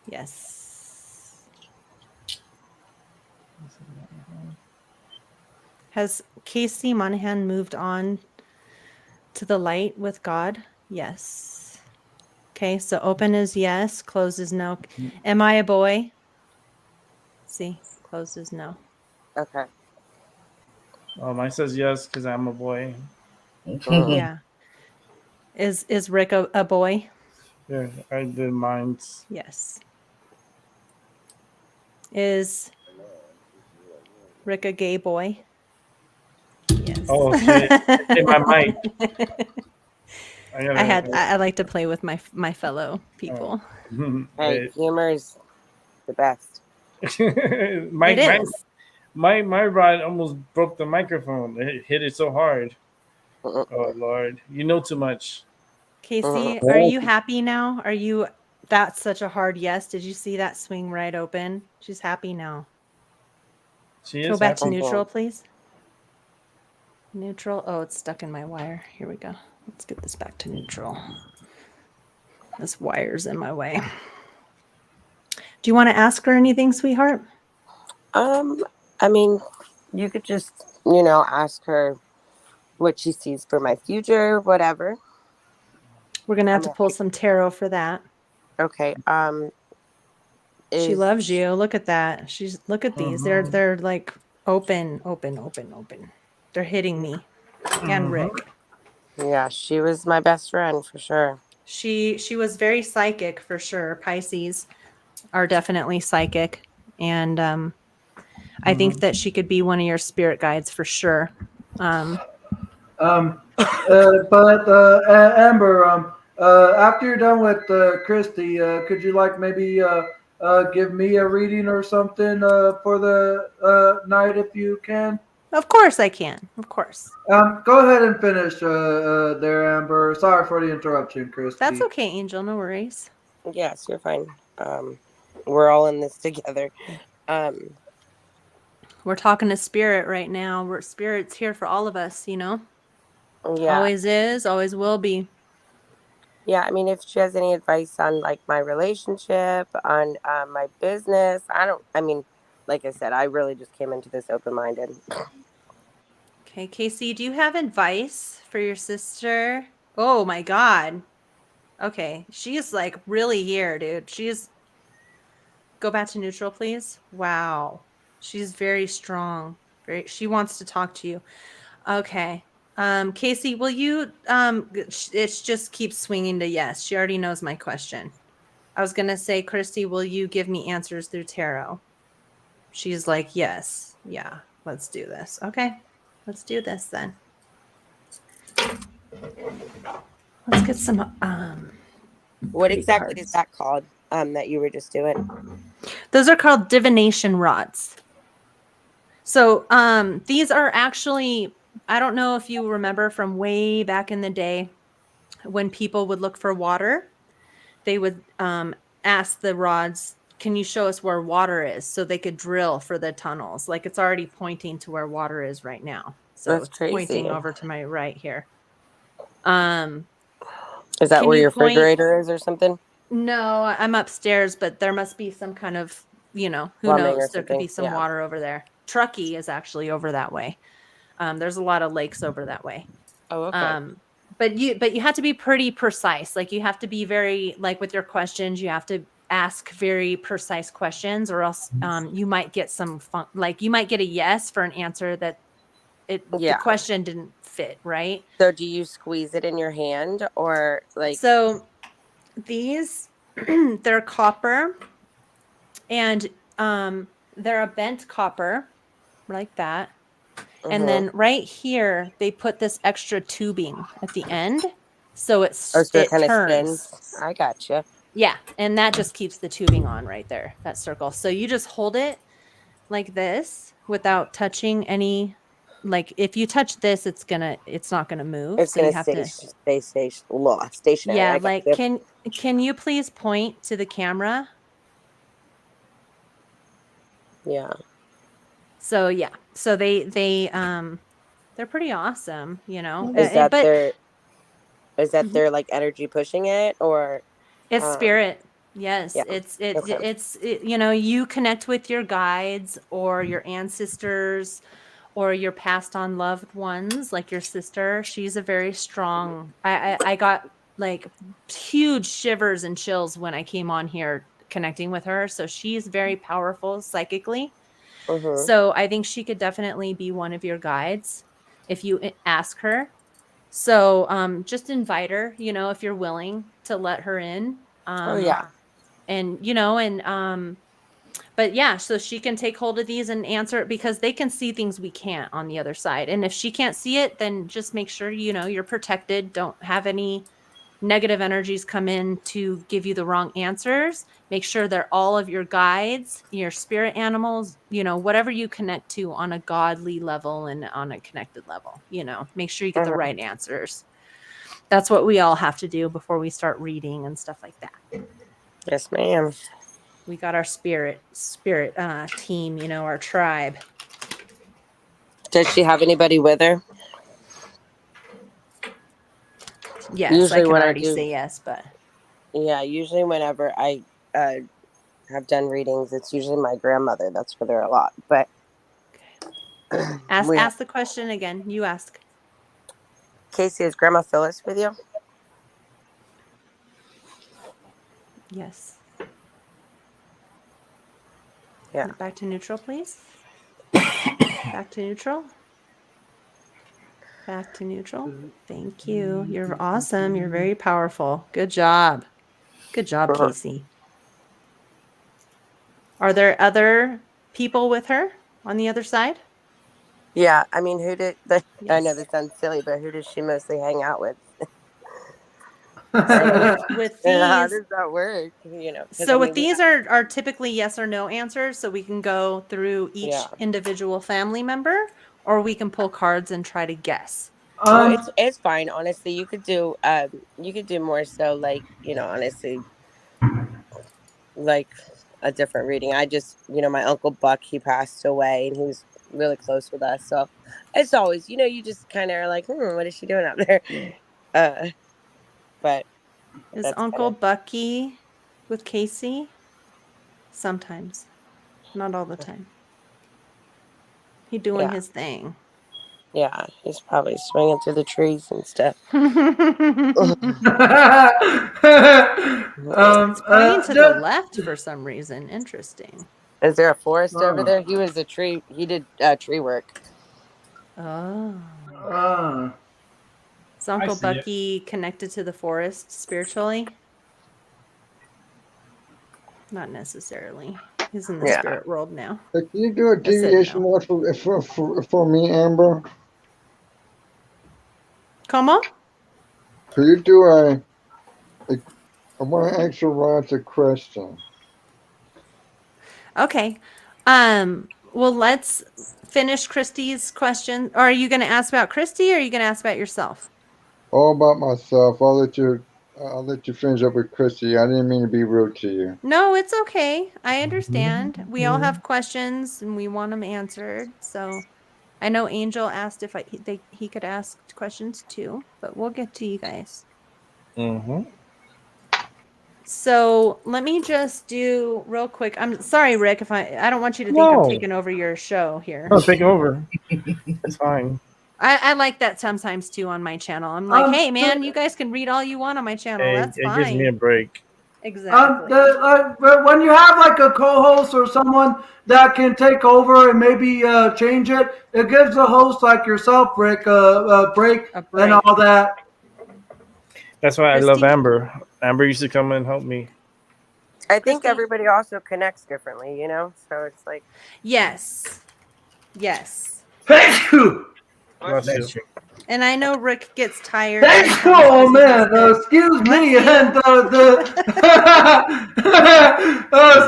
Yes. Has Casey Monahan moved on to the light with God? Yes. Okay, so open is yes, closed is no. Am I a boy? See, closed is no. Okay. Mine says yes because I'm a boy. Yeah. Is Rick a boy? Yeah, I did mine. Yes. Is Rick a gay boy? Yes. Oh shit! Hit my mic. I like to play with my fellow people. Hey, humor is the best. It is. My rod almost broke the microphone. It hit it so hard. Oh Lord, you know too much. Casey, are you happy now? Are you? That's such a hard yes. Did you see that swing right open? She's happy now. She is Go back to happy. neutral, please. Neutral. Oh, it's stuck in my wire. Here we go. Let's get this back to neutral. This wire's in my way. Do you want to ask her anything, sweetheart? I mean, you could just, ask her what she sees for my future, whatever. We're gonna have to pull some tarot for that. Okay. She loves you. Look at that. Look at these. They're like open. They're hitting me and Rick. Yeah, she was my best friend for sure. She was very psychic for sure. Pisces are definitely psychic, and I think that she could be one of your spirit guides for sure. Amber, after you're done with Christy, could you maybe give me a reading or something for the night if you can? Of course I can. Of course. Go ahead and finish there, Amber. Sorry for the interruption, Christy. That's okay, Angel. No worries. Yes, you're fine. We're all in this together. We're talking to spirit right now. Spirit's here for all of us, Yeah. Always is, always will be. Yeah, I mean, if she has any advice on my relationship, on my business, like I said, I really just came into this open-minded. Okay, Casey, do you have advice for your sister? Oh my God. Okay, she's really here, dude. Go back to neutral, please. Wow. She's very strong. She wants to talk to you. Okay. Casey, will you, it just keeps swinging to yes. She already knows my question. I was going to say, Christy, will you give me answers through tarot? She's like, yes. Yeah, let's do this. Okay. Let's do this then. Let's get some, what exactly is that called, that you were just doing? Those are called divination rods. So, these are actually, I don't know if you remember from way back in the day when people would look for water, they would ask the rods, can you show us where water is? So they could drill for the tunnels. It's already pointing to where water is right now. So That's it's crazy. Pointing over to my right here. Is that where your refrigerator is or something? No, I'm upstairs, but there must be some kind of, who Plumbing knows? There could be some water over there. Truckee is actually over that way. There's a lot of lakes over that way. Oh, okay. But you have to be pretty precise. You have to be very, with your questions, you have to ask very precise questions, or else you might get you might get a yes for an answer that the question didn't fit, right? So do you squeeze it in your hand or So these, they're copper, and they're a bent copper like that. And then right here, they put this extra tubing at the end. So it kind of turns. spins. I gotcha. Yeah. And that just keeps the tubing on right there, that circle. So you just hold it like this without touching any, if you touch this, it's not going to move. It's going to stay stationary. Yeah. Can you please point to the camera? Yeah. So yeah, so they're pretty awesome, Is that their energy pushing it, or it's spirit? Yes, yeah. It's you connect with your guides or your ancestors or your passed on loved ones, like your sister. She's a very strong. I got huge shivers and chills when I came on here connecting with her. So she's very powerful psychically. So I think she could definitely be one of your guides if you ask her. So just invite her, if you're willing to let her in. Oh yeah. And But yeah, so she can take hold of these and answer it because they can see things we can't on the other side. And if she can't see it, then just make sure, you're protected. Don't have any negative energies come in to give you the wrong answers. Make sure they're all of your guides, your spirit animals, whatever you connect to on a godly level and on a connected level, make sure you get the right answers. That's what we all have to do before we start reading and stuff like that. Yes, ma'am. We got our spirit team, our tribe. Does she have anybody with her? Yes, Usually I can when already say yes, but yeah, usually whenever I have done readings, it's usually my grandmother that's with her a lot. But ask the question again. You ask. Casey, is Grandma Phyllis with you? Yes. Yeah. Back to neutral, please. Back to neutral. Back to neutral. Thank you. You're awesome. You're very powerful. Good job. Good job, Casey. Are there other people with her on the other side? Yeah. I mean, I know this sounds silly, but who does she mostly hang out with? So with these, how does that work? So with these are typically yes or no answers. So we can go through each individual family member, or we can pull cards and try to guess. It's fine. Honestly, you could do more so like, honestly, like a different reading. I just, my Uncle Buck, he passed away and he was really close with us. So it's always, you just kind of are like, what is she doing out there? But is Uncle Bucky with Casey? Sometimes, not all the time. He doing his thing. Yeah, he's probably swinging through the trees and stuff. It's pointing to the left for some reason. Interesting. Is there a forest over there? He was a tree. He did tree work. Oh. Is Uncle Bucky connected to the forest spiritually? Not necessarily. He's in the spirit world now. Can you do a deviation more for me, Amber? Come on. Could you do I want to ask Rod a question. Okay. Well, let's finish Christy's question. Or are you going to ask about Christy, or are you going to ask about yourself? All about myself. I'll let you finish up with Christy. I didn't mean to be rude to you. No, it's okay. I understand. We all have questions and we want them answered. So I know Angel asked if he could ask questions too, but we'll get to you guys. Mm-hmm. So let me just do real quick. I'm sorry, Rick, if I don't want you to think I'm taking over your show here. No, take over. It's fine. I like that sometimes too on my channel. I'm like, hey man, you guys can read all you want on my channel. That's fine. It gives me a break. Exactly. When you have like a co-host or someone that can take over and maybe change it, it gives the host like yourself, Rick, a break and all that. That's why I love Amber. Amber used to come and help me. I think everybody also connects differently, so it's like. Yes. Thank you. Bless you. And I know Rick gets tired. Oh man, excuse me, and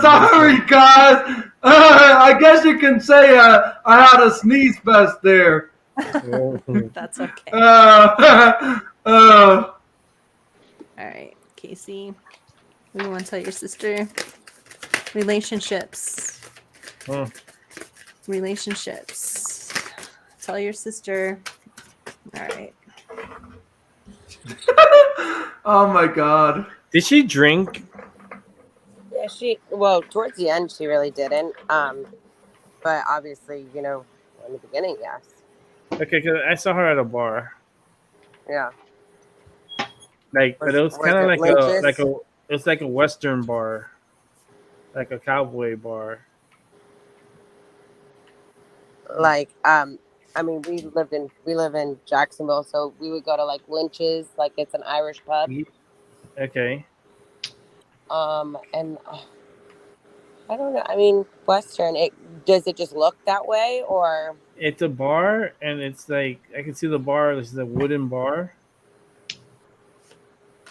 sorry guys. I guess you can say I had a sneeze fest there. That's okay. All right, Casey. What do you want to tell your sister? Relationships. Relationships. Tell your sister. All right. Oh my God. Did she drink? Yeah, towards the end, she really didn't. But obviously, in the beginning, yes. Okay, because I saw her at a bar. Yeah. But it was kind of it's like a Western bar, like a cowboy bar. Like, we live in Jacksonville, so we would go to like Lynch's, like it's an Irish pub. Okay. And I don't know. I mean, Western. Does it just look that way, or? It's a bar, and it's like I can see the bar. This is a wooden bar,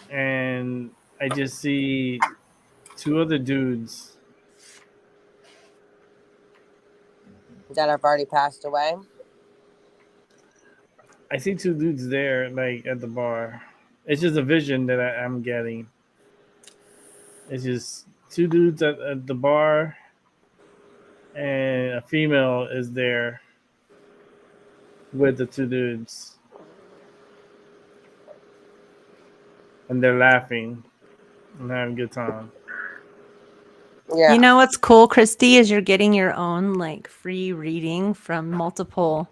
and I just see two other dudes. That have already passed away? I see two dudes there, like at the bar. It's just a vision that I'm getting. It's just two dudes at the bar, and a female is there with the two dudes, and they're laughing and having a good time. Yeah. You know what's cool, Christy, is you're getting your own like free reading from multiple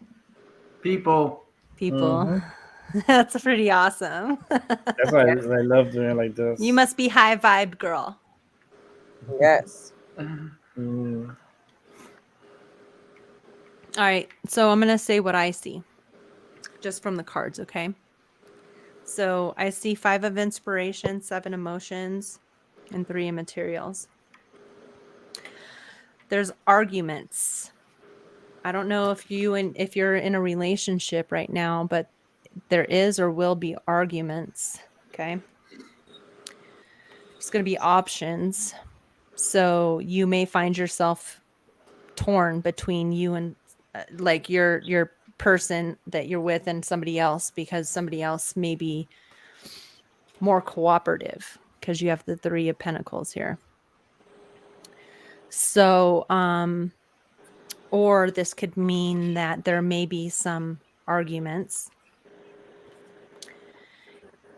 People. people. That's pretty awesome. That's why I love doing it like this. You must be high vibe girl. Yes. Mm. All right, so I'm gonna say what I see, just from the cards, okay? So I see 5 of inspiration, 7 emotions, and 3 of materials. There's arguments. I don't know if you're in a relationship right now, but there is or will be arguments. Okay. There's going to be options. So you may find yourself torn between you and like your person that you're with and somebody else, because somebody else may be more cooperative because you have the 3 of Pentacles here. So, or this could mean that there may be some arguments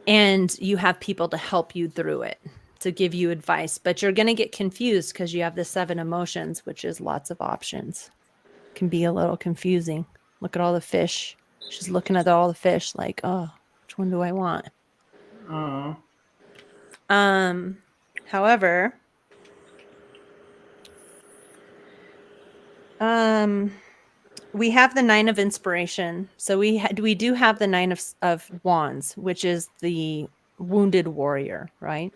and you have people to help you through it, to give you advice, but you're going to get confused because you have the 7 emotions, which is lots of options. Can be a little confusing. Look at all the fish. She's looking at all the fish like, oh, which one do I want? However, we have the 9 of inspiration. So we do have the 9 of wands, which is the wounded warrior, right?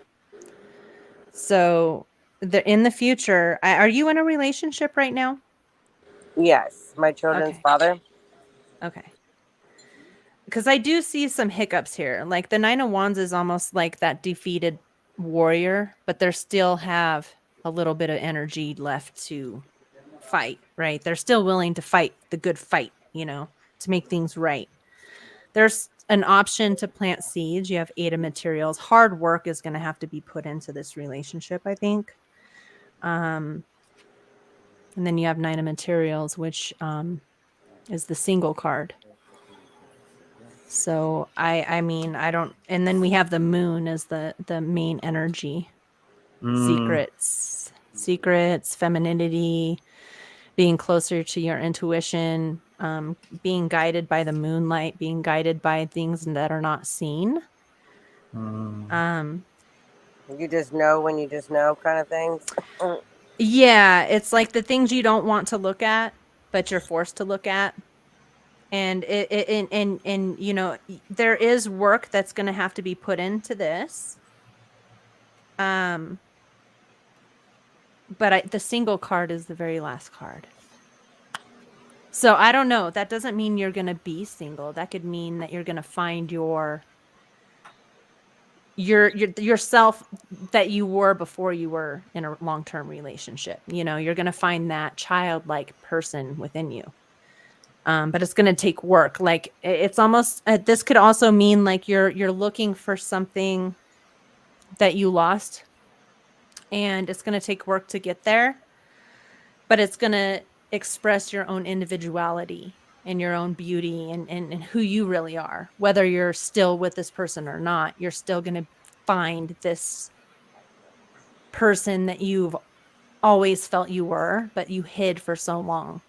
So in the future, are you in a relationship right now? Yes, my children's father. Okay. Because I do see some hiccups here. Like the 9 of wands is almost like that defeated warrior, but they still have a little bit of energy left to fight, right? They're still willing to fight the good fight, to make things right. There's an option to plant seeds. You have 8 of materials. Hard work is going to have to be put into this relationship, I think. And then you have 9 of materials, which is the single card. So I mean, I don't, and then we have the moon as the main energy. Secrets, femininity, being closer to your intuition, being guided by the moonlight, being guided by things that are not seen. You just know when you just know kind of things. Yeah, it's like the things you don't want to look at, but you're forced to look at. And there is work that's going to have to be put into this. But the single card is the very last card. So I don't know. That doesn't mean you're going to be single. That could mean that you're going to find yourself that you were before you were in a long-term relationship. You're going to find that childlike person within you. But it's going to take work. Like it's almost, this could also mean like you're looking for something that you lost, and it's going to take work to get there, but it's going to express your own individuality and your own beauty and who you really are. Whether you're still with this person or not, you're still going to find this person that you've always felt you were, but you hid for so long.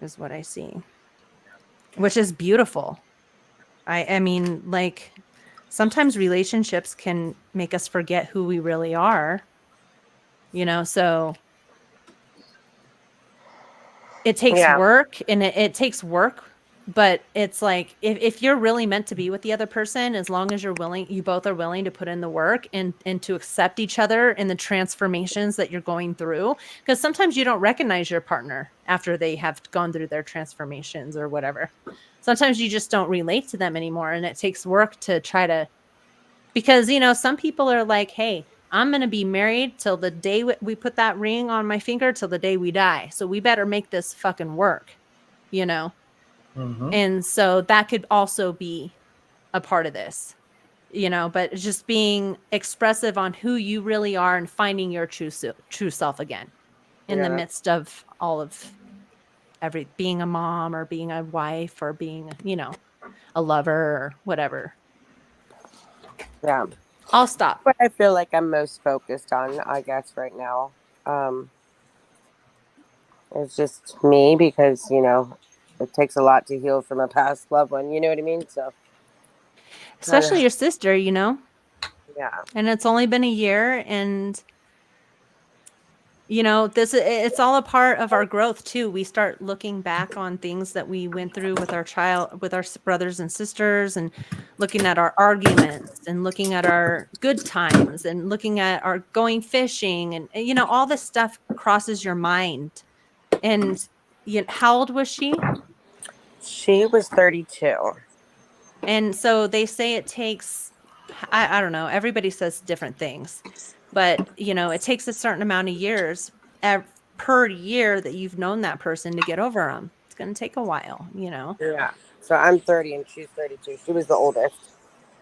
Is what I see, which is beautiful. I mean, like sometimes relationships can make us forget who we really are, so it takes work, and it takes work But it's like if you're really meant to be with the other person, as long as you both are willing to put in the work and to accept each other in the transformations that you're going through, because sometimes you don't recognize your partner after they have gone through their transformations or whatever. Sometimes you just don't relate to them anymore, and it takes work to try to, because some people are like, hey, I'm going to be married till the day we put that ring on my finger, till the day we die, so we better make this fucking work. And so that could also be a part of this, but just being expressive on who you really are and finding your true self again in the midst of all of being a mom or being a wife or being, a lover or whatever. Yeah. I'll stop. What I feel like I'm most focused on, I guess, right now, it's just me, because, it takes a lot to heal from a past loved one. You know what I mean? So, especially your sister, yeah. And it's only been a year, and it's all a part of our growth too. We start looking back on things that we went through with our brothers and sisters, and looking at our arguments and looking at our good times and looking at our going fishing, and all this stuff crosses your mind. And how old was she? She was 32. And so they say it takes, I don't know, everybody says different things, but it takes a certain amount of years per year that you've known that person to get over them. It's going to take a while, Yeah. So I'm 30 and she's 32. She was the oldest.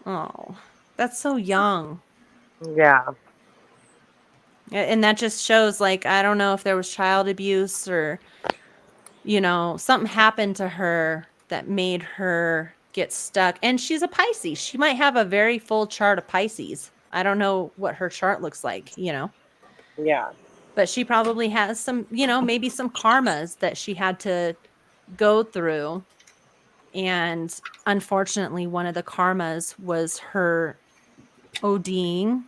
Oh, that's so young. Yeah. And that just shows, like, I don't know if there was child abuse or, something happened to her that made her get stuck. And she's a Pisces. She might have a very full chart of Pisces. I don't know what her chart looks like, Yeah. But she probably has some, maybe some karmas that she had to go through. And unfortunately, one of the karmas was her ODing.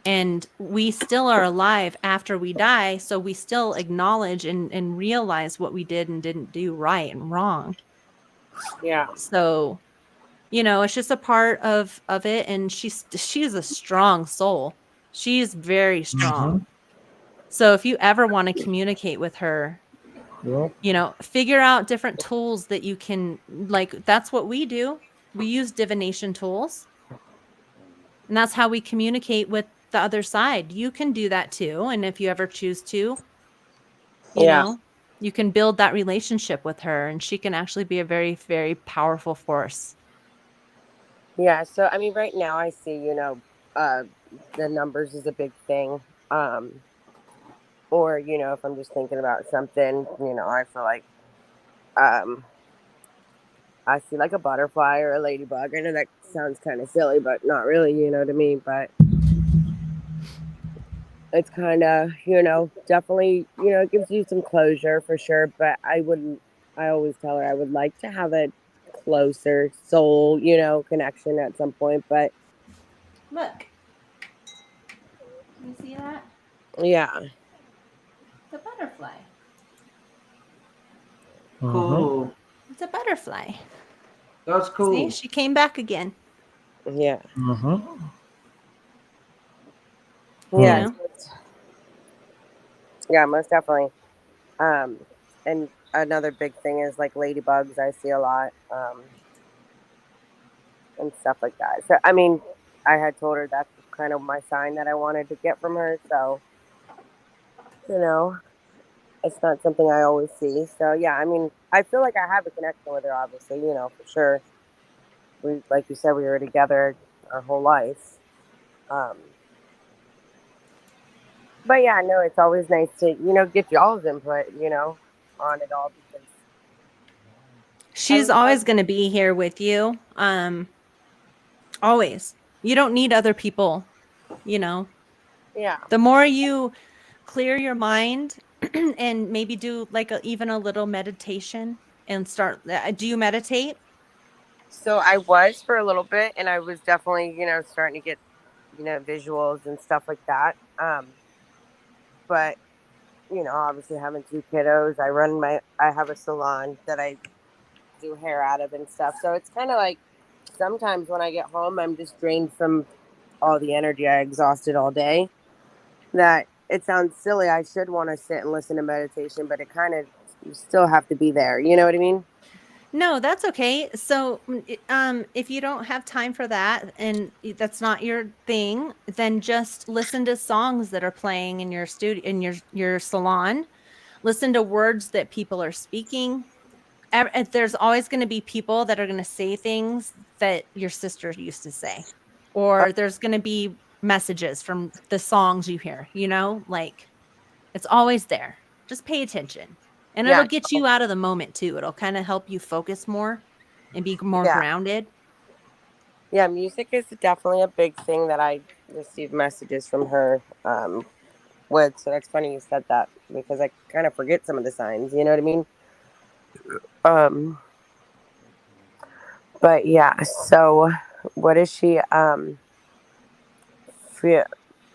And we still are alive after we die. So we still acknowledge and realize what we did and didn't do right and wrong. Yeah. So, it's just a part of it. And she's a strong soul. She's very strong. So if you ever want to communicate with her, figure out different tools that you can, like, that's what we do. We use divination tools. And that's how we communicate with the other side. You can do that too. And if you ever choose to, you can build that relationship with her, and she can actually be a very, very powerful force. Yeah. So, I mean, right now I see, the numbers is a big thing. Or, if I'm just thinking about something, I feel like, I see like a butterfly or a ladybug. I know that sounds kind of silly, but not really, you know what I mean? But it's kind of, definitely, it gives you some closure for sure. But I always tell her I would like to have a closer soul, connection at some point. But look, you see that? Yeah. It's a butterfly. Cool. It's a butterfly. That's cool. See, she came back again. Yeah. Yeah. Yeah, most definitely. And another big thing is like ladybugs. I see a lot, and stuff like that. So, I mean, I had told her that's kind of my sign that I wanted to get from her. So, it's not something I always see. So, yeah, I mean, I feel like I have a connection with her, obviously, for sure. We, like you said, we were together our whole life. But yeah, no, it's always nice to, get y'all's input, on it all, because she's always going to be here with you. Always. You don't need other people, Yeah. The more you clear your mind and maybe do like even a little meditation and start. Do you meditate? So I was for a little bit, and I was definitely, starting to get, visuals and stuff like that. But, obviously having 2 kiddos, I have a salon that I do hair out of and stuff. So it's kind of like sometimes when I get home, I'm just drained from all the energy I exhausted all day. That it sounds silly. I should want to sit and listen to meditation, but it kind of, you still have to be there. You know what I mean? No, that's okay. So, if you don't have time for that and that's not your thing, then just listen to songs that are playing in your studio, in your salon. Listen to words that people are speaking. There's always going to be people that are going to say things that your sister used to say, or there's going to be messages from the songs you hear, like it's always there. Just pay attention and it'll get you out of the moment too. It'll kind of help you focus more and be more grounded. Yeah. Music is definitely a big thing that I receive messages from her with. So that's funny you said that because I kind of forget some of the signs, you know what I mean? But yeah, so what is she,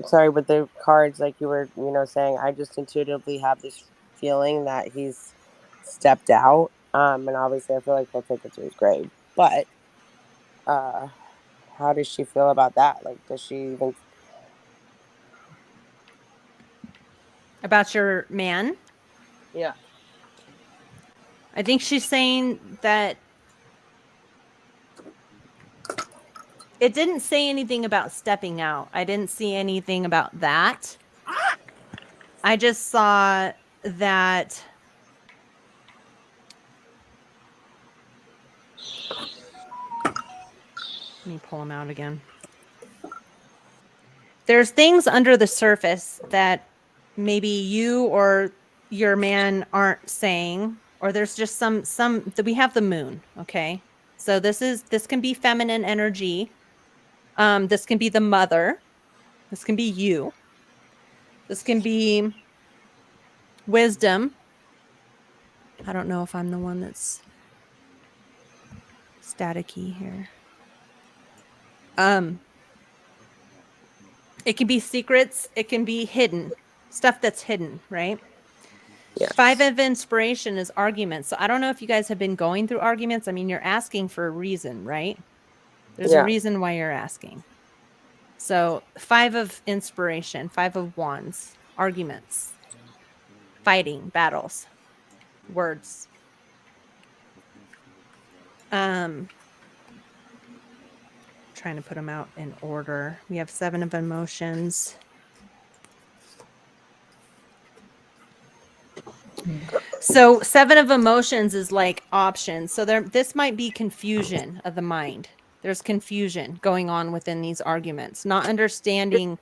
sorry, with the cards, like you were, saying, I just intuitively have this feeling that he's stepped out. And obviously I feel like he'll take it to his grave. But how does she feel about that? Like, does she even... About your man? Yeah. I think she's saying that it didn't say anything about stepping out. I didn't see anything about that. I just saw that let me pull them out again. There's things under the surface that maybe you or your man aren't saying, or there's just some that we have the moon. Okay. So this can be feminine energy. This can be the mother. This can be you. This can be wisdom. I don't know if I'm the one that's staticky here. It can be secrets. It can be hidden stuff that's hidden, right? Yes. 5 of inspiration is arguments. So I don't know if you guys have been going through arguments. I mean, you're asking for a reason, right? There's a reason why you're asking. So 5 of inspiration, 5 of wands, arguments, fighting, battles, words. Trying to put them out in order. We have 7 of emotions. So 7 of emotions is like options. So this might be confusion of the mind. There's confusion going on within these arguments, not understanding.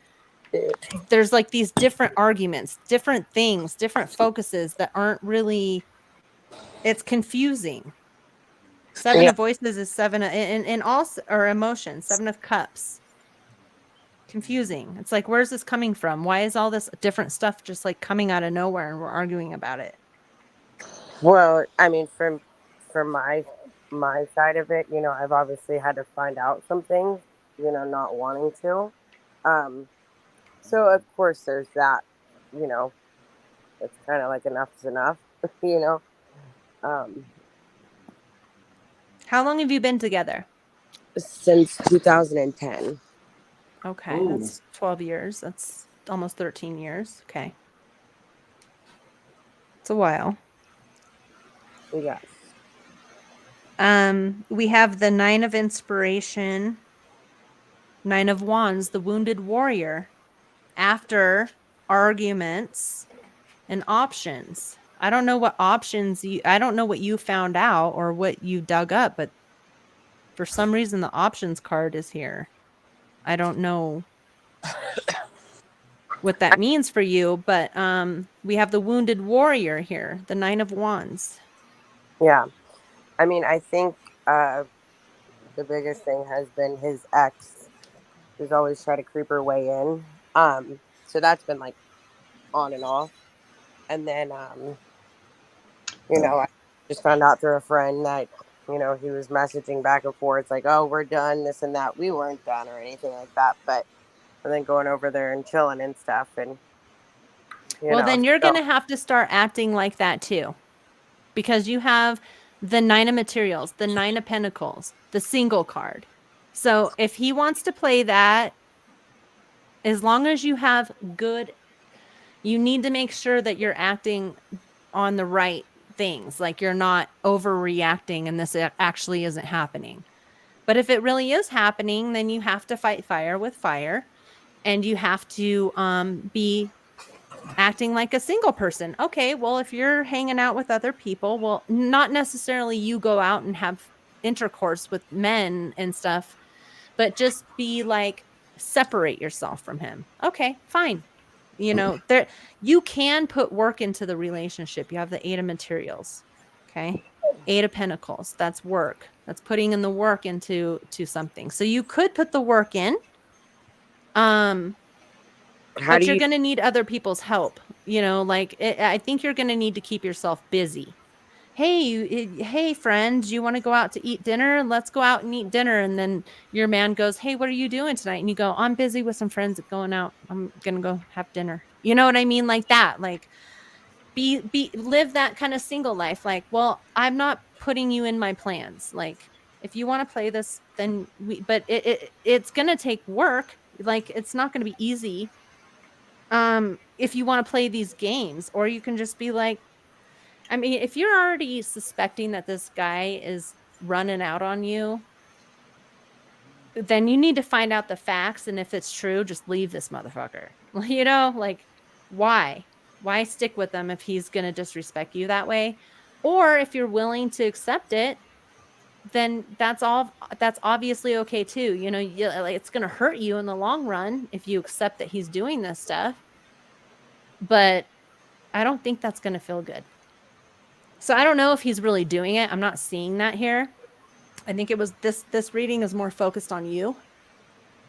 There's like these different arguments, different things, different focuses that aren't really, it's confusing. 7 of voices is 7 in all, or emotions, 7 of cups. Confusing. It's like, where's this coming from? Why is all this different stuff just like coming out of nowhere and we're arguing about it? Well, I mean, from my side of it, I've obviously had to find out some things, not wanting to. So of course there's that, it's kind of like enough is enough, How long have you been together? Since 2010. Okay. Ooh. That's 12 years. That's almost 13 years. Okay. It's a while. Yes. We have the 9 of inspiration, 9 of wands, the wounded warrior, after arguments and options. I don't know what options I don't know what you found out or what you dug up, but for some reason the options card is here. I don't know what that means for you, but we have the wounded warrior here, the 9 of wands. Yeah. I mean, I think the biggest thing has been his ex, who's always tried to creep her way in. So that's been like on and off. And then, I just found out through a friend that, he was messaging back and forth like, oh, we're done, this and that. We weren't done or anything like that. But and then going over there and chilling and stuff. And, well, then you're going to have to start acting like that too. Because you have the 9 of materials, the 9 of pentacles, the single card. So if he wants to play that, as long as you have good, you need to make sure that you're acting on the right things. Like you're not overreacting and this actually isn't happening. But if it really is happening, then you have to fight fire with fire, and you have to be acting like a single person. Okay, well, if you're hanging out with other people, well, not necessarily you go out and have intercourse with men and stuff, but just be like, separate yourself from him. Okay, fine. You know, there you can put work into the relationship. You have the 8 of materials. Okay. 8 of pentacles. That's work. That's putting in the work into something. So you could put the work in. But you're going to need other people's help. You know, like I think you're going to need to keep yourself busy. Hey, friend, you want to go out to eat dinner? Let's go out and eat dinner. And then your man goes, hey, what are you doing tonight? And you go, I'm busy with some friends going out. I'm going to go have dinner. You know what I mean? Like that, like live that kind of single life. Like, well, I'm not putting you in my plans. Like if you want to play this, then but it's going to take work. Like it's not going to be easy. If you want to play these games, or you can just be like, I mean, if you're already suspecting that this guy is running out on you, then you need to find out the facts. And if it's true, just leave this motherfucker. You know, like, why? Why stick with him if he's going to disrespect you that way? Or if you're willing to accept it, then that's obviously okay too. You know, it's going to hurt you in the long run if you accept that he's doing this stuff. But I don't think that's going to feel good. So I don't know if he's really doing it. I'm not seeing that here. I think it was this reading is more focused on you.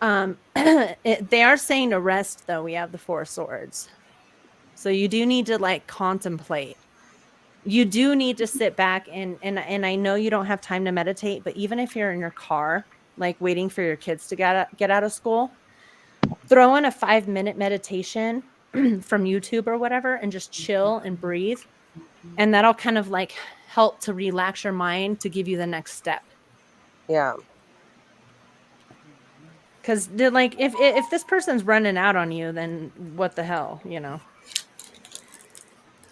They are saying to rest, though. We have the 4 swords. So you do need to like contemplate. You do need to sit back and I know you don't have time to meditate, but even if you're in your car, like waiting for your kids to get out of school, throw in a 5-minute meditation from YouTube or whatever and just chill and breathe. And that'll kind of like help to relax your mind to give you the next step. Yeah. Because like if this person's running out on you, then what the hell, you know?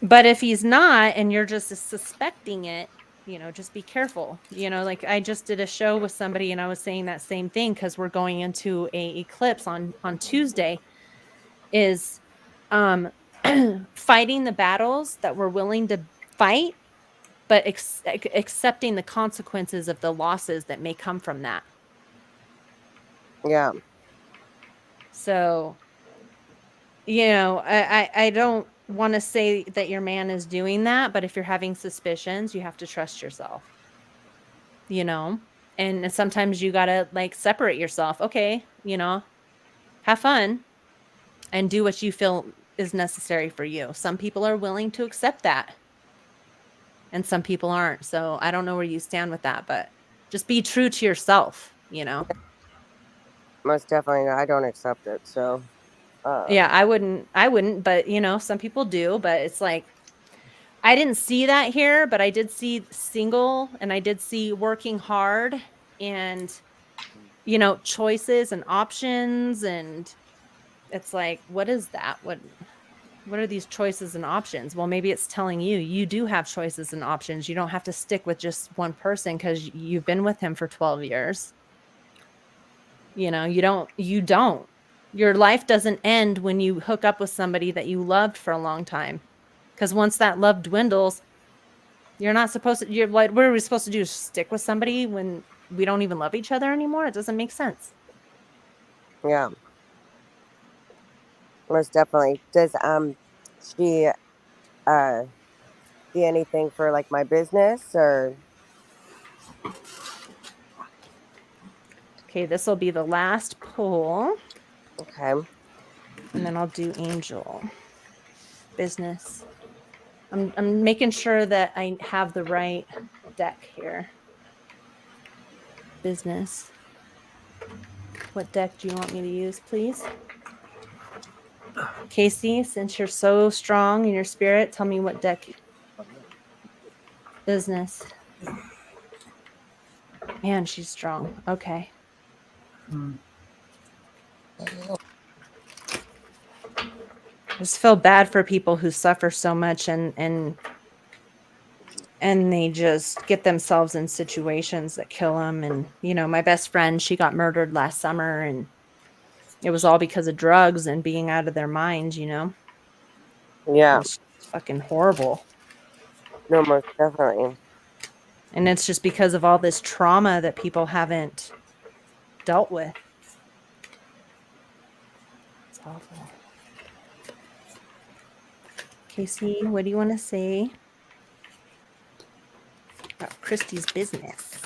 But if he's not and you're just suspecting it, you know, just be careful. You know, like I just did a show with somebody and I was saying that same thing because we're going into a eclipse on Tuesday. Is fighting the battles that we're willing to fight, but accepting the consequences of the losses that may come from that. Yeah. So, you know, I don't want to say that your man is doing that, but if you're having suspicions, you have to trust yourself, you know, and sometimes you got to like separate yourself. Okay. You know, have fun and do what you feel is necessary for you. Some people are willing to accept that and some people aren't. So I don't know where you stand with that, but just be true to yourself, you know? Most definitely. I don't accept it. So yeah, I wouldn't, but you know, some people do, but it's like, I didn't see that here, but I did see single and I did see working hard and, you know, choices and options. And it's like, what is that? What are these choices and options? Well, maybe it's telling you do have choices and options. You don't have to stick with just one person because you've been with him for 12 years. You know, you don't. Your life doesn't end when you hook up with somebody that you loved for a long time. Because once that love dwindles, you're not supposed to, what are we supposed to do? Stick with somebody when we don't even love each other anymore? It doesn't make sense. Yeah. Most definitely. Does she see anything for like my business or? Okay, this will be the last pull. Okay. And then I'll do angel. Business. I'm making sure that I have the right deck here. Business. What deck do you want me to use, please? Casey, since you're so strong in your spirit, tell me what deck. Business. Man, she's strong. Okay. I just feel bad for people who suffer so much and they just get themselves in situations that kill them. And my best friend, she got murdered last summer, and it was all because of drugs and being out of their mind. Yeah. It's fucking horrible. No, most definitely. And it's just because of all this trauma that people haven't dealt with. It's awful. Casey, what do you want to say about Christy's business?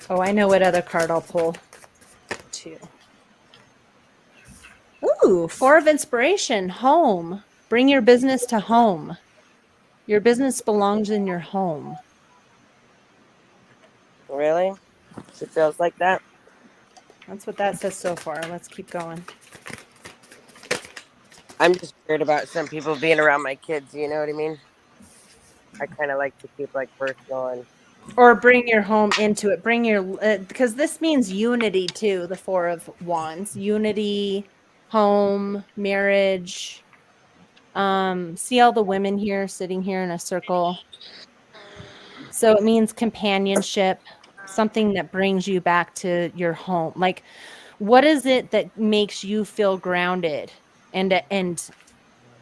Oh, I know what other card I'll pull too. Ooh, 4 of Inspiration, home. Bring your business to home. Your business belongs in your home. Really? It feels like that? That's what that says so far. Let's keep going. I'm just worried about some people being around my kids, you know what I mean? I kind of like to keep like personal and... Or bring your home into it. Bring your... because this means unity too, the 4 of Wands. Unity, home, marriage. See all the women here sitting here in a circle. So it means companionship, something that brings you back to your home. Like, what is it that makes you feel grounded and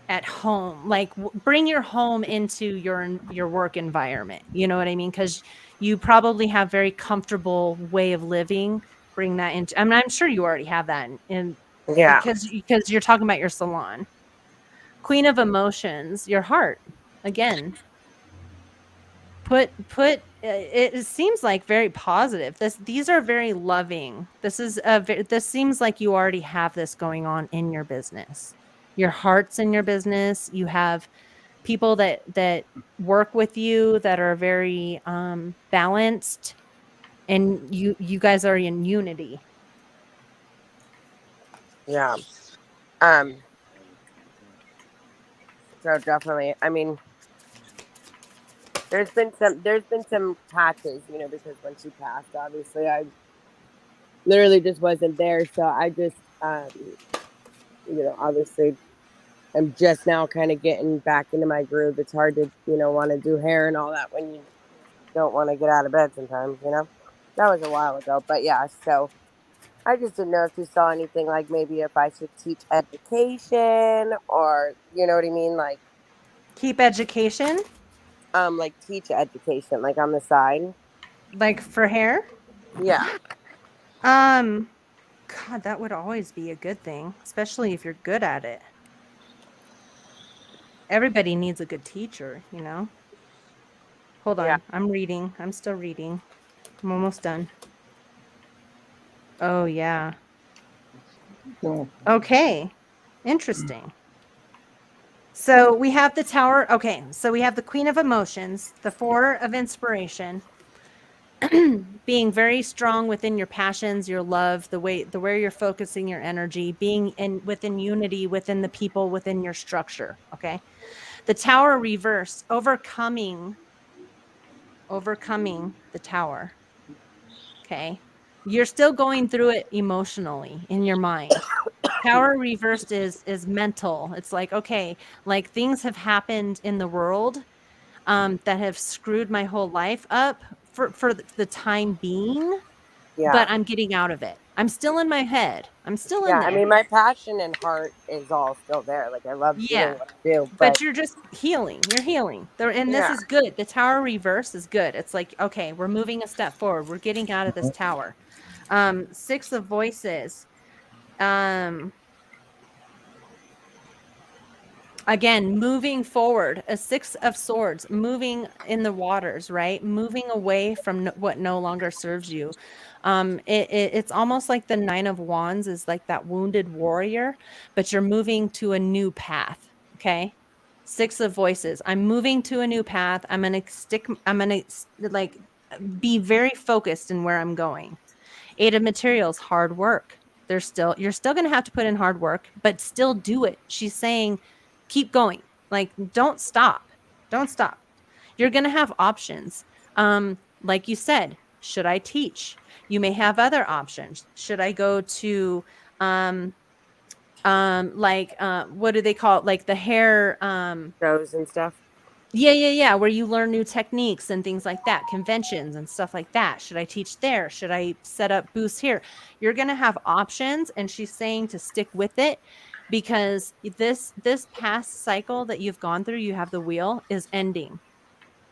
at home? Like, bring your home into your work environment. You know what I mean? Because you probably have very comfortable way of living. Bring that into. I mean, I'm sure you already have that Yeah. because you're talking about your salon. Queen of Emotions, your heart. Again, put it seems like very positive. These are very loving. This seems like you already have this going on in your business. Your heart's in your business. You have people that work with you that are very balanced, and you guys are in unity. Yeah. So definitely, I mean, there's been some patches, because when she passed, obviously I literally just wasn't there. So I just, obviously I'm just now kind of getting back into my groove. It's hard to, want to do hair and all that when you don't want to get out of bed sometimes, That was a while ago, but yeah, so I just didn't know if you saw anything, like maybe if I should teach education or, you know what I mean? Like, Keep education? like teach education, like on the side. Like for hair? Yeah. God, that would always be a good thing, especially if you're good at it. Everybody needs a good teacher, Hold on. Yeah. I'm reading. I'm still reading. I'm almost done. Oh, yeah. Okay. Interesting. So we have the Tower. Okay. So we have the Queen of Emotions, the 4 of Inspiration, being very strong within your passions, your love, the way you're focusing your energy, being within unity, within the people, within your structure. Okay. The Tower reversed, overcoming the Tower. Okay. You're still going through it emotionally in your mind. Tower reversed is mental. It's like, okay, like things have happened in the world that have screwed my whole life up for the time being. Yeah. But I'm getting out of it. I'm still in my head. I'm still in there. I mean, my passion and heart is all still there. Like, I love doing what I do. But you're just healing. You're healing. And this is good. The Tower reverse is good. It's like, okay, we're moving a step forward. We're getting out of this tower. 6 of Voices. Again, moving forward, a 6 of Swords, moving in the waters, right? Moving away from what no longer serves you. It's almost like the 9 of Wands is like that wounded warrior, but you're moving to a new path. Okay. 6 of Voices. I'm moving to a new path. I'm going to like be very focused in where I'm going. 8 of Materials, hard work. You're still going to have to put in hard work, but still do it. She's saying, keep going. Like, don't stop. Don't stop. You're going to have options. like you said, should I teach? You may have other options. Should I go to what do they call it? Like the hair shows and stuff. yeah, where you learn new techniques and things like that, conventions and stuff like that. Should I teach there? Should I set up booths here? You're going to have options, and she's saying to stick with it, because this past cycle that you've gone through, you have the wheel, is ending.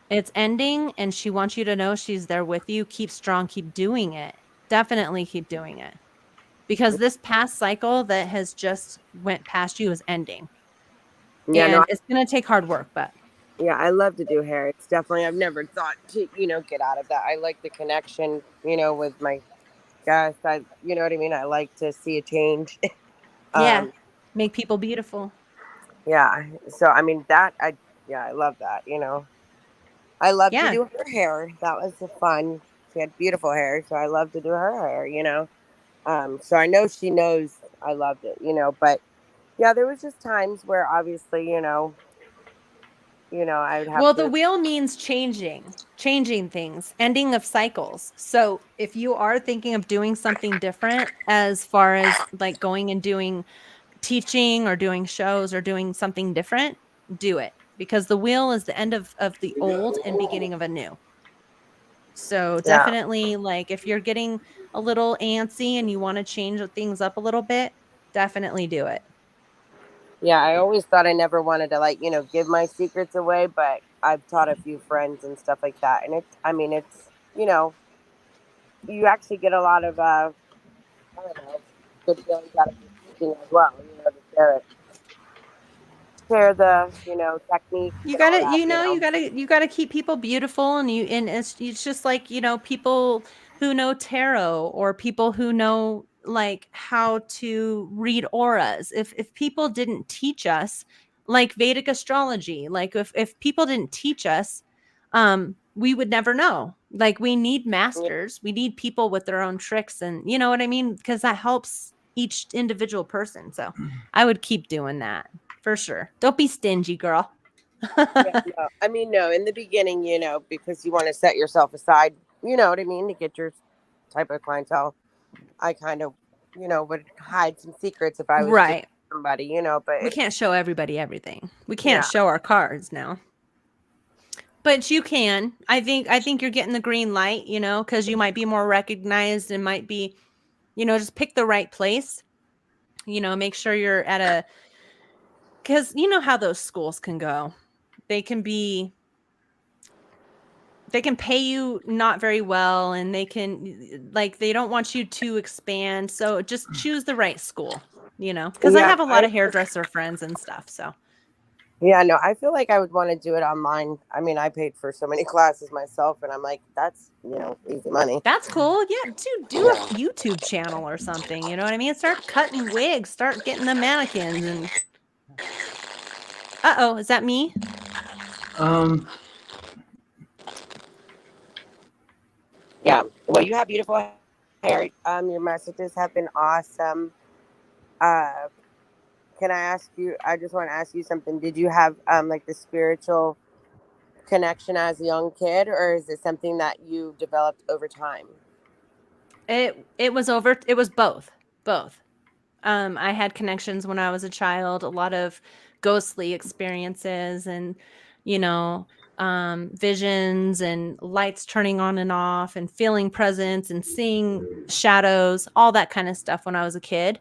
It's ending, and she wants you to know she's there with you. Keep strong, keep doing it. Definitely keep doing it. Because this past cycle that has just went past you is ending. Yeah, and it's going to take hard work, but yeah, I love to do hair. It's definitely, I've never thought to, get out of that. I like the connection, with my guests. You know what I mean? I like to see a change. yeah, make people beautiful. Yeah. So, I mean, I love that, I love to do her hair. That was fun. She had beautiful hair. So I love to do her hair, so I know she knows I loved it, but yeah, there was just times where obviously, I would have Well, the wheel means changing things, ending of cycles. So if you are thinking of doing something different, as far as like going and doing teaching or doing shows or doing something different, do it, because the wheel is the end of the old and beginning of a new. So definitely, like if you're getting a little antsy and you want to change things up a little bit, definitely do it. Yeah, I always thought I never wanted to give my secrets away, but I've taught a few friends and stuff like that. And it's, you actually get a lot of, I don't know, good feelings out of your teaching as well, to share the, technique. You gotta keep people beautiful, and it's just like, people who know tarot, or people who know like how to read auras. If people didn't teach us, like Vedic astrology, like if people didn't teach us, we would never know. Like we need masters, we need people with their own tricks, and you know what I mean? Because that helps each individual person. So I would keep doing that. For sure. Don't be stingy, girl. No, in the beginning, because you want to set yourself aside, you know what I mean, to get your type of clientele. I kind of, would hide some secrets if I was right. Somebody, but we can't show everybody everything. We can't show our cards now. But you can. I think you're getting the green light, because you might be more recognized, and might be, just pick the right place. Make sure you're at a, because you know how those schools can go. They can pay you not very well, and they don't want you to expand. So just choose the right school, because I have a lot of hairdresser friends and stuff. So yeah, no, I feel like I would want to do it online. I mean, I paid for so many classes myself, and I'm like, that's, easy money. That's cool. Yeah, do a YouTube channel or something. You know what I mean? Start cutting wigs, start getting the mannequins, and is that me? Yeah. Well, you have beautiful hair. Your messages have been awesome. Can I ask you? I just want to ask you something. Did you have like the spiritual connection as a young kid, or is it something that you developed over time? It was both. I had connections when I was a child, a lot of ghostly experiences, and visions and lights turning on and off, and feeling presence and seeing shadows, all that kind of stuff when I was a kid.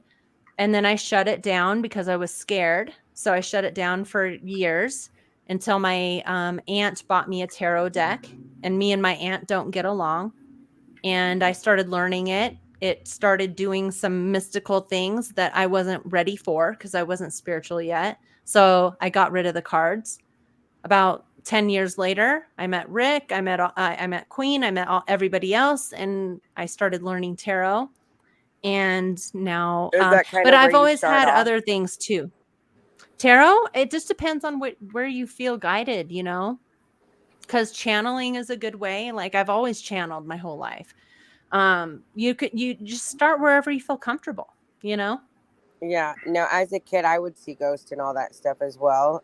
And then I shut it down because I was scared. So I shut it down for years until my aunt bought me a tarot deck, and me and my aunt don't get along. And I started learning it. It started doing some mystical things that I wasn't ready for because I wasn't spiritual yet. So I got rid of the cards. About 10 years later, I met Rick, I met Queen, I met everybody else, and I started learning tarot. And now, but I've always had other things too. Tarot, it just depends on where you feel guided, because channeling is a good way. Like I've always channeled my whole life. You just start wherever you feel comfortable, Yeah. Now, as a kid, I would see ghosts and all that stuff as well.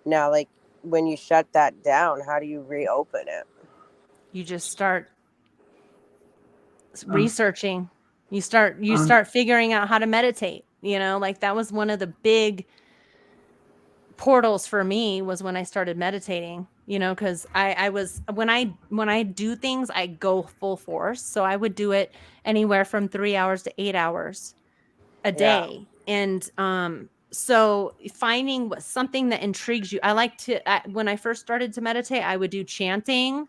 Now, like when you shut that down, how do you reopen it? you just start researching. You start figuring out how to meditate. Like that was one of the big portals for me, was when I started meditating, because I was, when I do things, I go full force. So I would do it anywhere from 3 hours to 8 hours a day. And so finding something that intrigues you. I like to, when I first started to meditate, I would do chanting,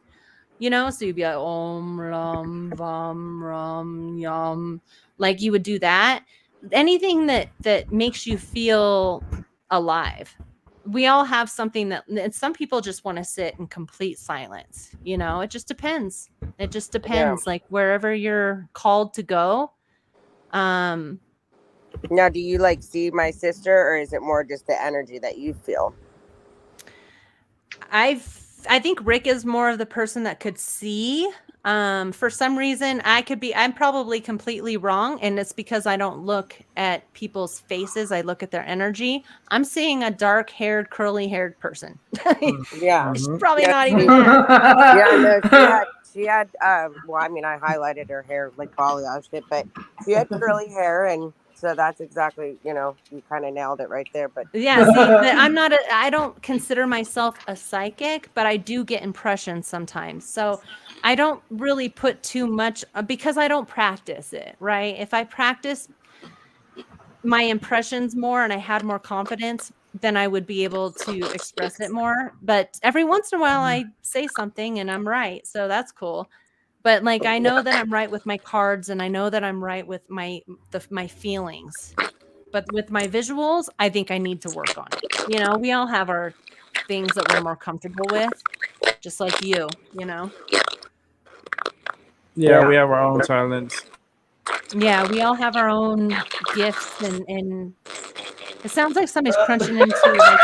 so you'd be like, Om Ram Vam Ram Yam. Like you would do that. Anything that makes you feel alive. We all have something and some people just want to sit in complete silence. It just depends. It just depends. Like wherever you're called to go. Now, do you like see my sister, or is it more just the energy that you feel? I think Rick is more of the person that could see. For some reason, I'm probably completely wrong. And it's because I don't look at people's faces. I look at their energy. I'm seeing a dark-haired, curly-haired person. Yeah. She's probably not even that. Yeah, no, she had, well, I mean, I highlighted her hair, like balayaged it, but she had curly hair, and so that's exactly, you kind of nailed it right there. But yeah, see, but I don't consider myself a psychic, but I do get impressions sometimes. So I don't really put too much, because I don't practice it, right? If I practice my impressions more and I had more confidence, then I would be able to express it more. But every once in a while I say something and I'm right. So that's cool. But like, I know that I'm right with my cards, and I know that I'm right with my feelings. But with my visuals, I think I need to work on it. We all have our things that we're more comfortable with, just like you. Yeah, we have our own silence. Yeah, we all have our own gifts, and it sounds like somebody's crunching into like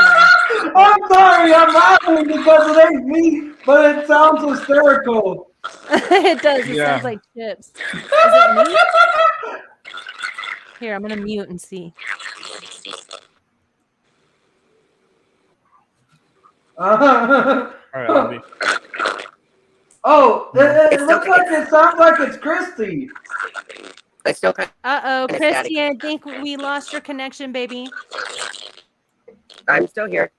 I'm sorry, I'm laughing because it ain't me, but it sounds hysterical. It does. It sounds like chips. Is it me? Here, I'm gonna mute and see. All right, Albie. Oh, it looks like it sounds like it's Christy. Christy, I think we lost your connection, baby. I'm still here.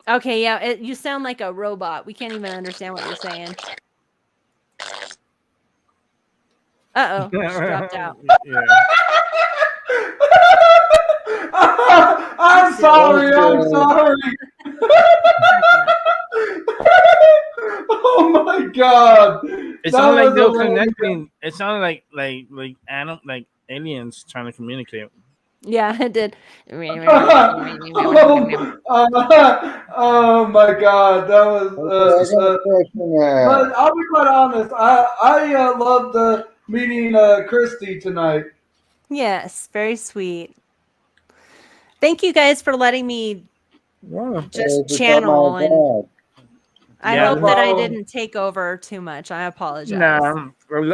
Okay, yeah, you sound like a robot. We can't even understand what you're saying. She dropped out. Yeah. I'm sorry. Oh my god! It sounded like they were connecting. It sounded like aliens trying to communicate. Yeah, it did. Oh my god, that was. But I'll be quite honest. I loved meeting Christy tonight. Yes, very sweet. Thank you guys for letting me just channel, and I hope that I didn't take over too much. I apologize. Nah,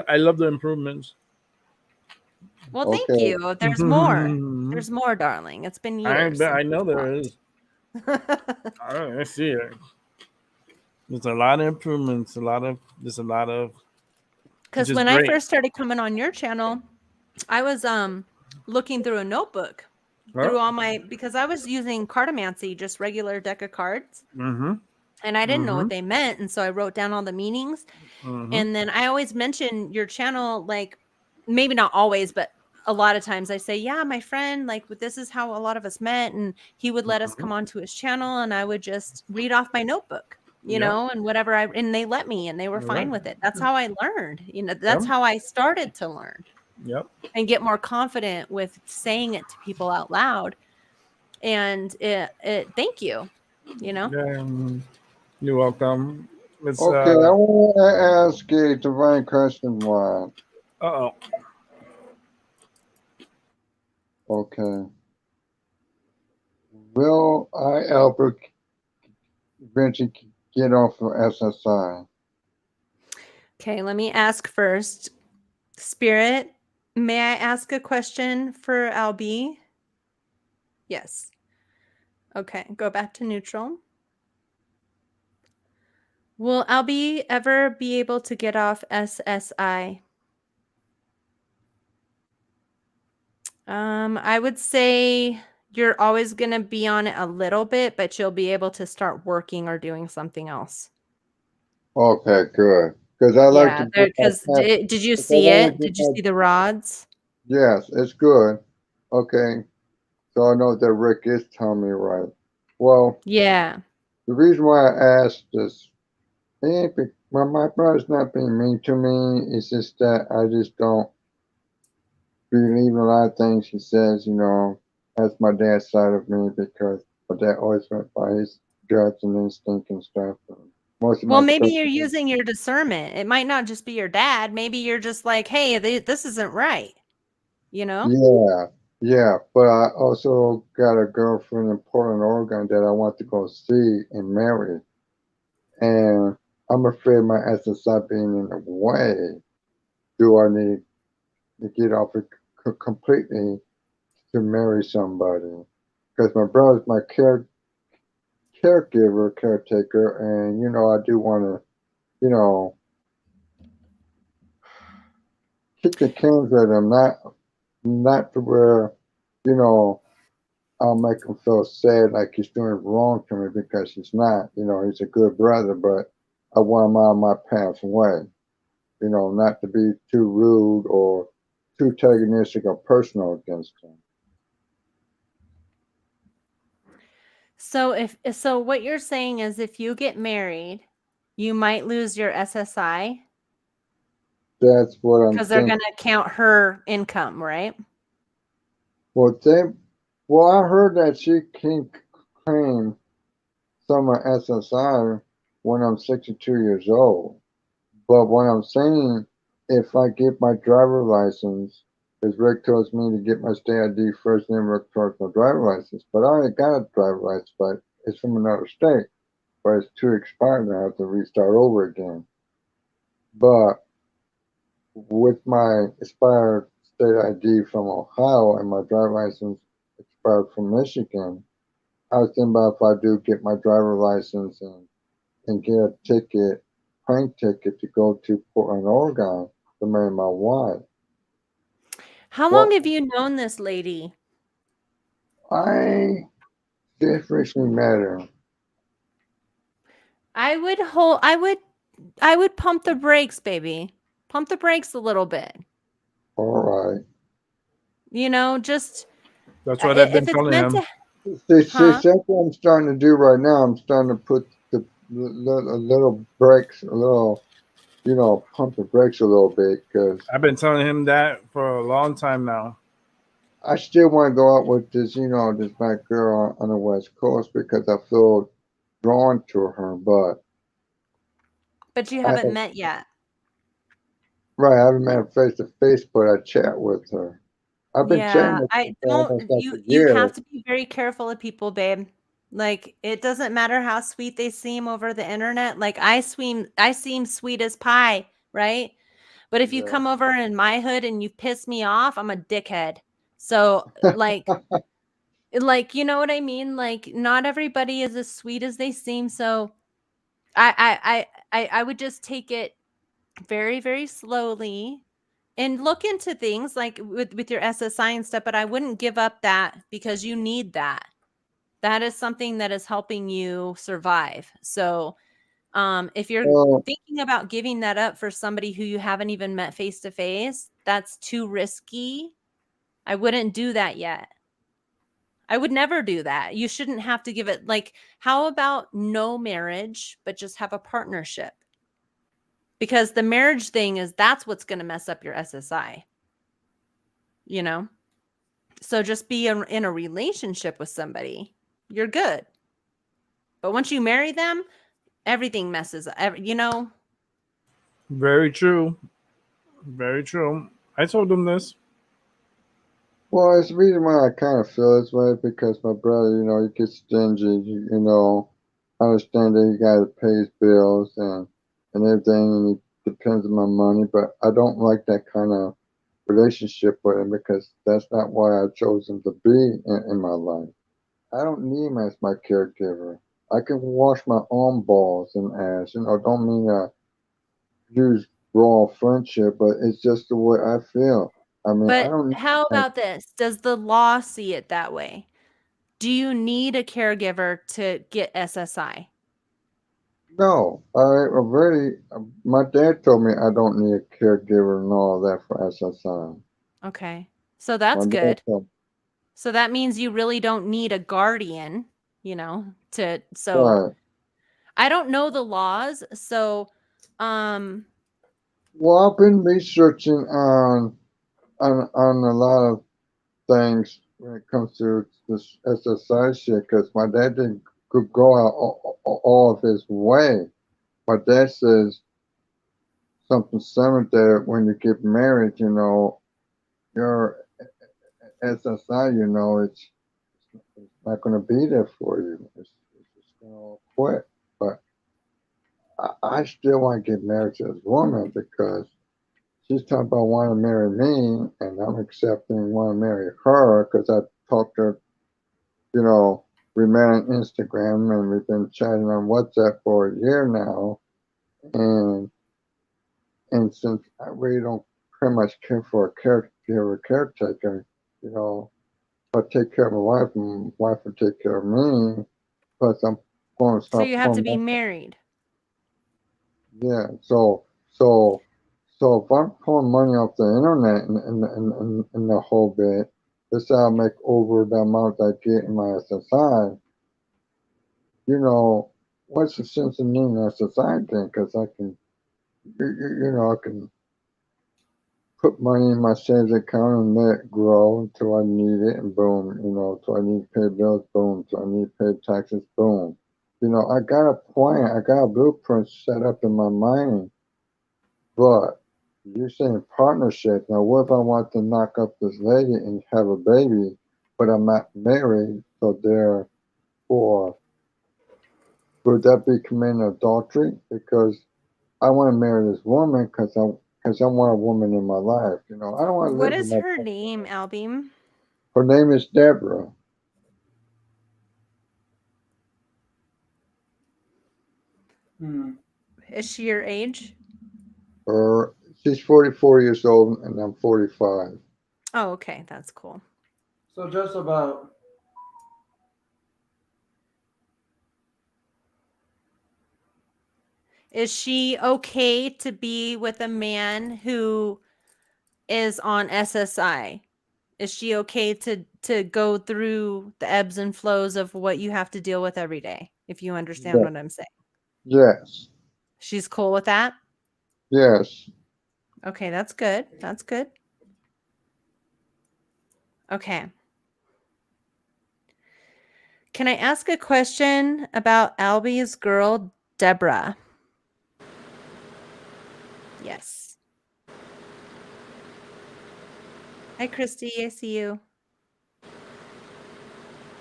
I love the improvements. Well, thank you. There's more. There's more, darling. It's been years. I know there is. I see it. There's a lot of improvements. There's a lot of. Because when I first started coming on your channel, I was looking through a notebook through all because I was using cartomancy, just regular deck of cards. Mm-hmm. And I didn't know what they meant. And so I wrote down all the meanings. Mm-hmm. And then I always mention your channel, like maybe not always, but a lot of times I say, yeah, my friend, like this is how a lot of us met. And he would let us come onto his channel, and I would just read off my notebook, you know, and whatever and they let me, and they were fine with it. That's how I learned, that's how I started to learn. Yep. And get more confident with saying it to people out loud. And thank you, You're welcome. I want to ask a divine question, Juan. Okay. Will I ever eventually get off of SSI? Okay, let me ask first. Spirit, may I ask a question for Albie? Yes. Okay, go back to neutral. Will Albie ever be able to get off SSI? I would say you're always going to be on it a little bit, but you'll be able to start working or doing something else. Okay, good. Because I like to Yeah, get because my did you I see want to it? get Did you my see the rods? yes, it's good. Okay, so I know that Rick is telling me right. Well, Yeah. the reason why I asked this, it ain't well, my brother's not being mean to me. It's just that I just don't believe in a lot of things he says. You know, that's my dad's side of me because my dad always went by his guts and instinct and stuff. Most of Well, my maybe stuff. you're using your discernment. It might not just be your dad. Maybe you're just like, hey, this isn't right. You know? Yeah, yeah, but I also got a girlfriend in Portland, Oregon that I want to go see and marry. And I'm afraid my SSI being in the way. Do I need to get off it completely to marry somebody? Because my brother's my caregiver, caretaker, and you know I do want to, you know, kick the cans at him, not to where, you know, I'll make him feel sad like he's doing wrong to me because he's not. You know, he's a good brother, but I want him out of my pathway. You know, not to be too rude or too antagonistic or personal against him. So what you're saying is if you get married, you might lose your SSI That's what I'm because they're thinking. going to count her income, right? Well, I heard that she can claim some of SSI when I'm 62 years old. But what I'm saying, if I get my driver license, because Rick tells me to get my state ID first, then work towards my driver license. But I already got a driver license, but it's from another state. But it's too expired and I have to restart over again. But with my expired state ID from Ohio and my driver license expired from Michigan, I was thinking about if I do get my driver license and get a ticket, plane ticket to go to Portland, Oregon to marry my wife. How long Well, have you known this lady? I just recently met her. I would pump the brakes, baby. Pump the brakes a little bit. All right. You know, just That's what I've been if it's telling meant him. to, See, huh? that's what I'm starting to do right now. I'm starting to put a little brakes, a little, you know, pump the brakes a little bit because I've been telling him that for a long time now. I still want to go out with this, you know, this black girl on the West Coast because I feel drawn to her. But you I, haven't met yet. right, I haven't met her face to face, but I chat with her. I've been chatting Yeah, with her I for almost don't like a you year. have to be very careful of people, babe. Like it doesn't matter how sweet they seem over the internet. Like I seem sweet as pie, right? But if you Yeah. come over in my hood and you piss me off, I'm a dickhead. So like you know what I mean? Like not everybody is as sweet as they seem. So I would just take it very, very slowly and look into things like with your SSI and stuff, but I wouldn't give up that because you need that. That is something that is helping you survive. So if you're Well, thinking about giving that up for somebody who you haven't even met face to face, that's too risky. I wouldn't do that yet. I would never do that. You shouldn't have to give it like, how about no marriage, but just have a partnership? Because the marriage thing is that's what's going to mess up your SSI, you know? So just be in a relationship with somebody. You're good. But once you marry them, everything messes up, you know? Very true. Very true. I told him this. well, it's the reason why I kind of feel this way because my brother, you know, he gets stingy. You know, I understand that he got to pay his bills and everything, and he depends on my money. But I don't like that kind of relationship with him because that's not why I chose him to be in my life. I don't need him as my caregiver. I can wash my own balls and ass. Don't mean I use raw friendship, but it's just the way I feel. I mean, I But don't. how I, about this? Does the law see it that way? Do you need a caregiver to get SSI? no, I already. My dad told me I don't need a caregiver and all that for SSI. Okay. So that's My dad good. told So that means you really don't need a guardian, so right. I don't know the laws, so Well, I've been researching on a lot of things when it comes to this SSI shit because my dad didn't could go out all of his way. My dad says something similar that when you get married, your SSI, it's not going to be there for you. It's just going to quit. But I still want to get married to this woman because she's talking about wanting to marry me, and I'm accepting want to marry her because I talked to her, we met on Instagram and we've been chatting on WhatsApp for a year now, and since I really don't pretty much care for a caretaker, if I take care of my wife and my wife will take care of me, plus I'm going to so start you have to pulling be back. married. Yeah, so if I'm pulling money off the internet and the whole bit, let's say I make over the amount I get in my SSI, what's the sense of needing SSI then? Because I can, I can put money in my savings account and let it grow until I need it, and boom, until I need to pay bills, boom, until I need to pay taxes, boom. I got a plan, I got a blueprint set up in my mind, but you're saying partnership. Now, what if I want to knock up this lady and have a baby, but I'm not married, so therefore, would that be committing adultery? Because I want to marry this woman because I want a woman in my life. I don't want to What live with is my. her name, Albeam? Her name is Deborah. Is she your age? She's 44 years old and I'm 45. Oh, okay, that's cool. So just about. Is she okay to be with a man who is on SSI? Is she okay to go through the ebbs and flows of what you have to deal with every day? If you understand Yeah. what I'm saying. Yes. She's cool with that? Yes. Okay, that's good. That's good. Okay. Can I ask a question about Albie's girl, Deborah? Yes. Hi, Christy. I see you.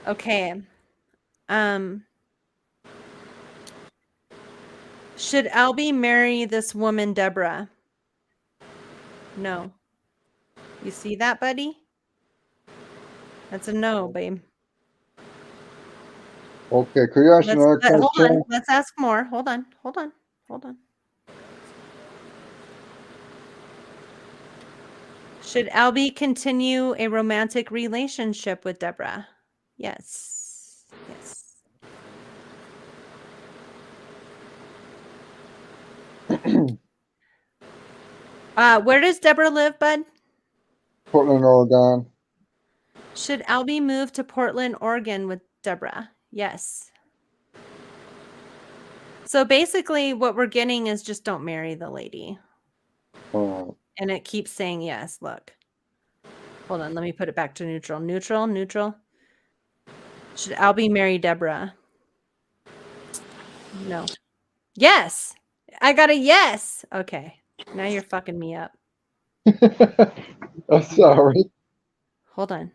Okay. Should Albie marry this woman, Deborah? No. You see that, buddy? That's a no, babe. Okay. Could you ask another Hold on. question? Let's ask more. Hold on. Should Albie continue a romantic relationship with Deborah? Yes. Where does Deborah live, bud? Portland, Oregon. Should Albie move to Portland, Oregon with Deborah? Yes. So basically what we're getting is just don't marry the lady. And it keeps saying yes, look. Hold on, let me put it back to neutral. Neutral. Should Albie marry Deborah? No. Yes! I got a yes! Okay. Now you're fucking me up. I'm sorry. Hold on.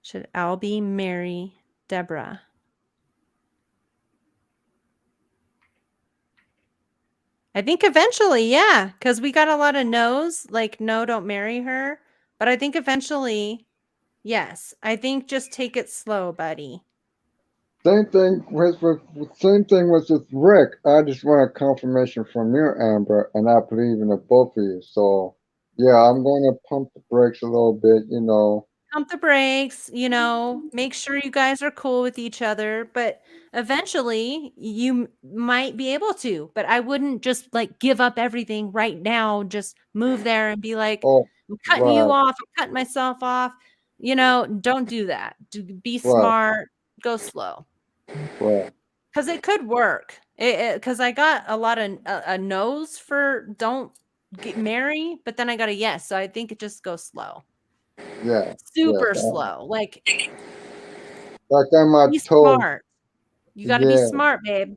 Should Albie marry Deborah? I think eventually, yeah, because we got a lot of no's, like, no, don't marry her. But I think eventually, yes. I think just take it slow, buddy. Same thing with Rick. I just want a confirmation from you, Amber, and I believe in the both of you. So yeah, I'm going to pump the brakes a little bit. Pump the brakes, make sure you guys are cool with each other, but eventually you might be able to, but I wouldn't just like give up everything right now, just move there and be like, Oh, I'm cutting you right, off, I'm cutting myself off. Don't do that. Be right, smart, go slow. right. Because it could work. Because I got a lot of a no's for don't get marry, but then I got a yes. So I think it just goes slow. Yeah, yes. Super slow. Like, Like on my be toes. smart. You got to be Yeah, smart, babe.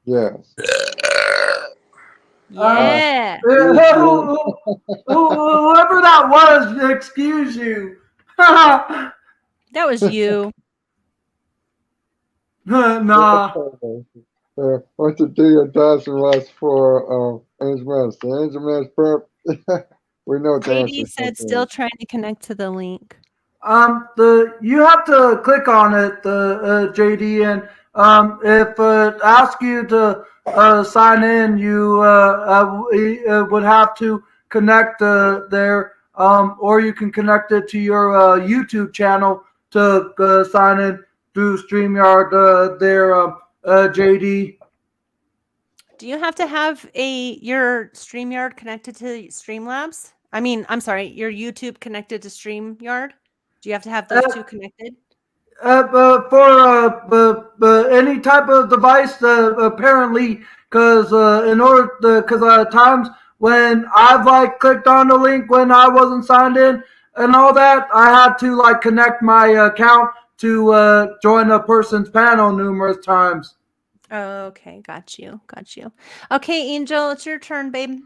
yes. Yeah. Whoever that was, excuse you. That was you. Nah. What's the deal, Dawson Ross for Angel Man? Angel Man's burp. We know JD dancing said still something. trying to connect to the link. You have to click on it, JD, and if it asks you to sign in, you would have to connect there, or you can connect it to your YouTube channel to sign in through Streamyard there, JD. Do you have to have your StreamYard connected to Streamlabs? I'm sorry, your YouTube connected to StreamYard? Do you have to have those two connected? For any type of device, apparently, because times when I've like clicked on the link when I wasn't signed in and all that, I had to like connect my account to join a person's panel numerous times. Oh, okay, got you. Okay, Angel, it's your turn, babe.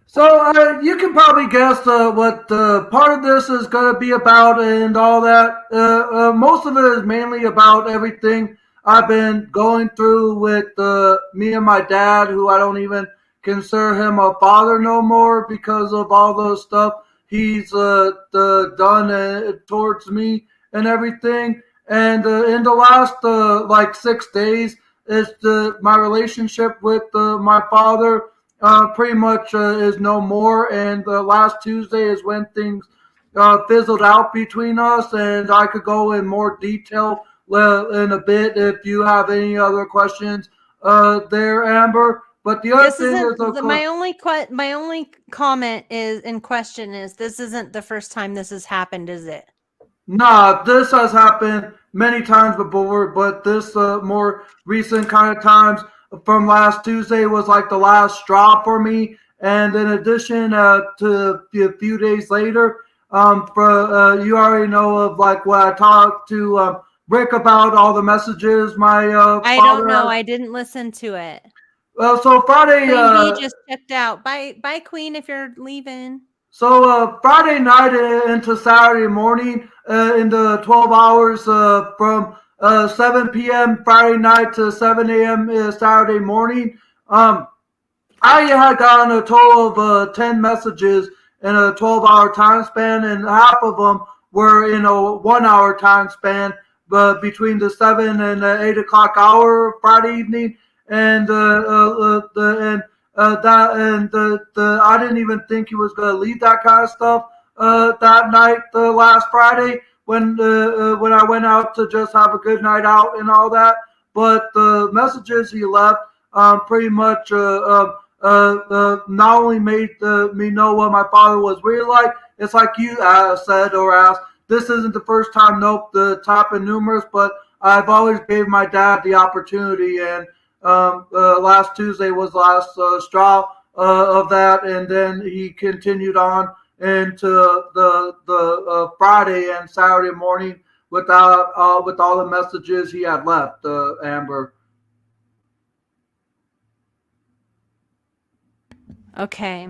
So you can probably guess what part of this is going to be about and all that. Most of it is mainly about everything I've been going through with me and my dad, who I don't even consider him a father no more because of all the stuff he's done towards me and everything. And in the last like 6 days, my relationship with my father pretty much is no more. And last Tuesday is when things fizzled out between us. And I could go in more detail in a bit if you have any other questions there, Amber. But the other thing is, my only comment is in question is this isn't the first time this has happened, is it? nah, this has happened many times before, but this more recent kind of times from last Tuesday was like the last straw for me. And in addition to a few days later, you already know of like what I talked to Rick about all the messages my I father don't know. has. I didn't listen to it. Well, so Friday. Queen B just checked out. Bye, Queen, if you're leaving. So Friday night into Saturday morning, in the 12 hours from 7 p.m. Friday night to 7 a.m. Saturday morning, I had gotten a total of 10 messages in a 12-hour time span, and half of them were in a 1-hour time span, but between the 7 and 8 o'clock hour Friday evening, and I didn't even think he was going to leave that kind of stuff that night, last Friday, when I went out to just have a good night out and all that. But the messages he left pretty much not only made me know what my father was really like. It's like you said or asked. This isn't the first time. Nope, the top and numerous, but I've always gave my dad the opportunity, and last Tuesday was the last straw of that, and then he continued on into the Friday and Saturday morning with all the messages he had left, Amber. Okay.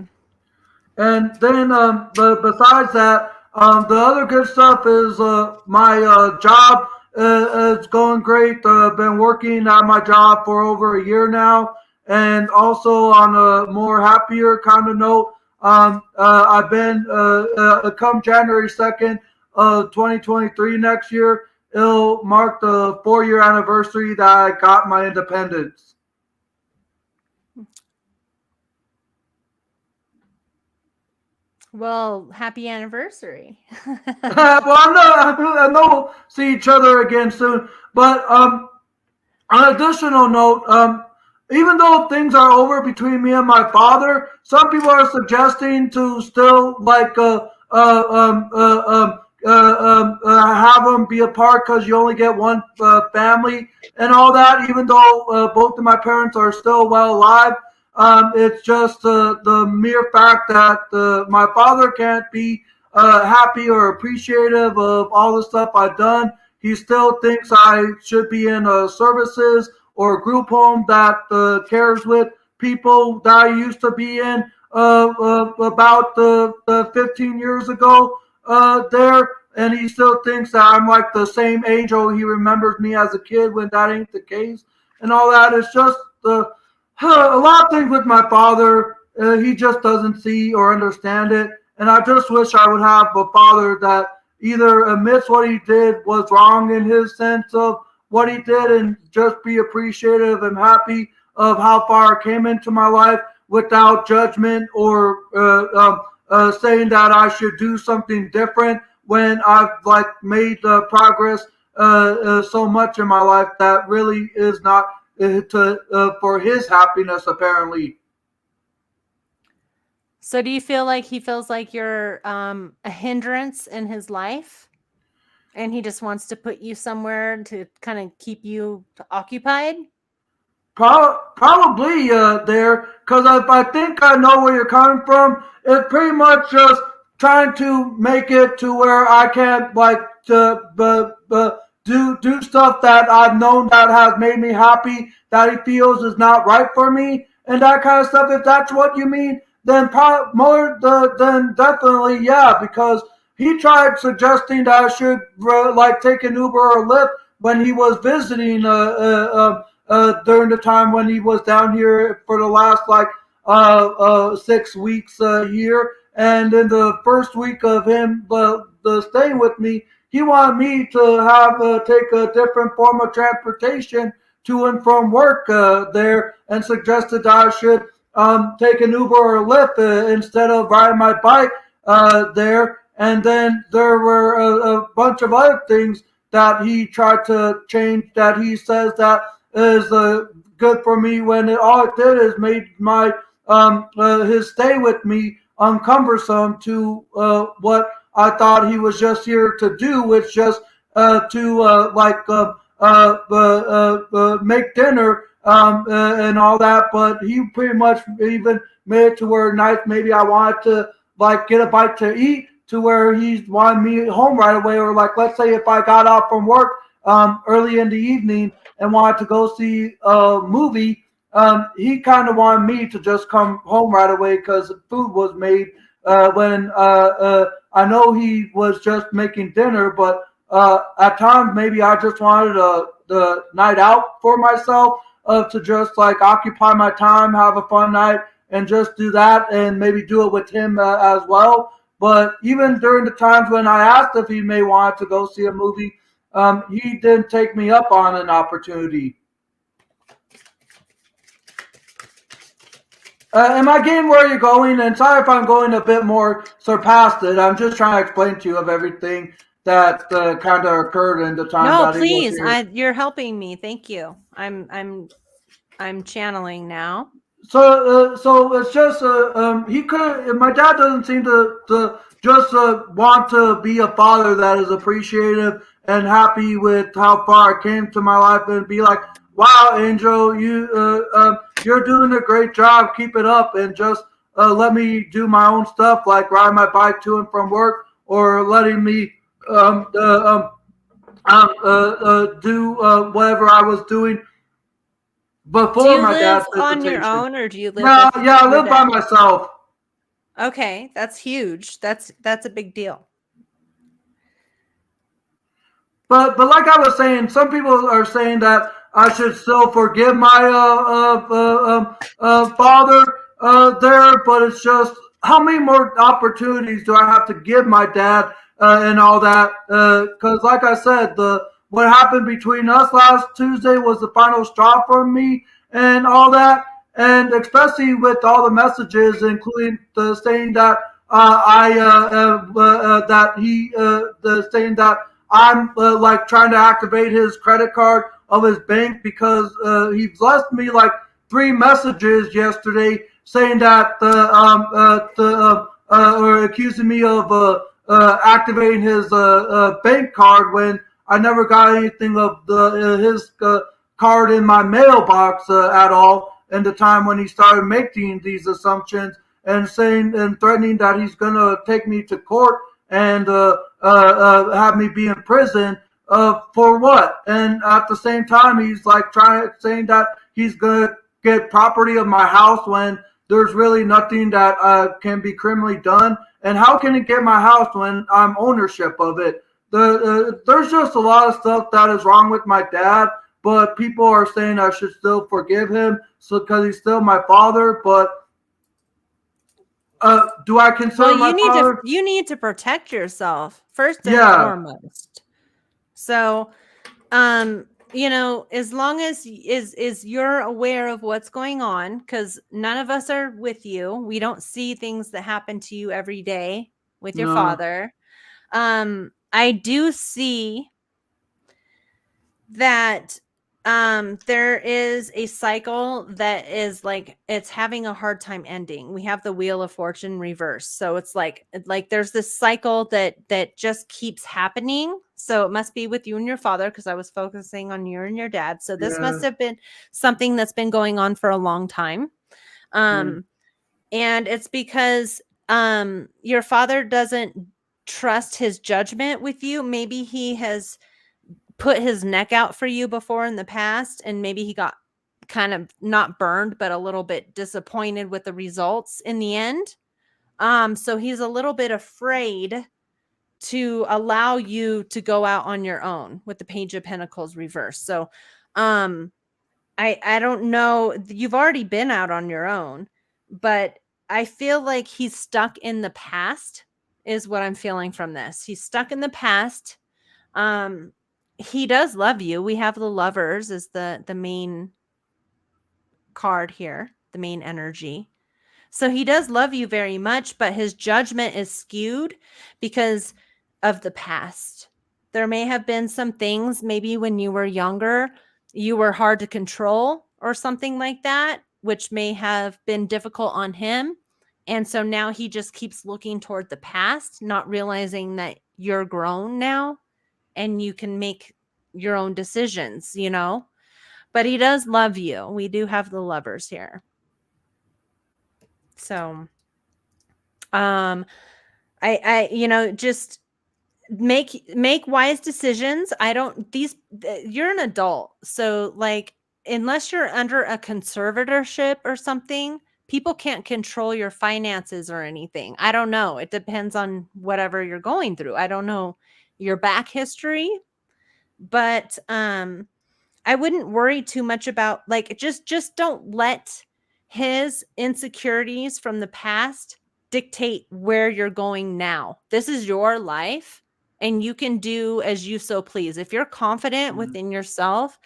And then besides that, the other good stuff is my job is going great. I've been working at my job for over a year now. And also on a more happier kind of note, I've been, come January 2nd, 2023 next year, it'll mark the 4-year anniversary that I got my independence. Well, happy anniversary. Well, I know we'll see each other again soon. But on an additional note, even though things are over between me and my father, some people are suggesting to still have them be apart because you only get one family and all that. Even though both of my parents are still well alive, it's just the mere fact that my father can't be happy or appreciative of all the stuff I've done. He still thinks I should be in services or group home that cares with people that I used to be in about 15 years ago there. And he still thinks that I'm like the same age, or he remembers me as a kid when that ain't the case and all that. It's just a lot of things with my father. He just doesn't see or understand it. And I just wish I would have a father that either admits what he did was wrong in his sense of what he did and just be appreciative and happy of how far I came into my life without judgment or saying that I should do something different when I've like made progress so much in my life that really is not for his happiness apparently. So do you feel like he feels like you're a hindrance in his life and he just wants to put you somewhere to kind of keep you occupied? Probably there, because I think I know where you're coming from. It's pretty much just trying to make it to where I can't like do stuff that I've known that has made me happy that he feels is not right for me and that kind of stuff. If that's what you mean, then then definitely yeah, because he tried suggesting that I should like take an Uber or Lyft when he was visiting during the time when he was down here for the last like 6 weeks here. And in the first week of him staying with me, he wanted me to have take a different form of transportation to and from work there, and suggested that I should take an Uber or a Lyft instead of riding my bike there. And then there were a bunch of other things that he tried to change that he says that is good for me when all it did is made my his stay with me uncumbersome to what I thought he was just here to do, which just to make dinner and all that. But he pretty much even made it to where nights maybe I wanted to like get a bite to eat to where he wanted me home right away, or like let's say if I got off from work early in the evening and wanted to go see a movie, he kind of wanted me to just come home right away because food was made when I know he was just making dinner, but at times maybe I just wanted the night out for myself to just like occupy my time, have a fun night, and just do that, and maybe do it with him as well. But even during the times when I asked if he may want to go see a movie, he didn't take me up on an opportunity. Am I getting where you're going? And sorry if I'm going a bit more surpassed it. I'm just trying to explain to you of everything that kind of occurred in the time. No, that please. he was here. You're helping me. Thank you. I'm channeling now. So it's just he could. My dad doesn't seem to just want to be a father that is appreciative and happy with how far I came to my life, and be like, "Wow, Angel, you're doing a great job. Keep it up, and just let me do my own stuff, like ride my bike to and from work, or letting me do whatever I was doing." Before my dad's Do you live on your visitation. own, or do you live? No, with yeah, I your live by dad? myself. Okay, that's huge. That's a big deal. But like I was saying, some people are saying that I should still forgive my father there, but it's just how many more opportunities do I have to give my dad and all that? Because like I said, the what happened between us last Tuesday was the final straw for me and all that. And especially with all the messages, including the saying that saying that I'm like trying to activate his credit card of his bank because he's left me like 3 messages yesterday saying that or accusing me of activating his bank card when I never got anything of his card in my mailbox at all. And the time when he started making these assumptions and saying and threatening that he's going to take me to court and have me be in prison for what? And at the same time, he's like saying that he's going to get property of my house when there's really nothing that can be criminally done. And how can he get my house when I'm ownership of it? There's just a lot of stuff that is wrong with my dad. But people are saying I should still forgive him, so because he's still my father. But do I consider my father? You need to protect yourself first and foremost. So, you know, as long as you're aware of what's going on, because none of us are with you. We don't see things that happen to you every day with your father. I do see that there is a cycle that is like it's having a hard time ending. We have the Wheel of Fortune reverse, so it's like there's this cycle that just keeps happening. So it must be with you and your father, because I was focusing on you and your dad. So this must have been something that's been going on for a long time. And it's because your father doesn't trust his judgment with you. Maybe he has put his neck out for you before in the past, and maybe he got kind of not burned, but a little bit disappointed with the results in the end. So he's a little bit afraid to allow you to go out on your own with the Page of Pentacles reverse. So I don't know, you've already been out on your own, but I feel like he's stuck in the past is what I'm feeling from this. He's stuck in the past. He does love you. We have the Lovers as the main card here, the main energy. So he does love you very much, but his judgment is skewed because of the past. There may have been some things, maybe when you were younger, you were hard to control or something like that, which may have been difficult on him. And so now he just keeps looking toward the past, not realizing that you're grown now and you can make your own decisions, you know, but he does love you. We do have the Lovers here. So, I, you know, just make wise decisions. You're an adult. So like, unless you're under a conservatorship or something, people can't control your finances or anything. I don't know. It depends on whatever you're going through. I don't know your back history, but I wouldn't worry too much about like just don't let his insecurities from the past dictate where you're going now. This is your life and you can do as you so please. If you're confident within yourself,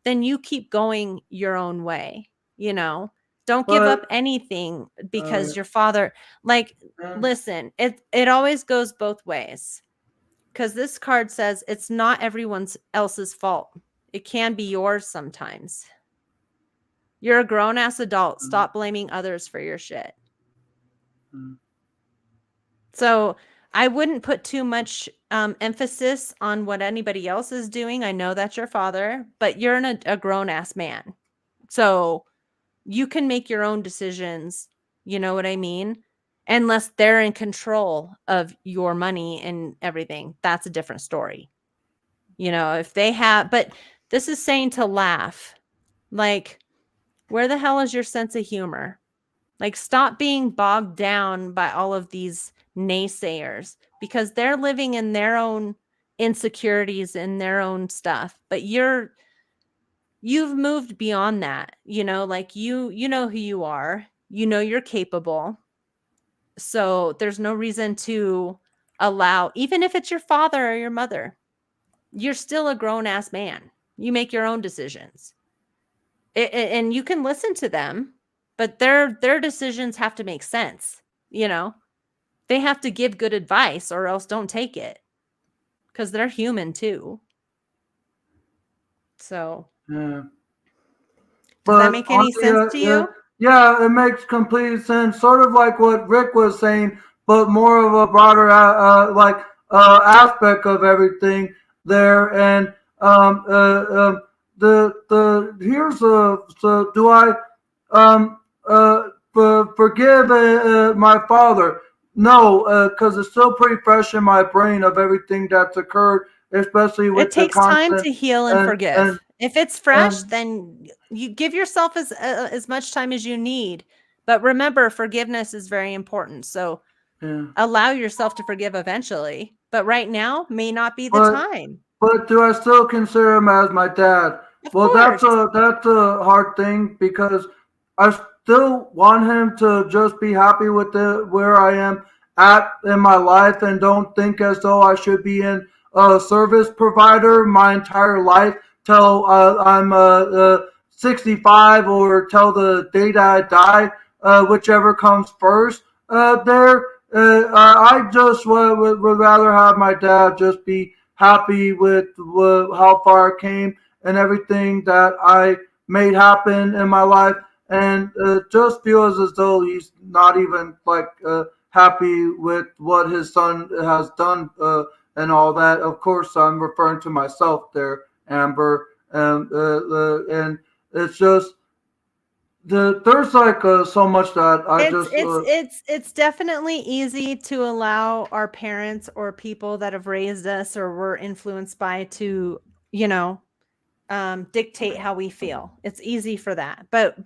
then you keep going your own way, you know. Don't give up anything because your father, like, listen, it always goes both ways. Because this card says it's not everyone else's fault. It can be yours sometimes. You're a grown-ass adult. Stop blaming others for your shit. So I wouldn't put too much emphasis on what anybody else is doing. I know that's your father, but you're a grown-ass man. So you can make your own decisions. You know what I mean? Unless they're in control of your money and everything. That's a different story. You know, if they have, but this is saying to laugh. Like, where the hell is your sense of humor? Like, stop being bogged down by all of these naysayers because they're living in their own insecurities and their own stuff. But you've moved beyond that, you know, like you know who you are, you know, you're capable. So there's no reason to allow, even if it's your father or your mother, you're still a grown-ass man. You make your own decisions. And you can listen to them, but their decisions have to make sense, you know? They have to give good advice or else don't take it. Because they're human too. So Yeah. does that make any sense to you? Yeah, it makes complete sense. Sort of like what Rick was saying, but more of a broader aspect of everything there. And here's so do I forgive my father? No, because it's still pretty fresh in my brain of everything that's occurred, especially with It takes the time constant to heal and forgive. and If it's fresh, then you give yourself as much time as you need. But remember, forgiveness is very important. So yeah. allow yourself to forgive eventually. But right now may not be the time. But do I still consider him as my dad? Of Well, course. that's a hard thing because I still want him to just be happy with where I am at in my life and don't think as though I should be in a service provider my entire life till I'm 65 or till the day that I die, whichever comes first. I just would rather have my dad just be happy with how far I came and everything that I made happen in my life, and just feels as though he's not even happy with what his son has done and all that. Of course, I'm referring to myself there, Amber, and it's just there's so much that it's definitely easy to allow our parents or people that have raised us or were influenced by to, dictate how we feel. It's easy for that. But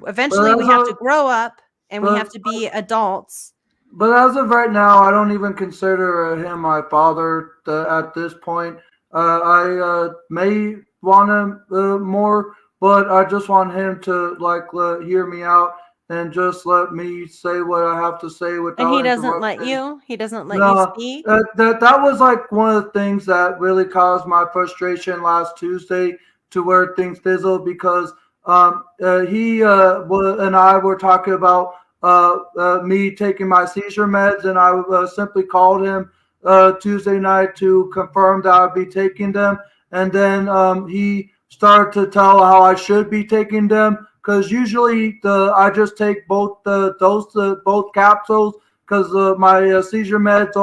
eventually we have to grow up and we have to be adults. But as of right now, I don't even consider him my father at this point. I may want him more, but I just want him to hear me out and just let me say what I have to say without. And he doesn't let you. He doesn't let you speak. That was one of the things that really caused my frustration last Tuesday, to where things fizzled, because he and I were talking about me taking my seizure meds, and I simply called him Tuesday night to confirm that I'd be taking them, and then he started to tell how I should be taking them, because usually I just take both both capsules, because my seizure meds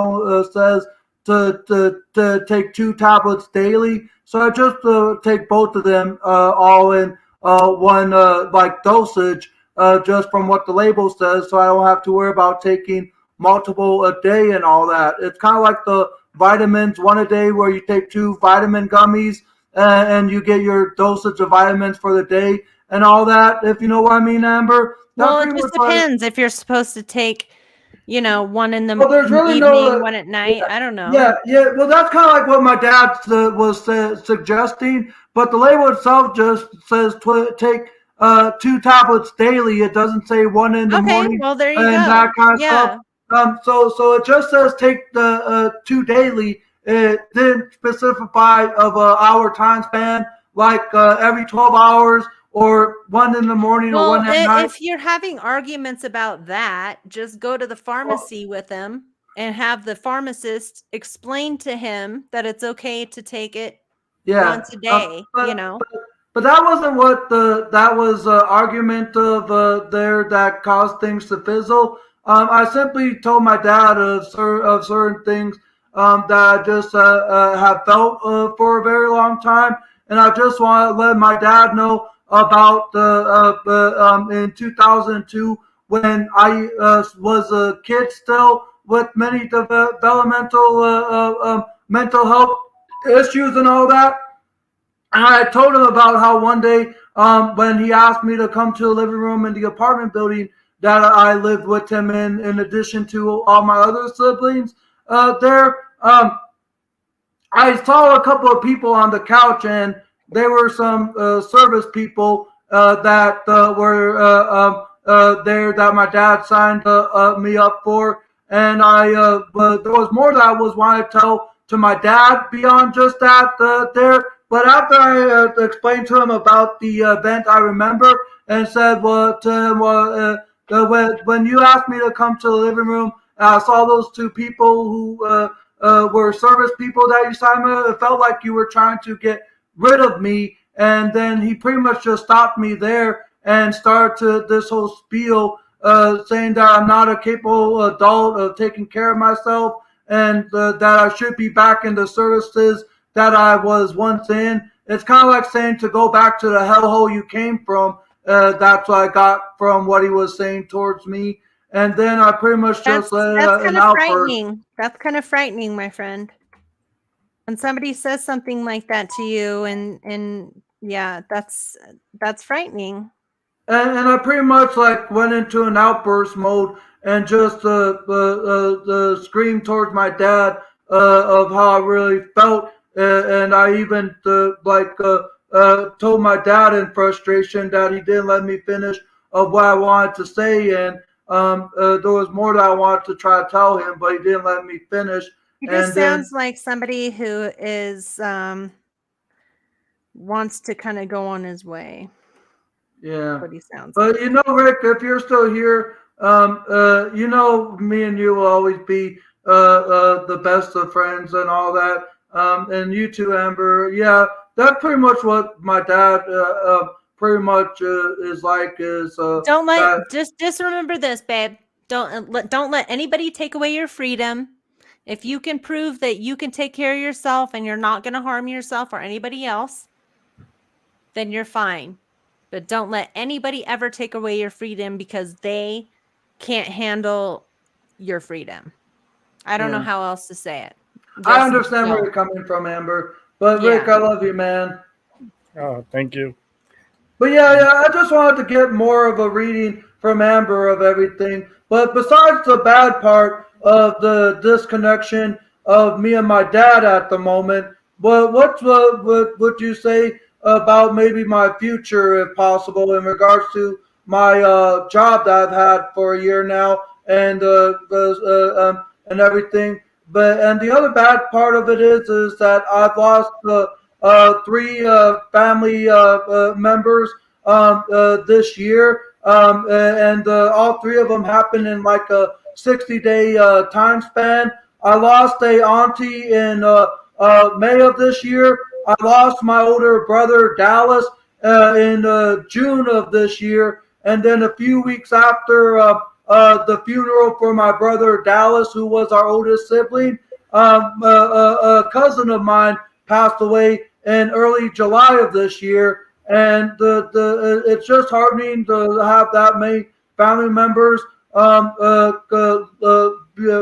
says to take 2 tablets daily. So I just take both of them all in one dosage, just from what the label says, so I don't have to worry about taking multiple a day and all that. It's kind of like the vitamins, 1 a day, where you take 2 vitamin gummies and you get your dosage of vitamins for the day and all that, if you know what I mean, Amber. Well, it just depends if you're supposed to take, 1 in the really evening, 1 at night. I don't know. Yeah. Well, that's kind of like what my dad was suggesting, but the label itself just says take 2 tablets daily. It doesn't say 1 in the morning. Well, there you go. That kind of stuff. So it just says take the 2 daily. It didn't specify of an hour time span, every 12 hours or 1 in the morning or 1 at night. If you're having arguments about that, just go to the pharmacy with him and have the pharmacist explain to him that it's okay to take it once a day, But that wasn't what that was argument of there that caused things to fizzle. I simply told my dad of certain things that I just have felt for a very long time, and I just want to let my dad know about in 2002, when I was a kid still with many developmental mental health issues and all that. And I told him about how one day when he asked me to come to the living room in the apartment building that I lived with him in addition to all my other siblings there, I saw a couple of people on the couch, and they were some service people that were there that my dad signed me up for. And there was more that I was wanting to tell to my dad beyond just that there. But after I explained to him about the event, I remember and said, well, to him, when you asked me to come to the living room, I saw those two people who were service people that you signed me. It felt like you were trying to get rid of me. And then he pretty much just stopped me there and started this whole spiel saying that I'm not a capable adult of taking care of myself and that I should be back in the services that I was once in. It's kind of like saying to go back to the hellhole you came from. That's what I got from what he was saying towards me. And then I pretty much just let an outburst. Frightening. That's kind of frightening, my friend. When somebody says something like that to you, and yeah, that's frightening. And I pretty much like went into an outburst mode and just screamed towards my dad of how I really felt. And I even told my dad in frustration that he didn't let me finish of what I wanted to say. And there was more that I wanted to try to tell him, but he didn't let me finish. He just sounds like somebody who is wants to kind of go on his way. Yeah. That's what he sounds like. But you know, Rick, if you're still here, you know, me and you will always be the best of friends and all that. And you too, Amber. Yeah, that's pretty much what my dad pretty much is like. Don't let just remember this, babe. Don't let anybody take away your freedom. If you can prove that you can take care of yourself and you're not going to harm yourself or anybody else, then you're fine. But don't let anybody ever take away your freedom because they can't handle your freedom. I don't know how else to say it. I understand where you're coming from, Amber. But Rick, I love you, man. Oh, thank you. But yeah, I just wanted to get more of a reading from Amber of everything. But besides the bad part of the disconnection of me and my dad at the moment, what would you say about maybe my future, if possible, in regards to my job that I've had for a year now and everything? And the other bad part of it is that I've lost 3 family members this year, and all 3 of them happened in like a 60-day time span. I lost a auntie in May of this year. I lost my older brother Dallas in June of this year, and then a few weeks after the funeral for my brother Dallas, who was our oldest sibling, a cousin of mine passed away in early July of this year, and it's just heartening to have that many family members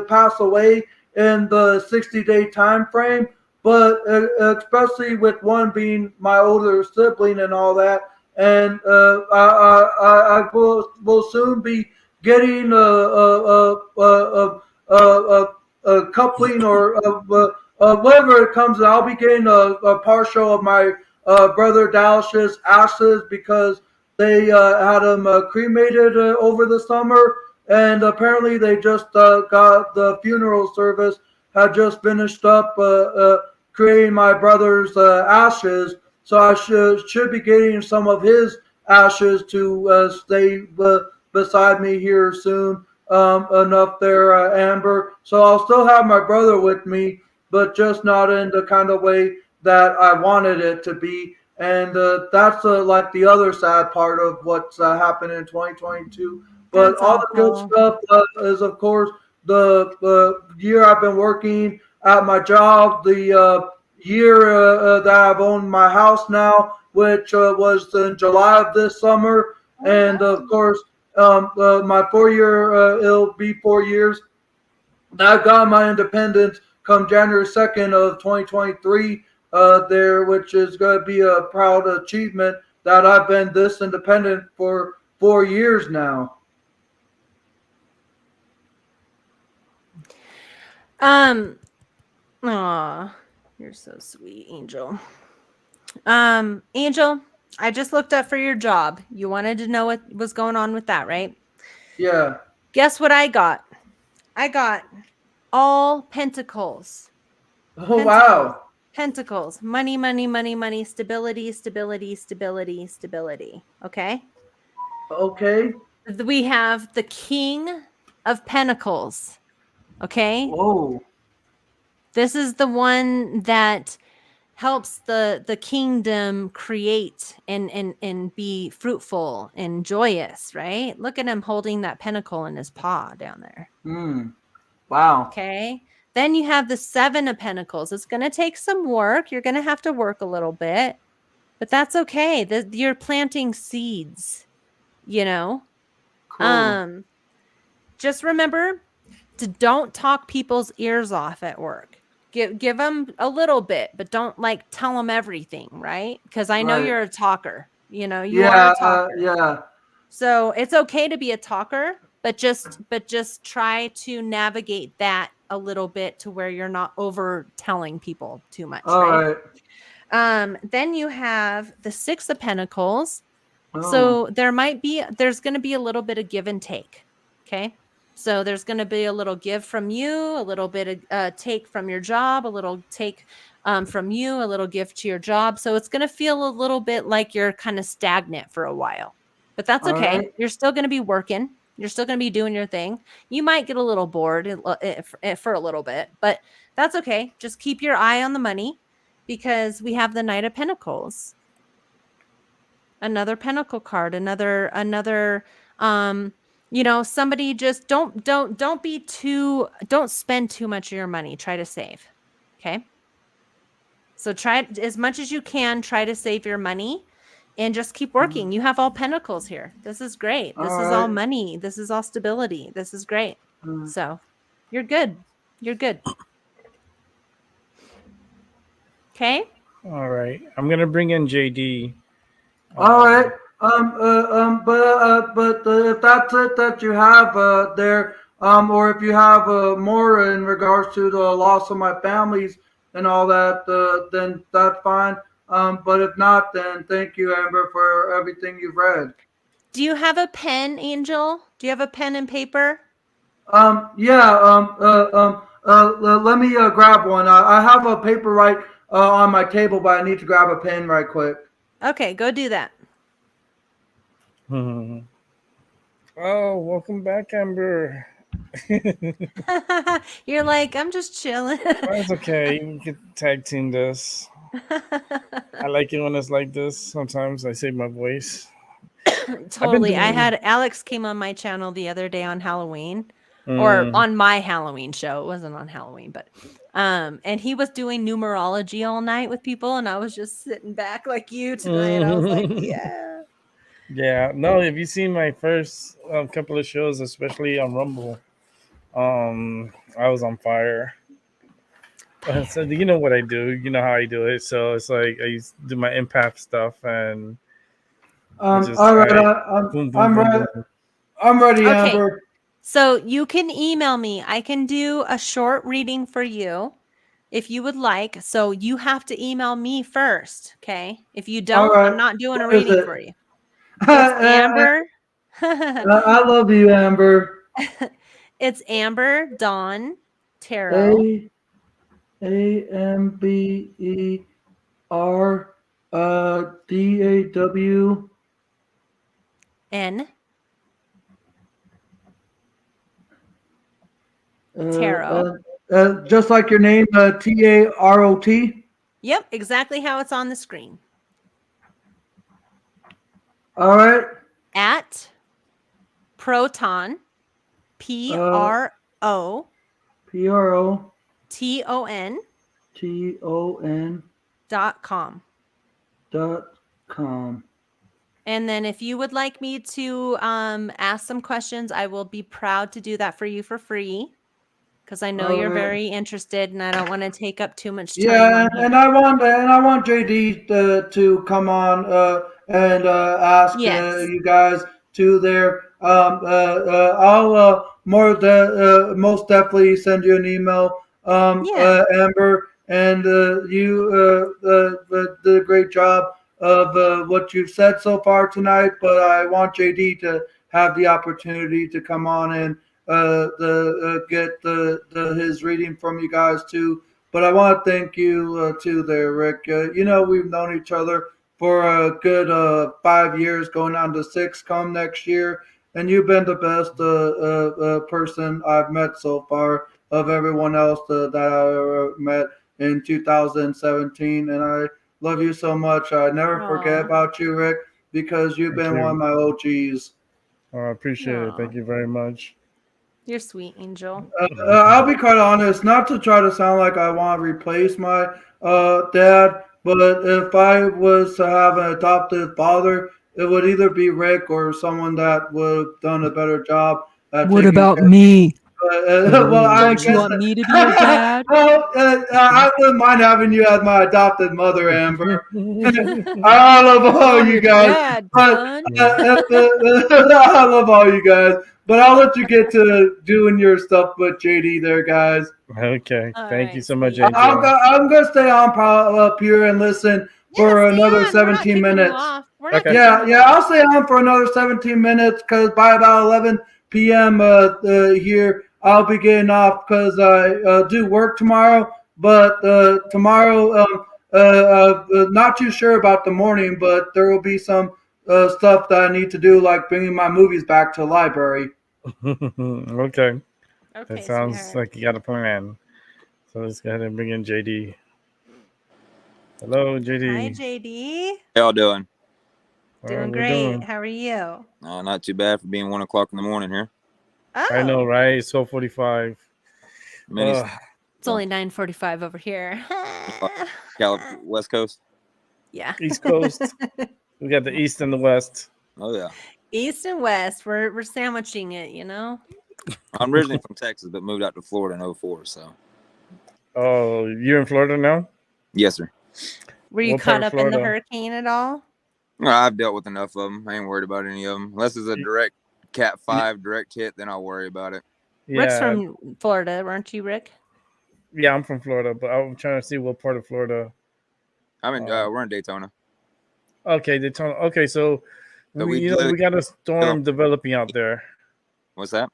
pass away in the 60-day time frame. But especially with one being my older sibling and all that, and I will soon be getting a coupling or whatever it comes. I'll be getting a partial of my brother Dallas's ashes because they had him cremated over the summer, and apparently they just got the funeral service had just finished up creating my brother's ashes, so I should be getting some of his ashes to stay beside me here soon enough there, Amber. So I'll still have my brother with me, but just not in the kind of way that I wanted it to be. And that's like the other sad part of what's happened in 2022. But all the good stuff is, of course, the year I've been working at my job, the year that I've owned my house now, which was in July of this summer, and of course my 4-year, it'll be 4 years. I've got my independence come January 2nd of 2023 there, which is going to be a proud achievement that I've been this independent for 4 years now. Aw, you're so sweet, Angel. Angel, I just looked up for your job. You wanted to know what was going on with that, right? Yeah. Guess what I got? I got all pentacles. Oh, wow. Pentacles, money, money, money, money, stability, stability, stability, stability. Okay. Okay. We have the King of Pentacles. Okay. Whoa. This is the one that helps the kingdom create and be fruitful and joyous, right? Look at him holding that pentacle in his paw down there. Wow. Okay. Then you have the Seven of Pentacles. It's going to take some work. You're going to have to work a little bit, but that's okay. You're planting seeds, you know? Cool. Just remember to don't talk people's ears off at work. Give them a little bit, but don't like tell them everything, right? Because I know Right. you're a talker. You know, you are a talker. Yeah. So it's okay to be a talker, but just try to navigate that a little bit to where you're not over telling people too much, All right? right. Then you have the Six of Pentacles. Oh. So there's going to be a little bit of give and take. Okay. So there's going to be a little give from you, a little bit of take from your job, a little take from you, a little give to your job. So it's going to feel a little bit like you're kind of stagnant for a while, but that's All okay. right. You're still going to be working. You're still going to be doing your thing. You might get a little bored for a little bit, but that's okay. Just keep your eye on the money because we have the Knight of Pentacles. Another pentacle card, another somebody just don't spend too much of your money. Try to save. Okay. So try as much as you can, try to save your money and just keep working. You have all pentacles here. This is great. This is all money. This is all stability. This is great. So you're good. You're good. Okay. All right. I'm going to bring in JD. All right. But if that's it that you have there, or if you have more in regards to the loss of my families and all that, then that's fine. But if not, then thank you, Amber, for everything you've read. Do you have a pen, Angel? Do you have a pen and paper? Yeah. Let me grab one. I have a paper right on my table, but I need to grab a pen right quick. Okay, go do that. Oh, welcome back, Amber. You're like, I'm just chilling. That's okay. We can tag team this. I like it when it's like this. Sometimes I save my voice. Totally. I had Alex came on my channel the other day on Halloween, or on my Halloween show. It wasn't on Halloween, but and he was doing numerology all night with people, and I was just sitting back like you tonight. And I was like, yeah. Yeah. No, if you've seen my first couple of shows, especially on Rumble, I was on fire. So you know what I do. You know how I do it. So it's like I used to do my empath stuff and. All right, I'm ready. I'm ready, Okay. Amber. So you can email me. I can do a short reading for you if you would like. So you have to email me first, okay? If you don't, All right. I'm not doing a What is reading it? for you. It's Amber. I love you, Amber. It's Amber Dawn Tarot. AMBER DAW N. Tarot. Just like your name, TAROT. Yep, exactly how it's on the screen. All right. At Proton, PRO TON .com. And then if you would like me to ask some questions, I will be proud to do that for you for free. Because I know you're very interested, and I don't want to take up too much time. Yeah, and I want JD to come on and ask you guys to there. I'll most definitely send you an email, Amber, and you did a great job of what you've said so far tonight. But I want JD to have the opportunity to come on and get his reading from you guys too. But I want to thank you too, there, Rick. We've known each other for a good 5 years, going on to 6 come next year, and you've been the best person I've met so far of everyone else that I met in 2017, and I love you so much. I never forget about you, Rick, because you've been one of my OGs. Oh, I appreciate it. Thank you very much. You're sweet, Angel. I'll be quite honest, not to try to sound like I want to replace my dad, but if I was to have an adopted father, it would either be Rick or someone that would have done a better job at What taking about care. me? Well, I Don't you guess want me to be your dad? well, I wouldn't mind having you as my adopted mother, Amber. I love all I'm you your guys, dad, but son. I love all you guys. But I'll let you get to doing your stuff with JD there, guys. Okay. Thank you so much, sweetie. Angel. I'm going to stay on up here and listen for another 17 minutes. Okay. Yeah, I'll stay on for another 17 minutes because by about 11 p.m. Here, I'll be getting off because I do work tomorrow. But tomorrow, not too sure about the morning, but there will be some stuff that I need to do, like bringing my movies back to the library. Okay. That sounds like you got a plan. So let's go ahead and bring in JD. Hello, JD. Hi, JD. How y'all doing? Doing great. How are you? Not too bad for being 1 o'clock in the morning here. Oh. I know, right? It's 12:45. It's only 9:45 over here. West Coast? Yeah. East Coast. We got the East and the West. Oh, yeah. East and West. We're sandwiching it, you know? I'm originally from Texas, but moved out to Florida in 2004, so. Oh, you're in Florida now? Yes, sir. Were you caught up in the hurricane at all? No, I've dealt with enough of them. I ain't worried about any of them. Unless it's a direct Cat 5 direct hit, then I'll worry about it. Rick's from Florida, weren't you, Rick? Yeah, I'm from Florida, but I'm trying to see what part of Florida. I'm in. We're in Daytona. Okay, Daytona. Okay, so we got a storm developing out there. What's that?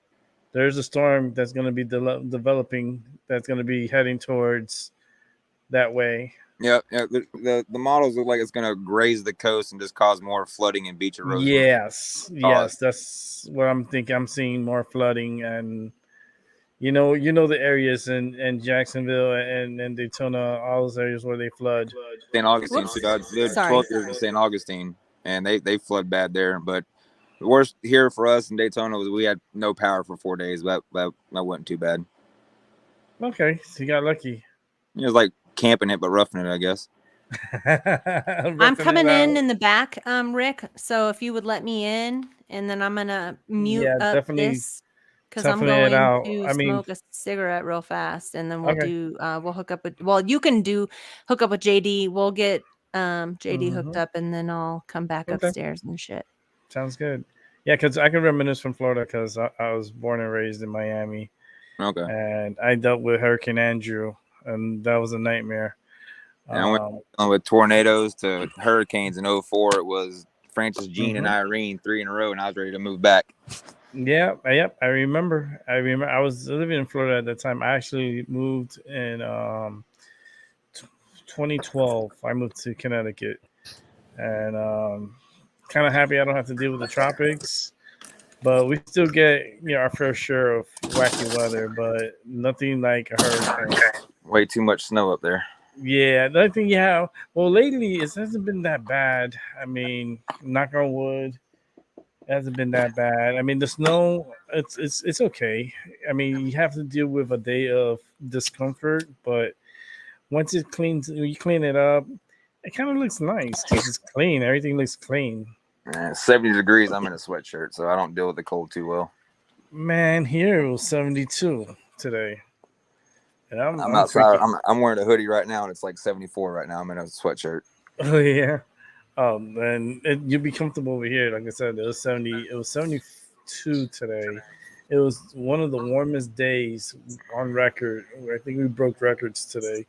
There's a storm that's going to be developing. That's going to be heading towards that way. Yeah. The models look like it's going to graze the coast and just cause more flooding and beach erosion. Yes, that's what I'm thinking. I'm seeing more flooding, and you know the areas in Jacksonville and Daytona, all those areas where they flood. St. Augustine. So I lived 12 years in St. Augustine, and they flood bad there. But the worst here for us in Daytona was we had no power for 4 days. That wasn't too bad. Okay, so you got lucky. It was like camping it, but roughing it, I guess. I'm coming in the back, Rick. So if you would let me in, and then I'm gonna mute up this because I'm going to smoke a cigarette real fast, and then we'll hook up with. Well, you can hook up with JD. We'll get JD hooked up, and then I'll come back upstairs and shit. Sounds good. Yeah, because I can reminisce from Florida because I was born and raised in Miami. Okay. And I dealt with Hurricane Andrew, and that was a nightmare. And I went with tornadoes to hurricanes in 2004. It was Francis, Jean, and Irene 3 in a row, and I was ready to move back. Yeah, I remember. I was living in Florida at that time. I actually moved in 2012. I moved to Connecticut, and kind of happy I don't have to deal with the tropics. But we still get our fair share of wacky weather, but nothing like a hurricane. Way too much snow up there. Yeah, the other thing you have, well, lately it hasn't been that bad. I mean, knock on wood, it hasn't been that bad. I mean, the snow, it's okay. I mean, you have to deal with a day of discomfort, but once you clean it up, it kind of looks nice because it's clean. Everything looks clean. 70 degrees. I'm in a sweatshirt, so I don't deal with the cold too well. Man, here it was 72 today. And I'm outside. I'm wearing a hoodie right now, and it's like 74 right now. I'm in a sweatshirt. Oh yeah. And you'll be comfortable over here. Like I said, it was 72 today. It was one of the warmest days on record. I think we broke records today.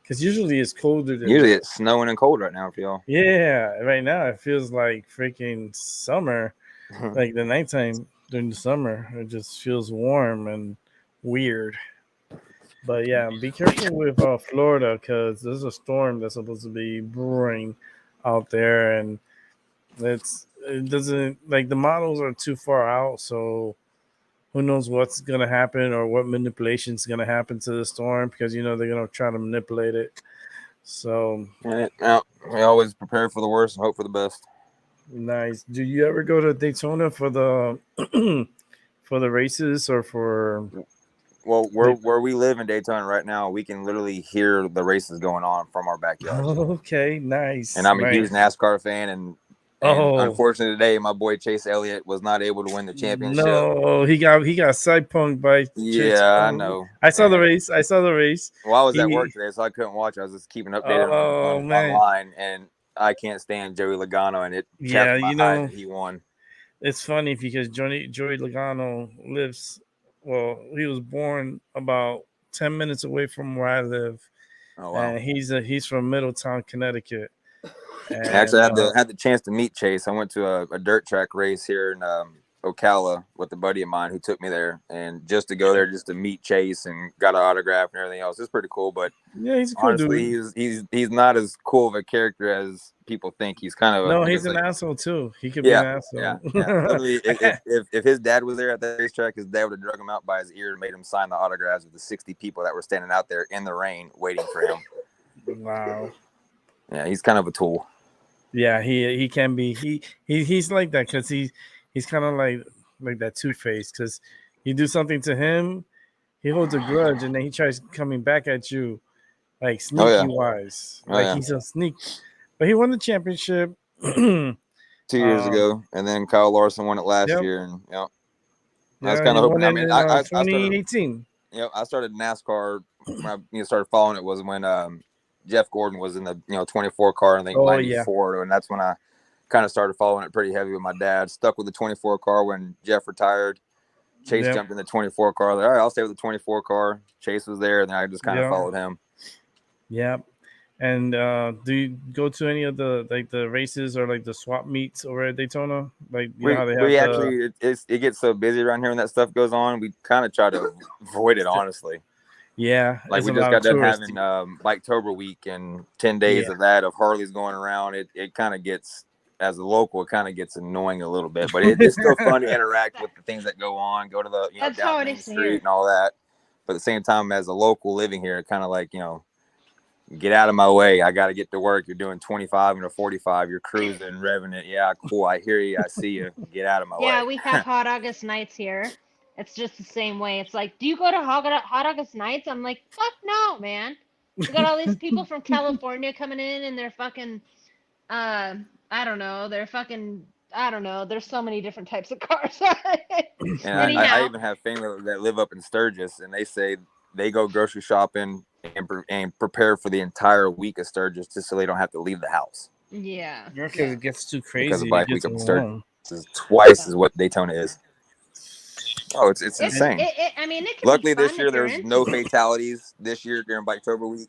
Because usually it's colder than usually it's snowing and cold right now for y'all. Yeah, right now it feels like freaking summer. Like the nighttime during the summer, it just feels warm and weird. But yeah, be careful with Florida because there's a storm that's supposed to be brewing out there, and it doesn't like the models are too far out, so who knows what's gonna happen or what manipulation is gonna happen to the storm because they're gonna try to manipulate it. So we always prepare for the worst and hope for the best. nice. Do you ever go to Daytona for the for the races or for? Well, where we live in Daytona right now, we can literally hear the races going on from our backyard. Okay, nice. And I'm a nice. huge NASCAR fan, and unfortunately today, my boy Chase Elliott was not able to win the championship. No, he got side punked by. I know. I saw the race. Well, I was at work today, so I couldn't watch. I was just keeping updated online, and I can't stand Joey Logano, and it kept my eye that he won. It's funny because Joey Logano lives. Well, he was born about 10 minutes away from where I live. Oh wow! And he's from Middletown, Connecticut. And, actually, I had the chance to meet Chase. I went to a dirt track race here in Ocala with a buddy of mine who took me there, and just to go there, just to meet Chase and got an autograph and everything else. It's pretty cool. But yeah, he's a cool dude. He's not as cool of a character as people think. He's kind of he's an asshole too. He could be an asshole. Yeah. Literally, if his dad was there at the racetrack, his dad would have drug him out by his ear and made him sign the autographs of the 60 people that were standing out there in the rain waiting for him. Wow. Yeah, he's kind of a tool. Yeah, he can be. He's like that because he's kind of like that Two-Face because you do something to him, he holds a grudge, and then he tries coming back at you like sneaky wise. He's a sneak. But he won the championship 2 years ago, and then Kyle Larson won it last year, and I was kind of hoping. I mean, I 2018. I started NASCAR when I started following it was when Jeff Gordon was in the 24 car, I think 94, and that's when I kind of started following it pretty heavy with my dad. Stuck with the 24 car when Jeff retired. Chase jumped in the 24 car. Like, all right, I'll stay with the 24 car. Chase was there, and then I just kind of followed him. Yeah. And do you go to any of the races or like the swap meets over at Daytona? Like how they have it gets so busy around here when that stuff goes on. We kind of try to avoid it, honestly. Yeah, like we just got done having Biketober week and 10 days of that of Harleys going around. It kind of gets, as a local, it kind of gets annoying a little bit, but it's still fun to interact with the things that go on. Go to the down Main Street and all that. But at the same time, as a local living here, kind of like get out of my way. I got to get to work. You're doing 25 and a 45. You're cruising, revving it. Yeah, cool. I hear you. I see you. Get out of my way. Yeah, we have Hot August nights here. It's just the same way. It's like, do you go to Hot August nights? I'm like, fuck no, man. We got all these people from California coming in and they're fucking, I don't know. There's so many different types of cars. And I even have family that live up in Sturgis, and they say they go grocery shopping and prepare for the entire week of Sturgis just so they don't have to leave the house. Yeah. Because it gets too crazy. Because the bike week up in Sturgis is twice as what Daytona is. Oh, it's insane. It can Luckily, be fun this year there was no fatalities this year during Biketober week.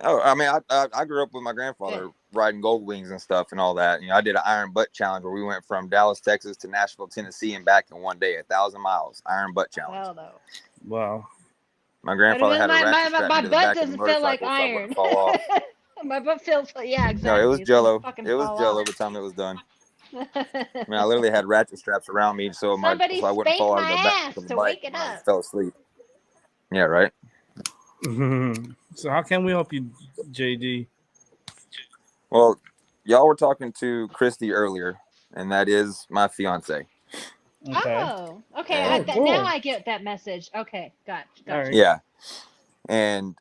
Oh, I mean, I grew up with my grandfather riding gold wings and stuff and all that. I did an iron butt challenge where we went from Dallas, Texas to Nashville, Tennessee and back in one day, 1,000 miles. Iron butt challenge. Wow. My grandfather had a ratchet strap my into the butt back of the doesn't feel like motorcycle, iron. so I wouldn't fall off. My butt feels, yeah, exactly. No, it was Jello. It was Jello by the time it was done. I mean, I literally had ratchet straps around me so I wouldn't fall out of the back of the bike when I fell asleep. Yeah, right. So how can we help you, JD? Well, y'all were talking to Christy earlier, and that is my fiance. Okay. Oh, okay. Cool. Now I get that message. Okay, gotcha. Right. Yeah, and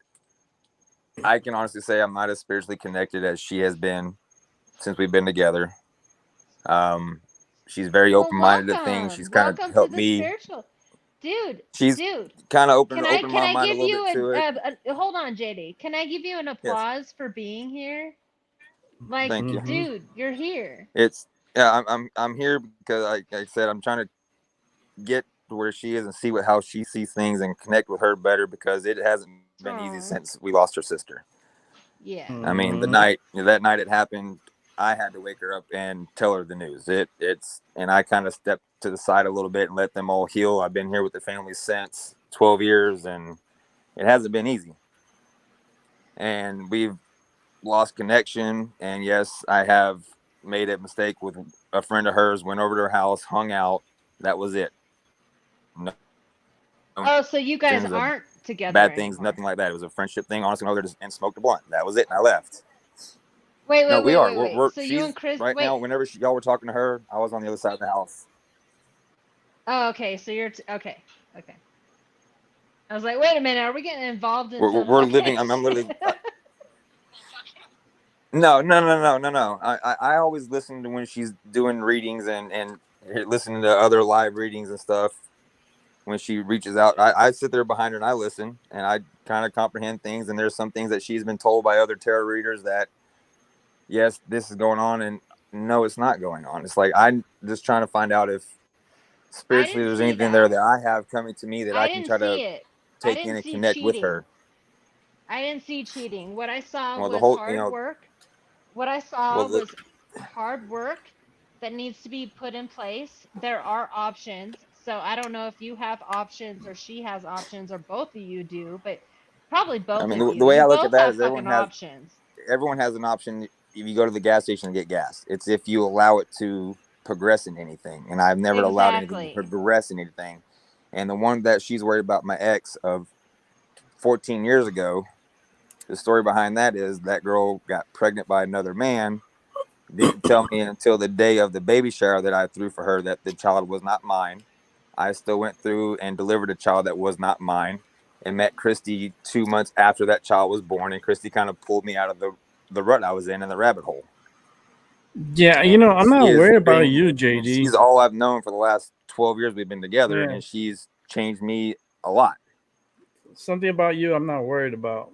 I can honestly say I'm not as spiritually connected as she has been since we've been together. She's very open-minded to things. She's kind of helped me. Spiritual. Dude, kind of opened my mind a little bit to it. Hold on, JD. Can I give you an applause for being here? Like, thank you. Dude, you're here. I'm here because like I said, I'm trying to get to where she is and see how she sees things and connect with her better because it hasn't been easy since we lost her sister. Yeah. I mean, that night it happened, I had to wake her up and tell her the news. And I kind of stepped to the side a little bit and let them all heal. I've been here with the family since, 12 years, and it hasn't been easy. And we've lost connection. And yes, I have made a mistake with a friend of hers, went over to her house, hung out. That was it. No Oh, so you guys intentions of aren't together bad things, anymore. nothing like that. It was a friendship thing. Honestly, went over there and smoked a blunt. That was it. And I left. Wait, No, wait, we wait, are. wait, wait. We're So you she's and Chris, right wait. now. Whenever y'all were talking to her, I was on the other side of the house. Oh, okay. So you're okay. Okay. I was like, wait a minute. Are we getting involved in some? We're Okay. living. I'm literally. No. I always listen to when she's doing readings and listening to other live readings and stuff. When she reaches out, I sit there behind her and I listen, and I kind of comprehend things. And there's some things that she's been told by other tarot readers that, yes, this is going on, and no, it's not going on. It's like I'm just trying to find out if spiritually there's anything there that I have coming to me that I can didn't try see to it. I take in didn't and see connect with cheating. her. I didn't see cheating. What I saw Well, the was whole, hard work. What I saw well, was hard work that needs to be put in place. There are options. So I don't know if you have options or she has options or both of you do, but probably both I mean, of the you. way You I look at both that have is fucking options. everyone has an option if you go to the gas station and get gas. It's if you allow it to progress in anything. And I've never allowed anything to progress in anything. And the one that she's worried about, my ex of 14 years ago, the story behind that is that girl got pregnant by another man, didn't tell me until the day of the baby shower that I threw for her that the child was not mine. I still went through and delivered a child that was not mine, and met Christy 2 months after that child was born. And Christy kind of pulled me out of the rut I was in the rabbit hole. Yeah, And I'm not worried about you, JD. She's all I've known for the last 12 years we've been together, Yeah. and she's changed me a lot. Something about you I'm not worried about.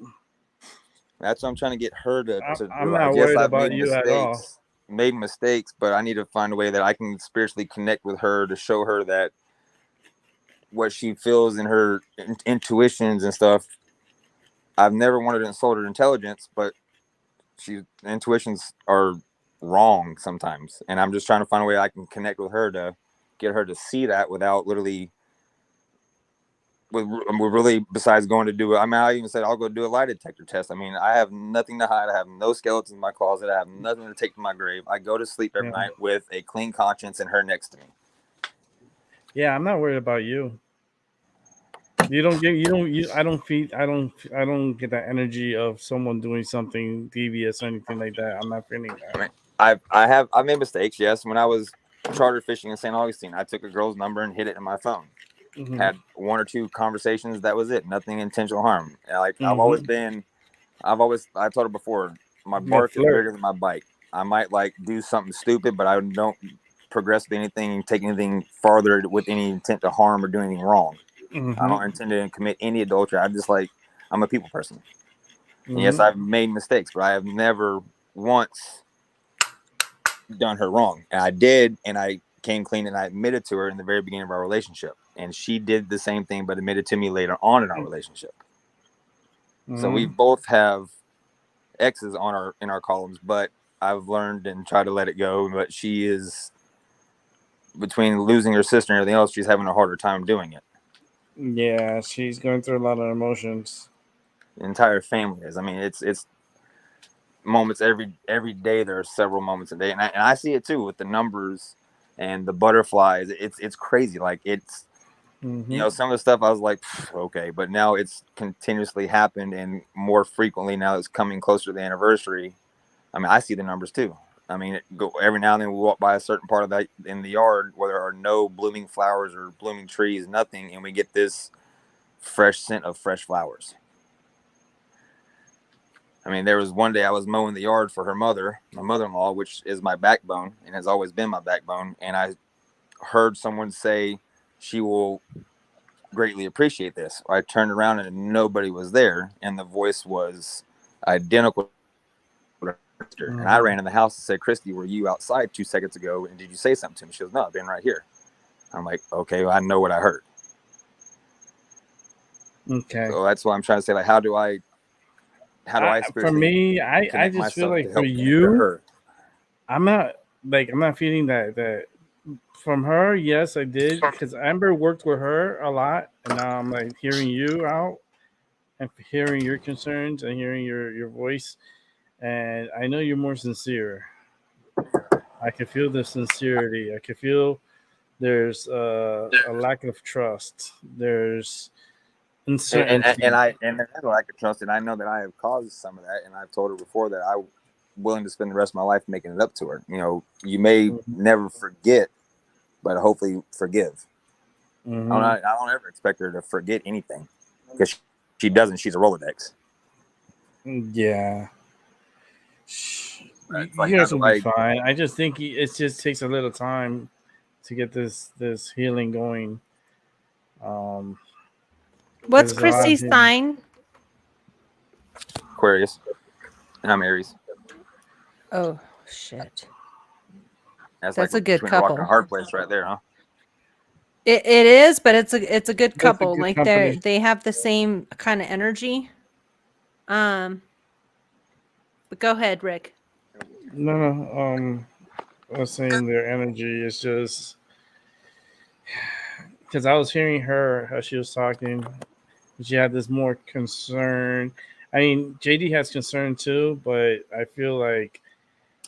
That's what I'm trying to get her to I'm do. not worried about you at all. Made mistakes, but I need to find a way that I can spiritually connect with her to show her that what she feels in her intuitions and stuff. I've never wanted to insult her intelligence, but intuitions are wrong sometimes, and I'm just trying to find a way I can connect with her to get her to see that without literally. We're really, besides going to do it. I mean, I even said I'll go do a lie detector test. I mean, I have nothing to hide. I have no skeletons in my closet. I have nothing to take to my grave. I go to sleep every night with a clean conscience and her next to me. Yeah, I'm not worried about you. I don't get that energy of someone doing something devious or anything like that. I'm not feeling that. I mean, I've made mistakes. Yes, when I was charter fishing in St. Augustine, I took a girl's number and hid it in my phone. Mm-hmm. Had 1 or 2 conversations. That was it. Nothing intentional harm. Like I told her before, my bark is bigger than my bite. I might like do something stupid, but I don't progress with anything, take anything farther with any intent to harm or do anything wrong. Mm-hmm. I don't intend to commit any adultery. I'm a people person. Mm-hmm. Yes, I've made mistakes, but I have never once done her wrong. And I did, and I came clean, and I admitted to her in the very beginning of our relationship. And she did the same thing, but admitted to me later on in our relationship. Mm-hmm. So we both have X's in our columns, but I've learned and tried to let it go. But she is, between losing her sister and everything else, she's having a harder time doing it. Yeah, she's going through a lot of emotions. The entire family is. I mean, it's moments every day. There are several moments a day, and I see it too with the numbers and the butterflies. It's crazy. Like it's, some of the stuff I was like, okay, but now it's continuously happened, and more frequently now it's coming closer to the anniversary. I mean, I see the numbers too. I mean, every now and then we walk by a certain part of that in the yard where there are no blooming flowers or blooming trees, nothing, and we get this fresh scent of fresh flowers. I mean, there was one day I was mowing the yard for her mother, my mother-in-law, which is my backbone and has always been my backbone. And I heard someone say she will greatly appreciate this. I turned around and nobody was there, and the voice was identical. Mm-hmm. And I ran in the house and said, Christy, were you outside 2 seconds ago? And did you say something to me? She goes, no, I've been right here. I'm like, okay, well, I know what I heard. Okay. So that's what I'm trying to say. Like, how do I for me, I just feel like for you, I'm not feeling that From her, yes, I did because Amber worked with her a lot, and now I'm like hearing you out and hearing your concerns and hearing your voice, and I know you're more sincere. I can feel the sincerity. I can feel there's a lack of trust. There's uncertainty. And there's a lack of trust, and I know that I have caused some of that, and I've told her before that I'm willing to spend the rest of my life making it up to her. You know, you may never forget, but hopefully forgive. Mm-hmm. I don't ever expect her to forget anything because she doesn't. She's a Rolodex. Yeah. Like, You guys will be fine. I just think it just takes a little time to get this healing going. What's there's a lot of Chrissy's healing. sign? Aquarius, and I'm Aries. Oh shit. That's like a good between couple. couple. A rock and a hard place right there, huh? It is, but it's a good That's a couple. good Like company. they have the same kind of energy. But go ahead, Rick. No. I was saying their energy is just because I was hearing her how she was talking. She had this more concern. I mean, JD has concern too, but I feel like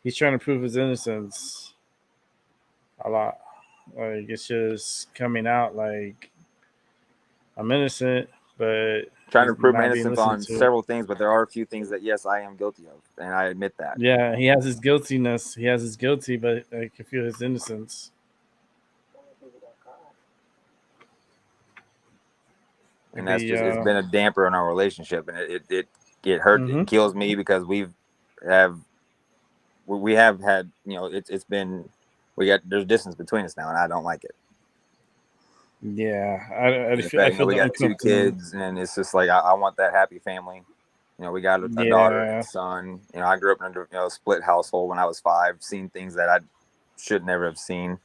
he's trying to prove his innocence a lot. Like it's just coming out like I'm innocent, but Trying he's to prove my not being innocence listened on to. several things, but there are a few things that yes, I am guilty of, and I admit that. Yeah, he has his guiltiness. He has his guilty, but I can feel his innocence. And that's just it's been a damper in our relationship, and it hurt. Mm-hmm. It kills me because we have had, you know, it's been there's distance between us now, and I don't like it. Yeah, I You know, feel we the got two uncomfortable. kids, and it's just like I want that happy family. You know, we got a daughter and a son. You know, I grew up in a split household when I was 5, seen things that I should never have seen.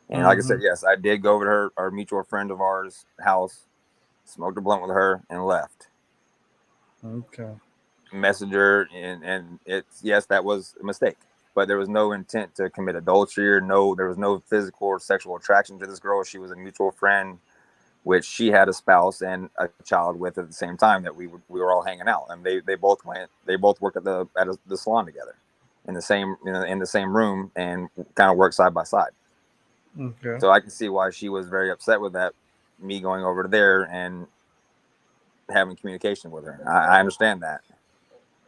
And like I said, yes, I did go over to our mutual friend of ours' house, smoked a blunt with her, and left. Okay. Messenger, and it's yes, that was a mistake, but there was no intent to commit adultery or there was no physical or sexual attraction to this girl. She was a mutual friend, which she had a spouse and a child with at the same time that we were all hanging out, and they both worked at the salon together in the same room and kind of worked side by side. Okay. So I can see why she was very upset with that, me going over to there and having communication with her. I understand that.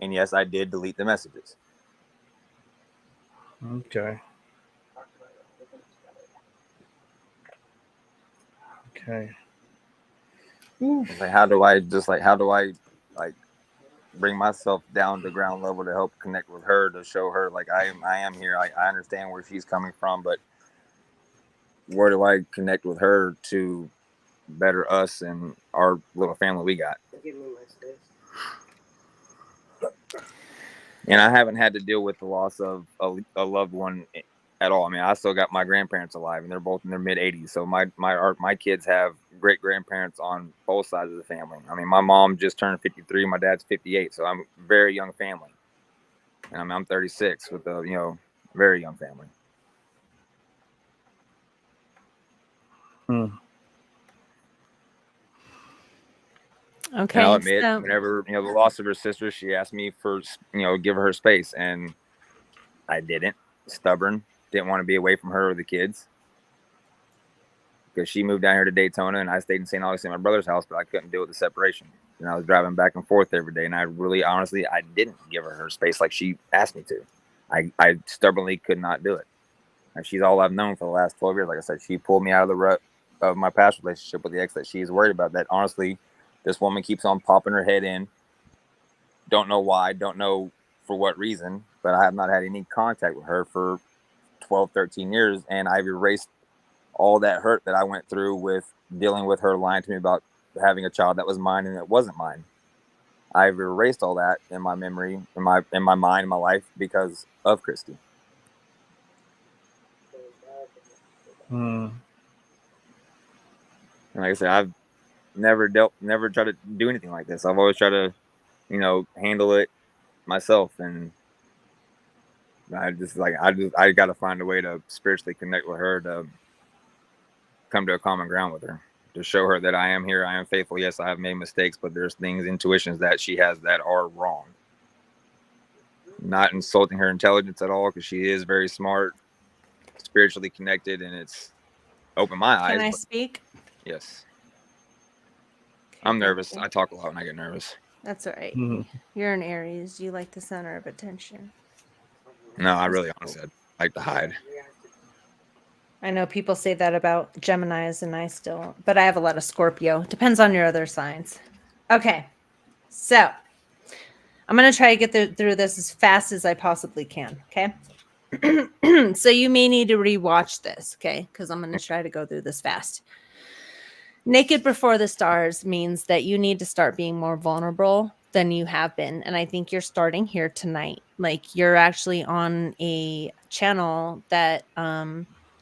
And yes, I did delete the messages. Okay. Like, how do I bring myself down to ground level to help connect with her, to show her like I am here. I understand where she's coming from, but where do I connect with her to better us and our little family we got? And I haven't had to deal with the loss of a loved one at all. I mean, I still got my grandparents alive, and they're both in their mid-80s. So my kids have great grandparents on both sides of the family. I mean, my mom just turned 53, my dad's 58, so I'm a very young family. And I mean, I'm 36 with a very young family. Okay. And I'll admit, whenever the loss of her sister, she asked me for give her space, and I didn't. Stubborn, didn't want to be away from her or the kids, because she moved down here to Daytona, and I stayed in St. Augustine, my brother's house, but I couldn't deal with the separation. And I was driving back and forth every day, and I really, honestly, I didn't give her space like she asked me to. I stubbornly could not do it. And she's all I've known for the last 12 years. Like I said, she pulled me out of the rut of my past relationship with the ex that she's worried about. That honestly, this woman keeps on popping her head in. Don't know why, don't know for what reason, but I have not had any contact with her for 12, 13 years, and I've erased all that hurt that I went through with dealing with her lying to me about having a child that was mine and it wasn't mine. I've erased all that in my memory, in my mind, in my life, because of Christy. And like I said, I've never tried to do anything like this. I've always tried to, handle it myself. And I got to find a way to spiritually connect with her, to come to a common ground with her, to show her that I am here, I am faithful. Yes, I have made mistakes, but there's things, intuitions that she has that are wrong. Not insulting her intelligence at all, because she is very smart, spiritually connected, and it's opened my eyes. Can I speak? Yes. Okay, I'm nervous. thank I talk a lot when I get nervous. That's all right. Mhm. You're an Aries. You like the center of attention. No, I really honestly I like to hide. I know people say that about Geminis, and I still, but I have a lot of Scorpio. Depends on your other signs. Okay, so I'm going to try to get through this as fast as I possibly can. Okay. So you may need to rewatch this. Okay. Because I'm going to try to go through this fast. Naked before the stars means that you need to start being more vulnerable than you have been. And I think you're starting here tonight. Like, you're actually on a channel that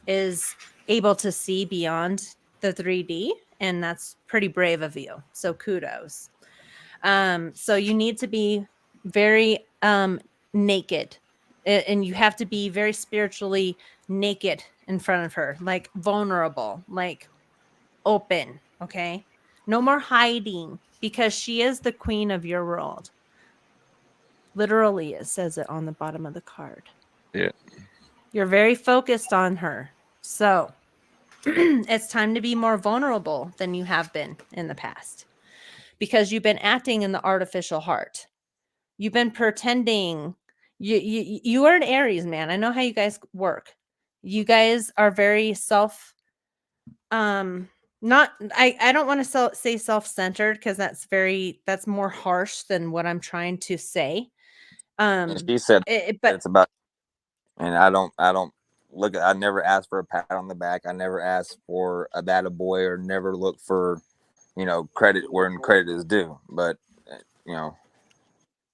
is able to see beyond the 3D. And that's pretty brave of you. So kudos. So you need to be very naked. And you have to be very spiritually naked in front of her, like vulnerable, like open. Okay. No more hiding, because she is the queen of your world. Literally, it says it on the bottom of the card. Yeah. You're very focused on her. So it's time to be more vulnerable than you have been in the past, because you've been acting in the artificial heart. You've been pretending. You are an Aries, man. I know how you guys work. You guys are very not, I don't want to say self-centered, because that's more harsh than what I'm trying to say. And she said But it's about, and I don't look, I never asked for a pat on the back. I never asked for a that a boy, or never look for, credit where credit is due. But,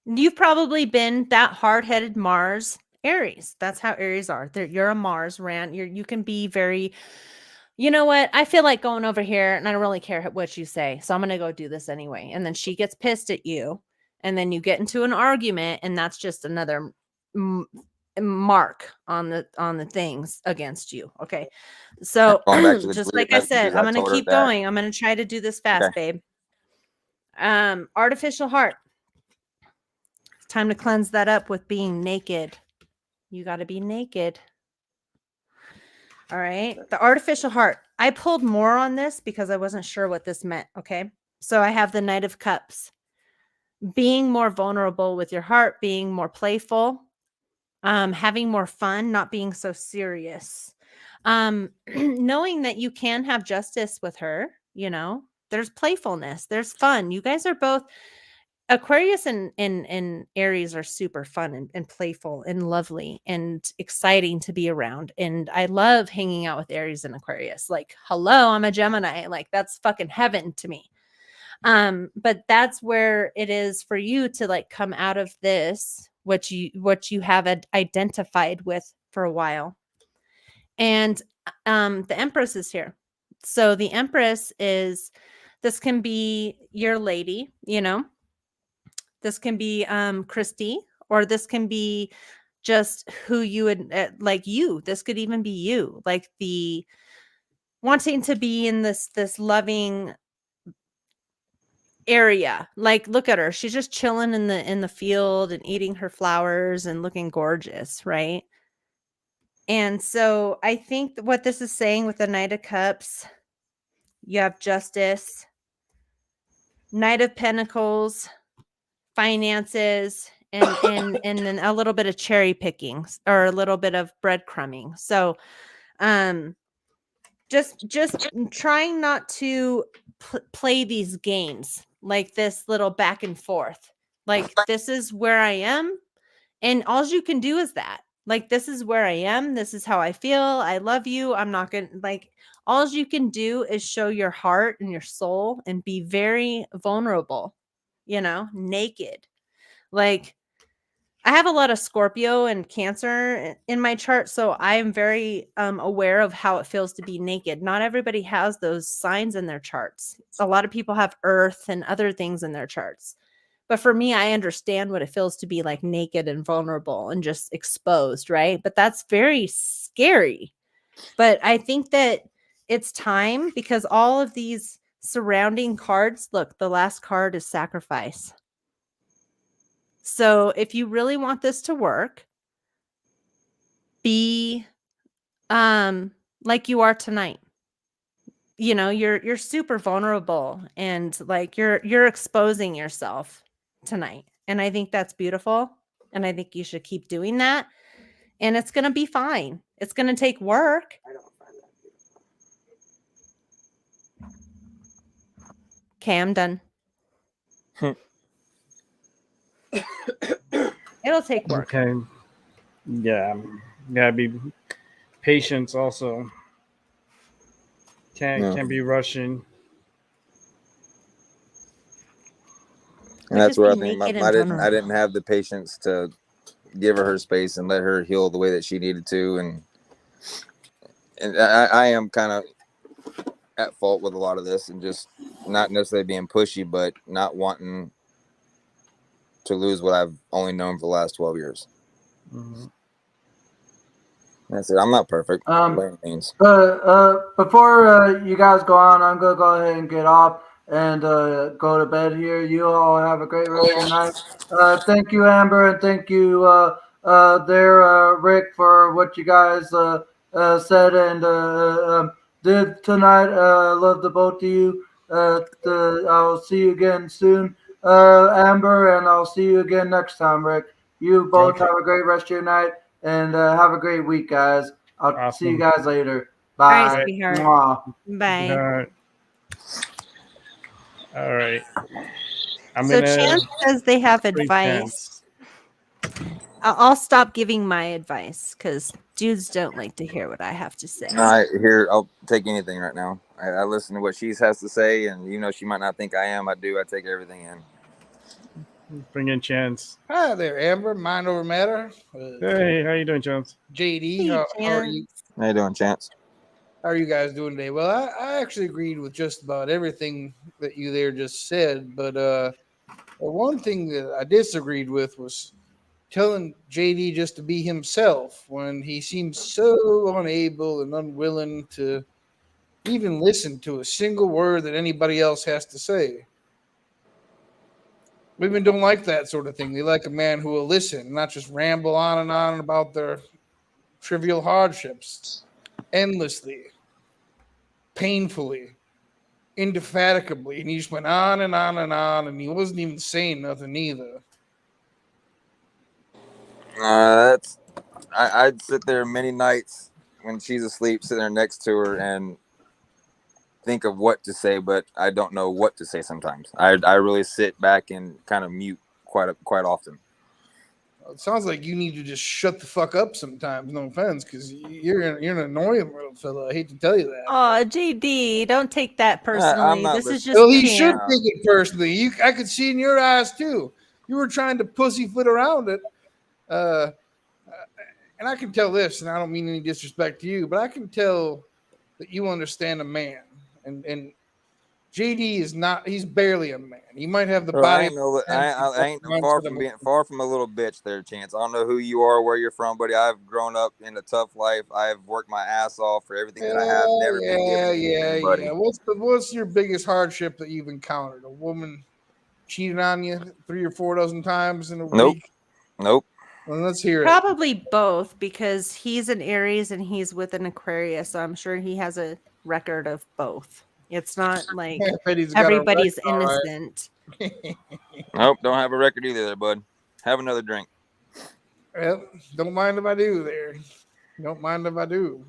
you've probably been that hard-headed Mars Aries. That's how Aries are. You're a Mars rant. You can be very, you know what? I feel like going over here, and I don't really care what you say, so I'm going to go do this anyway. And then she gets pissed at you, and then you get into an argument, and that's just another mark on the things against you. Okay. So just like I said, I'm going to keep going. I'm going to try to do this fast, babe. Artificial heart. It's time to cleanse that up with being naked. You got to be naked. All right. The artificial heart. I pulled more on this because I wasn't sure what this meant. Okay. So I have the Knight of Cups. Being more vulnerable with your heart, being more playful, having more fun, not being so serious. Knowing that you can have justice with her, there's playfulness, there's fun. You guys are both, Aquarius and Aries are super fun and playful and lovely and exciting to be around. And I love hanging out with Aries and Aquarius. Like, hello, I'm a Gemini. Like, that's fucking heaven to me. But that's where it is for you to like come out of this, what you have identified with for a while. And the Empress is here. So the Empress this can be your lady, this can be Christy, or this can be just who you would like you. This could even be you, like the wanting to be in this loving area. Like, look at her. She's just chilling in the field and eating her flowers and looking gorgeous, right? And so I think what this is saying with the Knight of Cups, you have justice, Knight of Pentacles, finances, and then a little bit of cherry picking or a little bit of breadcrumbing. So just trying not to play these games, like this little back and forth. Like, this is where I am, and all you can do is that. Like, this is where I am. This is how I feel. I love you. I'm not going to, like, all you can do is show your heart and your soul and be very vulnerable, naked. Like, I have a lot of Scorpio and Cancer in my chart, so I am very aware of how it feels to be naked. Not everybody has those signs in their charts. A lot of people have Earth and other things in their charts. But for me, I understand what it feels to be like naked and vulnerable and just exposed, right? But that's very scary. But I think that it's time because all of these surrounding cards, look, the last card is sacrifice. So if you really want this to work, be like you are tonight. You know, you're super vulnerable and like you're exposing yourself tonight. And I think that's beautiful. And I think you should keep doing that. And it's going to be fine. It's going to take work. Okay, I'm done. It'll take work. Okay. Yeah. Gotta be patience also. Can't be rushing. And that's where I think I didn't have the patience to give her space and let her heal the way that she needed to. And I am kind of at fault with a lot of this and just not necessarily being pushy, but not wanting to lose what I've only known for the last 12 years. Mm-hmm. That's it. I'm not perfect by any means. Before you guys go on, I'm gonna go ahead and get off and go to bed here. You all have a great rest of your night. Thank you, Amber, and thank you Rick, for what you guys said and did tonight. Love the both of you. I'll see you again soon, Amber, and I'll see you again next time, Rick. You both have a great rest of your night. And have a great week, guys. I'll see you guys later. Bye. All right, sweetheart. Mwah. Bye. All right. So Chance says they have advice. I'll stop giving my advice because dudes don't like to hear what I have to say. I'll take anything right now. I listen to what she has to say, and she might not think I am. I do. I take everything in. Bring in Chance. Hi there, Amber. Mind over matter. Hey, how you doing, Chance? JD, how are you? How you doing, Chance? How are you guys doing today? Well, I actually agreed with just about everything that you there just said, but one thing that I disagreed with was telling JD just to be himself when he seems so unable and unwilling to even listen to a single word that anybody else has to say. Women don't like that sort of thing. They like a man who will listen, not just ramble on and on about their trivial hardships endlessly, painfully, indefatigably. And he just went on and on and on, and he wasn't even saying nothing either. I'd sit there many nights when she's asleep, sitting there next to her and think of what to say, but I don't know what to say sometimes. I really sit back and kind of mute quite often. It sounds like you need to just shut the fuck up sometimes. No offense, because you're an annoying little fella. I hate to tell you that. Oh, JD, don't take that personally. This is just. Well, he should take it personally. I could see in your eyes too. You were trying to pussyfoot around it, and I can tell this, and I don't mean any disrespect to you, but I can tell that you understand a man. And JD is not. He's barely a man. He might have the body. I ain't far from a little bitch there, Chance. I don't know who you are, where you're from, buddy. I've grown up in a tough life. I've worked my ass off for everything that I have. Never been given anybody. What's your biggest hardship that you've encountered? A woman cheated on you 3 or 4 dozen times in a week? Nope. Well, let's hear it. Probably both, because he's an Aries and he's with an Aquarius, so I'm sure he has a record of both. It's not like everybody's innocent. Right. Nope, don't have a record either there, bud. Have another drink. Well, don't mind if I do there. Don't mind if I do.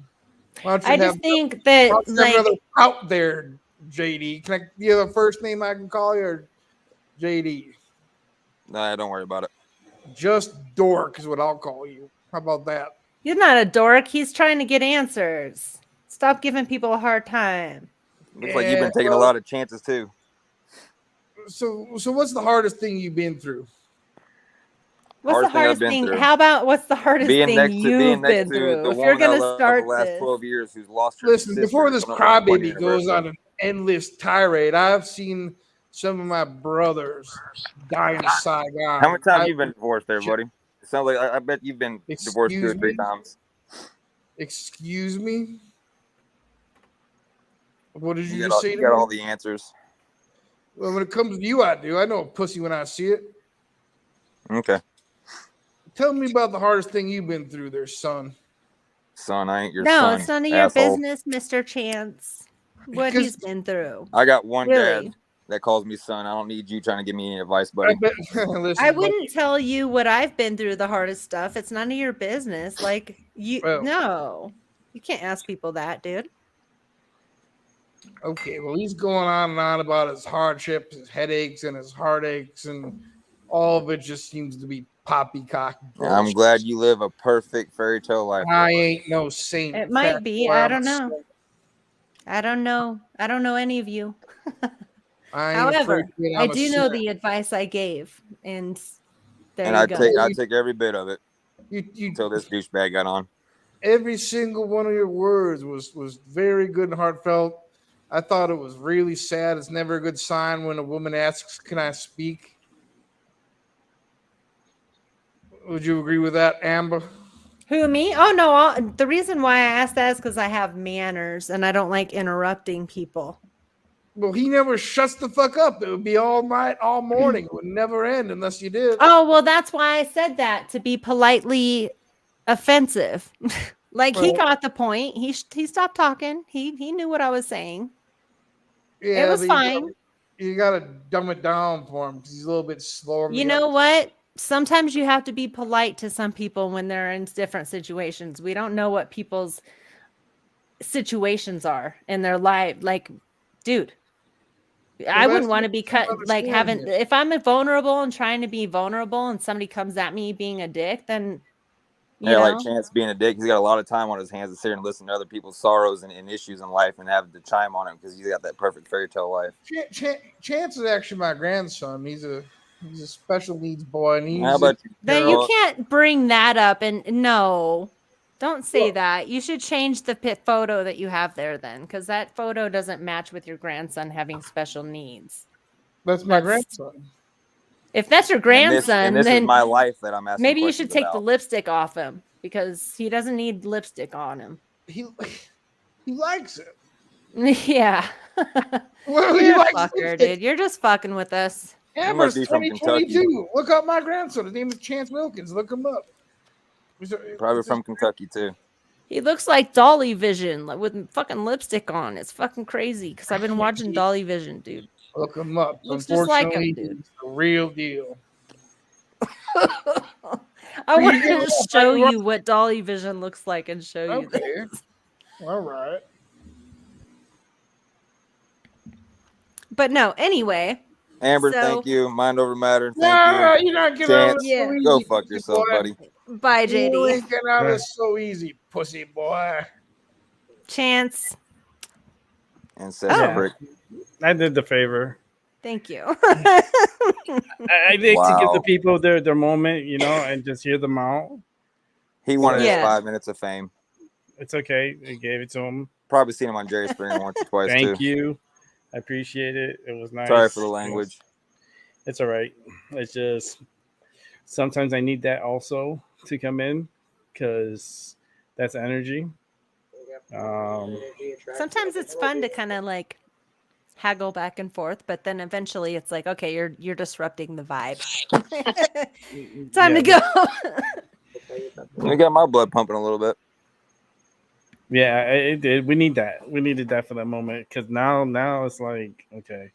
I just think that like out there, JD. Can you have a first name I can call you, or JD? Nah, don't worry about it. Just Dork is what I'll call you. How about that? You're not a dork. He's trying to get answers. Stop giving people a hard time. Looks like you've been taking a lot of chances too. So what's the hardest thing you've been through? What's the hardest thing? How about what's the hardest thing you've been through? If you're gonna start the last this, 12 years, who's lost her. Listen, before this crybaby goes on an endless tirade, I've seen some of my brothers die in Saigon. How many times you been divorced there, buddy? It sounds like I bet you've been divorced 2 or 3 times. Excuse me? What did you got just say to me? You got all the answers. Well, when it comes to you, I do. I know a pussy when I see it. Okay. Tell me about the hardest thing you've been through there, son. Son, I ain't your No, son. it's none of your asshole. business, Mr. Chance. What he's been through. I got one Really? dad that calls me son. I don't need you trying to give me any advice, buddy. Listen, I wouldn't tell you what I've been through, the hardest stuff. It's none of your business. Like you no. You can't ask people that, dude. Okay, well, he's going on and on about his hardships, his headaches, and his heartaches, and all of it just seems to be poppycock. I'm glad you live a perfect fairy tale life. I ain't no saint. It might be. I don't know. I don't know. I don't know any of you. However, I do know the advice I gave, and there and you I go. take every bit of it until this douchebag got on. Every single one of your words was very good and heartfelt. I thought it was really sad. It's never a good sign when a woman asks, "Can I speak?" Would you agree with that, Amber? Who, me? Oh, no. The reason why I asked that is because I have manners and I don't like interrupting people. Well, he never shuts the fuck up. It would be all night, all morning. It would never end unless you did. Oh, well, that's why I said that, to be politely offensive. Like, he got the point. He stopped talking. He knew what I was saying. Yeah, it was fine. You gotta dumb it down for him because he's a little bit slower. You know what? Sometimes you have to be polite to some people when they're in different situations. We don't know what people's situations are in their life. Like, dude, I wouldn't want to be cut. Like, if I'm vulnerable and trying to be vulnerable and somebody comes at me being a dick, then you know? Like Chance being a dick, he's got a lot of time on his hands to sit here and listen to other people's sorrows and issues in life and have to chime on it because he's got that perfect fairy tale life. Chance is actually my grandson. He's a special needs boy, and he's How about you? Then you can't bring that up. And no, don't say that. You should change the photo that you have there then, because that photo doesn't match with your grandson having special needs. That's my grandson. If that's your grandson, this then is my life that I'm asking. maybe you should take about. the lipstick off him because he doesn't need lipstick on him. He likes it. Yeah. Well, You're a likes fucker, lipstick. dude. You're just fucking with us. Amber's He must be from 2022. Look up my grandson. His name is Chance Wilkins. Look him up. Probably from Kentucky too. He looks like Dolly Vision with fucking lipstick on. It's fucking crazy because I've been watching Dolly Vision, dude. Look him up. Looks just like him, Unfortunately, dude. he's the real deal. I want to show you what Dolly Vision looks like and show you Okay. this. All right. But no, anyway. Amber, So- thank you. Mind over matter. Thank No, you. you're not getting out of this Yeah. so easy. Go fuck pussy yourself, boy. buddy. Bye, You JD. ain't getting out of this so easy, pussy boy. Chance. And says Oh. Brick. I did the favor. Thank you. I think to give Wow. the people their moment, and just hear them out. He wanted his Yeah. 5 minutes of fame. It's okay. I gave it to him. Probably seen him on Jerry Springer once or twice Thank too. you. I appreciate it. It was nice. Sorry for the language. It's all right. It's just sometimes I need that also to come in because that's energy. Sometimes it's fun to kind of like haggle back and forth, but then eventually it's like, okay, you're disrupting the vibe. Time to go. I got my blood pumping a little bit. Yeah, it did. We need that. We needed that for that moment because now it's like, okay.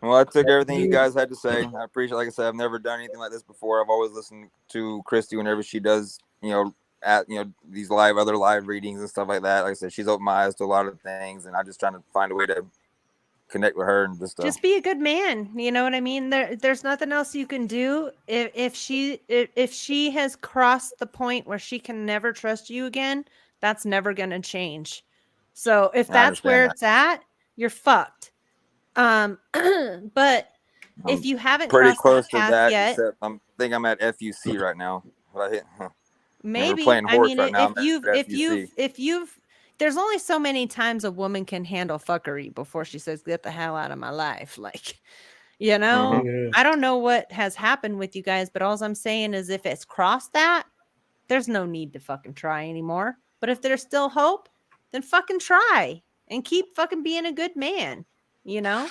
Well, I took everything you guys had to say. I appreciate. Like I said, I've never done anything like this before. I've always listened to Christy whenever she does, these other live readings and stuff like that. Like I said, she's opened my eyes to a lot of things, and I'm just trying to find a way to connect with her and just Just be a good man. You know what I mean? There's nothing else you can do. If she has crossed the point where she can never trust you again, that's never going to change. So if that's where it's at, you're fucked. But if you haven't pretty crossed close that to path that. yet, Except I think I'm at FUC right now. But maybe we're playing I horse mean right now. if you've there's only so many times a woman can handle fuckery before she says, "Get the hell out of my life." Like, you know, Yeah. I don't know what has happened with you guys, but all I'm saying is if it's crossed that, there's no need to fucking try anymore. But if there's still hope, then fucking try and keep fucking being a good man, you know?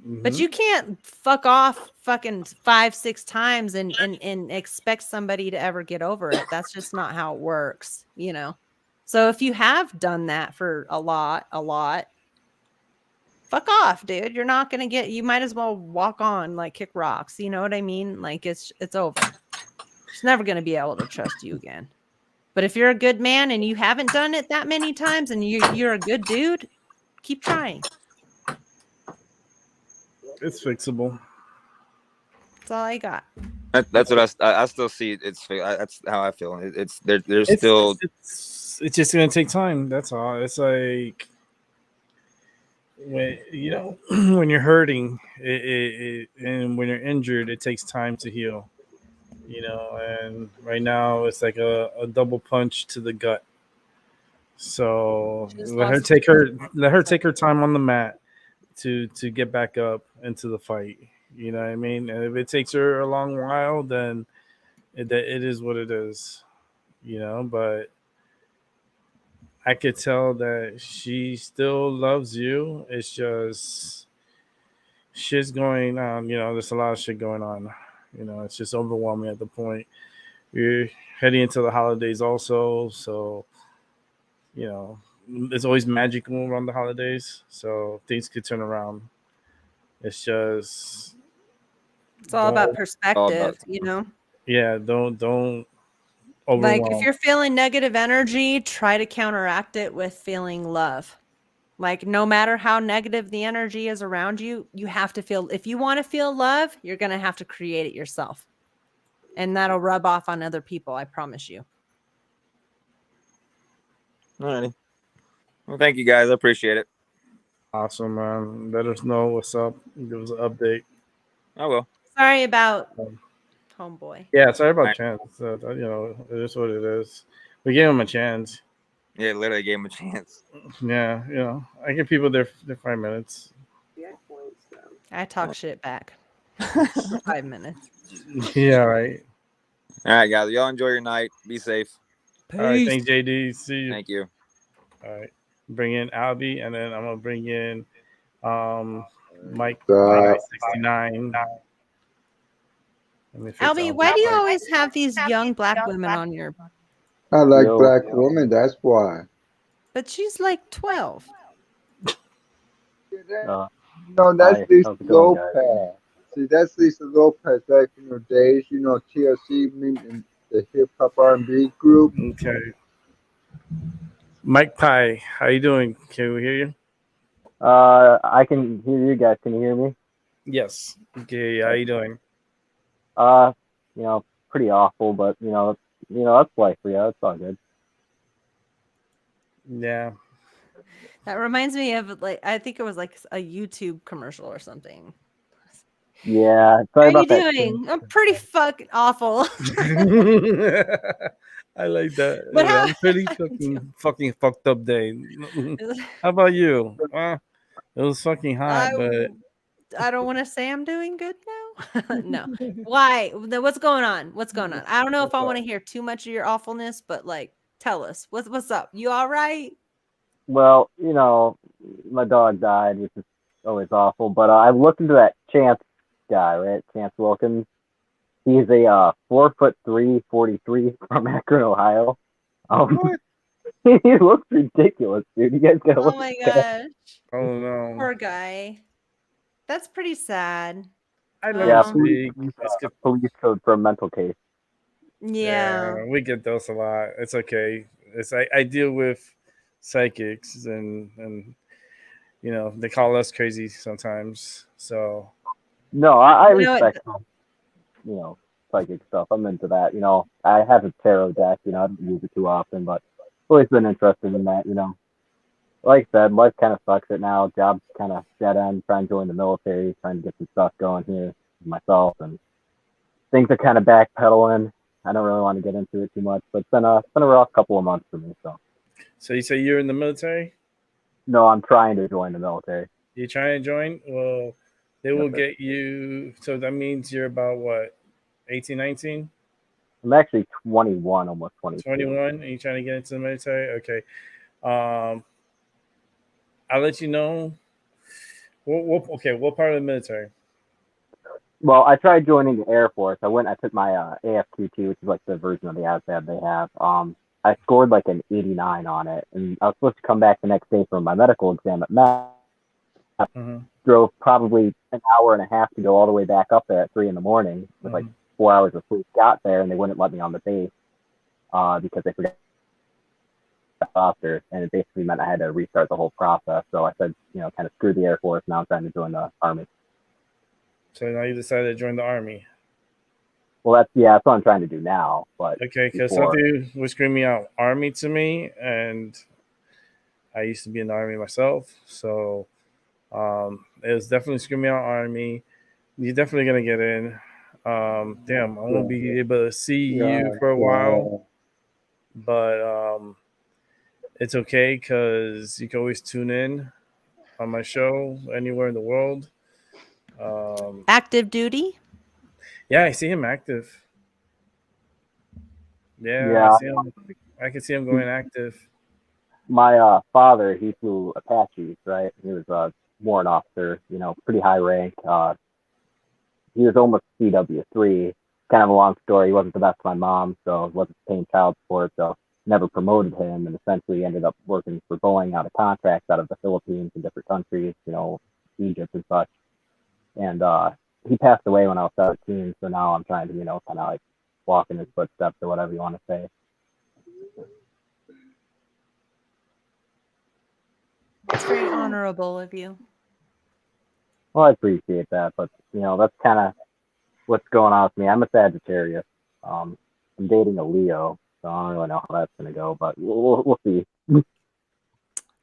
But you can't fuck off fucking 5-6 times and expect somebody to ever get over it. That's just not how it works, you know? So if you have done that for a lot, fuck off, dude. You're not gonna get. You might as well walk on, like kick rocks. You know what I mean? Like it's over. She's never gonna be able to trust you again. But if you're a good man and you haven't done it that many times and you're a good dude, keep trying. It's fixable. That's all I got. That's what I still see. That's how I feel. There's still. It's just gonna take time. That's all. It's like when when you're hurting, and when you're injured, it takes time to heal. And right now it's like a double punch to the gut. So let her take her time on the mat to get back up into the fight. You know what I mean? And if it takes her a long while, then it is what it is. But I could tell that she still loves you. It's just shit's going on. There's a lot of shit going on. It's just overwhelming at the point. You're heading into the holidays also, so it's always magical around the holidays. So things could turn around. It's just it's all about perspective, Yeah, don't like overwhelm. if you're feeling negative energy, try to counteract it with feeling love. Like no matter how negative the energy is around you, you have to feel, if you want to feel love, you're going to have to create it yourself. And that'll rub off on other people, I promise you. All righty. Well, thank you guys. I appreciate it. Awesome, man. Let us know what's up. Give us an update. I will. Sorry about homeboy. Yeah, sorry about Chance. It is what it is. We gave him a chance. Yeah, literally gave him a chance. Yeah, I give people their 5 minutes. I talk shit back. 5 minutes. Yeah, right. All right, guys. Y'all enjoy your night. Be safe. All right, thanks, JD. See you. Thank you. All right. Bring in Albie, and then I'm gonna bring in Mike 69. Albie, why do you always have these young black women on your? I like black women, that's why. But she's like 12. That's Lisa Lopez. See, that's Lisa Lopez back in her days. TLC in the hip hop R&B group. Okay. Mike Pie, how you doing? Can we hear you? I can hear you guys. Can you hear me? Yes. Okay. How you doing? Pretty awful, but that's life for you. It's all good. Yeah. That reminds me of I think it was like a YouTube commercial or something. Yeah. How are you doing? I'm pretty fucking awful. I like that. But yeah, I'm pretty fucking fucked up day. How about you? It was fucking hot, but I don't want to say I'm doing good now. No. Why? What's going on? What's going on? I don't know if I want to hear too much of your awfulness, but tell us. What's up? You all right? Well, my dog died, which is always awful. But I looked into that Chance guy, right? Chance Wilkins. He's a 4'3", 43 from Akron, Ohio. He looks ridiculous, dude. You guys gotta look. Oh my gosh. Oh no. Poor guy. That's pretty sad. Police code for a mental case. Yeah. We get those a lot. It's okay. I deal with psychics and they call us crazy sometimes. So no, I respect psychic stuff. I'm into that. I have a tarot deck. I don't use it too often, but I've always been interested in that. Like I said, life kind of sucks right now. Job's kind of dead end. Trying to join the military, trying to get some stuff going here myself, and things are kind of backpedaling. I don't really want to get into it too much, but it's been a rough couple of months for me. So you say you're in the military? No, I'm trying to join the military. You're trying to join? Well, they will get you. So that means you're about what, 18, 19? I'm actually 21, almost 22. 21? Are you trying to get into the military? Okay. I'll let you know. Okay, what part of the military? Well, I tried joining the Air Force. I took my AFQT, which is like the version of the ASVAB they have. I scored like an 89 on it, and I was supposed to come back the next day for my medical exam at Met. Drove probably an hour and a half to go all the way back up there at 3 a.m. with like 4 hours of sleep. Got there, and they wouldn't let me on the base because they forgot after, and it basically meant I had to restart the whole process. So I said, kind of screw the Air Force. Now I'm trying to join the Army. So now you decided to join the Army. Well, that's what I'm trying to do now. But okay, because something was screaming out Army to me, and I used to be in the Army myself, so it was definitely screaming out Army. You're definitely gonna get in. Damn, I won't be able to see you for a while, but it's okay because you can always tune in on my show anywhere in the world. Active duty? Yeah, I see him active. Yeah. I can see him going active. My father, he flew Apaches, right? He was a warrant officer, pretty high rank. He was almost CW3. Kind of a long story. He wasn't the best to my mom, so wasn't paying child support, so never promoted him, and essentially ended up working for Boeing out of contracts out of the Philippines and different countries, Egypt and such. And he passed away when I was 17, so now I'm trying to, kind of like walk in his footsteps or whatever you want to say. It's very honorable of you. Well, I appreciate that, but that's kind of what's going on with me. I'm a Sagittarius. I'm dating a Leo, so I don't really know how that's going to go, but we'll see.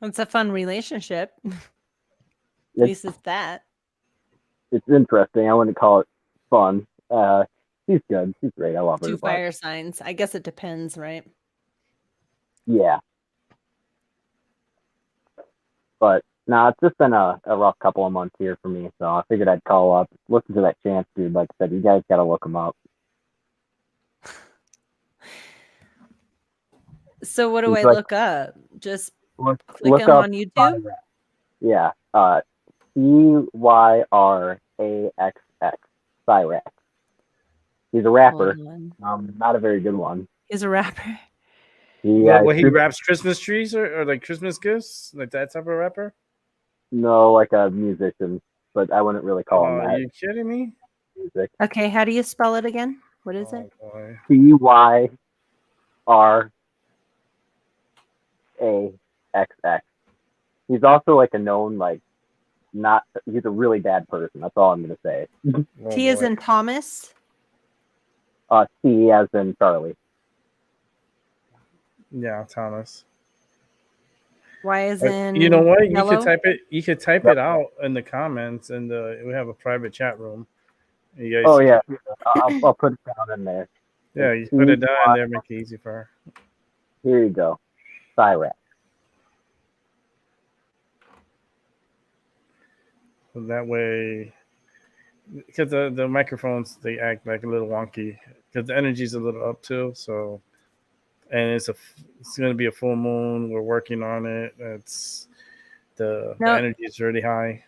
It's a fun relationship. At least it's that. It's interesting. I wouldn't call it fun. She's good. She's great. I love her. Two fire signs. I guess it depends, right? Yeah. But no, it's just been a rough couple of months here for me, so I figured I'd call up, listen to that Chance dude. Like I said, you guys got to look him up. So what do I look up? Just click him on YouTube? Yeah. CYRAXX. Cyrax. He's a rapper. Not a very good one. He's a rapper. He raps Christmas trees or like Christmas gifts? Like that type of rapper? No, like a musician, but I wouldn't really call him that. Are you kidding me? Music. Okay, how do you spell it again? What is it? CYRAXX. He's also like a known he's a really bad person. That's all I'm gonna say. T as in Thomas? C as in Charlie. Yeah, Thomas. Y as in you know what? yellow? You could type it. You could type it out in the comments, and we have a private chat room. You guys yeah, I'll put it down in there. Yeah, you put it down in there, make it easy for her. Here you go, Cyrax. So that way, because the microphones, they act like a little wonky because the energy's a little up too. So, and it's going to be a full moon. We're working on it. The energy is really high.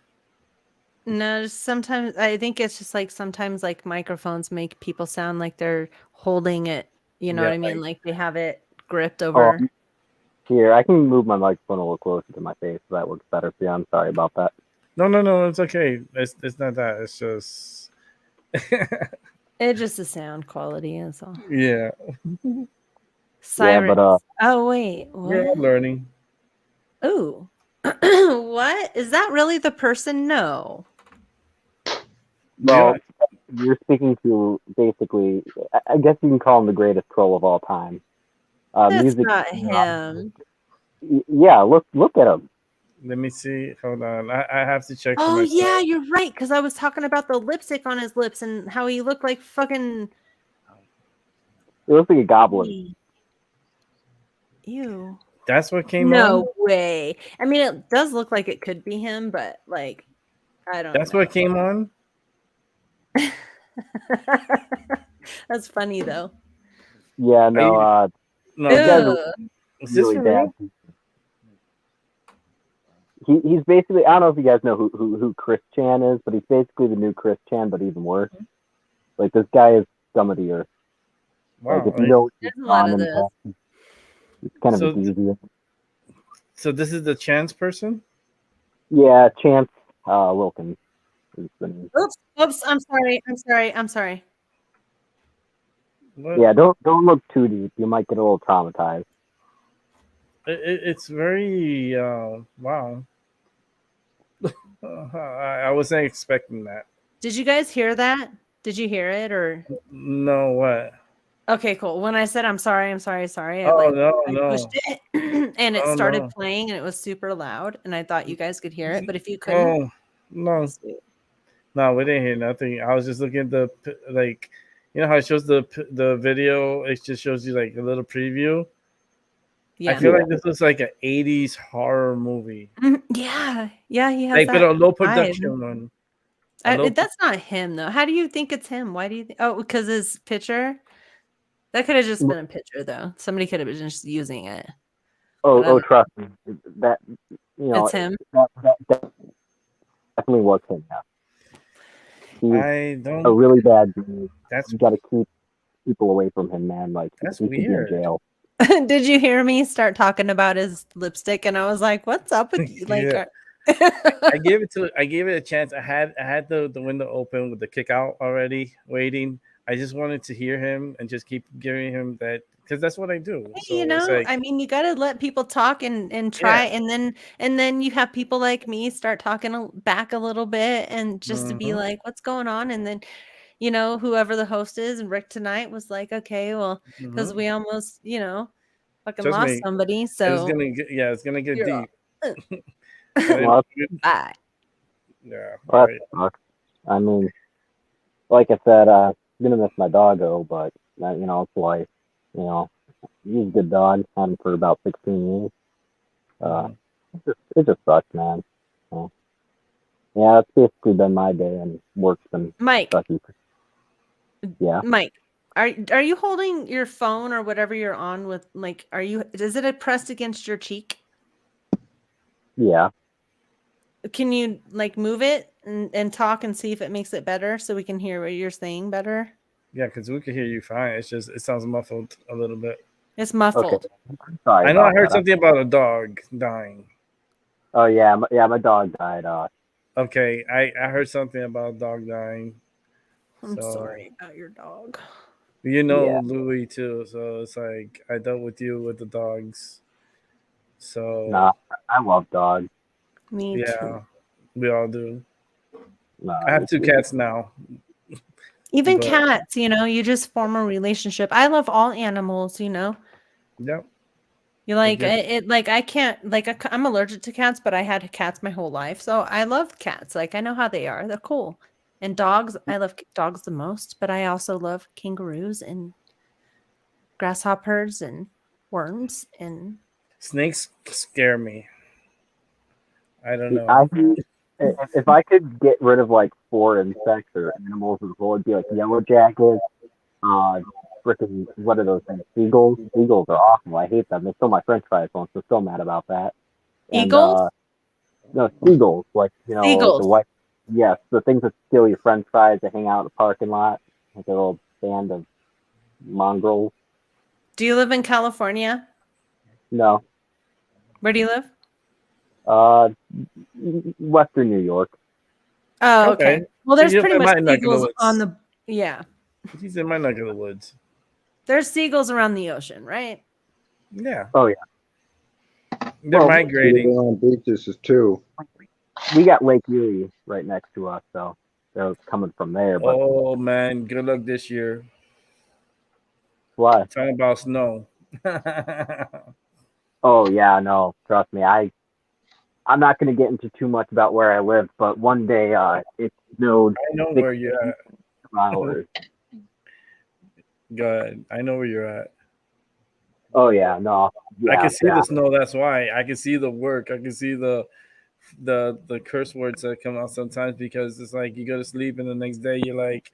No, sometimes I think it's just like sometimes like microphones make people sound like they're holding it. You know what I mean? Like they have it gripped over. Here, I can move my microphone a little closer to my face so that works better for you. I'm sorry about that. No, it's okay. It's not that. It's just it's just the sound quality is all. Yeah. Siren. Yeah, but oh wait. What? Yeah, I'm learning. Ooh. What? Is that really the person? No. Well, you're speaking to basically, I guess you can call him the greatest troll of all time. That's not him. Yeah, look at him. Let me see. Hold on. I have to check. Oh yeah, you're right. Because I was talking about the lipstick on his lips and how he looked like fucking. It looks like a goblin. Ew. That's what came on. No way. I mean, it does look like it could be him, but like, I don't That's know. what came on. That's funny though. Yeah, no, No, these guys are Ugh. is this really for bad. real? He's basically, I don't know if you guys know who Chris Chan is, but he's basically the new Chris Chan, but even worse. Like, this guy is scum of the earth. Wow. Like, if you know what he's There's a lot on of in those. the past, it's kind So- of a deviant. So this is the chance person. Yeah, Chance Wilkins is the name. Oops. I'm sorry. What? Yeah, don't look too deep. You might get a little traumatized. It's very wow. I wasn't expecting that. Did you guys hear that? Did you hear it or? No, what? Okay, cool. When I said I'm sorry, I, Oh, like, no, I no. pushed it and it Oh, started no. playing and it was super loud and I thought you guys could hear it, but if you couldn't, Oh, no. No, we didn't hear nothing. I was just looking at the like, you know how it shows the video. It just shows you like a little preview. yeah. I feel like this looks like an '80s horror movie, Yeah, he has like that but a low vibe. production one. A low That's not him though. How do you think it's him? Why do you think? Oh, because his picture. That could have just been a picture though. Somebody could have been just using it. Oh, trust me, that It's him. That definitely was him. Yeah. He's I don't. a really bad dude. That's You got to keep people away from him, man. Like, That's he could be in weird. jail. Did you hear me start talking about his lipstick? And I was like, "What's up with you?" Like, Yeah. I gave it a chance. I had the window open with the kick out already, waiting. I just wanted to hear him and just keep giving him that because that's what I do. So you it's know, like, I mean, you got to let people talk and try, and then you have people like me start talking back a little bit, and just to be Mhm. like, "What's going on?" And then, you know, whoever the host is, and Rick tonight was like, "Okay, well, because Mhm. we almost, you know, fucking Trust lost me, somebody, it's so gonna get you're deep. Well, bye." Yeah, Well, right. that sucks. I mean, like I said, I'm gonna miss my doggo, but it's life. He's a good dog. Had him for about 16 years. It just sucks, man. So, yeah, that's basically been my day, and work's been Mike. sucky. Yeah. Mike, are you holding your phone or whatever you're on with? Like, is it pressed against your cheek? Yeah. Can you like move it and talk and see if it makes it better so we can hear what you're saying better? Yeah, because we can hear you fine. It's just it sounds muffled a little bit. It's muffled. Okay. Sorry. I know I about heard that. something about a dog dying. Oh yeah, my dog died. Okay, I heard something about a dog dying. I'm So, sorry about your dog. You know Yeah. Louis too, so it's like I dealt with you with the dogs. So Nah, I love dogs. Me yeah, too. we all do. Nah, I have 2 cats now. Even But- cats, you know, you just form a relationship. I love all animals, you know. Yep. You like get- it like I can't like I'm allergic to cats, but I had cats my whole life. So I love cats. Like I know how they are. They're cool. And dogs, I love dogs the most, but I also love kangaroos and grasshoppers and worms and Snakes scare me. I don't know. If I could get rid of like 4 insects or animals as well, it'd be like yellow jackets, freaking what are those things? Seagulls. Seagulls are awful. I hate them. They stole my French fries once. I'm still mad about that. eagles? No, seagulls. Like like Seagulls. the white. Yes, the things that steal your French fries that hang out in the parking lot, like a little band of mongrels. Do you live in California? No. Where do you live? Western New York. Oh, okay. Well, there's You're pretty in much my neck of the seagulls woods. on the yeah. He's in my neck of the woods. There's seagulls around the ocean, right? Yeah. Oh yeah. They're migrating. On beaches too. We got Lake Erie right next to us, so they're coming from there. But Oh man, good luck this year. why? Talking about snow. Oh yeah, no, trust me. I'm not going to get into too much about where I live, but one day it snowed. I know where you're at. Hours. Good. I know where you're at. Oh yeah, no, I yeah, can see the snow. That's why I can see the work. I can see the curse words that come out sometimes because it's like you go to sleep and the next day you're like,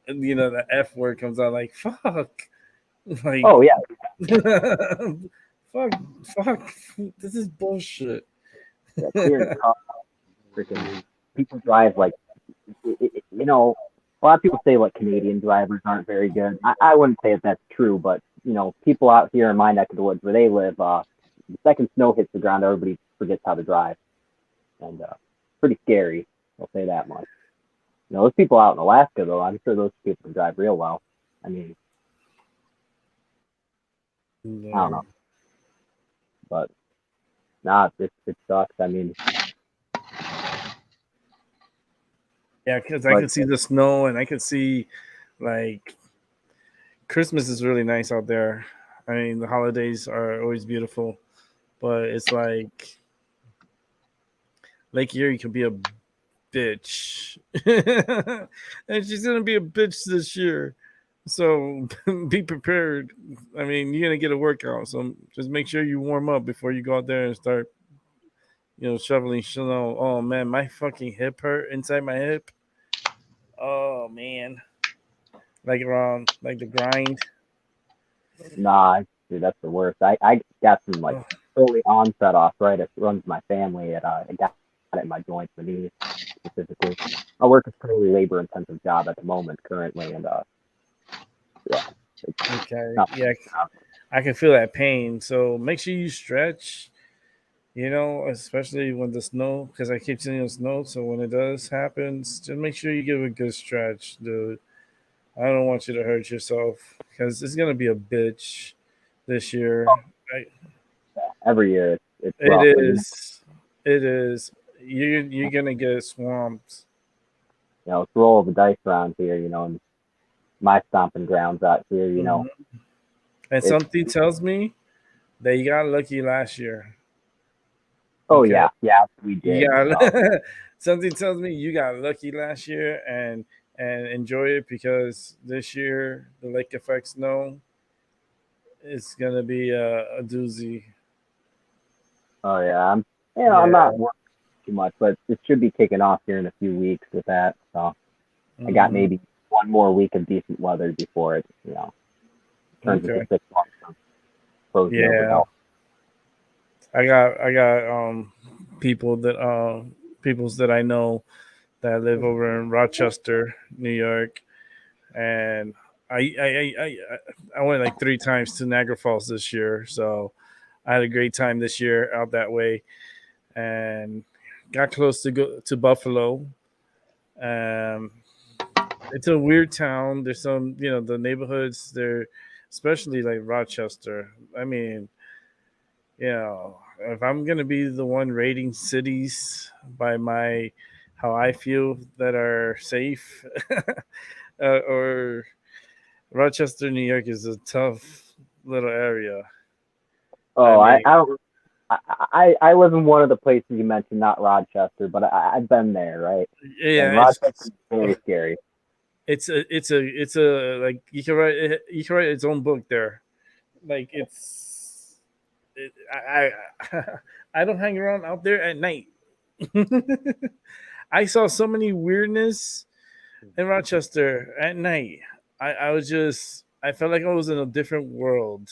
the F word comes out like fuck, like Oh yeah, fuck, fuck, this is bullshit. yeah, clearing car, freaking people drive like, a lot of people say like Canadian drivers aren't very good. I wouldn't say that that's true, but people out here in my neck of the woods where they live, the second snow hits the ground, everybody forgets how to drive, and pretty scary. I'll say that much. Those people out in Alaska, though, I'm sure those people can drive real well. I mean, I don't know, but nah, it sucks. I mean, Yeah, because I can see the snow and I can see like Christmas is really nice out there. I mean, the holidays are always beautiful, but it's like Lake Erie can be a bitch, and she's gonna be a bitch this year. So be prepared. I mean, you're gonna get a workout, so just make sure you warm up before you go out there and start, shoveling snow. Oh man, my fucking hip hurt inside my hip. Oh man, like around like the grind. nah, dude, that's the worst. I got some like early onset arthritis. Runs my family. I got it in my joints, my knees specifically. I work a pretty labor intensive job at the moment currently, and yeah. Okay. Yeah, I can feel that pain. So make sure you stretch. Especially when the snow, because I keep seeing the snow. So when it does happen, just make sure you give a good stretch, dude. I don't want you to hurt yourself because it's gonna be a bitch this year. Every year it's rough. It is. It is. You're gonna get swamped. It's roll of the dice around here. And my stomping grounds out here. And something tells me that you got lucky last year. Oh okay. Yeah, we did. Something tells me you got lucky last year and enjoy it because this year the lake effect snow is gonna be a doozy. Oh yeah, I'm not working too much, but it should be kicking off here in a few weeks with that. So I got maybe one more week of decent weather before it, turns into 6 months. Yeah. I got peoples that I know that live over in Rochester, New York, and I went like 3 times to Niagara Falls this year, so I had a great time this year out that way, and got close to go to Buffalo. It's a weird town. There's some, the neighborhoods there, especially like Rochester. I mean, if I'm gonna be the one rating cities by how I feel that are safe, or Rochester, New York is a tough little area. Oh, I don't. I live in one of the places you mentioned, not Rochester, but I've been there, right? Yeah, and Rochester's very scary. It's a like you can write its own book there. Like I don't hang around out there at night. I saw so many weirdness in Rochester at night. I felt like I was in a different world.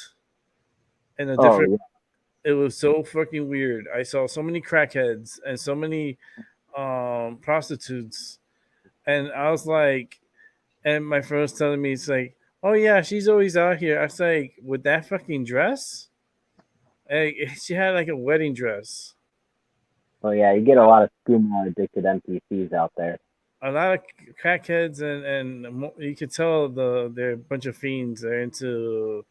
It was so fucking weird. I saw so many crackheads and so many prostitutes, and I was like, and my friend was telling me, it's like, oh yeah, she's always out here. I was like, with that fucking dress. She had like a wedding dress. Oh yeah, you get a lot of skooma addicted NPCs out there. A lot of crackheads and you could tell they're a bunch of fiends. They're into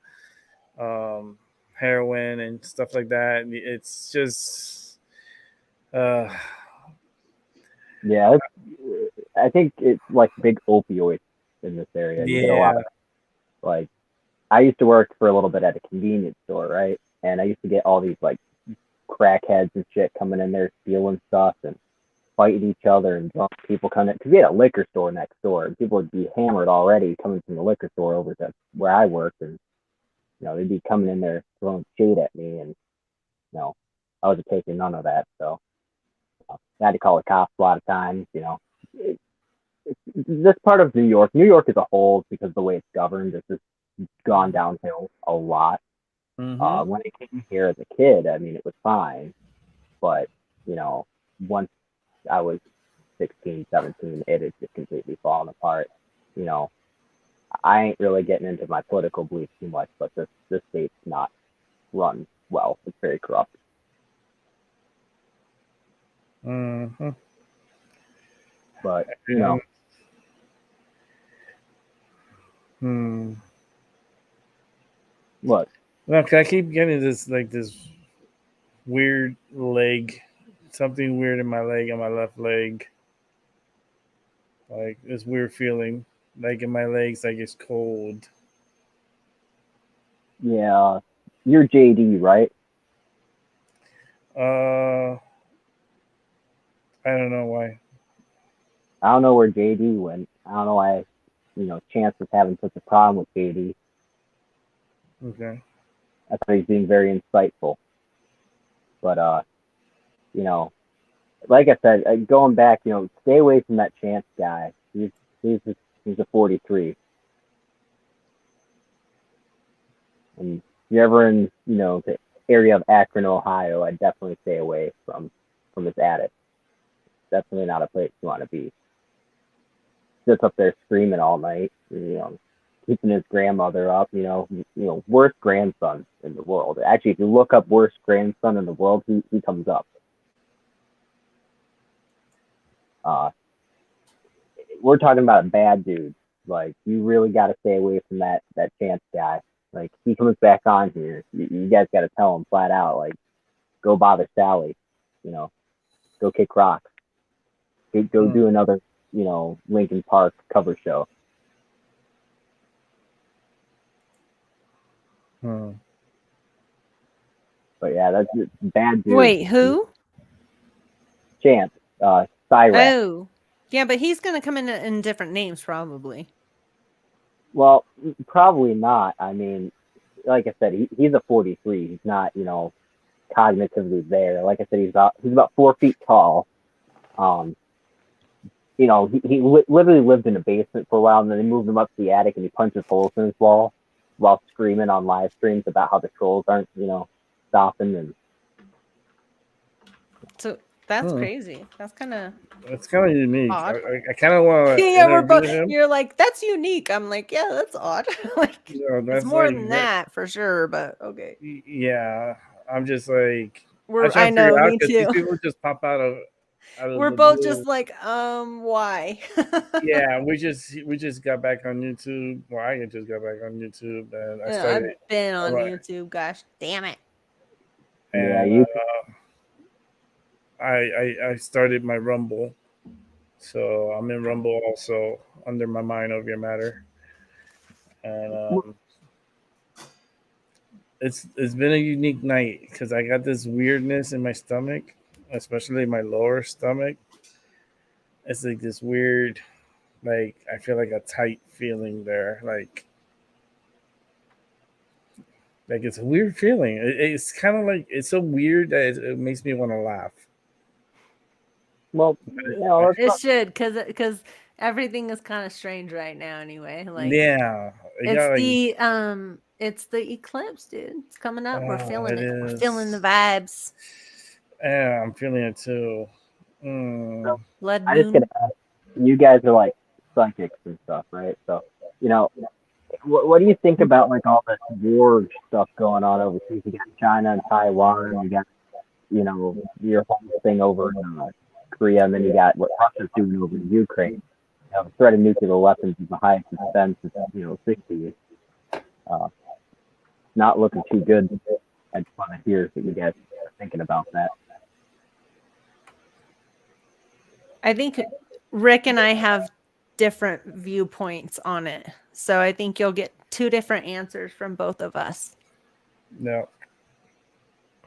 heroin and stuff like that. It's just yeah, I think it's like big opioids in this area. You get a lot of, like, I used to work for a little bit at a convenience store, right? And I used to get all these like crackheads and shit coming in there stealing stuff and fighting each other, and drunk people coming in, because we had a liquor store next door, and people would be hammered already coming from the liquor store over to where I worked, and they'd be coming in there throwing shade at me, and I wasn't taking none of that. So I had to call the cops a lot of times. This part of New York as a whole, because of the way it's governed, it's just gone downhill a lot. When I came here as a kid, I mean, it was fine, but once I was 16, 17, it had just completely fallen apart. I ain't really getting into my political beliefs too much, but this state's not run well. It's very corrupt. But what? Look, I keep getting this weird leg, something weird in my leg, on my left leg. Like this weird feeling, like in my legs, like it's cold. Yeah, you're JD, right? I don't know why. I don't know where JD went. I don't know why, Chance was having such a problem with JD. Okay. I thought he's being very insightful. But, like I said, going back, stay away from that Chance guy. He's a 43. And if you're ever in, the area of Akron, Ohio, I'd definitely stay away from his attic. Definitely not a place you want to be. Sits up there screaming all night, keeping his grandmother up, worst grandson in the world. Actually, if you look up worst grandson in the world, he comes up. We're talking about a bad dude. Like, you really got to stay away from that Chance guy. Like, he comes back on here. You guys got to tell him flat out, like, go bother Sally, go kick rocks. Go do another, Linkin Park cover show. But yeah, that's just bad dude. Wait, who? Chance, Cyrax. Oh, yeah, but he's gonna come in different names probably. Well, probably not. I mean, like I said, he's a 43. He's not, cognitively there. Like I said, he's about 4 feet tall. He literally lived in a basement for a while, and then they moved him up to the attic, and he punches holes in his wall while screaming on live streams about how the trolls aren't, stopping. And so that's crazy. That's kind of unique. odd. I kind of want to. Yeah, we're both. You're like, that's unique. I'm like, yeah, that's odd. Like, that's it's more like, than that for sure. But okay. Yeah, I'm just like. I know, me too. These people just pop out of we're both just like, why? Yeah, we just got back on YouTube. Well, I just got back on YouTube, and I've been on YouTube. Gosh, damn it! And, I started my Rumble, so I'm in Rumble also under my MyMindoverYourMatter, and it's been a unique night because I got this weirdness in my stomach, especially my lower stomach. It's like this weird, like I feel like a tight feeling there, like it's a weird feeling. It's kind of like it's so weird that it makes me want to laugh. Well, it should because everything is kind of strange right now. Anyway, like yeah, it's the eclipse, dude. It's coming up. We're feeling it. Is. We're feeling the vibes. Yeah, I'm feeling it too. Blood I just gotta ask, you guys are like psychics and stuff, right? So, what do you think about like all this war stuff going on overseas? You got China and Taiwan, and you got, your whole thing over in Korea, and then you got what Russia's doing over in Ukraine. The threat of nuclear weapons is the highest it's been since 60s. Not looking too good. I just want to hear what you guys are thinking about that. I think Rick and I have different viewpoints on it. So I think you'll get two different answers from both of us. No.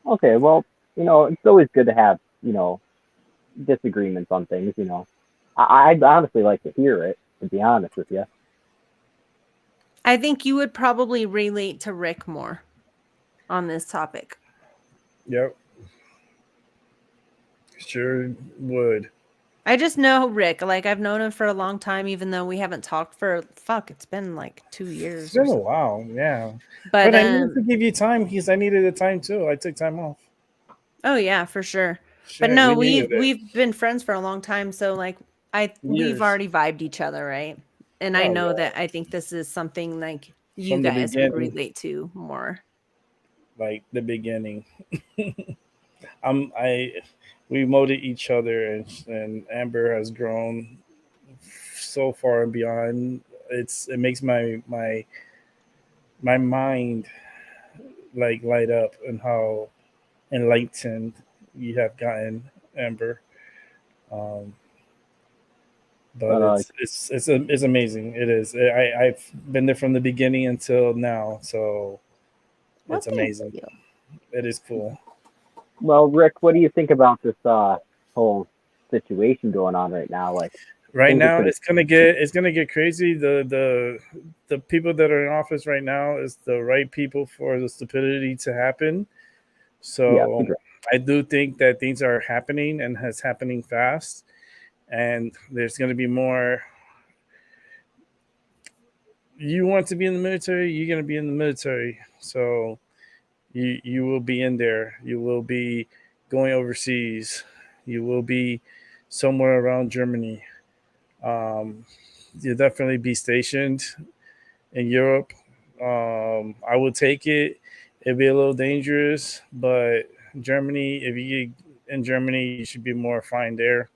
Okay, well, it's always good to have, disagreements on things, I'd honestly like to hear it, to be honest with you. I think you would probably relate to Rick more on this topic. Yep. Sure would. I just know Rick. Like, I've known him for a long time, even though we haven't talked for it's been like 2 years. It's been a while, yeah. But I needed to give you time because I needed the time too. I took time off. Oh yeah, for sure. Shit, but no, we needed it. we've been friends for a long time, so like we've already vibed each other, right? And I know that I think this is something like you guys would relate to more. Like the beginning. We molded each other, and Amber has grown so far and beyond. It makes my mind like light up, and how enlightened you have gotten, Amber. But it's amazing. It is. I've been there from the beginning until now, so it's amazing. It is cool. Well, Rick, what do you think about this whole situation going on right now? Like, right now, it's gonna get crazy. The people that are in office right now is the right people for the stupidity to happen. So I do think that things are happening and has happening fast, and there's gonna be more. You want to be in the military, you're gonna be in the military. So you will be in there. You will be going overseas. You will be somewhere around Germany. You'll definitely be stationed in Europe. I would take it. It'd be a little dangerous, but Germany, if you get in Germany, you should be more fine there.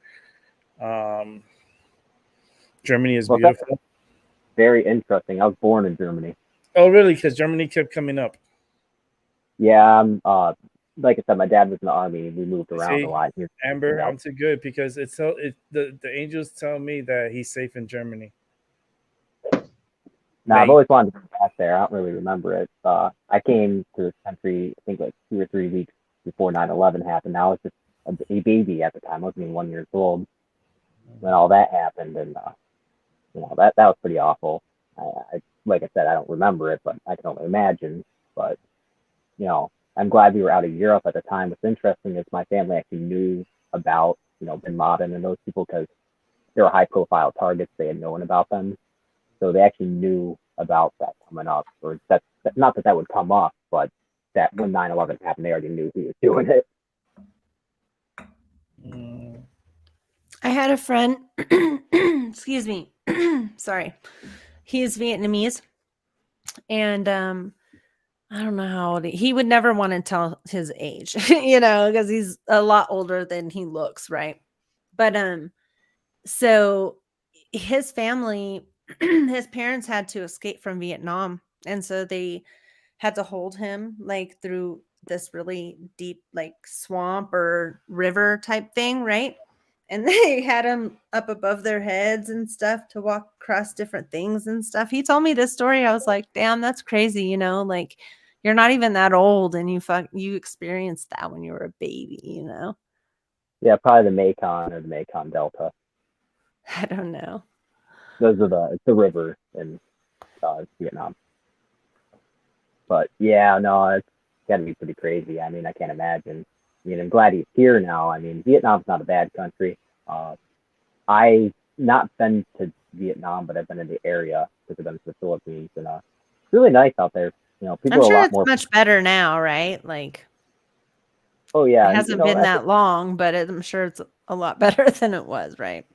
Germany is beautiful. Very interesting. I was born in Germany. Oh, really? Because Germany kept coming up. Yeah, like I said, my dad was in the army. We moved around a lot. Amber, I'm too good because the angels tell me that he's safe in Germany. No, I've always wanted to go back there. I don't really remember it. I came to this country, I think, like 2 or 3 weeks before 9/11 happened. I was just a baby at the time. I wasn't even 1 year old when all that happened, and that was pretty awful. I like I said, I don't remember it, but I can only imagine. But I'm glad we were out of Europe at the time. What's interesting is my family actually knew about, Bin Laden and those people because they were high-profile targets. They had known about them, so they actually knew about that coming up. Or not that would come up, but that when 9/11 happened, they already knew he was doing it. I had a friend. Excuse me. Sorry, he's Vietnamese, and I don't know how old he would never want to tell his age, because he's a lot older than he looks, right? But so his family, his parents had to escape from Vietnam, and so they had to hold him like through this really deep like swamp or river type thing, right? And they had him up above their heads and stuff to walk across different things and stuff. He told me this story. I was like, damn, that's crazy. Like you're not even that old and you experienced that when you were a baby, Yeah, probably the Mekong or the Mekong Delta. I don't know. Those are it's the river in Vietnam. But yeah, no, it's got to be pretty crazy. I mean, I can't imagine. I mean, I'm glad he's here now. I mean, Vietnam's not a bad country. I've not been to Vietnam, but I've been in the area because I've been to the Philippines, and it's really nice out there. People I'm are sure a lot it's more. much better now, right? Like, oh yeah, it hasn't been that long, but I'm sure it's a lot better than it was, right?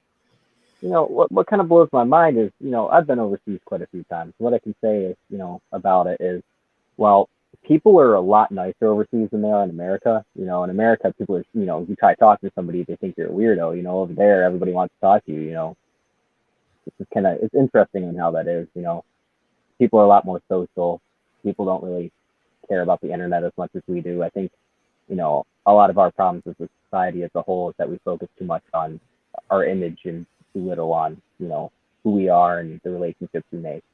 What kind of blows my mind is, I've been overseas quite a few times. What I can say is, about it is, well, people are a lot nicer overseas than they are in America. In America, people are, you try talking to somebody, they think you're a weirdo. Over there, everybody wants to talk to you. It's interesting in how that is. People are a lot more social. People don't really care about the internet as much as we do. I think, a lot of our problems as a society as a whole is that we focus too much on our image and too little on, who we are and the relationships we make.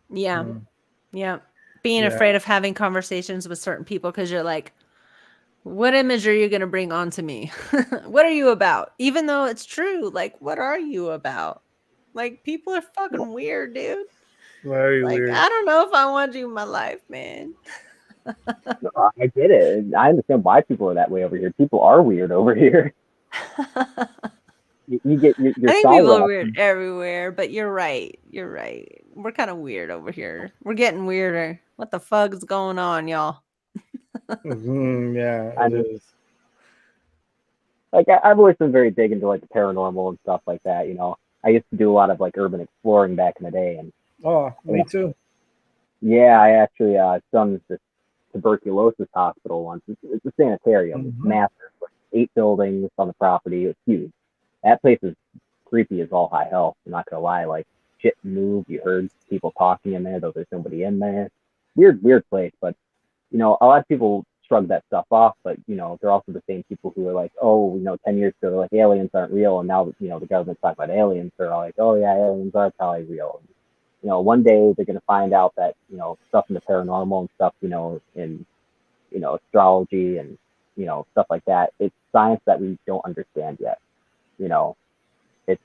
Yeah. Yeah. Being afraid of having conversations with certain people because you're like, what image are you going to bring onto me? What are you about? Even though it's true. Like, what are you about? Like, people are fucking weird, dude. Very Like, weird. I don't know if I want you in my life, man. No, I get it. I understand why people are that way over here. People are weird over here. You get your I think people are Cyrax. weird everywhere, but you're right. You're right. We're kind of weird over here. We're getting weirder. What the fuck is going on, y'all? Yeah, I it mean, is. like I've always been very big into like the paranormal and stuff like that. You know, I used to do a lot of like urban exploring back in the day, and Oh, me too. yeah, I actually done this tuberculosis hospital once. It's a sanitarium. It's massive, like 8 buildings on the property. It's huge. That place is creepy as all high hell. I'm not gonna lie. Like shit moved. You heard people talking in there, though there's nobody in there. Weird place. But you know, a lot of people shrug that stuff off. But you know, they're also the same people who are like, oh, you know, 10 years ago they're like aliens aren't real, and now you know the government's talking about aliens. They're all like, oh yeah, aliens are probably real. You know, one day they're gonna find out that you know stuff in the paranormal and stuff, you know, in you know astrology and you know stuff like that. It's science that we don't understand yet. You know, it's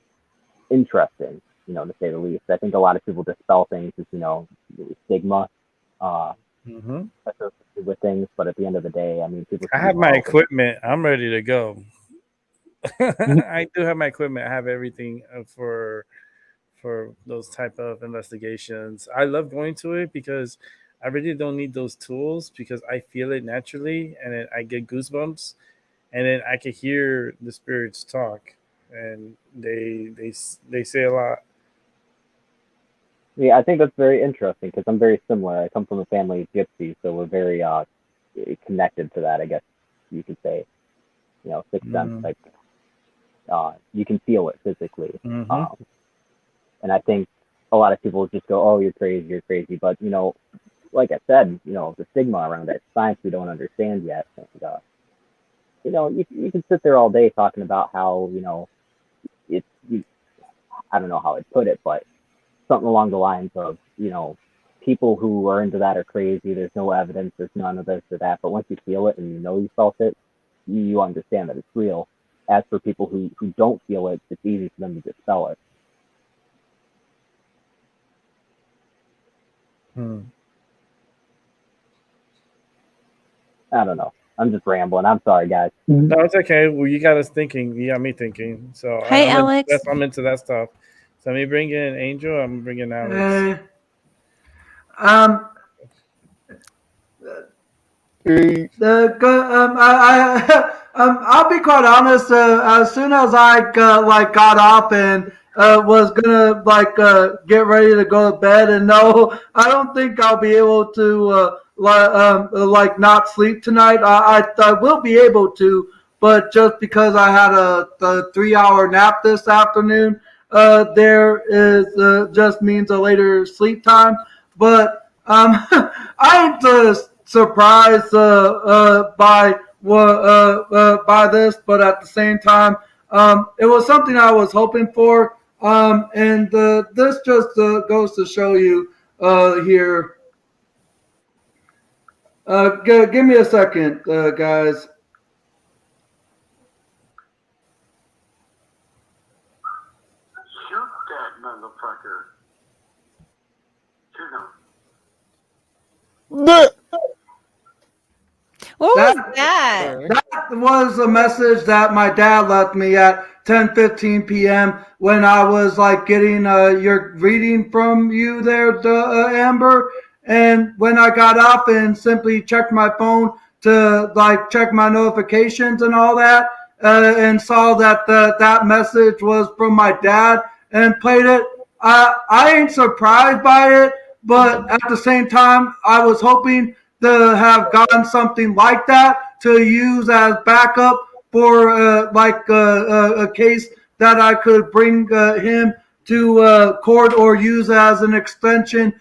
interesting, you know, to say the least. I think a lot of people dispel things as, you know, stigma associated with things, but at the end of the day, I mean, people. I have my equipment. I'm ready to go. I do have my equipment. I have everything for those type of investigations. I love going to it because I really don't need those tools because I feel it naturally and then I get goosebumps and then I can hear the spirits talk and they say a lot. Yeah, I think that's very interesting because I'm very similar. I come from a family of gypsies, so we're very connected to that, I guess you could say. You know, sixth sense type. You can feel it physically. And I think a lot of people just go, "Oh, you're crazy." But you know, like I said, you know, the stigma around it, science we don't understand yet. And, you know, you can sit there all day talking about how you know it's. I don't know how I'd put it, but something along the lines of you know, people who are into that are crazy. There's no evidence. There's none of this or that. But once you feel it and you know you felt it, you understand that it's real. As for people who don't feel it, it's easy for them to dispel it. I don't know. I'm just rambling. I'm sorry, guys. No, it's okay. Well, you got us thinking. You got me thinking. So Hey, Alex. I'm into that stuff. So let me bring in Angel. I'm bringing Alex. I'll be quite honest. As soon as I got off and was gonna get ready to go to bed, and no, I don't think I'll be able to not sleep tonight. I will be able to, but just because I had a 3-hour nap this afternoon, there is just means a later sleep time. But I ain't surprised by this, but at the same time, it was something I was hoping for, and this just goes to show you here. Give me a second, guys. Shoot that motherfucker. Shoot him. What was that? That was a message that my dad left me at 10:15 p.m. when I was getting your reading from you there, Amber. And when I got up and simply checked my phone to check my notifications and all that, and saw that that message was from my dad and played it, I ain't surprised by it, but at the same time, I was hoping to have gotten something like that to use as backup for a case that I could bring him to court or use as an extension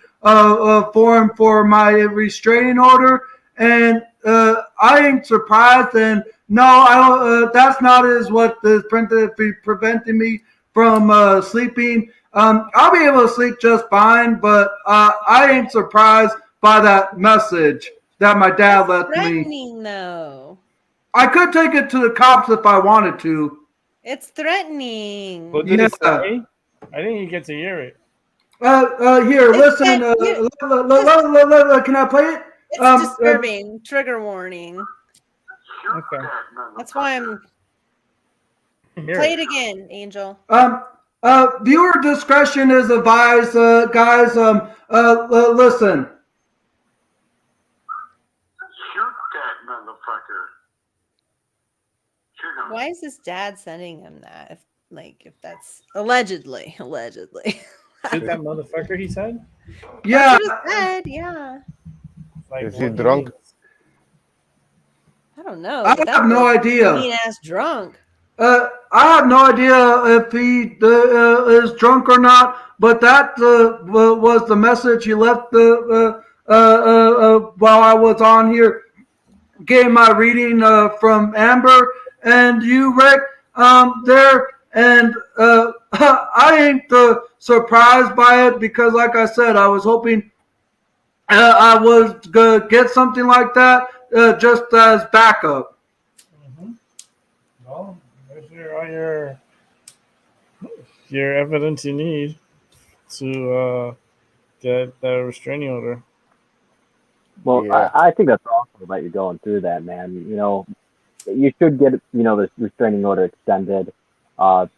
form for my restraining order. And I ain't surprised. And no, I don't. That's not what is preventing me from sleeping. I'll be able to sleep just fine, but I ain't surprised by that message that my dad left me. Threatening, though. I could take it to the cops if I wanted to. It's threatening. What did it say? I didn't even get to hear it. Here, listen. Can I play it? It's disturbing. Trigger warning. Okay. That's why I'm. Play it again, Angel. Viewer discretion is advised, guys. Listen. Shoot that motherfucker. Shoot him. Why is his dad sending him that? If that's allegedly. Shoot that motherfucker, he said? Yeah. That's what he said, yeah. Like, Is he drunk? I don't know. I have no idea. Mean ass drunk. I have no idea if he is drunk or not, but that was the message he left while I was on here getting my reading from Amber and you, Rick, there. And I ain't surprised by it because, like I said, I was hoping I was going to get something like that just as backup. Well, there's all your evidence you need to get that restraining order. Well, Yeah. I think that's awesome that you're going through that, man. You know, you should get, this restraining order extended. Talk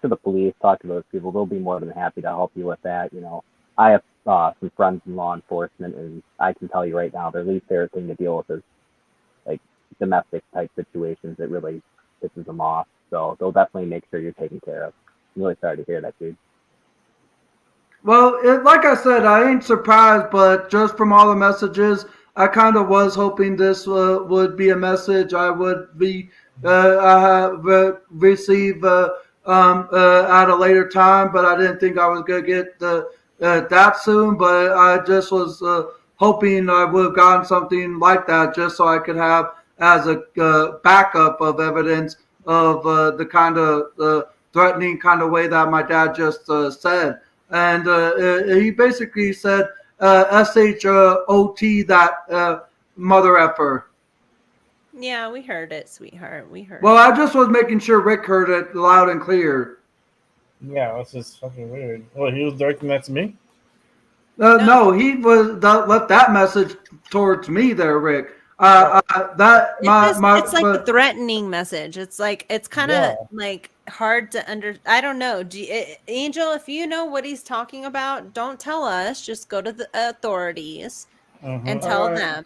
to the police, talk to those people. They'll be more than happy to help you with that. I have some friends in law enforcement, and I can tell you right now, their least favorite thing to deal with is like domestic type situations that really pisses them off. So they'll definitely make sure you're taken care of. I'm really sorry to hear that, dude. Well, like I said, I ain't surprised, but just from all the messages, I kind of was hoping this would be a message I would be receive at a later time, but I didn't think I was gonna get that soon. But I just was hoping I would have gotten something like that, just so I could have as a backup of evidence of the kind of threatening kind of way that my dad just said. And he basically said SHOT that mother effer. Yeah, we heard it, sweetheart. We heard Well, it. I just was making sure Rick heard it loud and clear. Yeah, that's just fucking weird. Well, he was directing that to me? No, he left that message towards me there, Rick. It's like a threatening message. It's kind of like hard to I don't know. Angel, if you know what he's talking about, don't tell us. Just go to the authorities and tell them.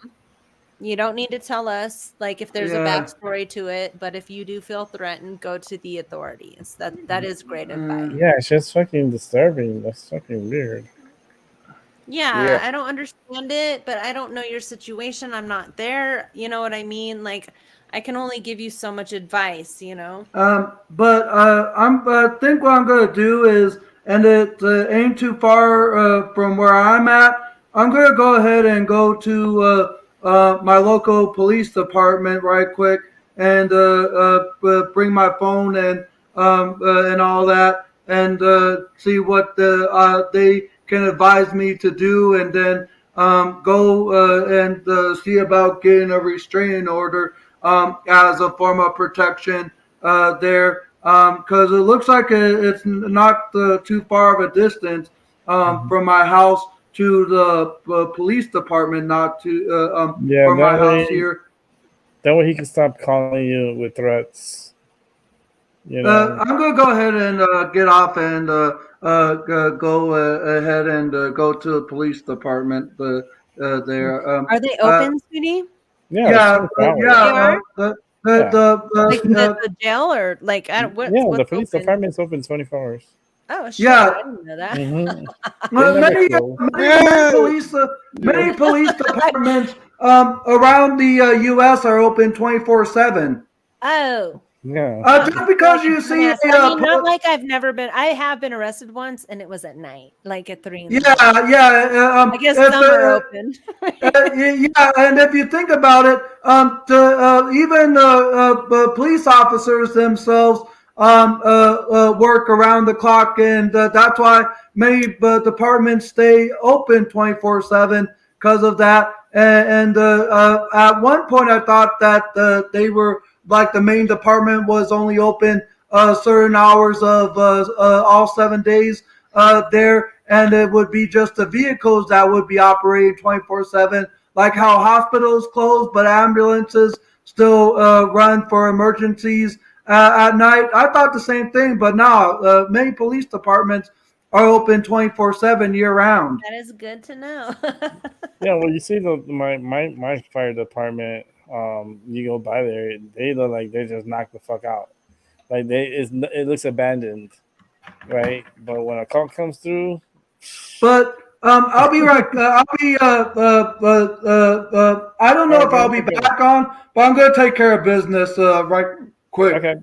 You don't need to tell us if there's a backstory to it, but if you do feel threatened, go to the authorities. That is great advice. Yeah, it's just fucking disturbing. That's fucking weird. Yeah, I don't understand it, but I don't know your situation. I'm not there. You know what I mean? I can only give you so much advice, But I think what I'm gonna do is, and it ain't too far from where I'm at. I'm gonna go ahead and go to my local police department right quick and bring my phone and all that and see what they can advise me to do, and then go and see about getting a restraining order as a form of protection there, because it looks like it's not too far of a distance from my house to the police department, not to from my house here. That way he can stop calling you with threats. I'm gonna go ahead and get off and go ahead and go to the police department there. Are they open, sweetie? Yeah. The jail or the police department's open 24 hours. Oh shit! Yeah. I didn't know that. Many police departments around the U.S. are open 24/7. Oh. Yeah. Just because you see, not like I've never been. I have been arrested once, and it was at night, at 3 in the morning. I guess some are open. And if you think about it, even police officers themselves work around the clock, and that's why many departments stay open 24/7 because of that. And at one point, I thought that they were. Like the main department was only open certain hours of all 7 days there, and it would be just the vehicles that would be operating 24/7, like how hospitals close, but ambulances still run for emergencies at night. I thought the same thing, but now many police departments are open 24/7 year round. That is good to know. Yeah, well, you see my fire department. You go by there, they look like they just knocked the fuck out. Like it looks abandoned, right? But when a call comes through, but I'll be right. I'll be. I don't know if I'll be back on, but I'm gonna take care of business right quick. Okay.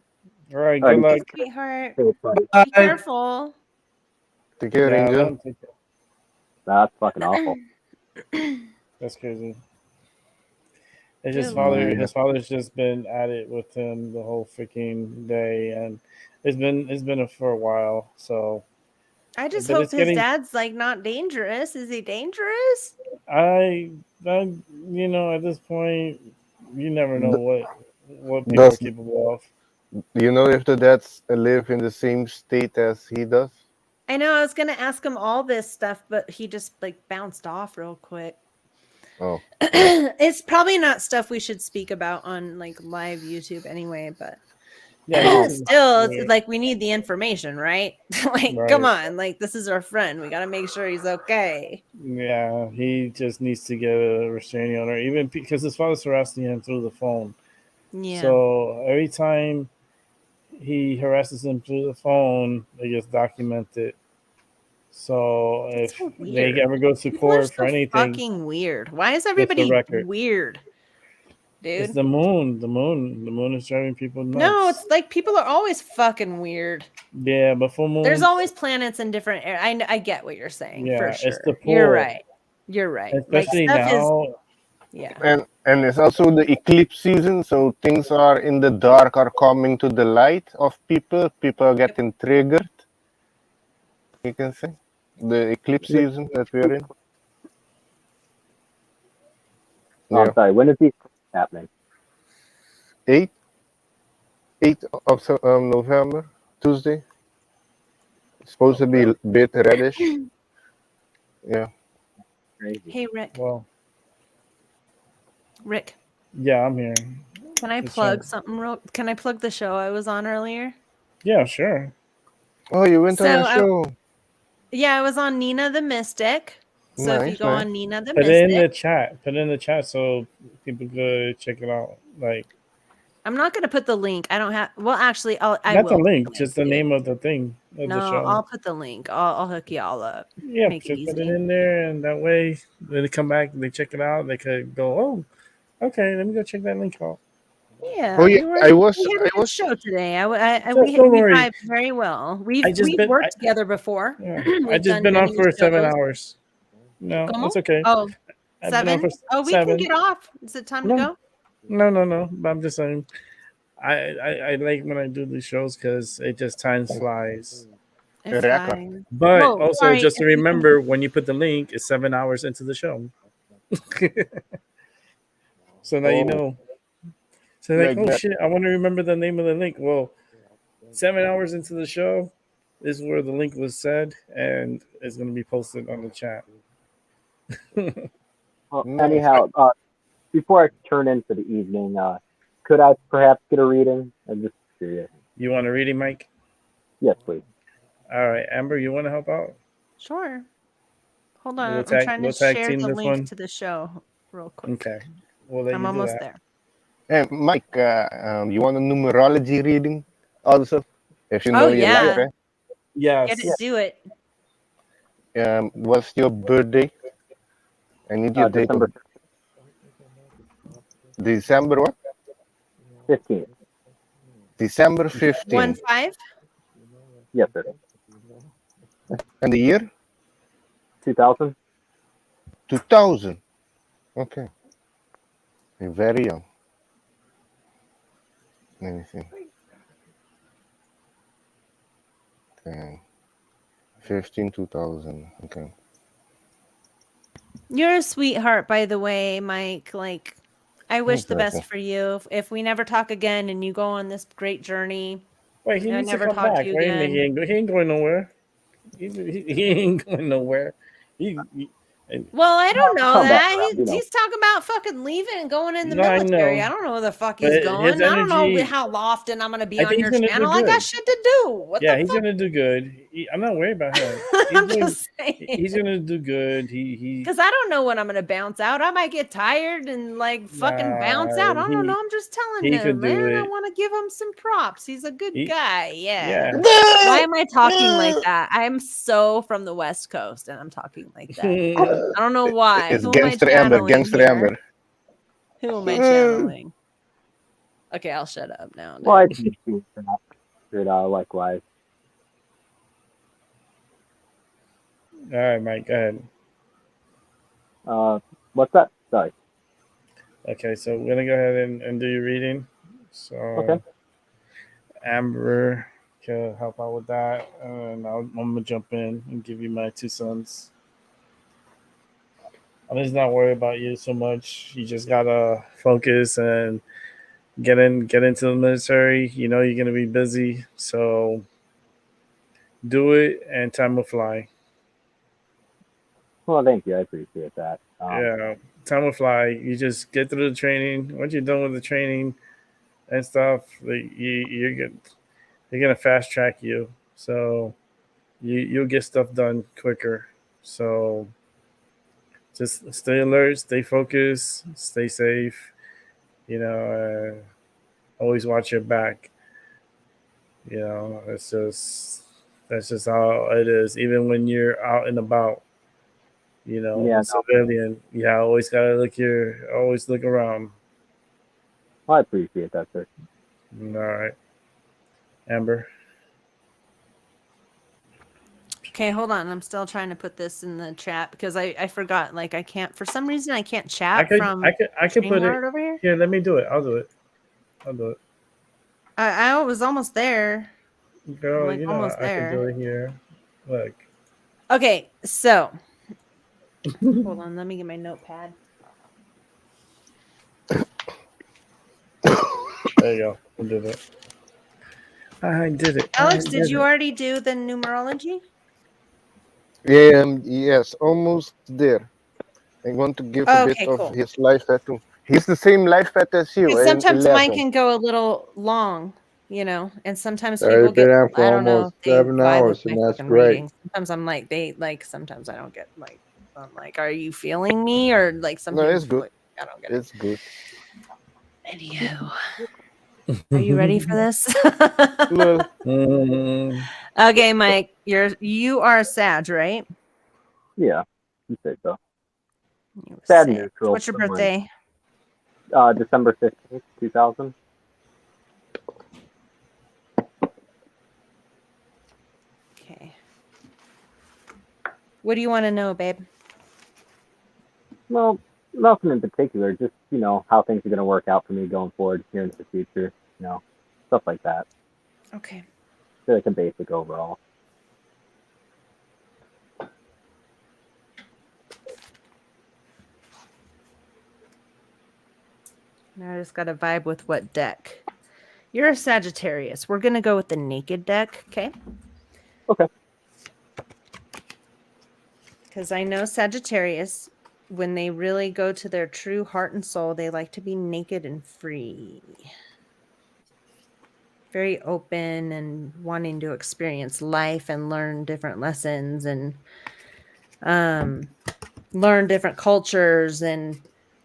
All right. All Good right. luck. Sweetheart, Bye. be careful. Take care, Yeah, Angel. That's fucking awful. That's crazy. It's his Good father. Lord. His father's just been at it with him the whole freaking day, and it's been for a while. So I just but hope it's his getting. dad's like not dangerous. Is he dangerous? I at this point, you never know what people are Does capable of. do you know if the dads live in the same state as he does? I know I was gonna ask him all this stuff, but he just like bounced off real quick. Oh, yeah. It's probably not stuff we should speak about on like live YouTube anyway, but Yeah, still it's weird. like we need the information, right? Like, come on, like this is our friend. We gotta make sure he's okay. Yeah, he just needs to get a restraining order, even because his father's harassing him through the phone. Yeah. So every time he harasses him through the phone, they just document it. So if so they weird. ever go to People are court so for anything, fucking weird. Why is just the everybody record. weird, It's dude? the moon. The moon is driving people nuts. No, it's like people are always fucking weird. Yeah, but full moon. There's always planets in different areas. I get what you're saying for Yeah, it's sure. the You're pull. right. You're right. Especially like stuff now. is yeah. And it's also the eclipse season, so things are in the dark are coming to the light of people. People are getting triggered. You can say the eclipse season that we're in. Oh, I'm sorry. When is the happening? 8th of November, Tuesday. It's supposed to be a bit reddish. Yeah. Crazy. Hey Rick. Well, Rick, yeah, I'm here. can I Just plug trying- something real? Can I plug the show I was on earlier? Yeah, sure. Oh, you went on So a show. Yeah, I was on Nina the Mystic. So if you Nice, go nice. on Nina the Put it in the Mystic, chat. Put it in the chat so people could check it out. Like I'm not gonna put the link. I don't have. Well, actually, I not will. the link, just the name of the thing of No, the show. I'll put the link. I'll hook y'all up. Yeah, Make it just put it easy. in there, and that way when they come back, they check it out. They could go, oh, okay, let me go check that link out. Yeah, Oh, yeah, we had a good show today. We Don't worry. vibed very well. We've just worked together before. Yeah, We've I just done been on many for 7 shows. hours. No, ¿Cómo? it's okay. Oh, I've been on 7? for Oh, we 7. can get off. Is it time to go? No. But I'm just saying, I like when I do these shows because it just time flies. It flies. But Whoa, also, sorry, just to if you can- remember, when you put the link, it's 7 hours into the show. So now you know. So like, Like oh that. shit, I want to remember the name of the link. Well, 7 hours into the show is where the link was said, and it's going to be posted on the chat. Well, anyhow, before I turn into the evening, could I perhaps get a reading? I'm just curious. You want a reading, Mike? Yes, please. All right, Amber, you want to help out? Sure. Hold on. We'll I'm tag- trying we'll to tag share team the this link one. to the show real quick. Okay. We'll let I'm you do almost that. there. Hey, Mike, you want a numerology reading also? If you know your yeah. life, Yes. Get it, do it. what's your birthday? I need your date. December December what? 15th. December 15th. 1-5? Yes, sir. And the year? 2000. 2000. Okay. You're very young. Let me see. Okay. 15, 2000. Okay. You're a sweetheart, by the way, Mike. Like, I wish the best Exactly. for you. If we never talk again and you go on this great journey, Wait, he I needs to never come talk to back. you Right? again. He ain't going nowhere. He ain't going nowhere. Well, I don't know Come back that. around, you know. He's talking about fucking leaving and going in the No, I military. know. I don't know where the fuck But he's his going. I don't know energy, how often I'm going to be I on think he's your gonna do channel. I got good. shit to do. What Yeah, the he's fuck? gonna do good. I'm not worried about him. I'm just saying. He's gonna do good. He Because I don't know when I'm going to bounce out. I might get tired and like fucking bounce out. I don't know. I'm just telling he him, could do man. I it. want to give him some props. He's a good He- guy. Yeah. Yeah. Why am I talking like that? I'm so from the West Coast and I'm talking like that. I don't know why. It's Who am I Gangster Amber. channeling Gangster here? Amber. Who am I channeling? Okay, I'll shut up now. Well, I appreciate that. Likewise. All right, Mike. Go ahead. What's that? Sorry. Okay, so we're gonna go ahead and do your reading. So Okay. Amber can help out with that, and I'm gonna jump in and give you my 2 cents. I'm just not worried about you so much. You just gotta focus and get into the military. You know you're gonna be busy, so do it, and time will fly. Well, thank you. I appreciate that. Yeah, time will fly. You just get through the training. Once you're done with the training and stuff, you're good. They're gonna fast track you, so you'll get stuff done quicker. So just stay alert, stay focused, stay safe. You know, always watch your back. You know, that's just how it is. Even when you're out and about, you know, Yeah, no. civilian, always gotta always look around. Well, I appreciate that, sir. All right, Amber. Okay, hold on. I'm still trying to put this in the chat because I forgot. Like I can't for some reason I can't chat from I could put it Streamyard over here. here. Let me do it. I'll do it. I was almost there. Girl, Like, you know almost I can do there. it here. Look. Okay, so hold on. Let me get my notepad. There you go. I did it. I did it. Alex, did you already do the numerology? Yes, almost there. I want to give Oh, a bit okay, of cool. his life path too. He's the same life path as you. Because I'm sometimes mine 11. can go a little long, you know, and sometimes I've people been get, on for I don't know, almost if they 7 vibe with hours, my and that's fucking great. readings. Sometimes I'm like, sometimes I don't get like, I'm like, are you feeling me? Or like some No, people it's good. I don't get it. It's good. Anywho, are you ready for this? Well, Okay, Mike, you are a Sag, right? Yeah, you say so. You Sad Sag. neutral. What's your birthday? December 15th, 2000. Okay. What do you want to know, babe? Well, nothing in particular. Just, how things are going to work out for me going forward here into the future. Stuff like that. Okay. Like a basic overall. Now I just got to vibe with what deck. You're a Sagittarius. We're going to go with the naked deck, okay? Okay. Because I know Sagittarius, when they really go to their true heart and soul, they like to be naked and free. Very open and wanting to experience life and learn different lessons and learn different cultures and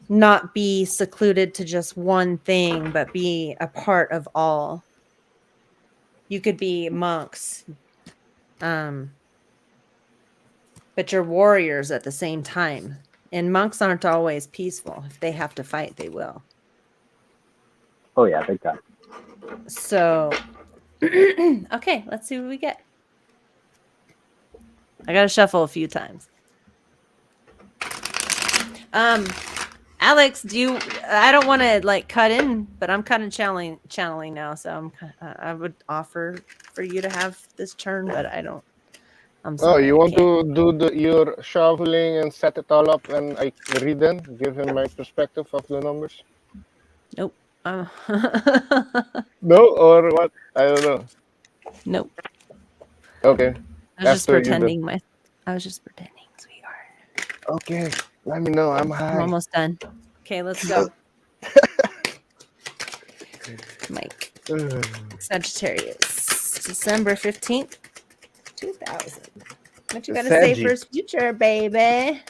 not be secluded to just one thing, but be a part of all. You could be monks, but you're warriors at the same time. And monks aren't always peaceful. If they have to fight, they will. Oh, yeah, big time. So, okay, let's see what we get. I got to shuffle a few times. Alex, I don't want to like cut in, but I'm kind of channeling now. So I would offer for you to have this turn, but I don't. I'm sorry. you want to do your shuffling and set it all up, and I read them, give him my perspective of the numbers? Nope. No, or what? I don't know. Nope. Okay. I was just After you do. pretending I was just pretending, sweetheart. Okay. Let me know. I'm I'm high. almost done. Okay, let's go. Mike. Sagittarius. December 15th, 2000. What you gotta say for his future, baby?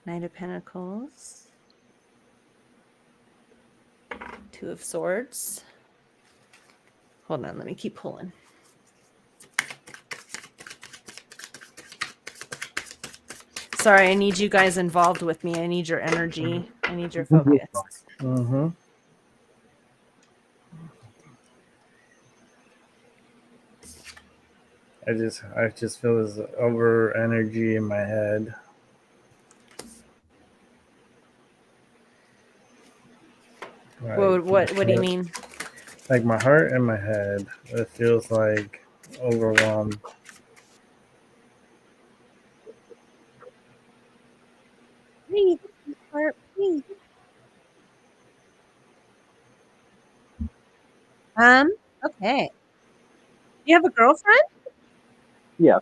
Knight of Pentacles. Two of Swords. Hold on, let me keep pulling. Sorry, I need you guys involved with me. I need your energy. I need your focus. Mm-hmm. I just feel this over energy in my head. Like, what do you mean? Like my heart and my head. It feels like overwhelmed. Please, heart, please. Okay. You have a girlfriend? Yeah.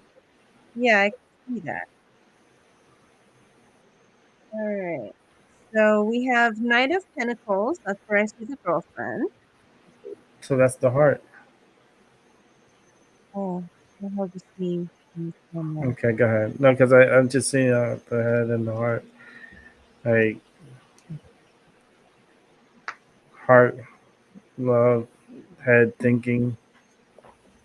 Yeah, I can see that. All right. So we have Knight of Pentacles. That's where I see the girlfriend. So that's the heart. Oh, what does this mean? Okay, go ahead. No, because I'm just seeing the head and the heart. Like heart, love, head, thinking.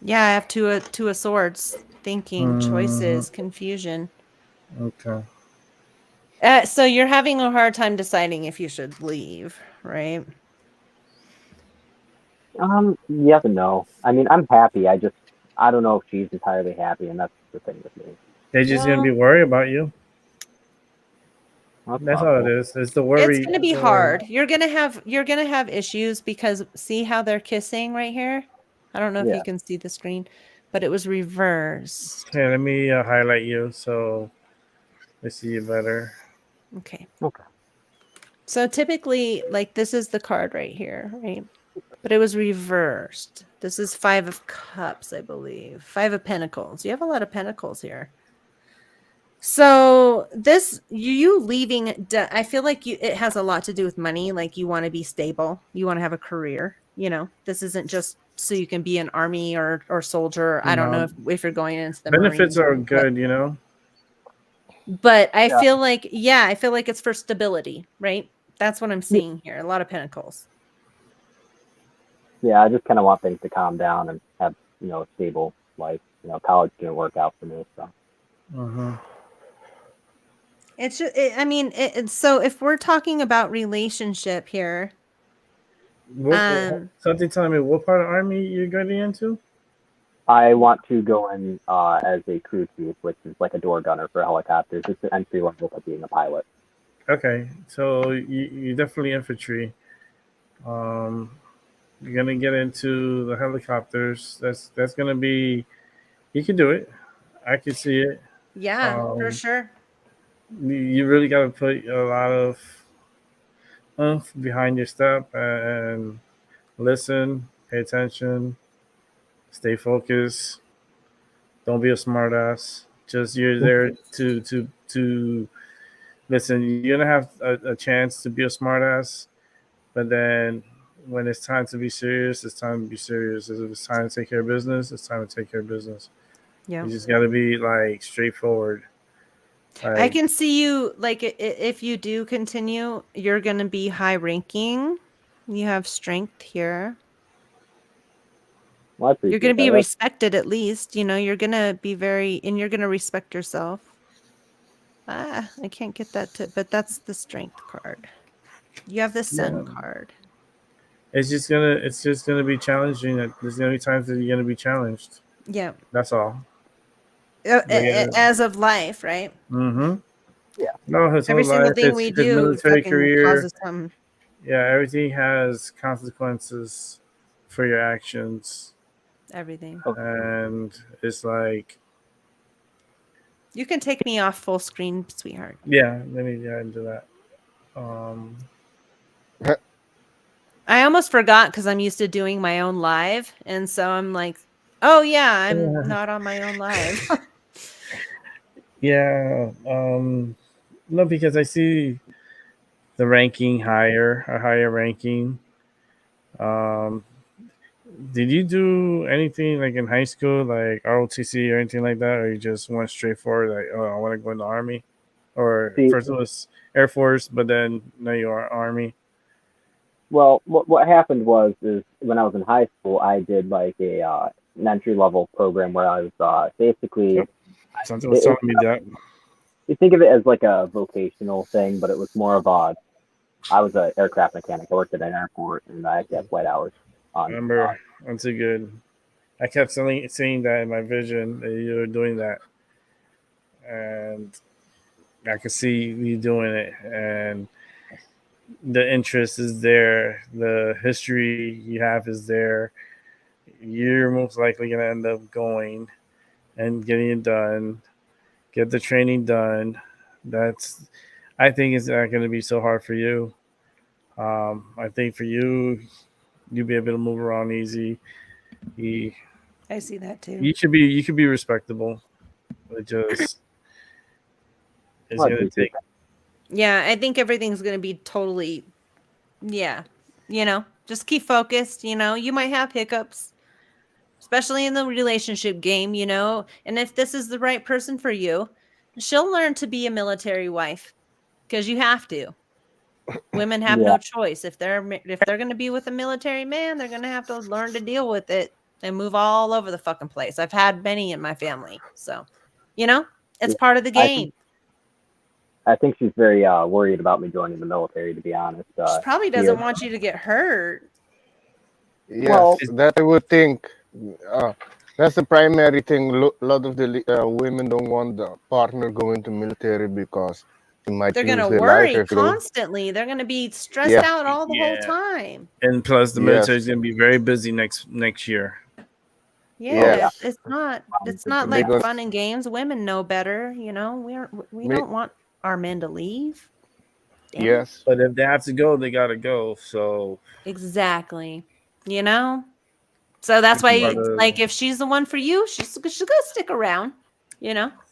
Yeah, I have two of Swords. Thinking, choices, confusion. Okay. So you're having a hard time deciding if you should leave, right? Yes and no. I mean, I'm happy. I don't know if she's entirely happy, and that's the thing with me. They're just gonna be worried about you. That's all it is. It's the worry. It's gonna be hard. You're gonna have issues because see how they're kissing right here? I don't know if Yeah. you can see the screen, but it was reversed. Here, let me highlight you so I see you better. Okay. Okay. So typically, like this is the card right here, right? But it was reversed. This is 5 of Cups, I believe. 5 of Pentacles. You have a lot of Pentacles here. So this you leaving, I feel like it has a lot to do with money. Like you want to be stable. You want to have a career. You know, this isn't just so you can be an army or soldier. I don't know if you're going into the benefits Marines, are good, you know. But I feel like it's for stability, right? That's what I'm seeing here. A lot of Pentacles. Yeah, I just kind of want things to calm down and have a stable life. College didn't work out for me, so. It's just, so if we're talking about relationship here, something telling me what part of army you're getting into? I want to go in as a crew chief, which is like a door gunner for helicopters. It's an entry level of being a pilot. Okay, so you're definitely infantry. You're gonna get into the helicopters. That's gonna be. You can do it. I can see it. Yeah, for sure. You really got to put a lot of oomph behind your step and listen, pay attention, stay focused. Don't be a smartass. Just you're there to listen. You're gonna have a chance to be a smartass, but then when it's time to be serious, it's time to be serious. If it's time to take care of business, it's time to take care of business. Yeah, you just got to be like straightforward. I can see you like if you do continue, you're going to be high ranking. You have strength here. Well, you're going to be respected at least. You know, you're going to be and you're going to respect yourself. I can't get that but that's the strength card. You have the sun card. It's just gonna be challenging. There's gonna be times that you're gonna be challenged. Yeah, that's all. As of life, right? Mm-hmm. Yeah. No, his every whole single life, thing we his do military career causes some. Yeah, everything has consequences for your actions. Everything. And it's like. You can take me off full screen, sweetheart. Yeah, let me do that. I almost forgot because I'm used to doing my own live, and so I'm like, oh yeah, I'm not on my own live. Yeah. No, because I see the ranking higher, a higher ranking. Um, did you do anything like in high school, like ROTC or anything like that, or you just went straight forward, like, oh, I want to go in the army, or See, first it was Air Force, but then now you are Army. well, what happened was is when I was in high school, I did like a an entry level program where I was basically Yep. Something was telling me that. you think of it as like a vocational thing, but it was more of a I was an aircraft mechanic. I worked at an airport, and I had flight hours I on. remember that's a good. I kept seeing that in my vision that you were doing that, and I could see you doing it, and the interest is there. The history you have is there. You're most likely going to end up going and getting it done, get the training done. That's, I think it's not going to be so hard for you. I think for you, you'll be able to move around easy. I see that too. You could be respectable. It just it's Well, I going to appreciate take. that. Yeah, I think everything's gonna be totally, yeah, just keep focused. You might have hiccups, especially in the relationship game. And if this is the right person for you, she'll learn to be a military wife because you have to. Women have Yeah, no choice. If they're going to be with a military man, they're going to have to learn to deal with it and move all over the fucking place. I've had many in my family, so it's yeah. part of the game. I think she's very worried about me joining the military. To be honest, She probably doesn't want you to get hurt. Yes, Well, that I would think. Uh, that's the primary thing. A lot of the women don't want the partner going to military because they might They're going lose to their life worry if they go. constantly. They're going to be stressed Yeah. out all the whole Yeah, time. and plus the Yes. military is going to be very busy next year. Yeah, Yes. it's not They're like gonna. fun and games. Women know better, we Me, don't want our men to leave. Damn it. yes. But if they have to go, they got to go. So Exactly. So that's it's part why, of. like, if she's the one for you, she's gonna stick around.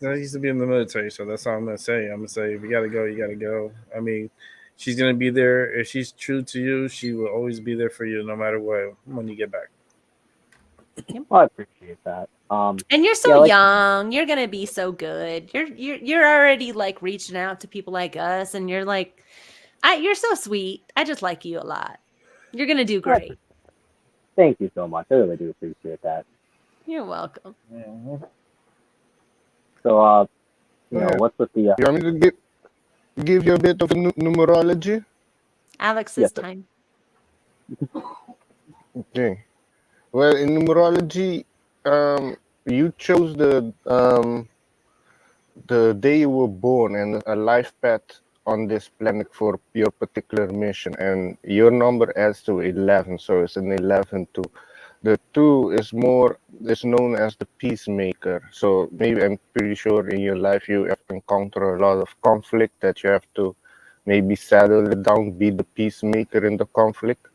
I used to be in the military, so that's all I'm gonna say. I'm gonna say if you gotta go, you gotta go. I mean, she's gonna be there. If she's true to you, she will always be there for you, no matter what. When you get back, well, I appreciate that. And you're so Yeah, like young. You're gonna be so good. You're already like reaching out to people like us, and you're like, you're so sweet. I just like you a lot. You're gonna do great. thank you so much. I really do appreciate that. You're welcome. So, Yeah. what's with the? You want me to give you a bit of numerology? Alex, Yes, this time. Okay. Well, in numerology, you chose the day you were born and a life path on this planet for your particular mission, and your number adds to 11, so it's an 11 too. The 2 is known as the peacemaker. So maybe I'm pretty sure in your life you have encountered a lot of conflict that you have to maybe settle it down, be the peacemaker in the conflict.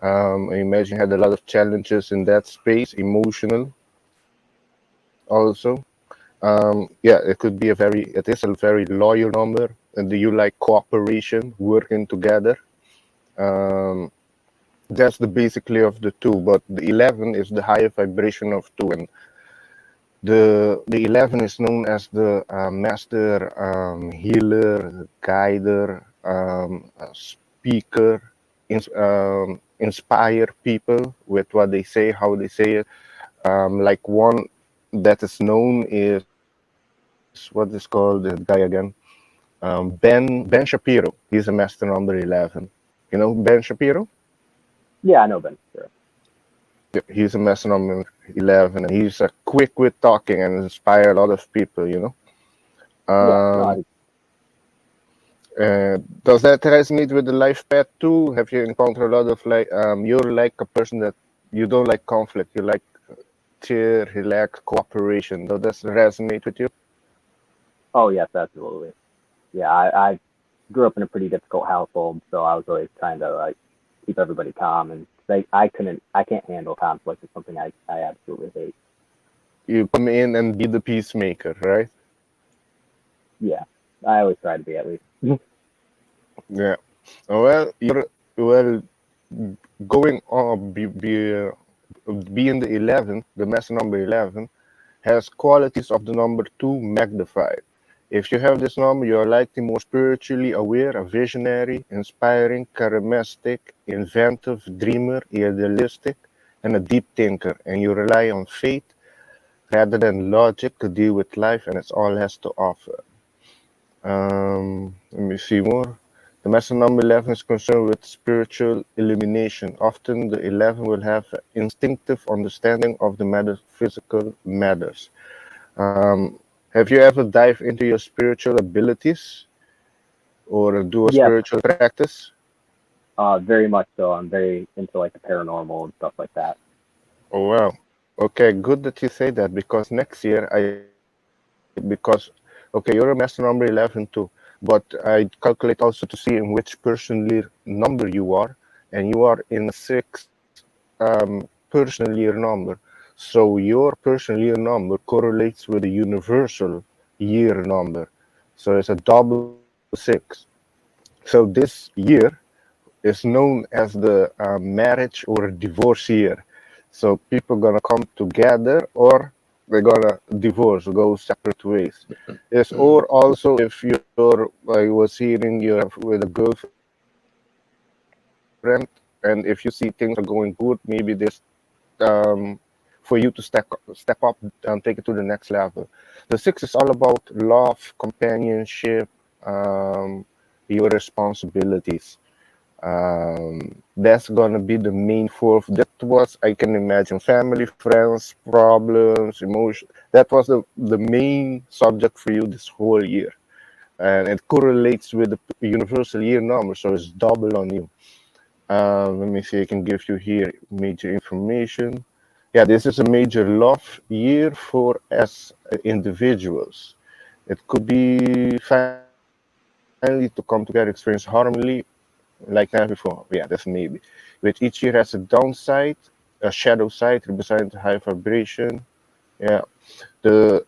I imagine you had a lot of challenges in that space, emotional also. Yeah, it is a very loyal number. And do you like cooperation, working together? That's the basically of the 2, but the 11 is the higher vibration of 2, and the 11 is known as the master healer, guider, speaker, inspire people with what they say, how they say it. Like one that is known is what is called the guy again, Ben Shapiro. He's a master number 11. You know Ben Shapiro? Yeah, I know Ben. Sure. He's a master number 11, and he's quick with talking and inspire a lot of people. Does that resonate with the life path too? Have you encountered a lot of you're like a person that you don't like conflict, you like cheer, relax, cooperation. Does that resonate with you? Oh yes, absolutely. Yeah, I grew up in a pretty difficult household, so I was always trying to like keep everybody calm, and I can't handle conflict. It's something I absolutely hate. You come in and be the peacemaker, right? Yeah, I always try to be at least. Yeah. Well, you're well going on being the 11, the master number 11, has qualities of the number 2 magnified. If you have this number, you are likely more spiritually aware, a visionary, inspiring, charismatic, inventive, dreamer, idealistic, and a deep thinker. And you rely on faith rather than logic to deal with life and it's all has to offer. Let me see more. The master number 11 is concerned with spiritual illumination. Often the 11 will have instinctive understanding of the metaphysical matters. Have you ever dived into your spiritual abilities or do a Yes, spiritual practice? very much so. I'm very into like the paranormal and stuff like that. Oh, wow. Okay, good that you say that because next year okay, you're a master number 11 too, but I calculate also to see in which personal number you are, and you are in a 6 personal year number. So your personal year number correlates with the universal year number. So it's a double 6. So this year is known as the marriage or divorce year. So people gonna come together or they're gonna divorce, go separate ways. Yes, or also if you're, I was hearing you have with a girlfriend, and if you see things are going good, maybe this for you to step up and take it to the next level. The 6 is all about love, companionship, your responsibilities. That's gonna be the main 4. That was, I can imagine, family, friends, problems, emotion. That was the main subject for you this whole year, and it correlates with the universal year number, so it's double on you. Let me see, I can give you here major information. Yeah, this is a major love year for us individuals. It could be finally to come together, experience harmony like never before. Yeah, that's maybe. With each year has a downside, a shadow side representing high vibration. Yeah, the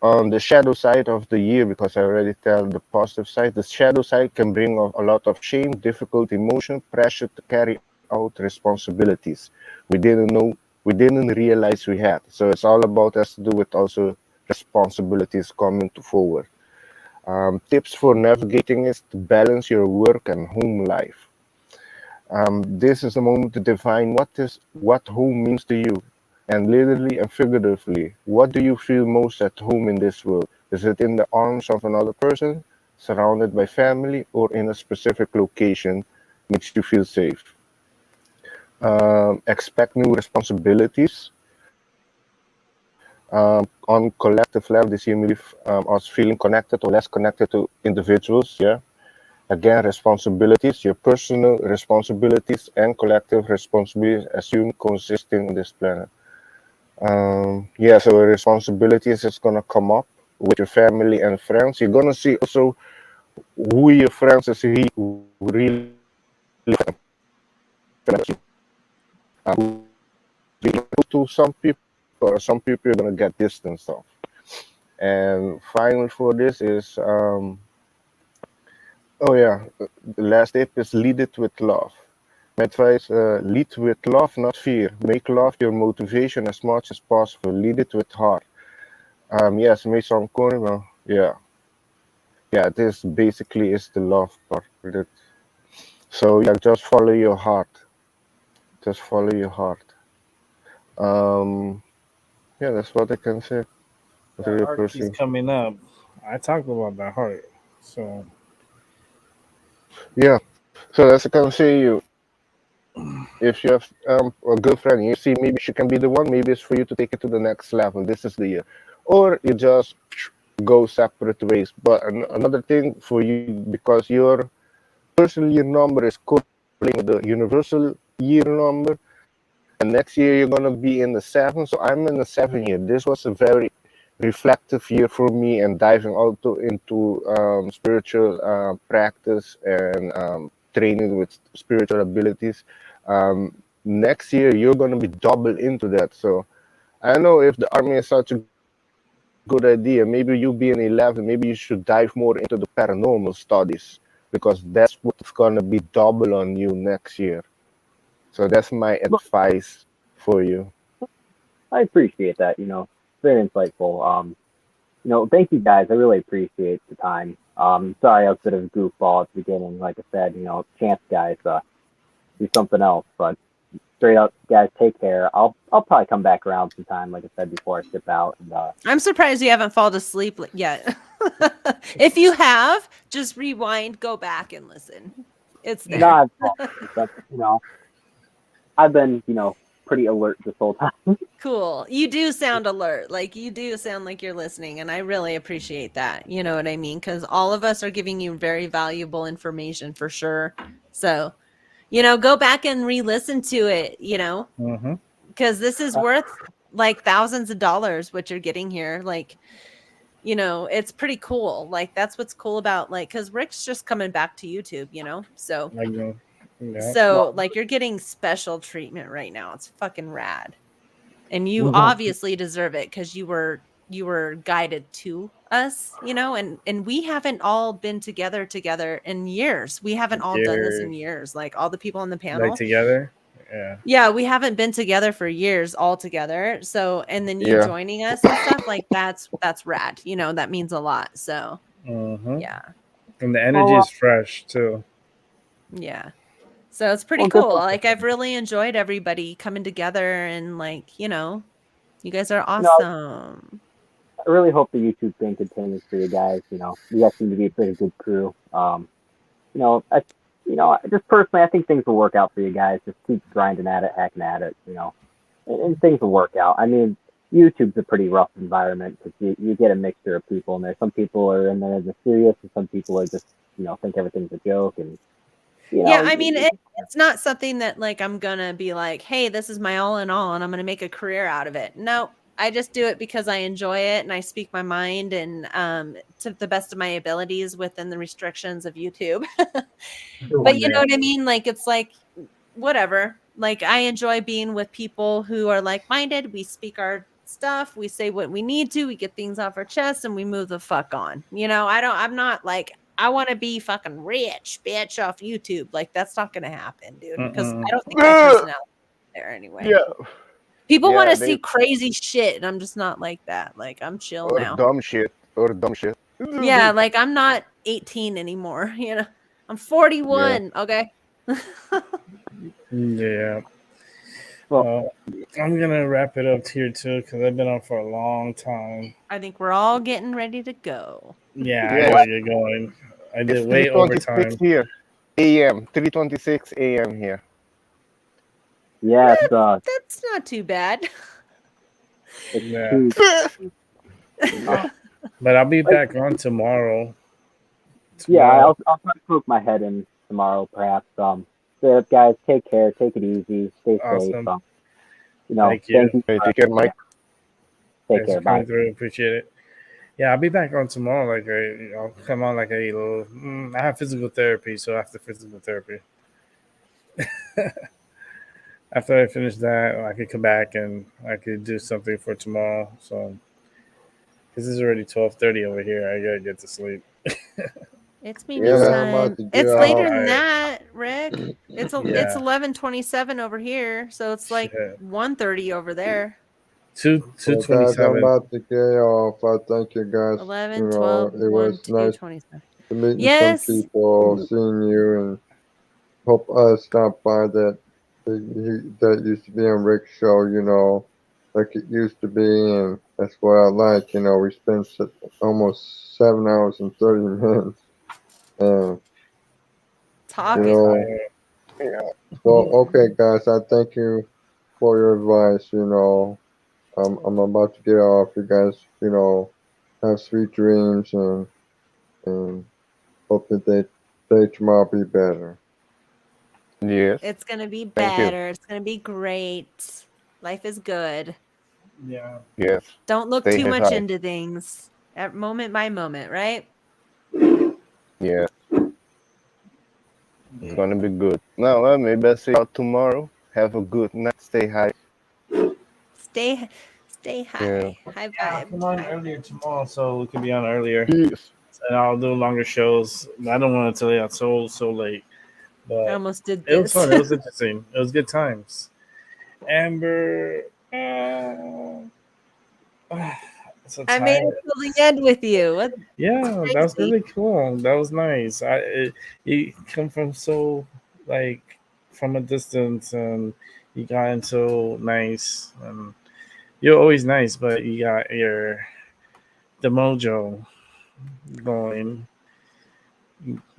on the shadow side of the year, because I already tell the positive side, the shadow side can bring a lot of shame, difficult emotion, pressure to carry out responsibilities we didn't realize we had. So it's all about has to do with also responsibilities coming to forward. Tips for navigating is to balance your work and home life. This is the moment to define what home means to you, and literally and figuratively, what do you feel most at home in this world? Is it in the arms of another person, surrounded by family, or in a specific location makes you feel safe? Expect new responsibilities. On collective level, this year maybe us feeling connected or less connected to individuals. Yeah. Again, responsibilities, your personal responsibilities and collective responsibilities assume consisting on this planet. Yeah, so responsibilities is gonna come up with your family and friends. You're gonna see also who your friends is really to some people, or some people you're gonna get distance off. And final for this is oh yeah, the last tip is lead it with love. My advice, lead with love, not fear. Make love your motivation as much as possible. Lead it with heart. Yes, it may sound corny, but yeah. Yeah, this basically is the love part with it. So yeah, just follow your heart. Just follow your heart. Yeah, that's what I can say. The heart keeps coming up. I talked about the heart. So yeah. So that's I can say you. If you have a girlfriend, you see maybe she can be the one. Maybe it's for you to take it to the next level. This is the year, or you just go separate ways. But another thing for you, because your personal year number is correlating with the universal year number, and next year you're gonna be in the 7. So I'm in the 7 year. This was a very, reflective year for me and diving also into spiritual practice and training with spiritual abilities. Next year, you're going to be double into that. So I don't know if the army is such a good idea. Maybe you being 11, maybe you should dive more into the paranormal studies because that's what's going to be double on you next year. So that's my advice for you. I appreciate that. Very insightful. Thank you guys. I really appreciate the time. Sorry I was a bit of a goofball at the beginning. Like I said, chance guys do something else. But straight up, guys, take care. I'll probably come back around sometime, like I said before I skip out. And I'm surprised you haven't fallen asleep yet. If you have, just rewind, go back and listen. It's there. not but, I've been pretty alert this whole time. Cool. You do sound alert. Like you do sound like you're listening, and I really appreciate that. You know what I mean? Because all of us are giving you very valuable information for sure. So, go back and re-listen to it. Because this is worth like thousands of dollars what you're getting here. Like, it's pretty cool. Like that's what's cool about because Rick's just coming back to YouTube. So. Yeah. So, like, you're getting special treatment right now. It's fucking rad, and you obviously deserve it because you were guided to us, and we haven't all been together in years. We haven't all done this in years. Like all the people on the panel, Like together. Yeah, we haven't been together for years all together. So, and then you joining us and stuff like that's rad. That means a lot. So, yeah, and the energy is fresh too. Yeah. So it's pretty cool. Like I've really enjoyed everybody coming together and you guys are awesome. I really hope the YouTube thing continues for you guys. You guys seem to be a pretty good crew. Just personally, I think things will work out for you guys. Just keep grinding at it, hacking at it, and things will work out. I mean, YouTube's a pretty rough environment because you get a mixture of people in there. Some people are in there as serious, and some people are just, think everything's a joke and. I mean, it's not something that I'm gonna be like, hey, this is my all in all, and I'm gonna make a career out of it. No, I just do it because I enjoy it and I speak my mind and to the best of my abilities within the restrictions of YouTube. But you know what I mean? Like it's whatever. Like I enjoy being with people who are like-minded. We speak our stuff. We say what we need to. We get things off our chest and we move the fuck on. I'm not like. I want to be fucking rich, bitch, off YouTube. Like that's not gonna happen, dude. Because I don't think my personality is there anyway. Yeah. People want to see crazy shit, and I'm just not like that. Like I'm chill or now. Dumb shit. Yeah, like I'm not 18 anymore. I'm 41. Yeah. Okay. Yeah. Well, I'm gonna wrap it up here too because I've been on for a long time. I think we're all getting ready to go. Yeah, I gotta get going. I did way overtime. Here, a.m. 3:26 a.m. here. Yeah, that's not too bad. Yeah. But I'll be back on tomorrow. Yeah, I'll try to poke my head in tomorrow, perhaps. So guys, take care, take it easy, stay safe. Thank you. Take care, Mike. Take care, bye. Appreciate it. Yeah, I'll be back on tomorrow. I'll come on a little. I have physical therapy, so after physical therapy, after I finish that, I could come back and I could do something for tomorrow. So, this is already 12:30 over here. I gotta get to sleep. It's me time. It's later than that, Rick. It's 11:27 over here, so it's like 1:30 over there. 2:27. I'm about to get off. I thank you guys. 11, 12, it 1, was 2, nice 27. to meet Yes. some people, seeing you, and hope stop by that used to be on Rick's show, like it used to be, and that's what I like. We spent almost 7 hours and 30 minutes, and talking. Well, okay, guys, I thank you for your advice. I'm about to get off. You guys, have sweet dreams and hope that day tomorrow be better. Yes. It's gonna be better. It's gonna be great. Life is good. Yeah. Yes. Don't look Stay too much high. into things at moment by moment, right? Yeah. It's gonna be good. Now, maybe I'll see you out tomorrow. Have a good night. Stay high. Stay Yeah. high. High Yeah, vibe. come on earlier tomorrow, so we can be on earlier, Yes. and I'll do longer shows. I don't want to tell you out so late, I but almost did it was this. fun. It was interesting. It was good times. Amber, so I made tired. it till the end with you. What Yeah, that was crazy. really cool. That was nice. You come from so like from a distance, and you got in so nice. And you're always nice, but you got the mojo going.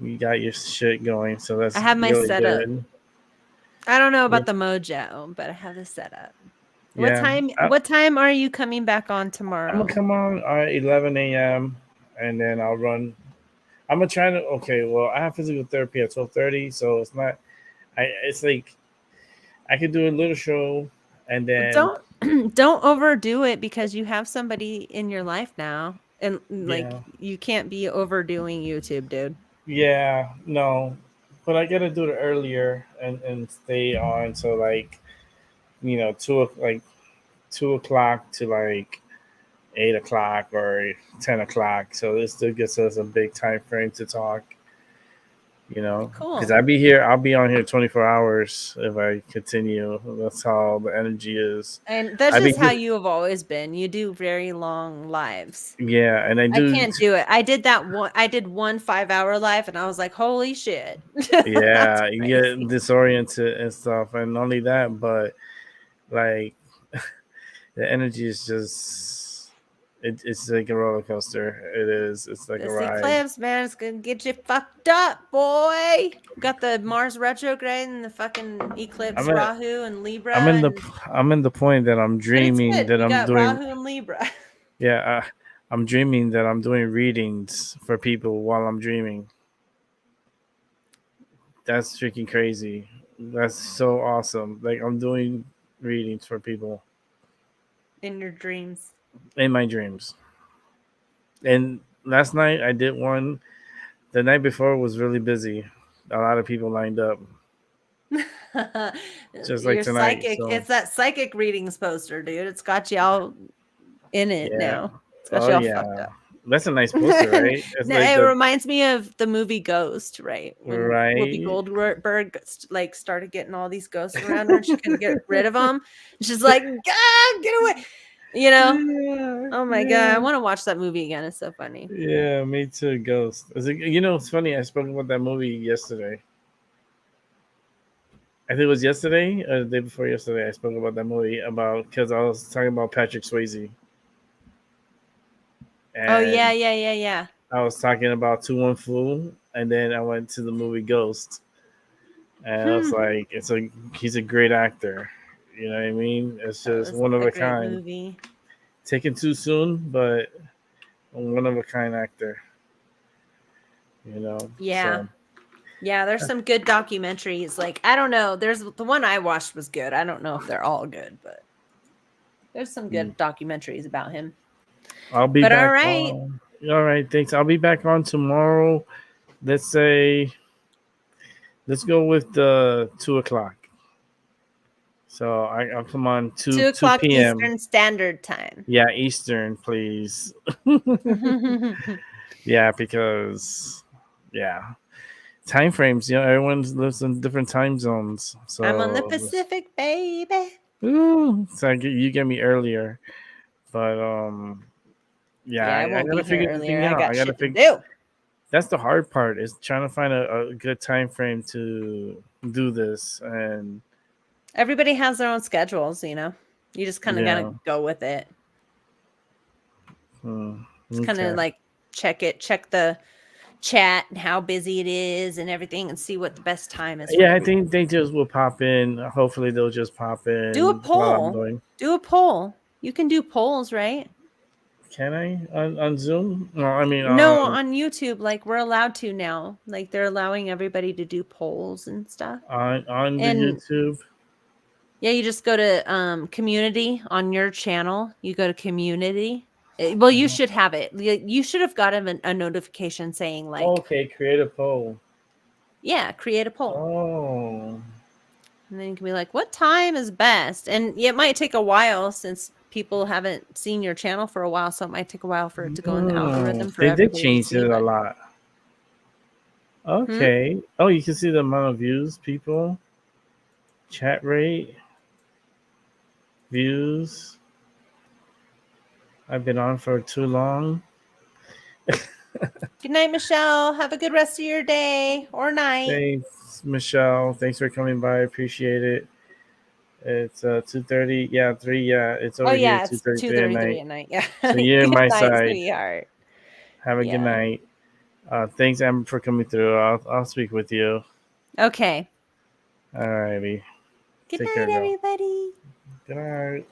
You got your shit going, so I that's have my really setup. good. I don't know Yeah, about the mojo, but I have the setup. yeah. What time are you coming back on I'm tomorrow? gonna come on at 11 a.m. and then I'll run. I'm gonna try to. Okay, well, I have physical therapy at 12:30, so it's not. It's like I could do a little show, and then Don't overdo it because you have somebody in your life now. And like yeah, you can't be overdoing YouTube, dude. yeah, no, but I gotta do it earlier and stay on. So like 2 o'clock to like 8 o'clock or 10 o'clock. So this still gives us a big time frame to talk. Because Cool. I'll be on here 24 hours if I continue. That's how the energy is. And that's I be just how you have always been. You do very long lives. Yeah, and I I do. can't do it. I did one 5-hour live and I was like, holy shit. That's Yeah, you crazy. get disoriented and stuff, and not only that, but like the energy is just it's like a roller coaster. It is. It's like a This ride. eclipse, man, it's gonna get you fucked up, boy. Got the Mars retrograde and the fucking eclipse I'm at, Rahu and Libra, I'm in the and I'm in the point that I'm but it's dreaming good. that You I'm got doing. Rahu and Libra. Yeah, I'm dreaming that I'm doing readings for people while I'm dreaming. That's freaking crazy. That's so awesome. Like I'm doing readings for people In your dreams. in my dreams. And last night I did one. The night before was really busy. A lot of people lined up, just like Your tonight. psychic, So it's that psychic readings poster, dude. It's got you all in it yeah. now. It's got Oh you all fucked yeah. up. That's a nice poster, right? It's No, like it the reminds me of the movie Ghost, right? When Whoopi right. Goldberg like started getting all these ghosts around her and she couldn't get rid of them. She's like, "God, get away!" You know? Yeah, Oh my god, I yeah. want to watch that movie again. It's so funny. Yeah, me too. Ghost. It's funny. I spoke about that movie yesterday. I think it was yesterday or the day before yesterday. I spoke about that movie because I was talking about Patrick Swayze, Oh yeah, and yeah. I was talking about 2-1 Flu, and then I went to the movie Ghost, and I was like, he's a great actor. You know what I mean? It's That just was one of a a great kind. movie. Taken too soon, but one of a kind actor. Yeah. So Yeah, there's some good documentaries. Like, I don't know. There's the one I watched was good. I don't know if they're all good, but there's some good documentaries about him. I'll be But back all right. on. All right, thanks. I'll be back on tomorrow. Let's go with the 2 o'clock. So I'll come on 2 2 o'clock p.m. Eastern Standard Time. Yeah, Eastern, please. Yeah, because time frames. Everyone lives in different time zones. So I'm on the Pacific, baby. So you get me earlier, but Yeah, I I won't be gotta here figure earlier. everything I out. got I gotta shit to figure. do. That's the hard part is trying to find a good time frame to do this, and Everybody has their own schedules, you know. You just kind of gotta go with it. Just kind of like check the chat and how busy it is and everything and see what the best time is. Yeah, I think they just will pop in. Hopefully, they'll just pop in. Do a while I'm poll. doing. Do a poll. You can do polls, right? Can I on Zoom? No, I mean No, on YouTube. Like we're allowed to now. Like they're allowing everybody to do polls and stuff. on the And YouTube. Yeah, you just go to community on your channel. You go to community. Well, you should have it. You should have gotten a notification saying like, Okay, create a poll. Yeah, create a poll. Oh. And then you can be like, what time is best? And it might take a while since people haven't seen your channel for a while, so it might take a while for it to go in the algorithm for They did everybody to change see. it a But lot. Okay. Oh, you can see the amount of views, people, chat rate, views. I've been on for too long. good night, Michelle. Have a good rest of your day or night. Thanks, Michelle. Thanks for coming by. Appreciate it. It's 2:30. Yeah, 3. Yeah, it's over here. It's 2:33 at night. Yeah. So you're Good my night, side. sweetheart. Have a good night. Thanks, Amber, for coming through. I'll speak with you. Okay. All righty. Good Take night, care, girl. everybody. Good night.